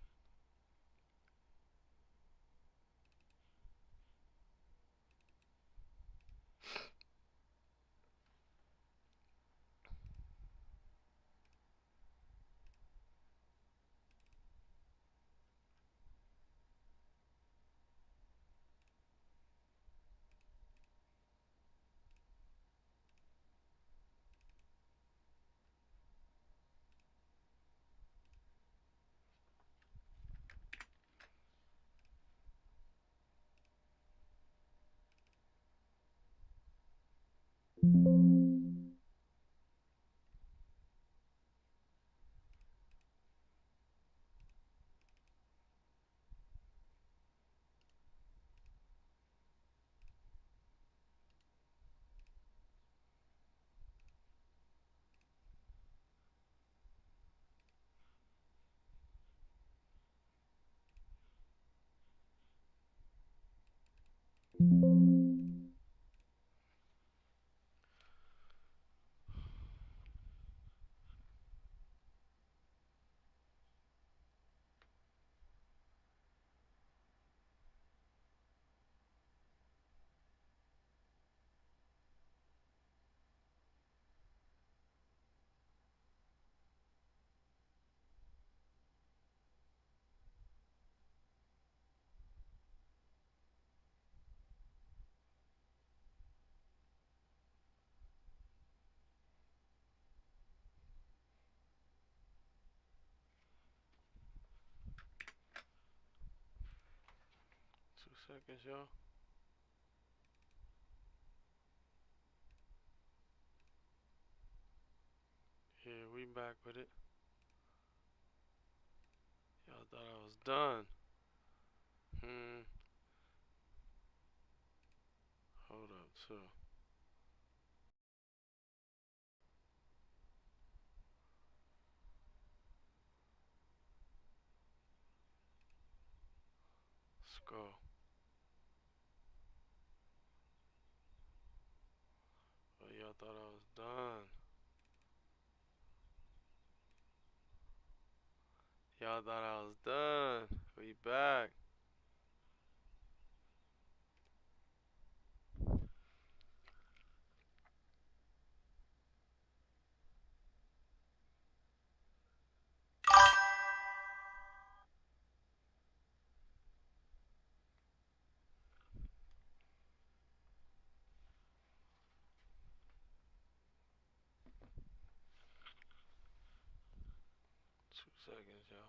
Seconds, y'all. Here, we back with it. thought I was done. Hold up, too. Let's go. Oh, y'all thought I was done. Y'all thought I was done. We back. Two seconds, y'all.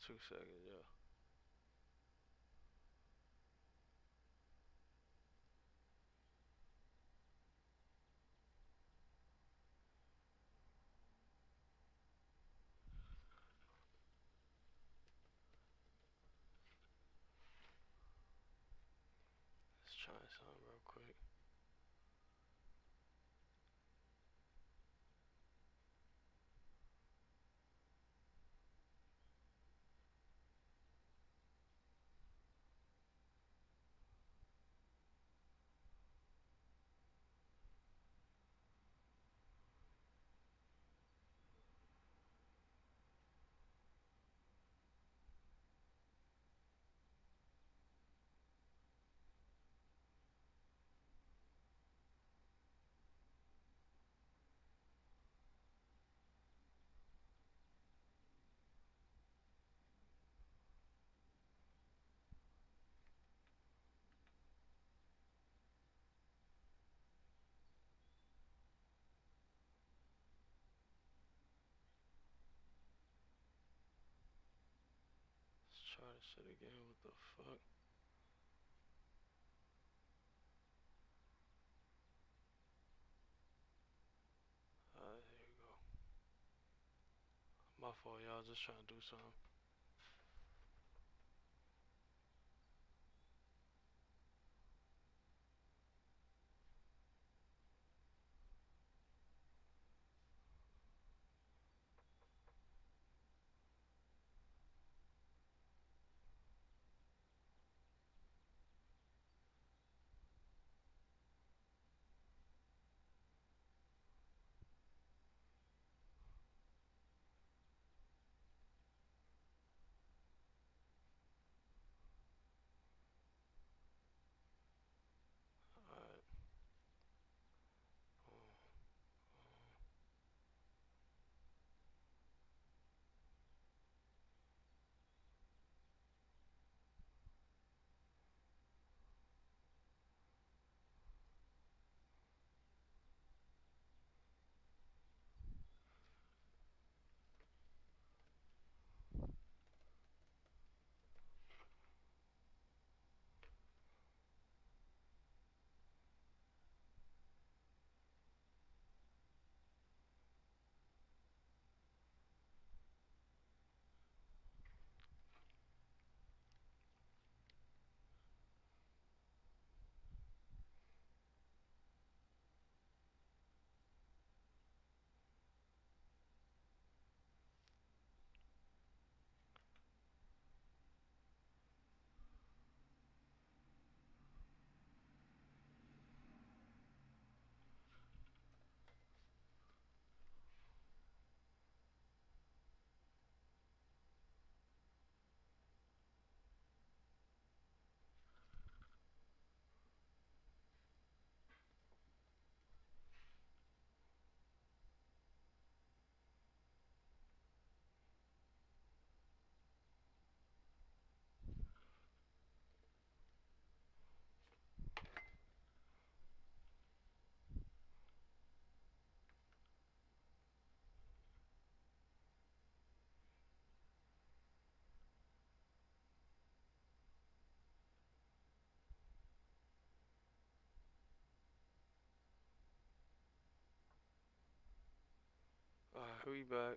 Two seconds, y'all. Let's try something real quick. Let's try this shit again. What the fuck? Here you go. My fault, y'all. Just trying to do something. we back.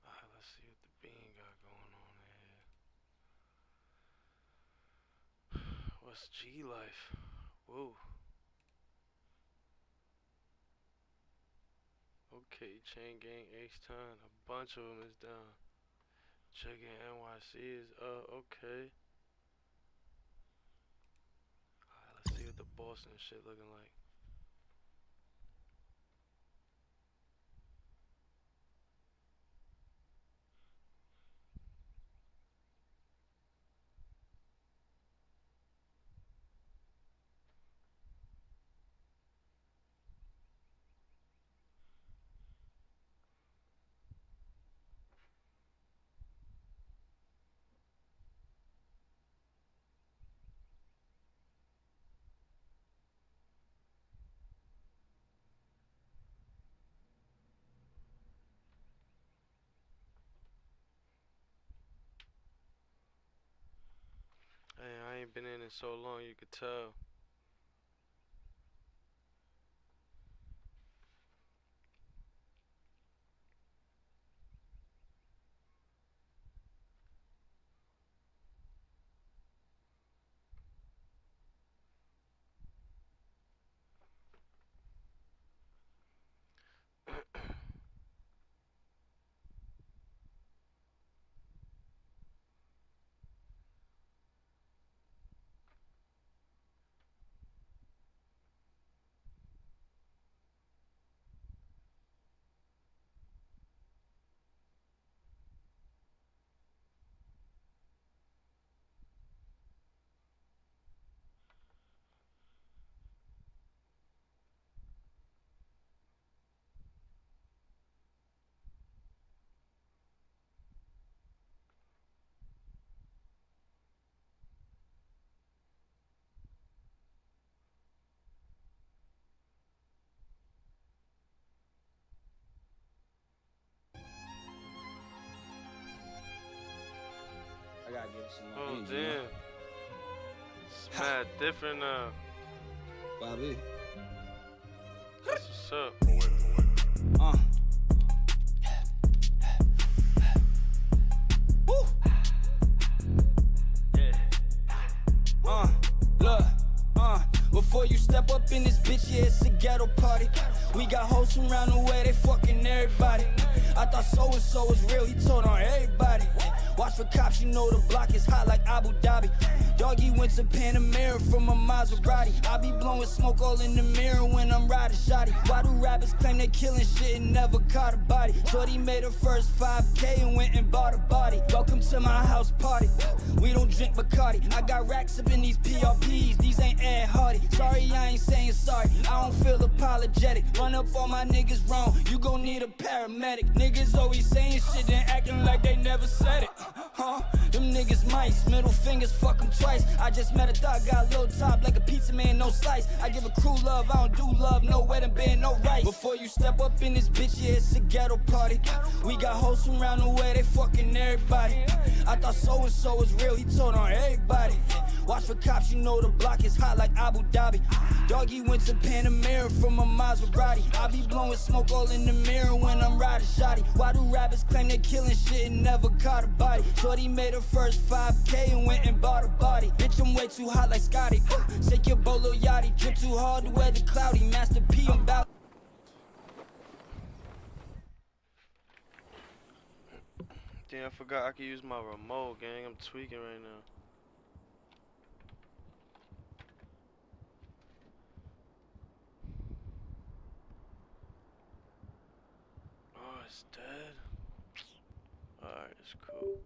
Alright, let's see what the bean got going on here. What's G life? Whoa. Okay, chain gang H-Time. A bunch of them is down. Checking NYC is up. Okay. Alright, let's see what the Boston shit looking like. Hey, I ain't been in so long, you could tell. I gotta give it some more Oh, energy, damn. It's mad different now. Bobby. That's what's up. Woo. Look, before you step up in this bitch, yeah, it's a ghetto party. We got hoes from around the way, they fucking everybody. I thought so-and-so was real, he told on everybody. Watch for cops, you know the block is hot like Abu Dhabi. Doggy went to Panamera from a Maserati. I be blowing smoke all in the mirror when I'm riding shotty. Why do rappers claim they killing shit and never caught a body? Shorty made her first 5K and went and bought a body. Welcome to my house party. We don't drink Bacardi. I got racks up in these PRPs, these ain't Ed Hardy. Sorry, I ain't saying sorry, I don't feel apologetic. Run up on my niggas wrong, you gon' need a paramedic. Niggas always saying shit and acting like they never said it. Them niggas mice, middle fingers, fuck them twice. I just met a thought, got a little top like a pizza man, no slice. I give a crew love, I don't do love, no wedding band, no rice. Before you step up in this bitch, yeah, it's a ghetto party. We got hoes from around the way, they fucking everybody. I thought so-and-so was real, he told on everybody. Watch for cops, you know the block is hot like Abu Dhabi. Doggy went to Panamera from a Maserati. I be blowing smoke all in the mirror when I'm riding shotty. Why do rappers claim they killing shit and never caught a body? Shorty made her first 5K and went and bought a body. Bitch, I'm way too hot like Scotty. Shake your bolo yachty. Drip too hard, the weather cloudy. Master P, I'm bout. Damn, I forgot I could use my remote, gang. I'm tweaking right now. Oh, it's dead? Alright, it's cool.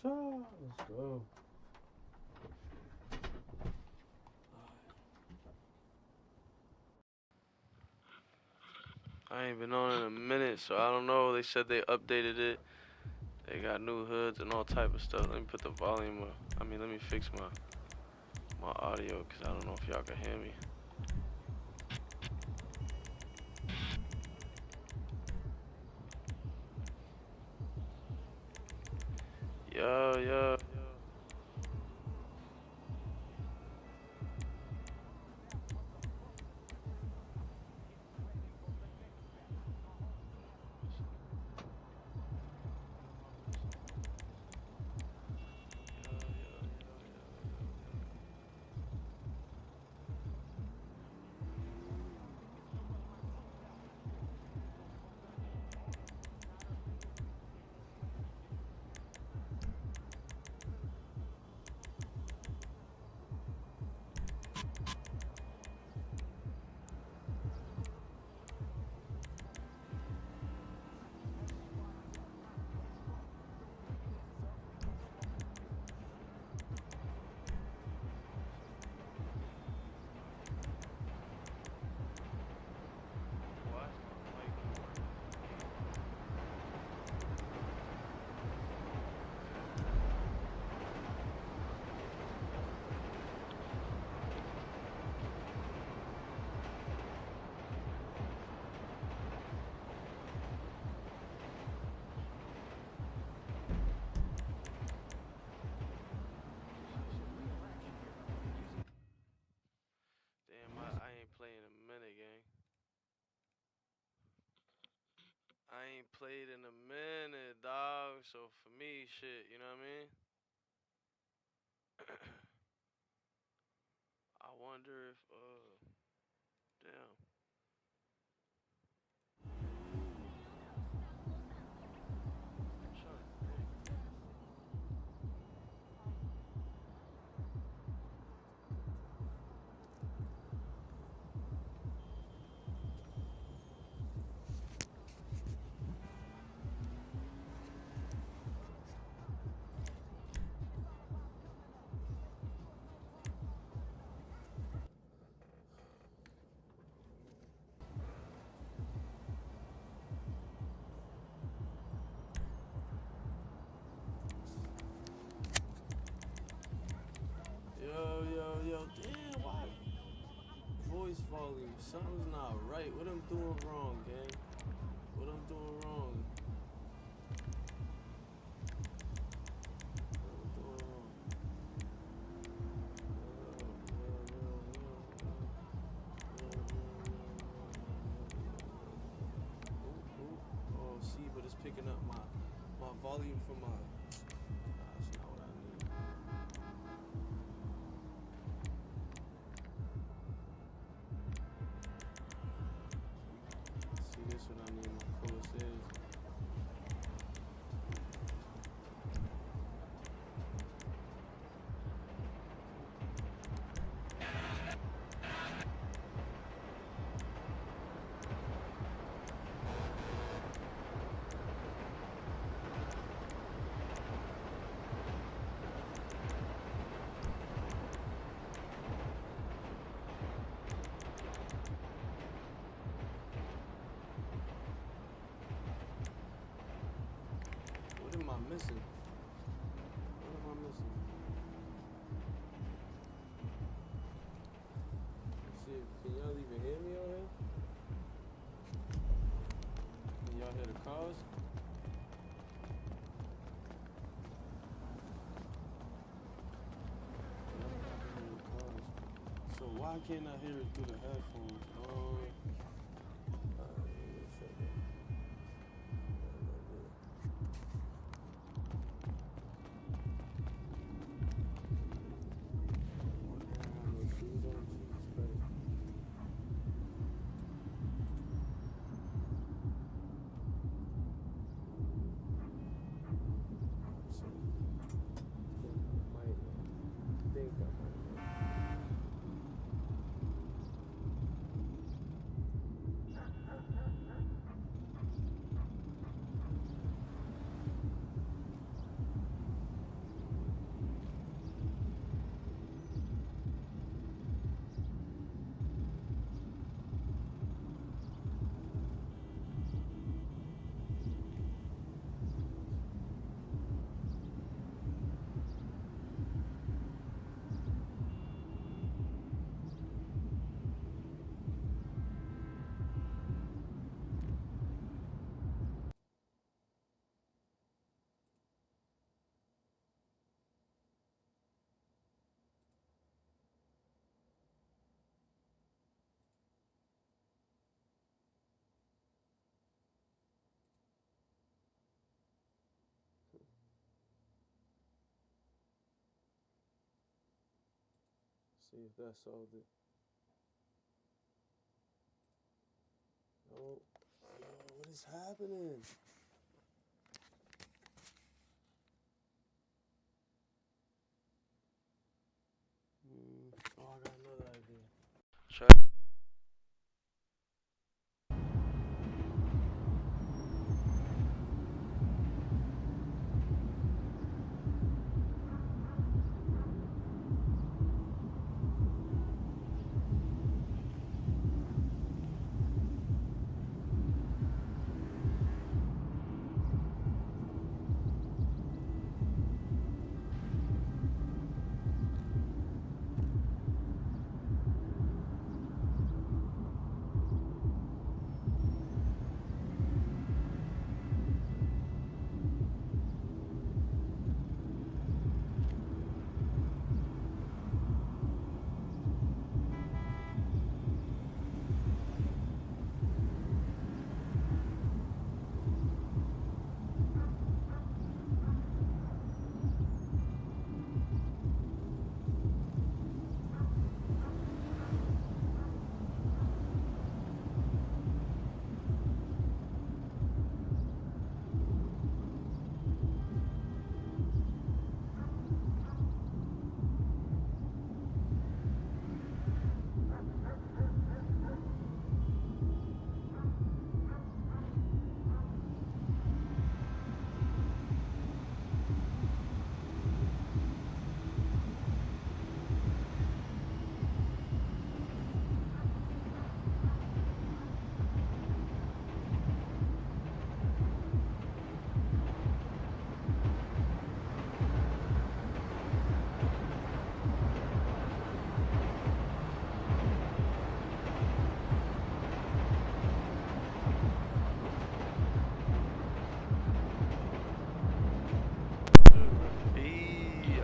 Let's go. I ain't been on in a minute, so I don't know. They said they updated it. They got new hoods and all type of stuff. Let me put the volume up. I mean, let me fix my audio, because I don't know if y'all can hear me. Yo, yo. Damn, I ain't played in a minute, gang. I ain't played in a minute, dog. So for me, shit, you know what I mean? I wonder if, damn. I'm trying to think. Yo, damn, why? Voice volume, something's not right. What I'm doing wrong, gang? What I'm doing wrong? What I'm doing wrong? Oh, see, but it's picking up my volume from my. That's not what I need. See, this what I need. My course is. What am I missing? What am I missing? See, can y'all even hear me out here? Can y'all hear the cars? So why can't I hear it through the headphones? Wait a second. See if that solved it. No. Yo, what is happening? Oh, I got another idea. Try.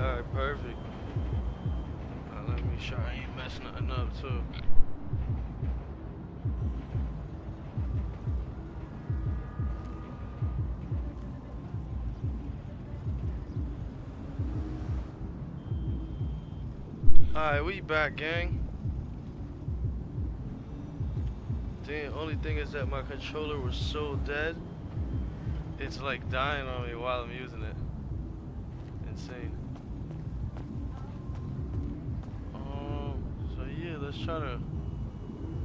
Alright, perfect. Now let me sure I ain't messing nothing up too. Alright, we back, gang. The only thing is that my controller was so dead, it's like dying on me while I'm using it. Insane. So yeah, let's try to.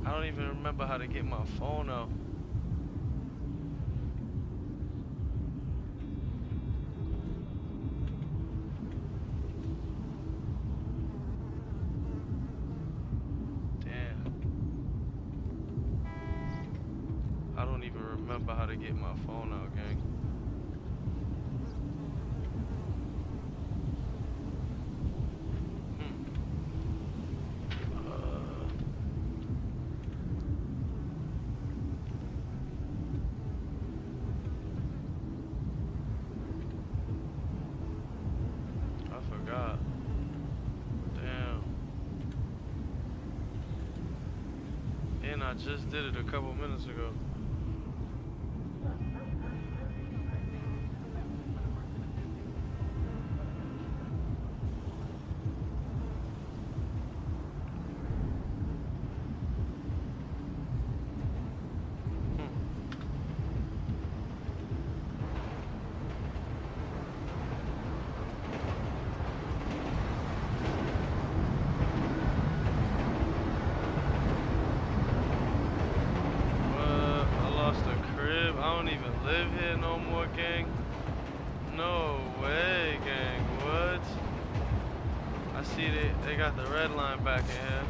I don't even remember how to get my phone out. I don't even remember how to get my phone out, gang. I forgot. Damn. And I just did it a couple minutes ago. I don't even live here no more, gang. No way, gang. What? I see they got the red line back in here.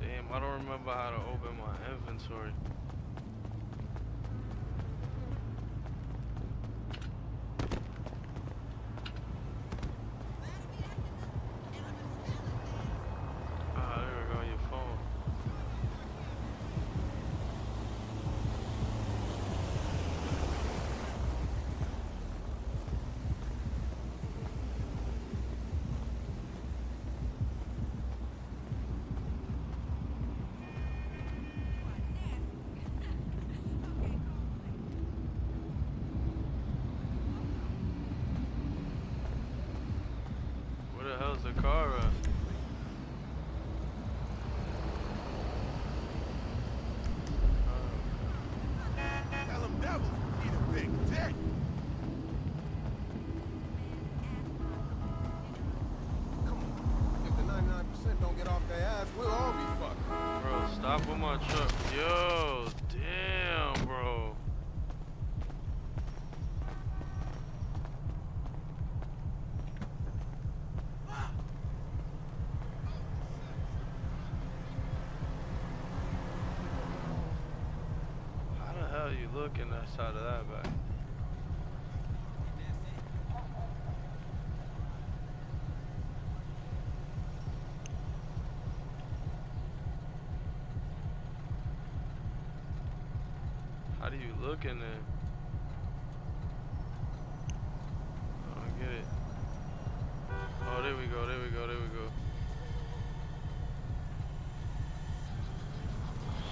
Damn, I don't remember how to open my inventory. was a car run. Tell them devils eat a big dick. Come on. If the 99% don't get off their ass, we'll all be fucked. Bro, stop with my truck. Yo, damn, bro. How the hell you looking that side of that back? How do you look in there? I don't get it. Oh, there we go, there we go, there we go.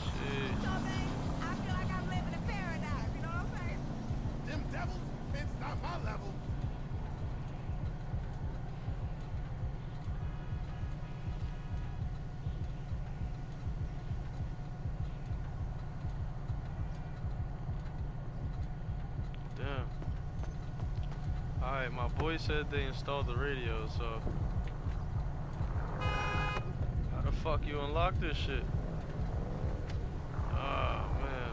Shit. Them devils can't stop my level. Damn. Alright, my boy said they installed the radio, so how the fuck you unlock this shit? Oh man,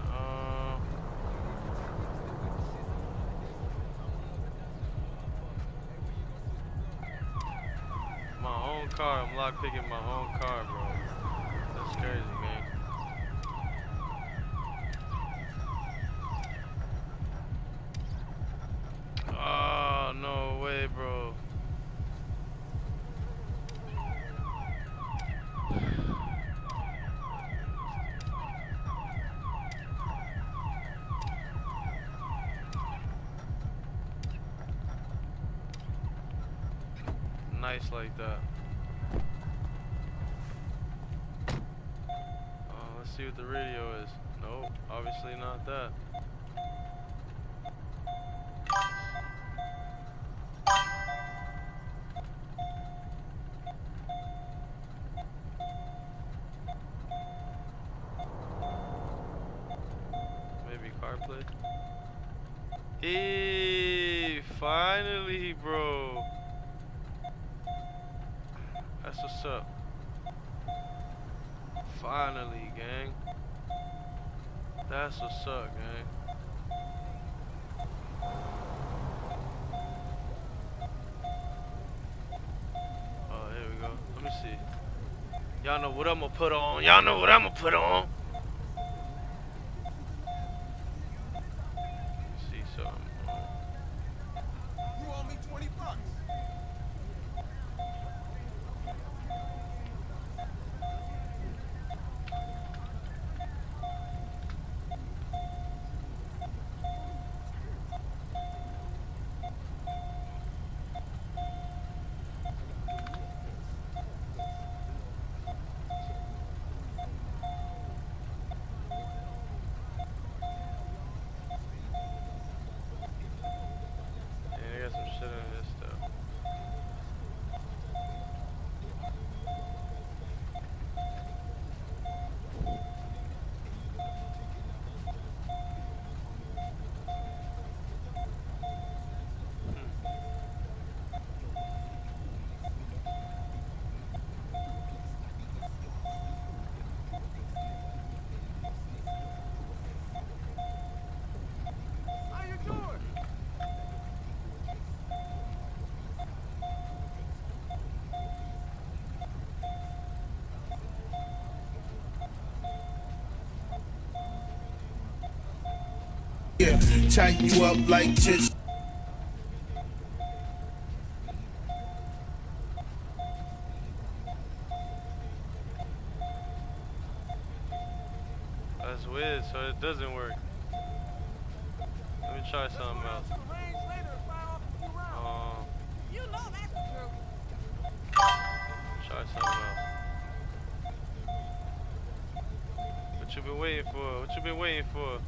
my own car, I'm lockpicking my own car, bro. That's crazy, man. Oh, no way, bro. Nice like that. Let's see what the radio is. Nope, obviously not that. Maybe CarPlay. Hey, finally, bro. That's what's up. Finally, gang. That's what's up, gang. Oh, here we go. Let me see. Y'all know what I'm gonna put on. Y'all know what I'm gonna put on. See something. You owe me $20. Yeah, I got some shit in this stuff. How you doing? Yeah, tie you up like tits. That's weird, so it doesn't work. Let me try something else. Try something else. What you been waiting for? What you been waiting for?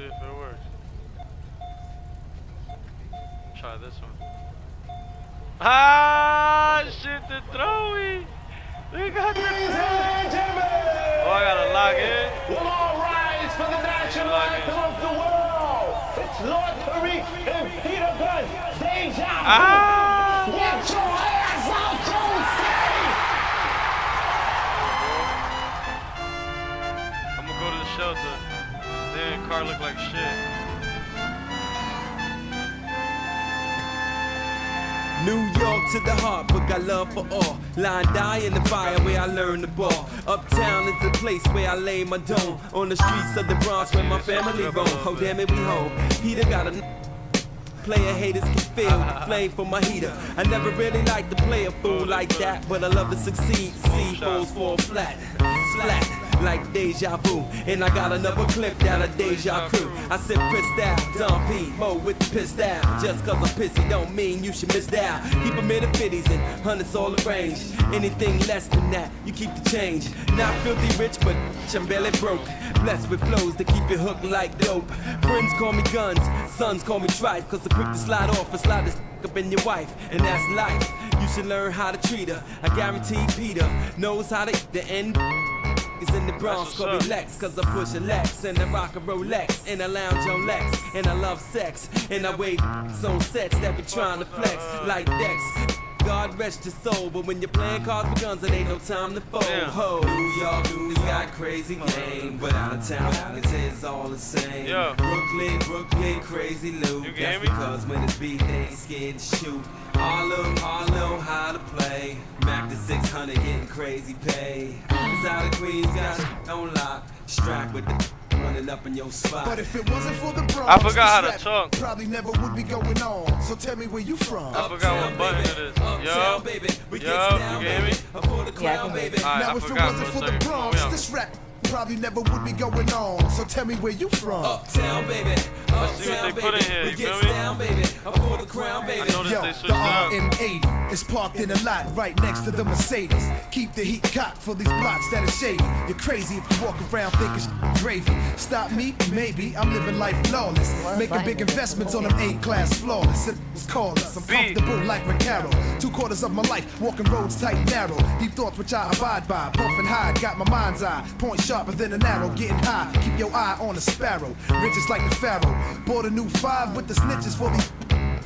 see if it works. Try this one. Ah, shit, the throwy. We got the Oh, I gotta log in. We'll all rise for the national anthem of the world. It's Lord Tariq and Peter Gunn. Deja vu. Ah! Get your ass out to I'm gonna go to the shelter. Then car look like shit. New York to the heart, but got love for all. Line die in the fire where I learned the ball. Uptown is the place where I lay my dome. On the streets of the Bronx where my family roam. Oh damn it, we home. Peter got a player haters can feel the flame for my heater. I never really liked to play a fool like that, but I love to succeed. See foes fall flat, flat. Like deja vu, and I got another clip down a deja crew. I said pissed out, Don P, Mo with the pissed out. Just cause I'm pissy don't mean you should miss out. Keep them in the 50s and hundreds all the range. Anything less than that, you keep the change. Not filthy rich, but I'm barely broke. Blessed with flows that keep you hooked like dope. Friends call me guns, sons call me trife. Cause I'm quick to slide off and slide this up in your wife. And that's life, you should learn how to treat her. I guarantee Peter knows how to the end. Is in the Bronx, call me Lex, cause I push a Lex, and I rock a Rolex, and I lounge on Lex, and I love sex, and I wait on sets that be trying to flex, like Dex. God rest your soul, but when you're playing cards with guns, it ain't no time to fold. Ho. New York, we got crazy game, but out of town, I can say it's all the same. Yo. Brooklyn, crazy loot. That's because when it's beat, they ain't scared to shoot. Harlem, how to play. Mac to 600, getting crazy pay. Cause out of Queens, got shit on lock. Strapped with the running up in your spot. But if it wasn't for the Bronx, I forgot how to talk. Probably never would be going on. So tell me where you from. I forgot what button it is. Yo, baby, you hear me? Now if it wasn't for the Bronx, this rap probably never would be going on. So tell me where you from. Uptown, baby. Let's see what they put in here, you feel me? Down, baby. I'm for the crown, baby. I noticed Yo, they the switched up. RM80 is parked in a lot right next to the Mercedes. Keep the heat cocked for these blocks that are shady. You're crazy if you walk around thinking gravy. Stop me? Maybe. I'm living life flawless. Making big investments on them A-class flawless. It's callous. I'm comfortable like Recaro. 2/4 of my life, walking roads tight, narrow. Deep thoughts which I abide by. Puffin' high, got my mind's eye. Point sharper than an arrow. Getting high, keep your eye on a sparrow. Riches like the Pharaoh. Bought a new 5 with the snitches for these.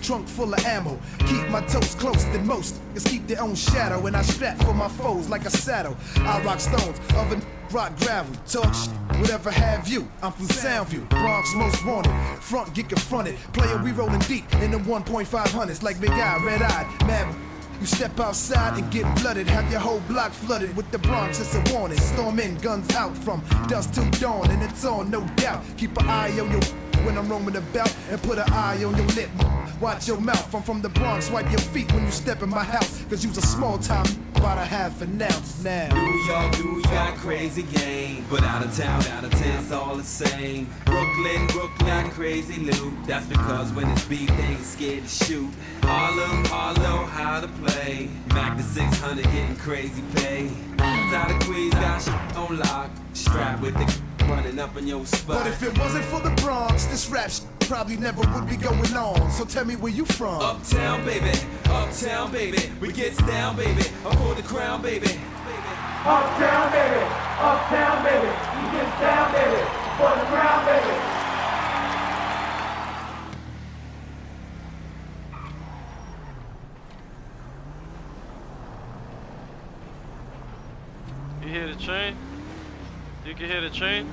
Trunk full of ammo. Keep my toes close than most. Just keep their own shadow. And I strap for my foes like a saddle. I rock stones, other rock gravel. Talk shit, whatever have you. I'm from Soundview, Bronx most wanted. Front get confronted. Player, we rolling deep in the 1.500s like Big Eye, red eyed, mad. You step outside and get blooded. Have your whole block flooded with the Bronx, it's a warning. Storm in, guns out from dusk till dawn. And it's on, no doubt. Keep an eye on your when I'm roaming about. And put an eye on your lip. Watch your mouth, I'm from the Bronx. Wipe your feet when you step in my house. Cause you's a small time, about a half an ounce now. New York, got crazy game. But out of town, it's all the same. Brooklyn, crazy loot. That's because when it's beat, they ain't scared to shoot. Harlem, how to play. Mac to 600, getting crazy pay. Out of Queens, got shit on lock. Strapped with the running up in your spot. But if it wasn't for the Bronx, this rap probably never would be going on. So tell me where you from. Uptown, baby. We gets down, baby. I'm for the crown, baby. Uptown, baby. Uptown, baby. We get down, baby. For the crown, baby. You hear the train? You can hear the train?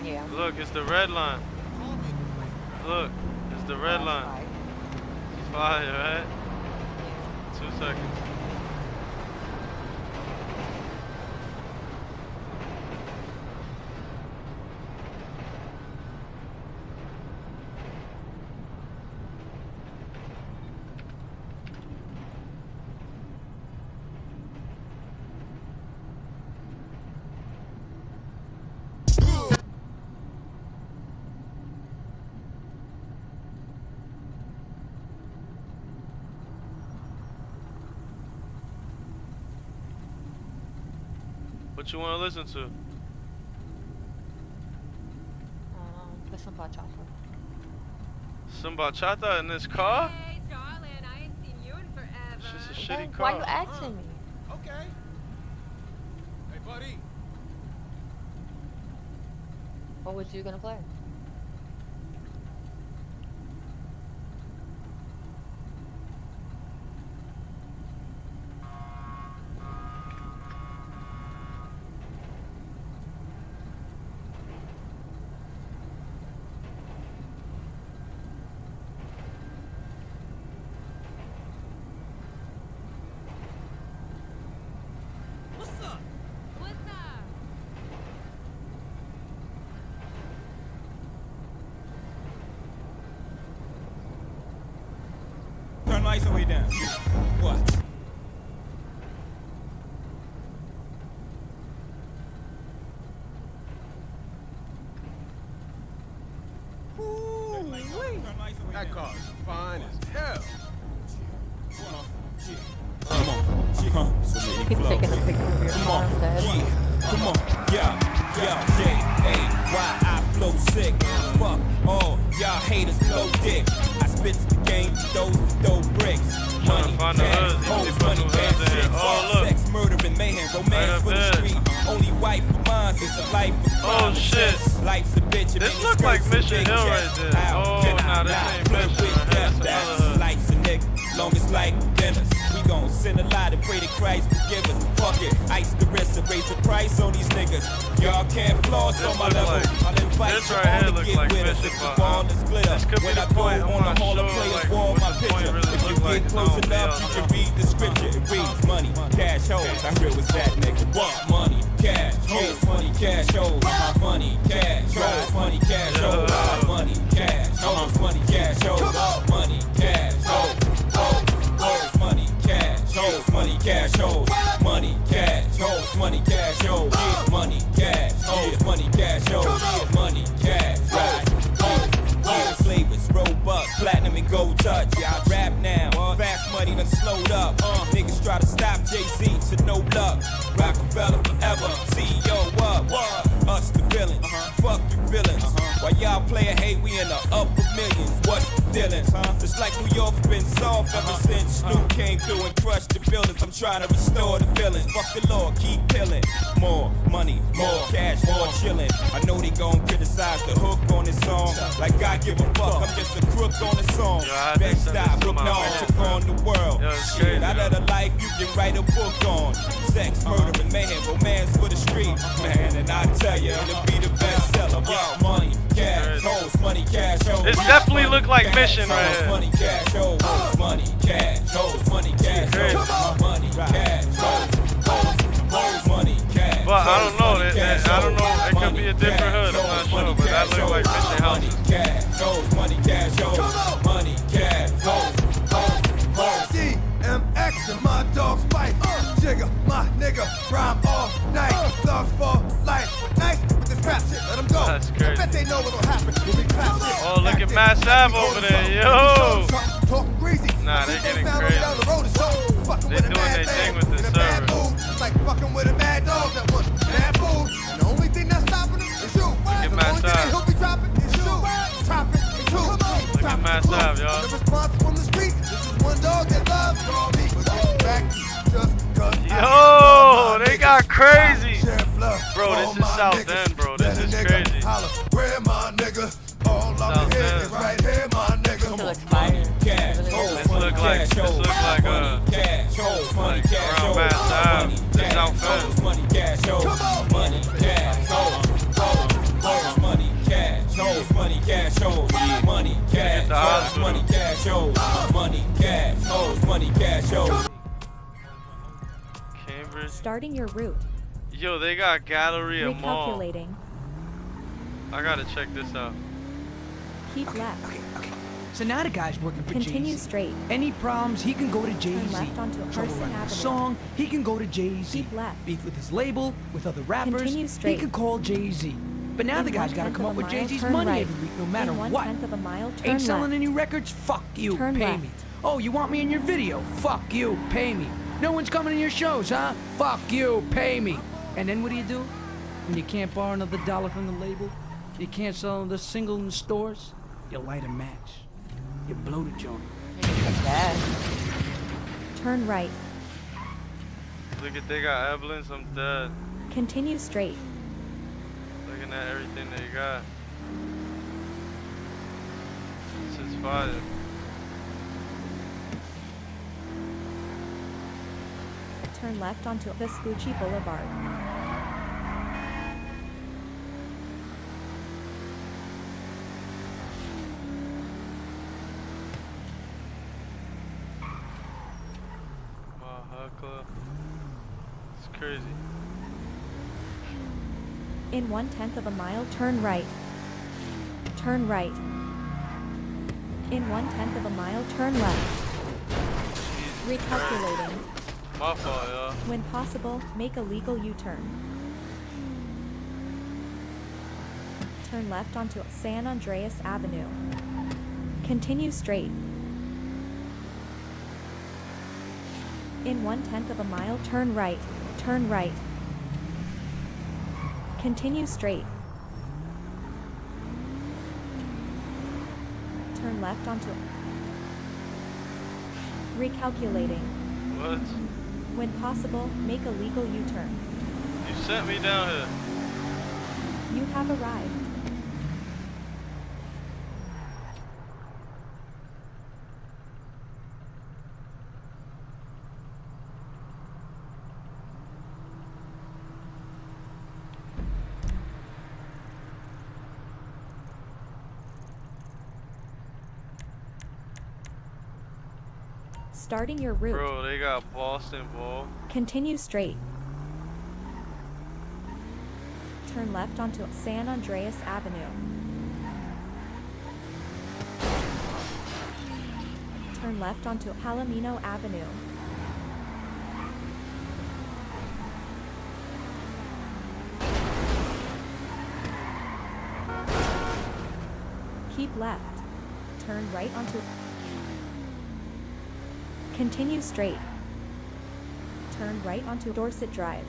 Yeah. Look, it's the red line. Look, it's the red line. It's fire, right? 2 seconds. What you want to listen to? with some bachata. Some bachata in this car? Hey, darling, I ain't seen you in forever. It's just a Okay, shitty car. why you asking me? Okay. Hey, buddy. What was you gonna play? Turn lights all the way down. What? That car's fine as hell. Come on, Keep taking a picture of your car. come on, why I flow sick? Fuck all y'all haters, blow dick. I spit the game, throw bricks. Money, cash, hoes, money, cash, shit. Sex, murder, and mayhem, romance for the street. Only wife of mine is a life of crime. Oh shit. Life's a bitch. This look like Mission Hill right there. Oh, nah, this ain't Mission. That's another. Life's a nigga, long as like dinners. We gon' send a lot and pray to Christ forgive us. Fuck it, ice the wrist and raise the price on these niggas. Y'all can't floss on my level. I'll invite This you right all here to look get like with us. Mission, If the but, ball is glitter. this could be When the I go point. on I'm the not hall of sure, players like, wall, what my the point picture. really If you look like. get It's close on me, enough, I you don't can know. read the scripture. It reads money, cash hoes. I hear what's that nigga. What? Money, cash hoes, money, cash hoes. Money, cash hoes, money, cash hoes. Money, cash hoes, money, cash hoes. Money, cash hoes, hoes, money, cash hoes, money, cash hoes. Money, cash hoes, money, cash hoes. Money, cash hoes, money, cash hoes. Money, cash hoes. Flavors, robust, platinum and gold touch. Yeah, I rap now. Fast money done slowed up. Niggas try to stop Jay-Z to no luck. Rockefeller forever. CEO up. Us the villains. Fuck your feelings. While y'all playin' hate, we in the upper millions. What's the dealings? Just like New York's been soft ever since Snoop came through and crushed the buildings. I'm trying to restore the feelings. Fuck the law, keep killing. More money, more cash, more chillin'. I know they gon' criticize the hook on this song. Like I give a fuck, I'm just a crook on the song. Best stop, look now, took on the world. Shit, I let a life you can write a book on. Sex, murder, and mayhem, romance for the street. Man, and I tell you, it'll be the bestseller. Yo, money, cash, hoes, money, cash, hoes. This definitely look like Mission right here. Money, cash, hoes, money, cash, hoes, money, cash, hoes, money, cash, hoes, money, cash. But I don't know. I don't know. It could be a different hood. I'm not sure. But that looks like Mission House. Money, cash, hoes, money, cash, hoes, money, cash, hoes. DMX and my dog Spike. Jigga, my nigga, rhyme all night. Thugs for life. Nice with this rap shit, let them go. That's crazy. I bet they know what'll happen when we clap shit. Oh, look at Mass Ave over there. Yo. Talk greasy. Nah, they getting crazy. They doing their thing with the server. It's like fucking with a mad dog that wants bad food. And the only thing that's stopping him is you. at The Mass only thing that Ave. he'll be dropping is you. Dropping is you. Look at Mass Ave, y'all. The response from the street. This is one dog that loves all me. But get back just cause Yo, they got crazy. Bro, this is South End, bro. This is crazy. Where my nigga? All I'm here is right here, my nigga. This looks fire. Cash, This look like cash, hoes, money, cash, around Mass Ave. This South End. money, cash, hoes, money, cash, hoes, money, cash, hoes, money, cash, hoes, money, cash, hoes, money, cash, hoes, money, cash, hoes, money, cash, hoes. Cambridge. Starting your route. Yo, they got Galleria Mall. Recalculating. I gotta check this out. Keep left. So now the guy's working for Jay-Z. Continue straight. Any problems, he can go to Jay-Z. Turn left onto Trouble Carson writing a Avenue. song, he can go to Jay-Z. Keep left. Beef with his label, with other rappers, Continue straight. he can call Jay-Z. But now In the guy's got to 1/10 come of up a with mile, Jay-Z's turn money right. every week, no matter In what. 1/10 of a mile, turn Ain't selling left. any records? Fuck you, Turn pay left. me. Oh, you want me in your video? Fuck you, pay me. No one's coming to your shows, huh? Fuck you, pay me. And then what do? When you can't borrow another dollar from the label? You can't sell the single in the stores? You light a match. You blow the joint. Turn right. Look at they got ambulance, I'm dead. Continue straight. Looking at everything they got. This is fire. Turn left onto Vespucci Boulevard. It's crazy. In 1/10 of a mile, turn right. Turn right. In 1/10 of a mile, turn left. Recalculating. My fault, y'all. When possible, make a legal U-turn. Turn left onto San Andreas Avenue. Continue straight. In 1/10 of a mile, turn right. Turn right. Continue straight. Turn left onto Recalculating. What? When possible, make a legal U-turn. You sent me down here. You have arrived. Starting your route. Bro, they got Boston Ball. Continue straight. Turn left onto San Andreas Avenue. Turn left onto Palomino Avenue. Keep left. Turn right onto Continue straight. Turn right onto Dorset Drive.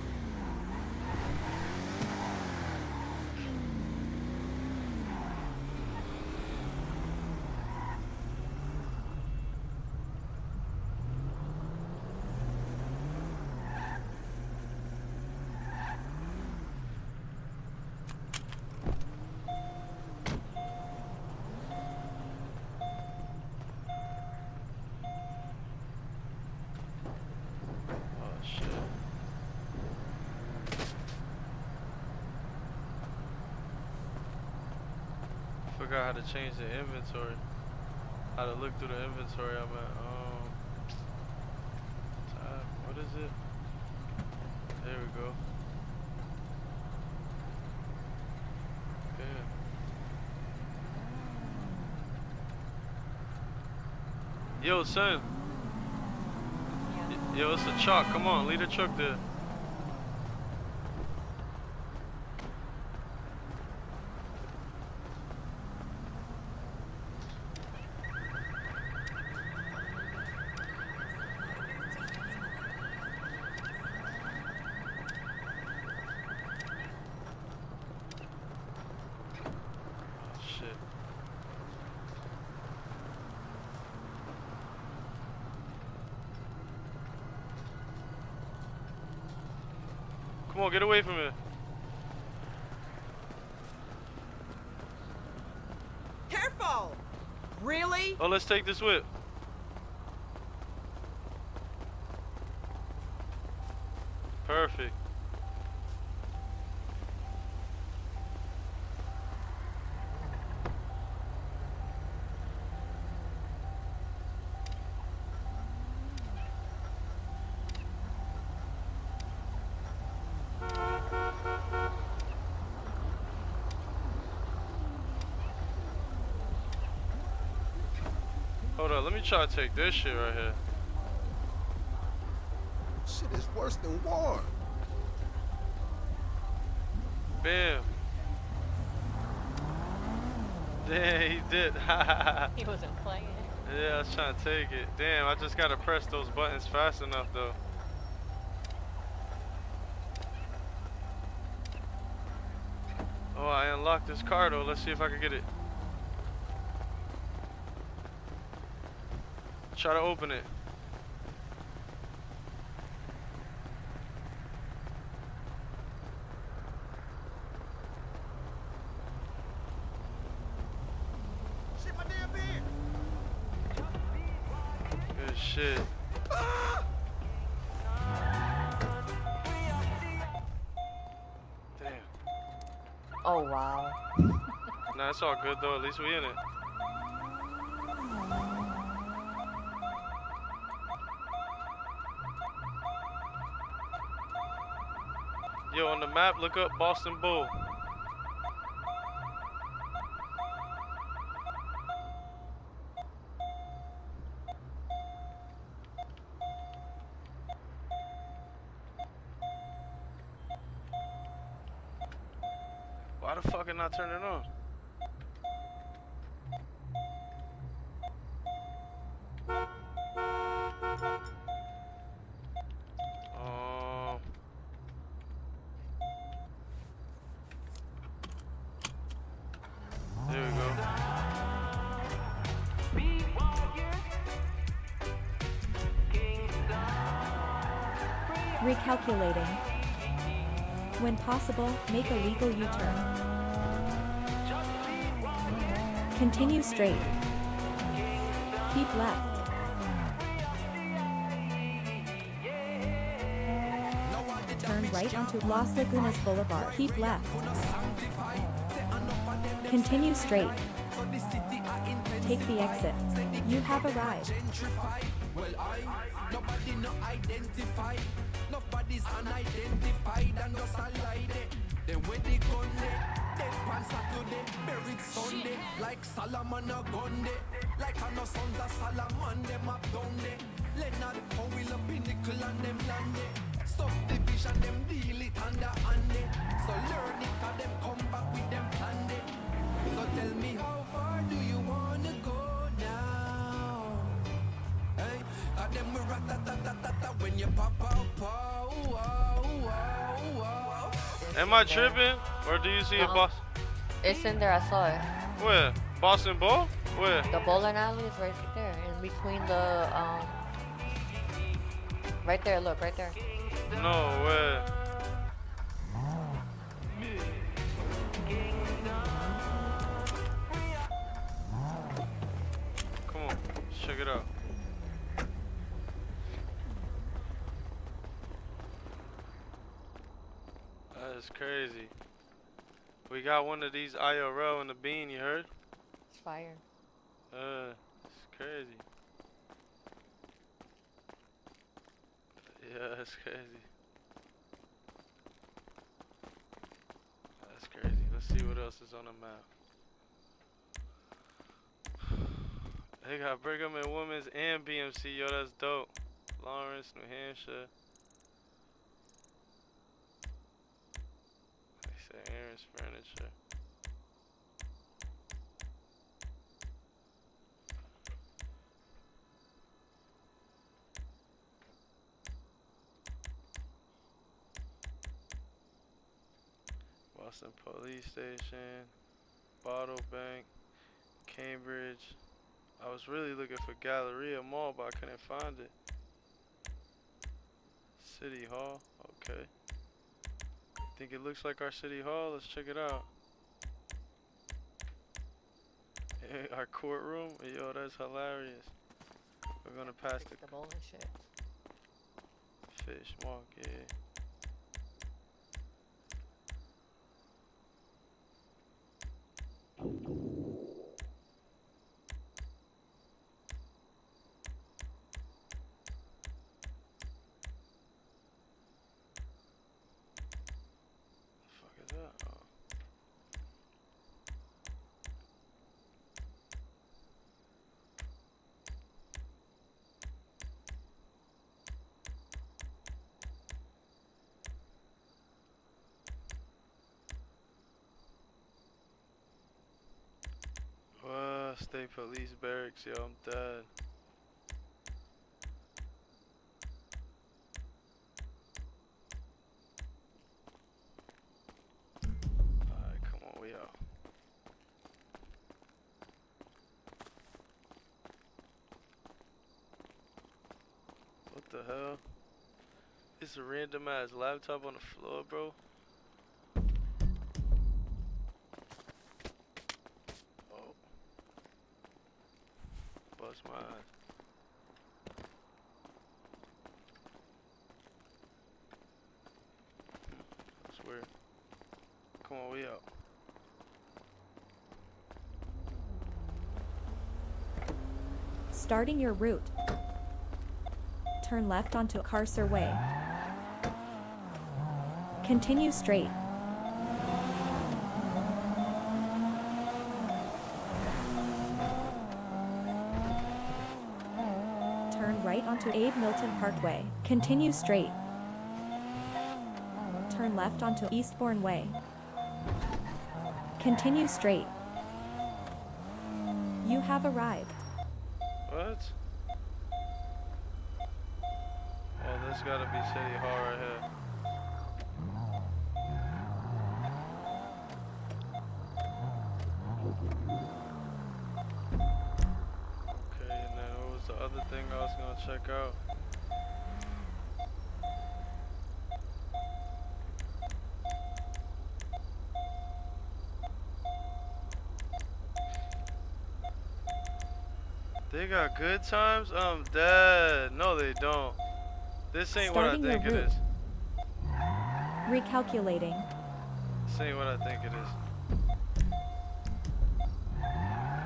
Forgot how to change the inventory. How to look through the inventory. I'm at what is it? There we go. Yeah. Yo, son. Yo, it's a truck. Come on, leave the truck there. Come on, get away from it. Careful! Really? Oh, let's take this whip. Perfect. Hold on, let me try to take this shit right here. Shit is worse than war. Bam. Damn, he did. He wasn't playing. Yeah, I was trying to take it. Damn, I just gotta press those buttons fast enough though. Oh, I unlock this car though. Let's see if I can get it. Try to open it. Good shit. Damn. Oh wow. Nah, it's all good though. At least we in it. Yo, on the map, look up Boston Bull. Why the fuck it not turning on? There we go. Recalculating. When possible, make a legal U-turn. Continue straight. Keep left. Turn right onto Las Lagunas Boulevard. Keep left. Continue straight. Take the exit. You have arrived. Nobody no identify. Nobody's unidentified and just a lie there. Then when they gun there, dead pan Saturday, buried Sunday, like Solomon a gun there, like I know sons of Solomon them up down there. Leonard how will a pinnacle and them land there. Subdivision them deal it under hand there. So learn it 'cause them come back with them plan there. So tell me how far do you wanna go now? Hey, got them rat-ta-ta-ta-ta when you pop out, pow, wow, wow, wow. Am I tripping? Or do you see a boss? It's in there, I saw it. Where? Boston Bull? Where? The bowling alley is right there, in between the, right there, look, right there. No way. Come on, let's check it out. That's crazy. We got one of these IRL in the bean, you heard? It's fire. It's crazy. Yeah, that's crazy. That's crazy. Let's see what else is on the map. They got Brigham and Women's and BMC. Yo, that's dope. Lawrence, New Hampshire. They say Aaron's Furniture. Boston Police Station, Bottle Bank, Cambridge. I was really looking for Galleria Mall, but I couldn't find it. City Hall, okay. Think it looks like our City Hall? Let's check it out. Our courtroom? Yo, that's hilarious. We're gonna pass the bowling shit. Fish Market. State Police Barracks, yo, I'm dead. Alright, come on, we out. the hell? It's a random ass laptop on the floor, bro. Oh. Bust my eyes. That's weird. Come on, we out. Starting your route. Turn left onto Carcer Way. Continue straight. Turn right onto Abe Milton Parkway. Continue straight. Turn left onto Eastbourne Way. Continue straight. You have arrived. What? Oh, this gotta be City Hall right here. Okay, and then what was the other thing I was gonna check out? They got good times? I'm dead. No, they don't. This ain't Starting what I think your it route. is. Recalculating. This ain't what I think it is.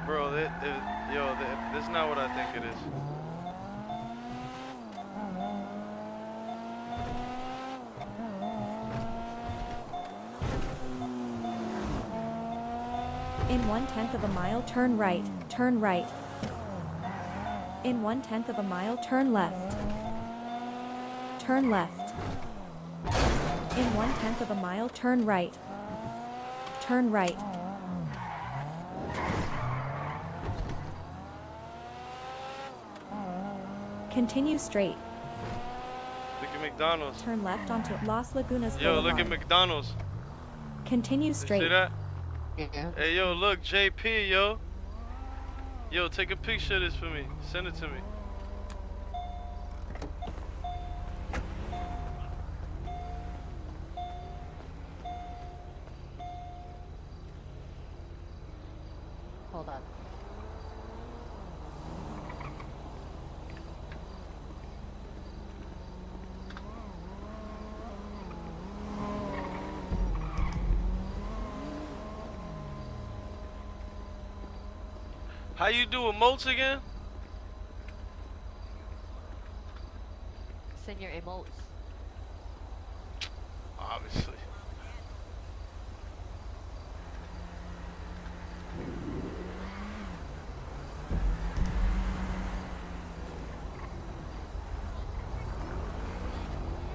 Bro, this is not what I think it is. In 1/10 of a mile, turn right. Turn right. In 1/10 of a mile, turn left. Turn left. In 1/10 of a mile, turn right. Turn right. Continue straight. Look at McDonald's. Turn left onto Las Lagunas Yo, Boulevard. look at McDonald's. Continue You straight. see that? Yeah. Hey, yo, look, JP, yo. Yo, take a picture of this for me. Send it to me. Hold on. How you do emotes again? Send your emotes. Obviously.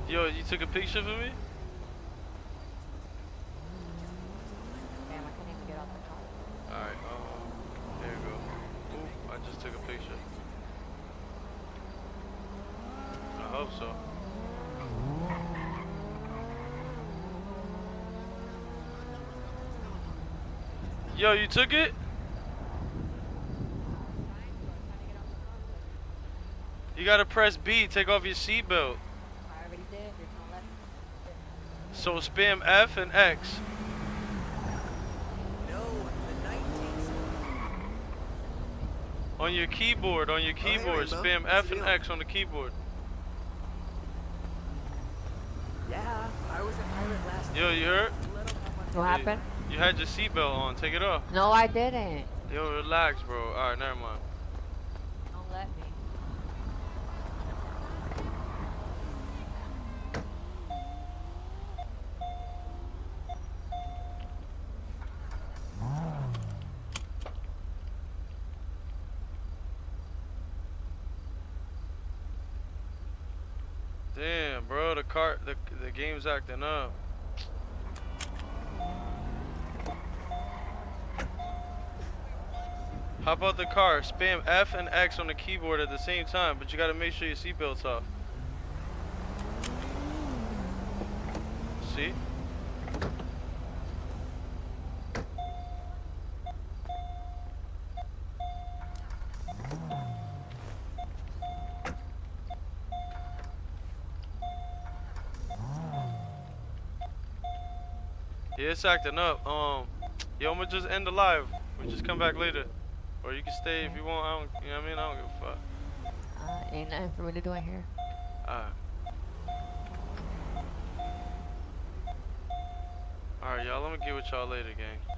Yo, you took a picture for me? Damn, I can't even get out the car. Alright, there you go. Oop, I just took a picture. I hope so. Yo, you took it? You gotta press B, take off your seatbelt. I already did. You're gonna let me. So spam F and X. On your keyboard, spam F and X on the keyboard. Yeah, I was a pirate last Yo, you heard? What happened? You had your seatbelt on, take it off. No, I didn't. Yo, relax, bro. Alright, never mind. Don't let me. Damn, bro, the game's acting up. Hop out the car, spam F and X on the keyboard at the same time, but you gotta make sure your seatbelt's off. See? Yeah, it's acting up. Yo, I'ma just end the live. We just come back later, or you can stay if you want. I don't, you know what I mean? I don't give a fuck. Ain't nothing for me to do in here. Alright, y'all. Let me get with y'all later, gang.